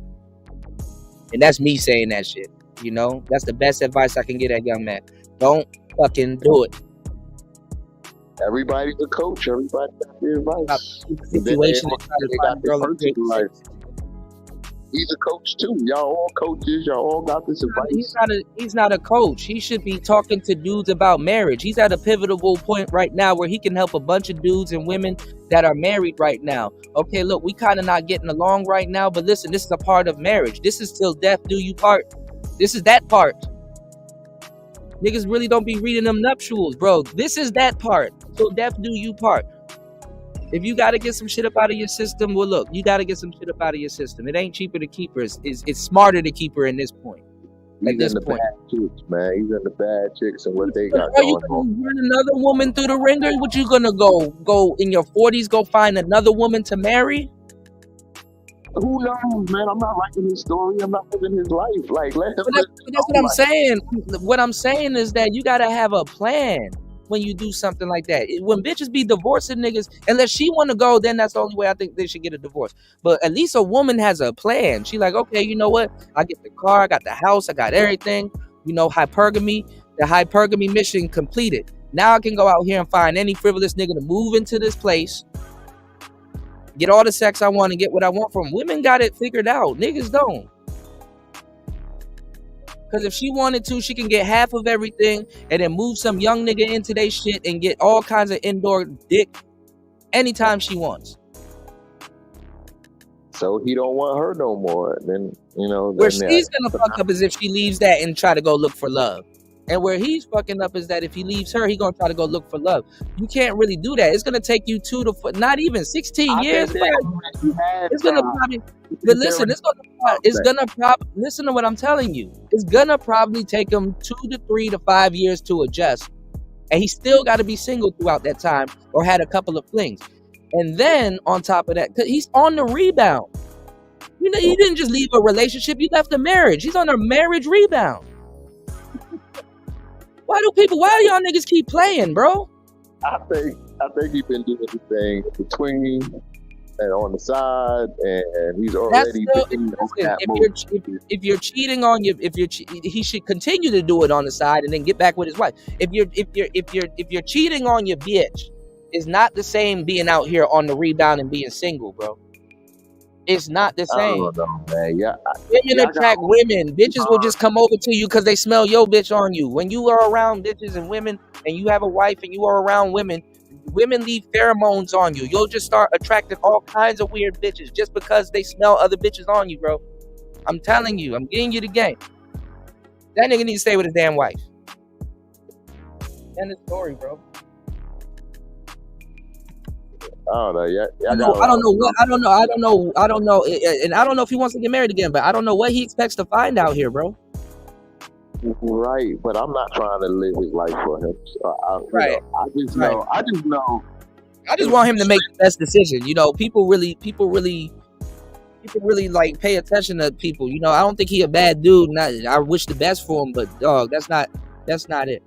And that's me saying that shit. You know, that's the best advice I can get that young man. Don't fucking do it. Everybody's a coach. Everybody got their advice. Situation. They got their personal life. He's a coach too. Y'all all coaches. Y'all all got this advice. He's not a coach. He should be talking to dudes about marriage. He's at a pivotal point right now where he can help a bunch of dudes and women that are married right now. Okay, look, we kind of not getting along right now, but listen, this is a part of marriage. This is till death do you part. This is that part. Niggas really don't be reading them nuptials, bro. This is that part. Till death do you part. If you got to get some shit up out of your system, well, look, you got to get some shit up out of your system. It ain't cheaper to keep her. It's smarter to keep her in this point. He's in the bad chicks, man. He's in the bad chicks and what they got going on. You run another woman through the ringer? What you gonna go in your 40s? Go find another woman to marry? Who knows, man? I'm not liking his story. I'm not living his life. Like, let him. That's what I'm saying. What I'm saying is that you gotta have a plan when you do something like that. When bitches be divorcing niggas, unless she want to go, then that's the only way I think they should get a divorce. But at least a woman has a plan. She like, okay, you know what? I get the car, I got the house, I got everything. You know, hypergamy, the hypergamy mission completed. Now I can go out here and find any frivolous nigga to move into this place, get all the sex I want and get what I want from. Women got it figured out. Niggas don't. Because if she wanted to, she can get half of everything and then move some young nigga into their shit and get all kinds of indoor dick anytime she wants. So he don't want her no more. Then, you know. Where she's going to fuck up is if she leaves that and try to go look for love. And where he's fucking up is that if he leaves her, he going to try to go look for love. You can't really do that. It's going to take you not even 16 years. It's going to probably, but listen, listen to what I'm telling you. It's going to probably take him 2 to 3 to 5 years to adjust. And he still got to be single throughout that time or had a couple of flings. And then on top of that, 'cause he's on the rebound. You know, you didn't just leave a relationship. You left a marriage. He's on a marriage rebound. Why do y'all niggas keep playing, bro? I think he's been doing the thing between and on the side, and he's already if you're cheating on you, he should continue to do it on the side and then get back with his wife. If you're cheating on your bitch, it's not the same being out here on the rebound and being single, bro. It's not the same. I don't know, man. Yeah, women attract women. Bitches will just come over to you because they smell your bitch on you. When you are around bitches and women, and you have a wife and you are around women leave pheromones on you. You'll just start attracting all kinds of weird bitches just because they smell other bitches on you, bro. I'm telling you. I'm getting you the game. That nigga needs to stay with his damn wife. End of story, bro. I don't know. I don't know. And I don't know if he wants to get married again, but I don't know what he expects to find out here, bro. Right, but I'm not trying to live his life for him. Right. I just know. I just want him to make the best decision. You know, people really like pay attention to people. You know, I don't think he a bad dude. I wish the best for him, but dog, that's not it.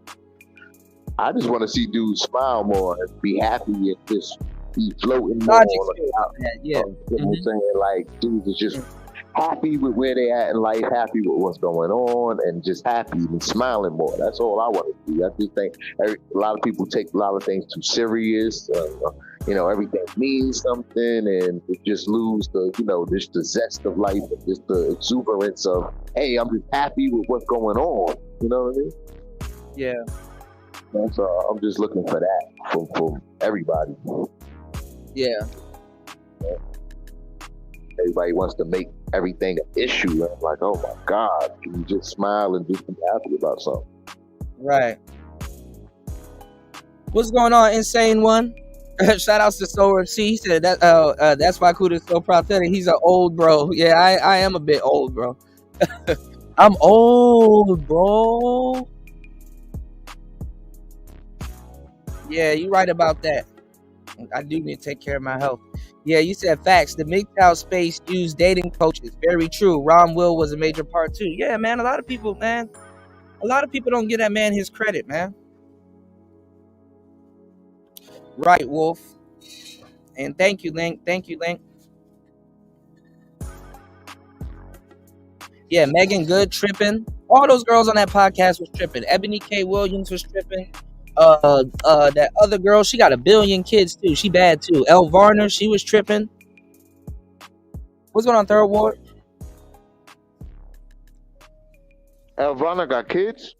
I just want to see dudes smile more and be happy and just be floating more. Yeah. You know what I'm saying? Like, dudes is just happy with where they at in life, happy with what's going on, and just happy and smiling more. That's all I want to do. I just think a lot of people take a lot of things too serious. Everything means something, and it just lose the, just the zest of life, and just the exuberance of, hey, I'm just happy with what's going on. You know what I mean? Yeah. That's I'm just looking for that from everybody. Yeah. Everybody wants to make everything an issue. And I'm like, oh my God, can you just smile and just be happy about something? Right. What's going on, Insane One? Shout outs to Solar C. He said that's why Kuda's so prophetic. He's an old bro. Yeah, I am a bit old, bro. I'm old, bro. Yeah, you right about that. I do need to take care of my health. Yeah, you said facts. The MGTOW space used dating coaches. Very true. Ron Will was a major part too. Yeah, man. A lot of people don't give that man his credit, man. Right, Wolf. And thank you, Link. Thank you, Link. Yeah, Megan Good tripping. All those girls on that podcast was tripping. Ebony K. Williams was tripping. That other girl, she got 1 billion kids too. She bad too. Elle Varner, she was tripping. What's going on, Third Ward? Elle Varner got kids?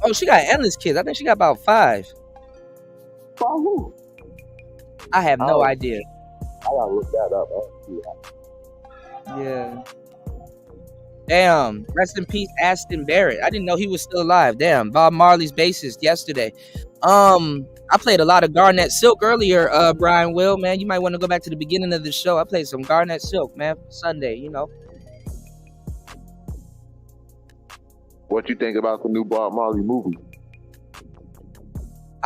Oh, she got endless kids. I think she got about 5. By who? I have no idea. I gotta look that up. I don't see that. Yeah. Damn. Rest in peace, Aston Barrett. I didn't know he was still alive. Damn. Bob Marley's bassist yesterday. I played a lot of Garnett Silk earlier, Brian Will, man. You might want to go back to the beginning of the show. I played some Garnett Silk, man, Sunday, What you think about the new Bob Marley movie?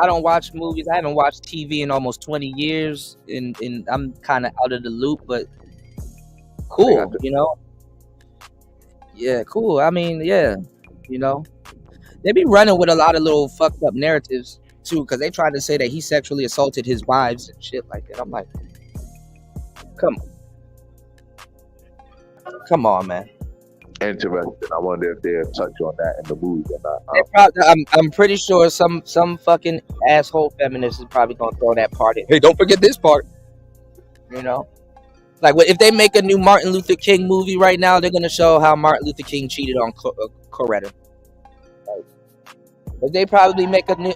I don't watch movies. I haven't watched TV in almost 20 years, and I'm kind of out of the loop, but cool, Yeah, cool. I mean, yeah, they be running with a lot of little fucked up narratives too, because they try to say that he sexually assaulted his wives and shit like that. I'm like, come on, man. Interesting. I wonder if they'll touch on that in the movie or not. I'm pretty sure some fucking asshole feminist is probably gonna throw that part in. Hey, don't forget this part. Like, if they make a new Martin Luther King movie right now, they're gonna show how Martin Luther King cheated on Coretta. If they probably make a new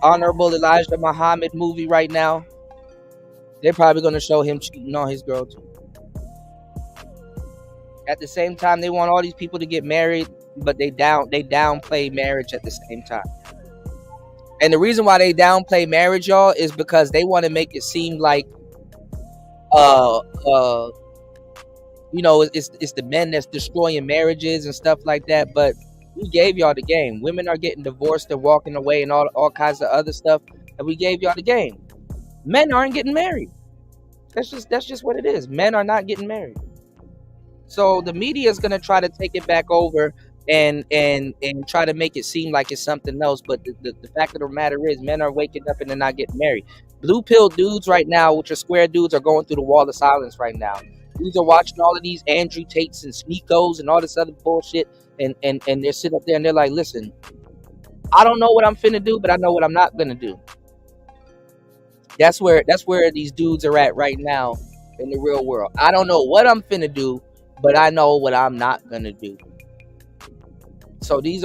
Honorable Elijah Muhammad movie right now, they're probably gonna show him cheating on his girl too. At the same time, they want all these people to get married, but they downplay marriage at the same time. And the reason why they downplay marriage, y'all, is because they want to make it seem like it's the men that's destroying marriages and stuff like that. But we gave y'all the game. Women are getting divorced and walking away and all kinds of other stuff, and we gave y'all the game. Men aren't getting married. That's just what it is. Men are not getting married. So the media is gonna try to take it back over and try to make it seem like it's something else. But the fact of the matter is, men are waking up and they're not getting married. Blue pill dudes right now, which are square dudes, are going through the wall of silence right now. Dudes are watching all of these Andrew Tates and Sneakos and all this other bullshit, and they're sitting up there and they're like, listen, I don't know what I'm finna do, but I know what I'm not gonna do. That's where these dudes are at right now in the real world. I don't know what I'm finna do, but I know what I'm not gonna do. So this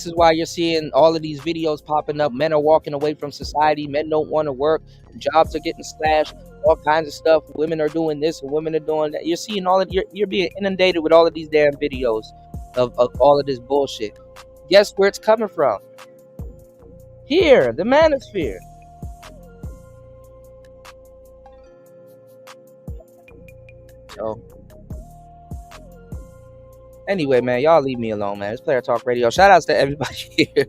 is why you're seeing all of these videos popping up. Men are walking away from society. Men don't want to work. Jobs are getting slashed. All kinds of stuff. Women are doing this and women are doing that. You're seeing you're being inundated with all of these damn videos of all of this bullshit. Guess where it's coming from? Here, the manosphere. So anyway, man, y'all leave me alone, man. It's Player Talk Radio. Shout outs to everybody here.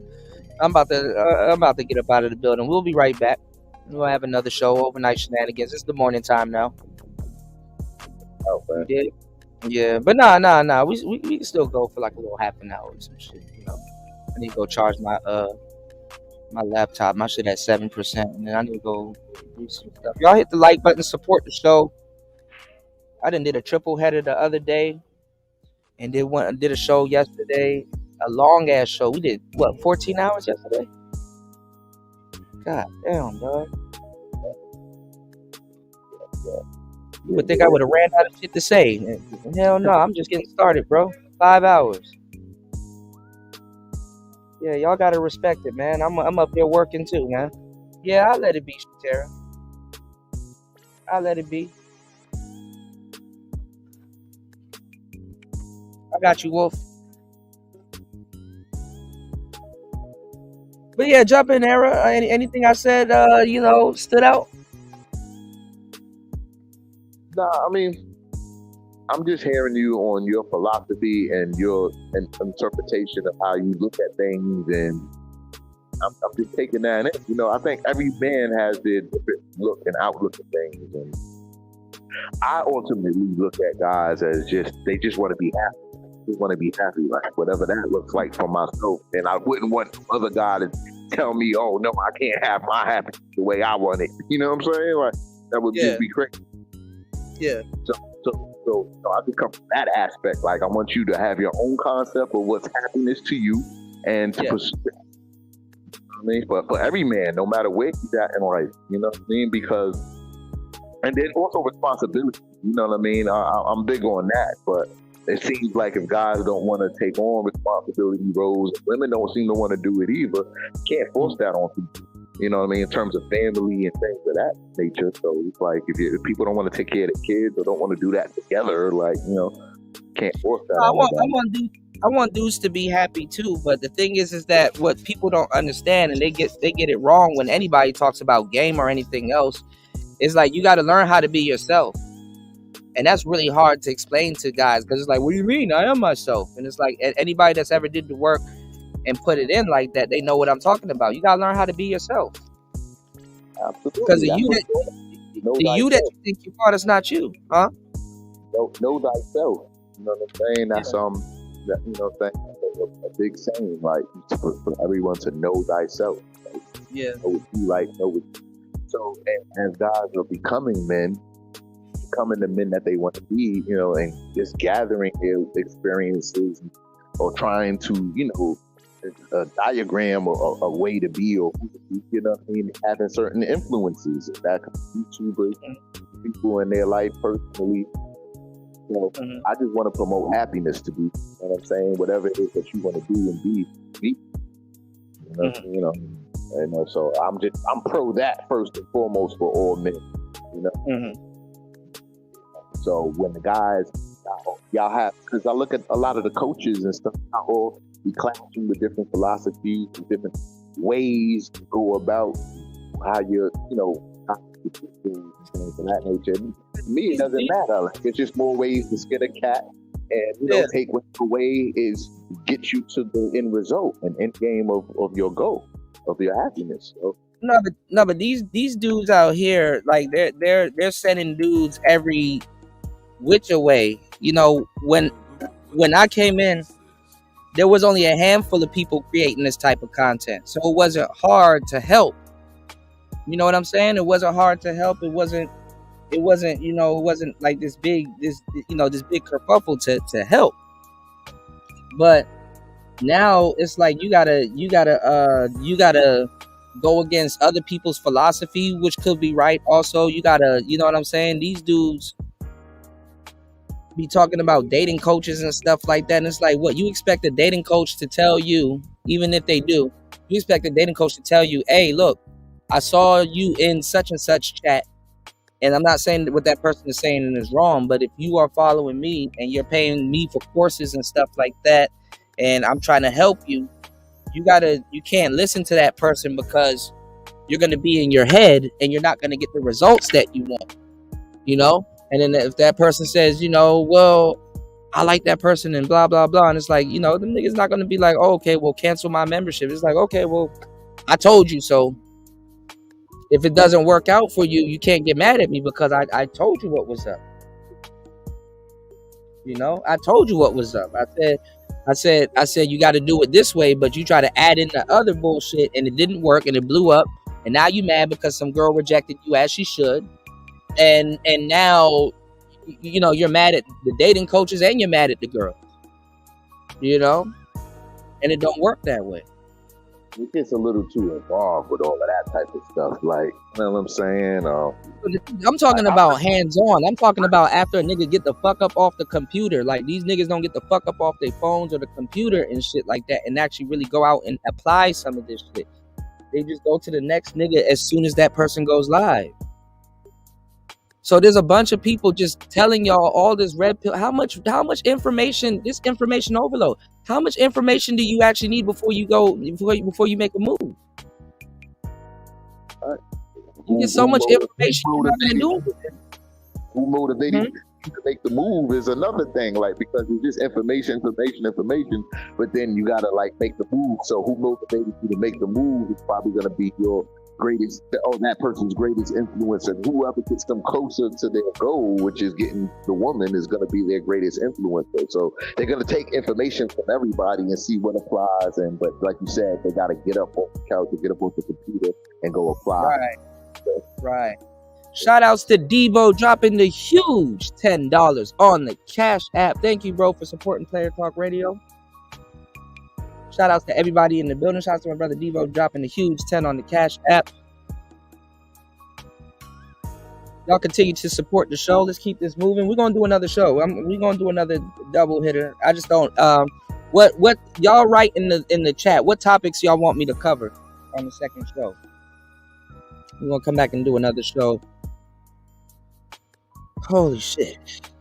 I'm about to get up out of the building. We'll be right back. We'll have another show, Overnight Shenanigans. It's the morning time now. Oh, man. Yeah, but nah. We can still go for like a little half an hour or some shit. I need to go charge my my laptop. My shit at 7%, and then I need to go do some stuff. Y'all hit the like button, support the show. I done did a triple header the other day, and did a show yesterday, a long ass show. We did what, 14 hours yesterday? God damn, dog. You would think I would have ran out of shit to say. Hell no, I'm just getting started, bro. 5 hours. Yeah, y'all gotta respect it, man. I'm up here working too, man. Yeah, I'll let it be, Shatera. I'll let it be. I got you, Wolf. But yeah, jump in, Era. Anything I said, stood out? Nah, I mean, I'm just hearing you on your philosophy and your interpretation of how you look at things, and I'm just taking that in. I think every man has their different look and outlook at things, and I ultimately look at guys as they just want to be happy. They want to be happy, like whatever that looks like for myself. And I wouldn't want other guy to tell me, "Oh no, I can't have my happiness the way I want it." You know what I'm saying? Like that would just be crazy. Yeah. So I just come from that aspect. Like I want you to have your own concept of what's happiness to you, and to pursue it. You know what I mean, but for every man, no matter where he's at in life, you know what I mean? Because, and then also responsibility. You know what I mean? I'm big on that, but it seems like if guys don't want to take on responsibility roles, women don't seem to want to do it either. Can't force that on people. You know what I mean? In terms of family and things of that nature. So it's like if people don't want to take care of the kids or don't want to do that together, like, can't force that on I want dudes to be happy too, but the thing is that what people don't understand, and they get it wrong when anybody talks about game or anything else, is like you got to learn how to be yourself. And that's really hard to explain to guys because it's like, what do you mean? I am myself. And it's like anybody that's ever did the work and put it in like that, they know what I'm talking about. You gotta learn how to be yourself. Absolutely. Because the you that you think you are, that's not you, huh? Know thyself. You know what I'm saying? That's a big saying, like for everyone to know thyself. Like, yeah. Know what you like, know what. So as guys are becoming men, becoming the men that they want to be, and just gathering their experiences or trying to, a diagram or a way to be or who to be, you know what I mean, having certain influences that YouTubers, people in their life personally. I just want to promote happiness to be, you know what I'm saying? Whatever it is that you want to do and be. So I'm pro that first and foremost for all men, So when the guys, y'all have, because I look at a lot of the coaches and stuff, y'all be clashing with different philosophies, different ways to go about how you're, how you do things of that nature. To me, it doesn't matter. Like, it's just more ways to skin a cat and, take what away is get you to the end result and end game of your goal, of your happiness. So, No, but these dudes out here, like they're sending dudes every which way. When I came in, there was only a handful of people creating this type of content, so it wasn't hard to help. You know what I'm saying? It wasn't hard to help. It wasn't like this big kerfuffle to help. But now it's like you gotta go against other people's philosophy, which could be right. Also, you gotta, you know what I'm saying? These dudes be talking about dating coaches and stuff like that, and it's like, what, you expect a dating coach to tell you, even if they do, you expect a dating coach to tell you, hey, look, I saw you in such and such chat, and I'm not saying that what that person is saying is wrong, but if you are following me and you're paying me for courses and stuff like that, and I'm trying to help you, you can't listen to that person because you're going to be in your head and you're not going to get the results that you want, And then if that person says, well, I like that person and blah, blah, blah. And it's like, the nigga's not going to be like, oh, okay, well, cancel my membership. It's like, okay, well, I told you so. If it doesn't work out for you, you can't get mad at me because I told you what was up. I told you what was up. I said, you got to do it this way, but you try to add in the other bullshit and it didn't work and it blew up. And now you mad because some girl rejected you as she should. And now, you know, you're mad at the dating coaches and you're mad at the girl. You know, and it don't work that way. It gets a little too involved with all of that type of stuff. Like, you know what I'm saying? I'm talking about hands-on. I'm talking about after a nigga get the fuck up off the computer. Like, these niggas don't get the fuck up off their phones or the computer and shit like that and actually really go out and apply some of this shit. They just go to the next nigga as soon as that person goes live. So there's a bunch of people just telling y'all all this red pill. How much information, this information overload. How much information do you actually need before you go, before you make a move? You get so much information. Who motivated you to make the move is another thing. Like, because it's just information. But then you gotta like make the move. So who motivated you to make the move is probably gonna be your greatest, that person's greatest influence, and whoever gets them closer to their goal, which is getting the woman, is going to be their greatest influencer. So they're going to take information from everybody and see what applies. But like you said, they got to get up off the couch or get up off the computer and go apply. Right. Shout outs to Devo dropping the huge $10 on the Cash App. Thank you, bro, for supporting Player Talk Radio. Shout outs to everybody in the building. Shout out to my brother Devo dropping the huge 10 on the Cash App. Y'all continue to support the show. Let's keep this moving. We're gonna do another show. We're gonna do another double hitter. I just don't. What y'all write in the chat? What topics y'all want me to cover on the second show? We're gonna come back and do another show. Holy shit!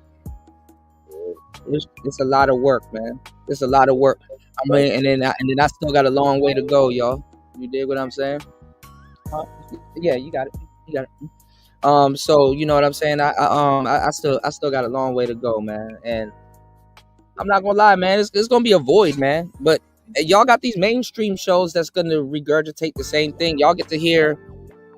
It's a lot of work, man. It's a lot of work. I mean, and then I still got a long way to go, y'all. You dig what I'm saying? Yeah, you got it. So you know what I'm saying? I still got a long way to go, man. And I'm not gonna lie, man. It's gonna be a void, man. But y'all got these mainstream shows that's gonna regurgitate the same thing. Y'all get to hear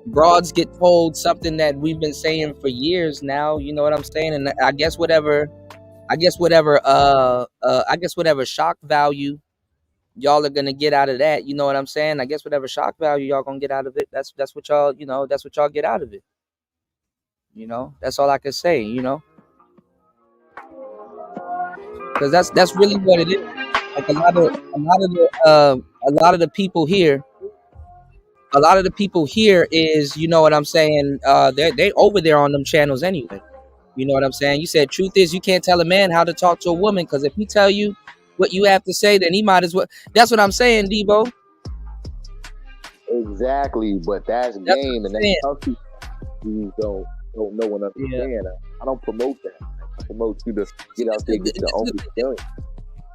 broads get told something that we've been saying for years now. You know what I'm saying? And I guess whatever shock value y'all are gonna get out of that, you know what I'm saying? I guess whatever shock value y'all gonna get out of it, that's what y'all, you know, that's what y'all get out of it. You know, that's all I can say, you know, because that's really what it is. Like a lot of the people here is, you know what I'm saying? They over there on them channels anyway. You know what I'm saying? You said truth is you can't tell a man how to talk to a woman, because if he tell you what you have to say, then he might as well. That's what I'm saying, Debo. Exactly, but that's game, and that's how you don't know and understand. Yeah. I don't promote that. I promote you to get out there and get your own experience.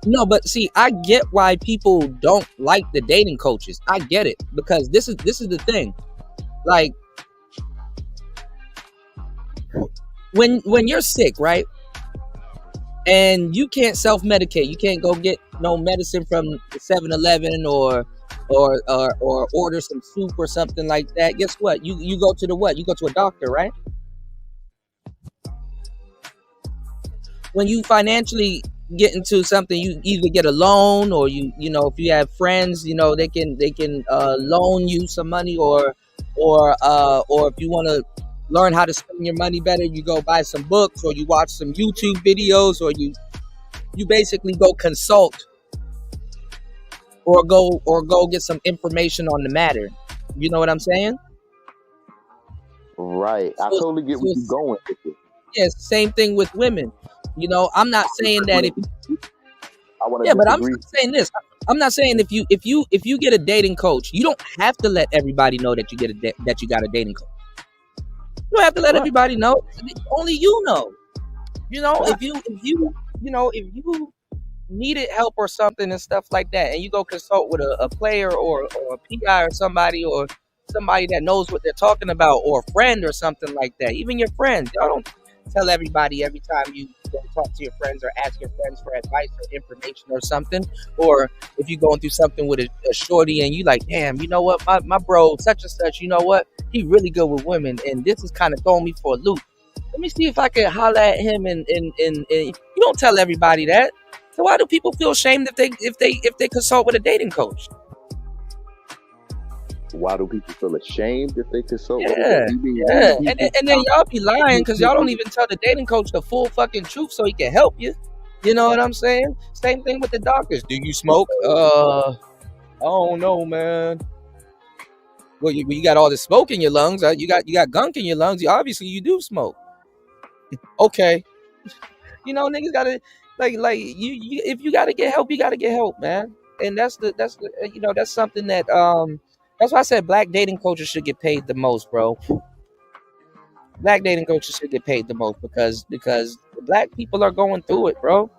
No, but see, I get why people don't like the dating coaches. I get it, because this is the thing. Like, when you're sick, right? And you can't self-medicate. You can't go get no medicine from 7-Eleven or order some soup or something like that. Guess what? You go to the what? You go to a doctor, right? When you financially get into something, you either get a loan, or you know, if you have friends, you know, they can loan you some money, or if you want to learn how to spend your money better, you go buy some books, or you watch some YouTube videos, or you basically go consult, or go get some information on the matter. You know what I'm saying? Right. I totally get where you're going with it. Yeah, it's the same thing with women. You know, I'm not saying that if but I'm saying this. I'm not saying if you get a dating coach, you don't have to let everybody know that you got a dating coach. You don't have to let everybody know. Only you know. You know, if you needed help or something and stuff like that, and you go consult with a player or a PI or somebody that knows what they're talking about, or a friend or something like that. Even your friends, y'all don't tell everybody every time you go talk to your friends or ask your friends for advice or information or something. Or if you're going through something with a shorty and you like, damn, you know what, my bro such and such, you know what, he really good with women, and this is kind of throwing me for a loop. Let me see if I can holler at him, and you don't tell everybody that. So why do people feel ashamed if they consult with a dating coach? Why do people feel ashamed if they consult? Yeah, yeah. And then y'all be lying because y'all don't even tell the dating coach the full fucking truth so he can help you. You know what I'm saying? Same thing with the doctors. Do you smoke? I don't know, man. Well, you got all the smoke in your lungs. You got gunk in your lungs. Obviously, you do smoke. Okay. You know, niggas gotta like you if you gotta get help, you gotta get help, man. And that's you know, that's something that that's why I said black dating coaches should get paid the most, bro. Black dating coaches should get paid the most because black people are going through it, bro.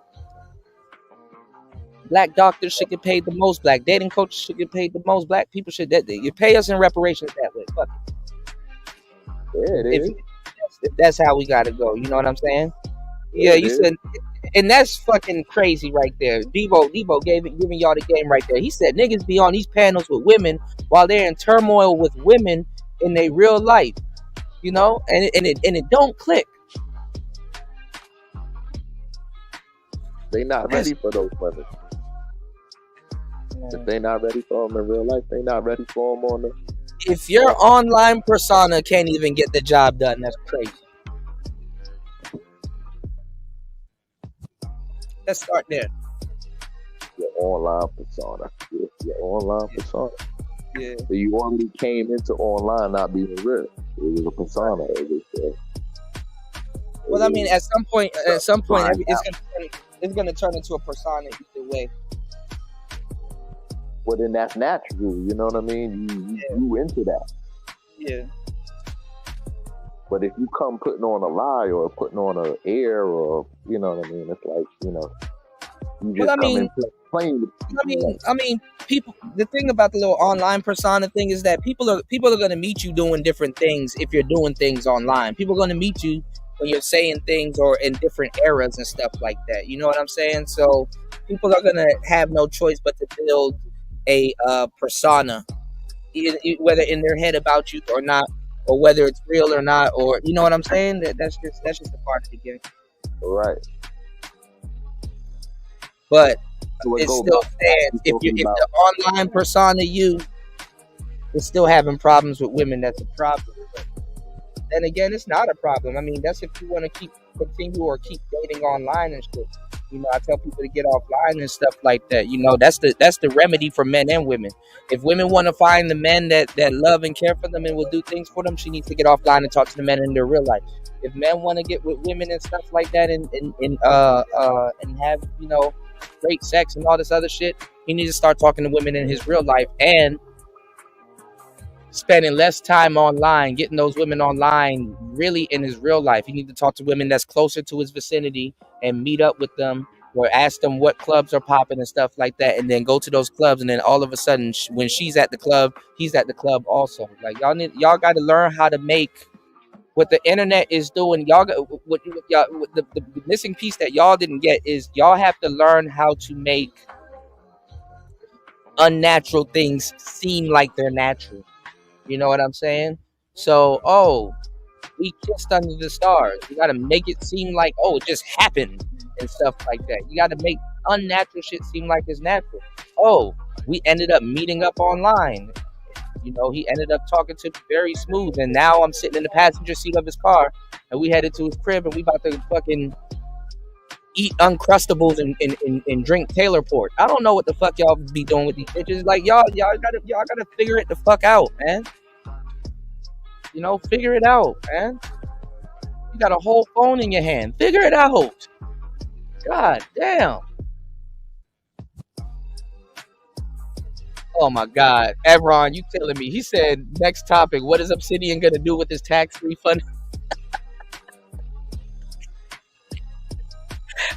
Black doctors should get paid the most. Black dating coaches should get paid the most. Black people should you pay us in reparations that way. Fuck it. Yeah, it is. If that's how we gotta go, you know what I'm saying? Yeah, you said, and that's fucking crazy right there. Debo giving y'all the game right there. He said niggas be on these panels with women while they're in turmoil with women in their real life, you know, and it don't click. They not ready for those women. If they not ready for them in real life, they not ready for them on the. If your online persona can't even get the job done, that's crazy. Let's start there. Your online persona. Your online persona. Yeah. So you already came into online not being real. It was a persona. Well, I mean, at some point, it's gonna turn into a persona either way. Well, then that's natural. You know what I mean? You into that. Yeah. But if you come putting on a lie or putting on an air or, you know what I mean, it's like, you know, you just come in playing. I mean, people. The thing about the little online persona thing is that people are going to meet you doing different things if you're doing things online. People are going to meet you when you're saying things or in different eras and stuff like that. You know what I'm saying? So people are going to have no choice but to build a persona, whether in their head about you or not, or whether it's real or not, or you know what I'm saying? That's just a part of the game. Right. But it still stands. If the online persona you is still having problems with women, that's a problem. But then again, it's not a problem. I mean, that's if you want to continue or keep dating online and shit. You know, I tell people to get offline and stuff like that. You know, that's the remedy for men and women. If women want to find the men that love and care for them and will do things for them, she needs to get offline and talk to the men in their real life. If men want to get with women and stuff like that and have, you know, great sex and all this other shit, he needs to start talking to women in his real life and spending less time online, getting those women online really in his real life. He needs to talk to women that's closer to his vicinity and meet up with them or ask them what clubs are popping and stuff like that, and then go to those clubs, and then all of a sudden when she's at the club, he's at the club also. Like y'all got to learn how to make what the internet is doing. Y'all got the missing piece that y'all didn't get is y'all have to learn how to make unnatural things seem like they're natural. You know what I'm saying? So, we kissed under the stars. You got to make it seem like, it just happened and stuff like that. You got to make unnatural shit seem like it's natural. We ended up meeting up online. You know, he ended up talking to me very smooth, and now I'm sitting in the passenger seat of his car, and we headed to his crib, and we about to fucking eat Uncrustables and drink Taylor Port. I don't know what the fuck y'all be doing with these bitches. Like y'all gotta figure it the fuck out, man. You know, figure it out, man. You got a whole phone in your hand. Figure it out. God damn. Oh my God, Evron, you killing me. He said, next topic, what is Obsidian gonna do with his tax refund?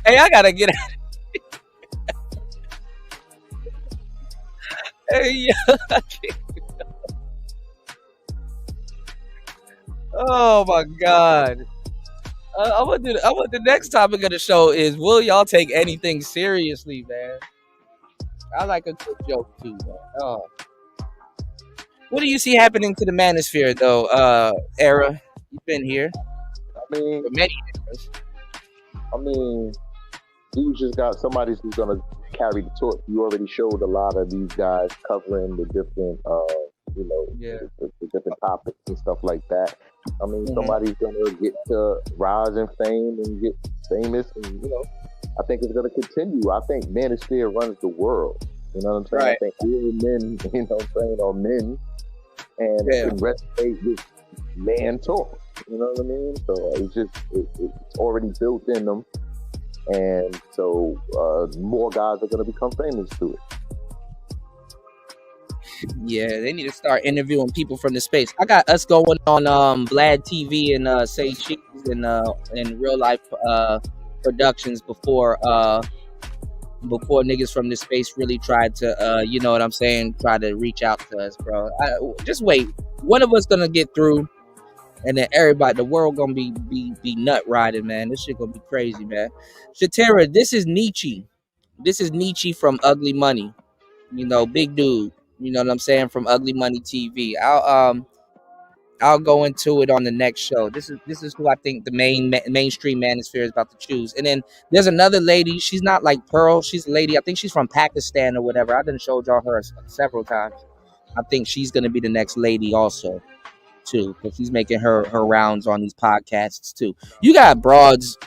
Hey, I gotta get out. Hey, yeah. Oh my God. I want the next topic of the show is, will y'all take anything seriously, man? I like a good joke too, man. Oh. What do you see happening to the manosphere, though, Era? You've been here. I mean, for many years. I mean, dudes just got somebody who's gonna carry the torch. You already showed a lot of these guys covering the Yeah. the different topics and stuff like that. I mean, Mhm. somebody's gonna get to rise in fame and get famous, and I think it's gonna continue. I think manosphere runs the world. You know what I'm saying? Right. I think all men, are men and can resonate with man talk. You know what I mean? So it's already built in them, and so more guys are gonna become famous through it. Yeah, they need to start interviewing people from the space. I got us going on Vlad TV and Say Cheese and real life productions before niggas from the space really tried to you know what I'm saying, try to reach out to us, bro. Just wait. One of us gonna get through, and then everybody, the world gonna be nut riding, man. This shit gonna be crazy, man. Shatera, this is Nietzsche. This is Nietzsche from Ugly Money. Big dude. You know what I'm saying, from Ugly Money TV. I'll go into it on the next show. This is who I think the mainstream manosphere is about to choose. And then there's another lady. She's not like Pearl. She's a lady. I think she's from Pakistan or whatever. I done showed y'all her several times. I think she's gonna be the next lady also, too, because she's making her rounds on these podcasts too. You got broads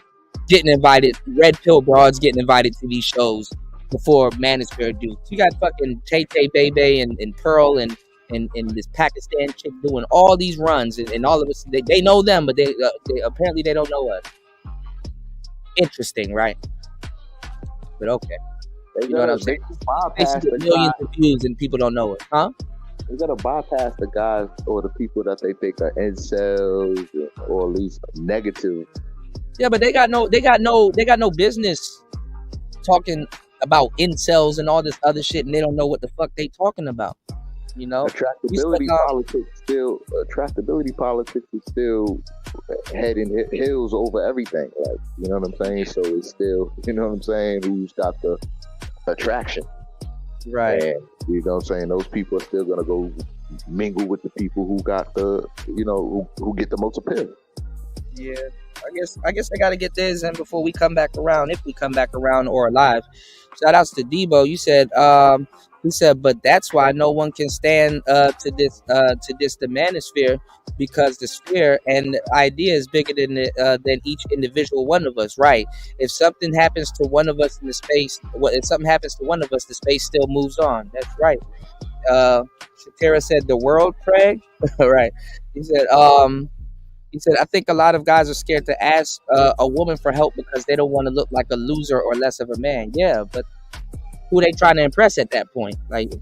getting invited, red pill broads getting invited to these shows before manosphere dudes. You got fucking Tay Tay Bebe and Pearl and this Pakistan chick doing all these runs, and all of us, they know them, but they apparently they don't know us. Interesting, right? But okay. You know what I'm saying? They see millions of views and people don't know it, huh? They gotta bypass the guys or the people that they think are incels or at least negative. Yeah, but they got no business talking about incels and all this other shit, and they don't know what the fuck they talking about. Attractability politics is still head and heels over everything. Like, you know what I'm saying? So it's still, you know what I'm saying, who's got the attraction. Right. And, you know what I'm saying? Those people are still gonna go mingle with the people who got the, who get the most appeal. Yeah. I guess I gotta get this in before we come back around, if we come back around or alive. Shout outs to Debo. You said he said, but that's why no one can stand to this the manosphere, because the sphere and the idea is bigger than each individual one of us, right? If something happens to one of us in the space, if something happens to one of us, the space still moves on. That's right. Shatera said the world, Craig. Right. He said, I think a lot of guys are scared to ask a woman for help because they don't want to look like a loser or less of a man. Yeah, but who they trying to impress at that point? Like,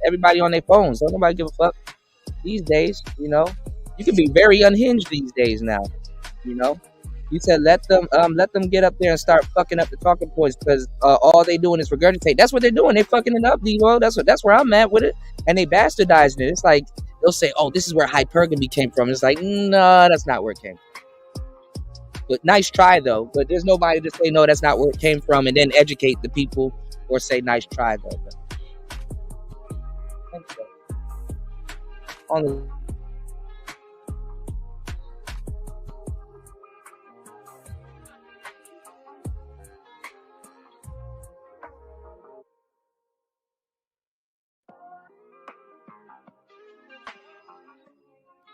everybody on their phones. Don't nobody give a fuck these days, You can be very unhinged these days now, You said let them get up there and start fucking up the talking points, because all they doing is regurgitate. That's what they're doing. They fucking it up, Devo. That's where I'm at with it. And they bastardizing it. It's like they'll say, "Oh, this is where hypergamy came from." It's like, no, that's not where it came from. But nice try though. But there's nobody to say no, that's not where it came from, and then educate the people or say nice try though. On the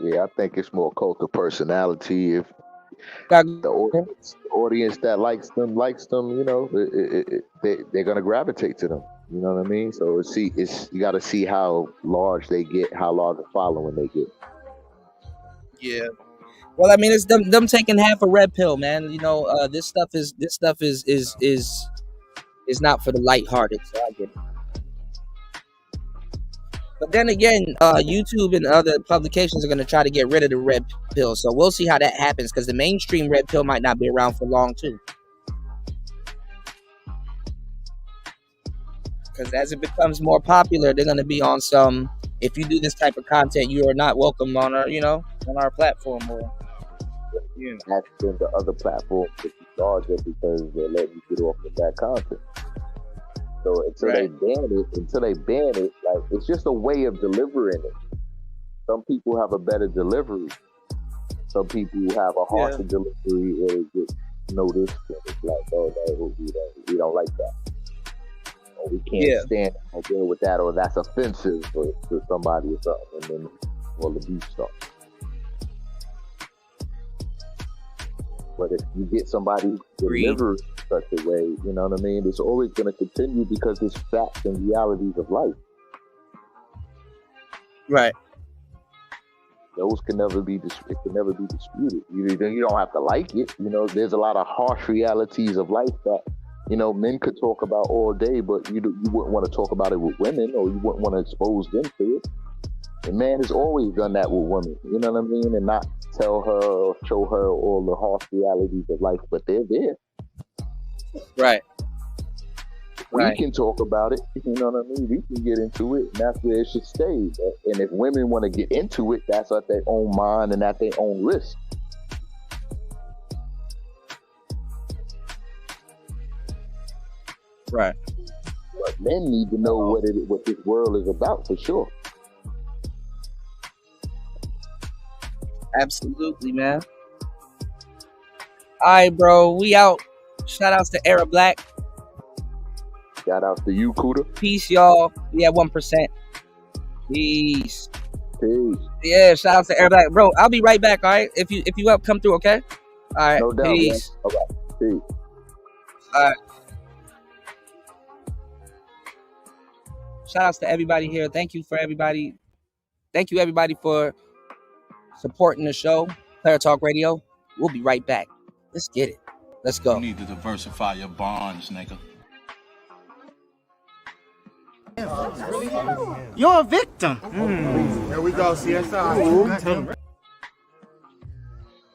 Yeah, I think it's more cult of personality. If the audience that likes them, they're gonna gravitate to them. You know what I mean? So you got to see how large they get, how large a following they get. Yeah. Well, I mean, it's them taking half a red pill, man. This stuff is not for the lighthearted. So I get it. But then again, YouTube and other publications are going to try to get rid of the red pill. So we'll see how that happens, because the mainstream red pill might not be around for long, too. Because as it becomes more popular, they're going to be on some, if you do this type of content, you are not welcome on our, on our platform. Or, Actually, the other platforms is larger because they're letting you get off of that content. So until they ban it, like, it's just a way of delivering it. Some people have a better delivery. Some people have a harsher delivery where it gets noticed. And it's like, oh no, we don't like that. we can't stand or deal with that, or that's offensive to somebody or something, and then all the beef starts. But if you get somebody who delivers such a way, you know what I mean, it's always going to continue because it's facts and realities of life. Right. Those can never be disputed. You don't have to like it. You know, there's a lot of harsh realities of life that, you know, men could talk about all day, but you wouldn't want to talk about it with women, or you wouldn't want to expose them to it. And man has always done that with women, you know what I mean? And not tell her or show her all the harsh realities of life, but they're there. Right. We can talk about it, you know what I mean? We can get into it, and that's where it should stay. And if women want to get into it, that's at their own mind and at their own risk. Right. But men need to know what this world is about for sure. Absolutely, man. All right, bro. We out. Shout outs to Era Black. Shout out to you, Kuda. Peace, y'all. We at 1%. Peace. Peace. Yeah, shout out to Era Black. Bro, I'll be right back, all right? If you up, come through, okay? All right. No doubt, peace. Man. All right. Peace. All right. Shout outs to everybody here. Thank you, everybody for supporting the show. Player Talk Radio. We'll be right back. Let's get it. Let's go. You need to diversify your bonds, nigga. You're a victim. Here we go, CSI.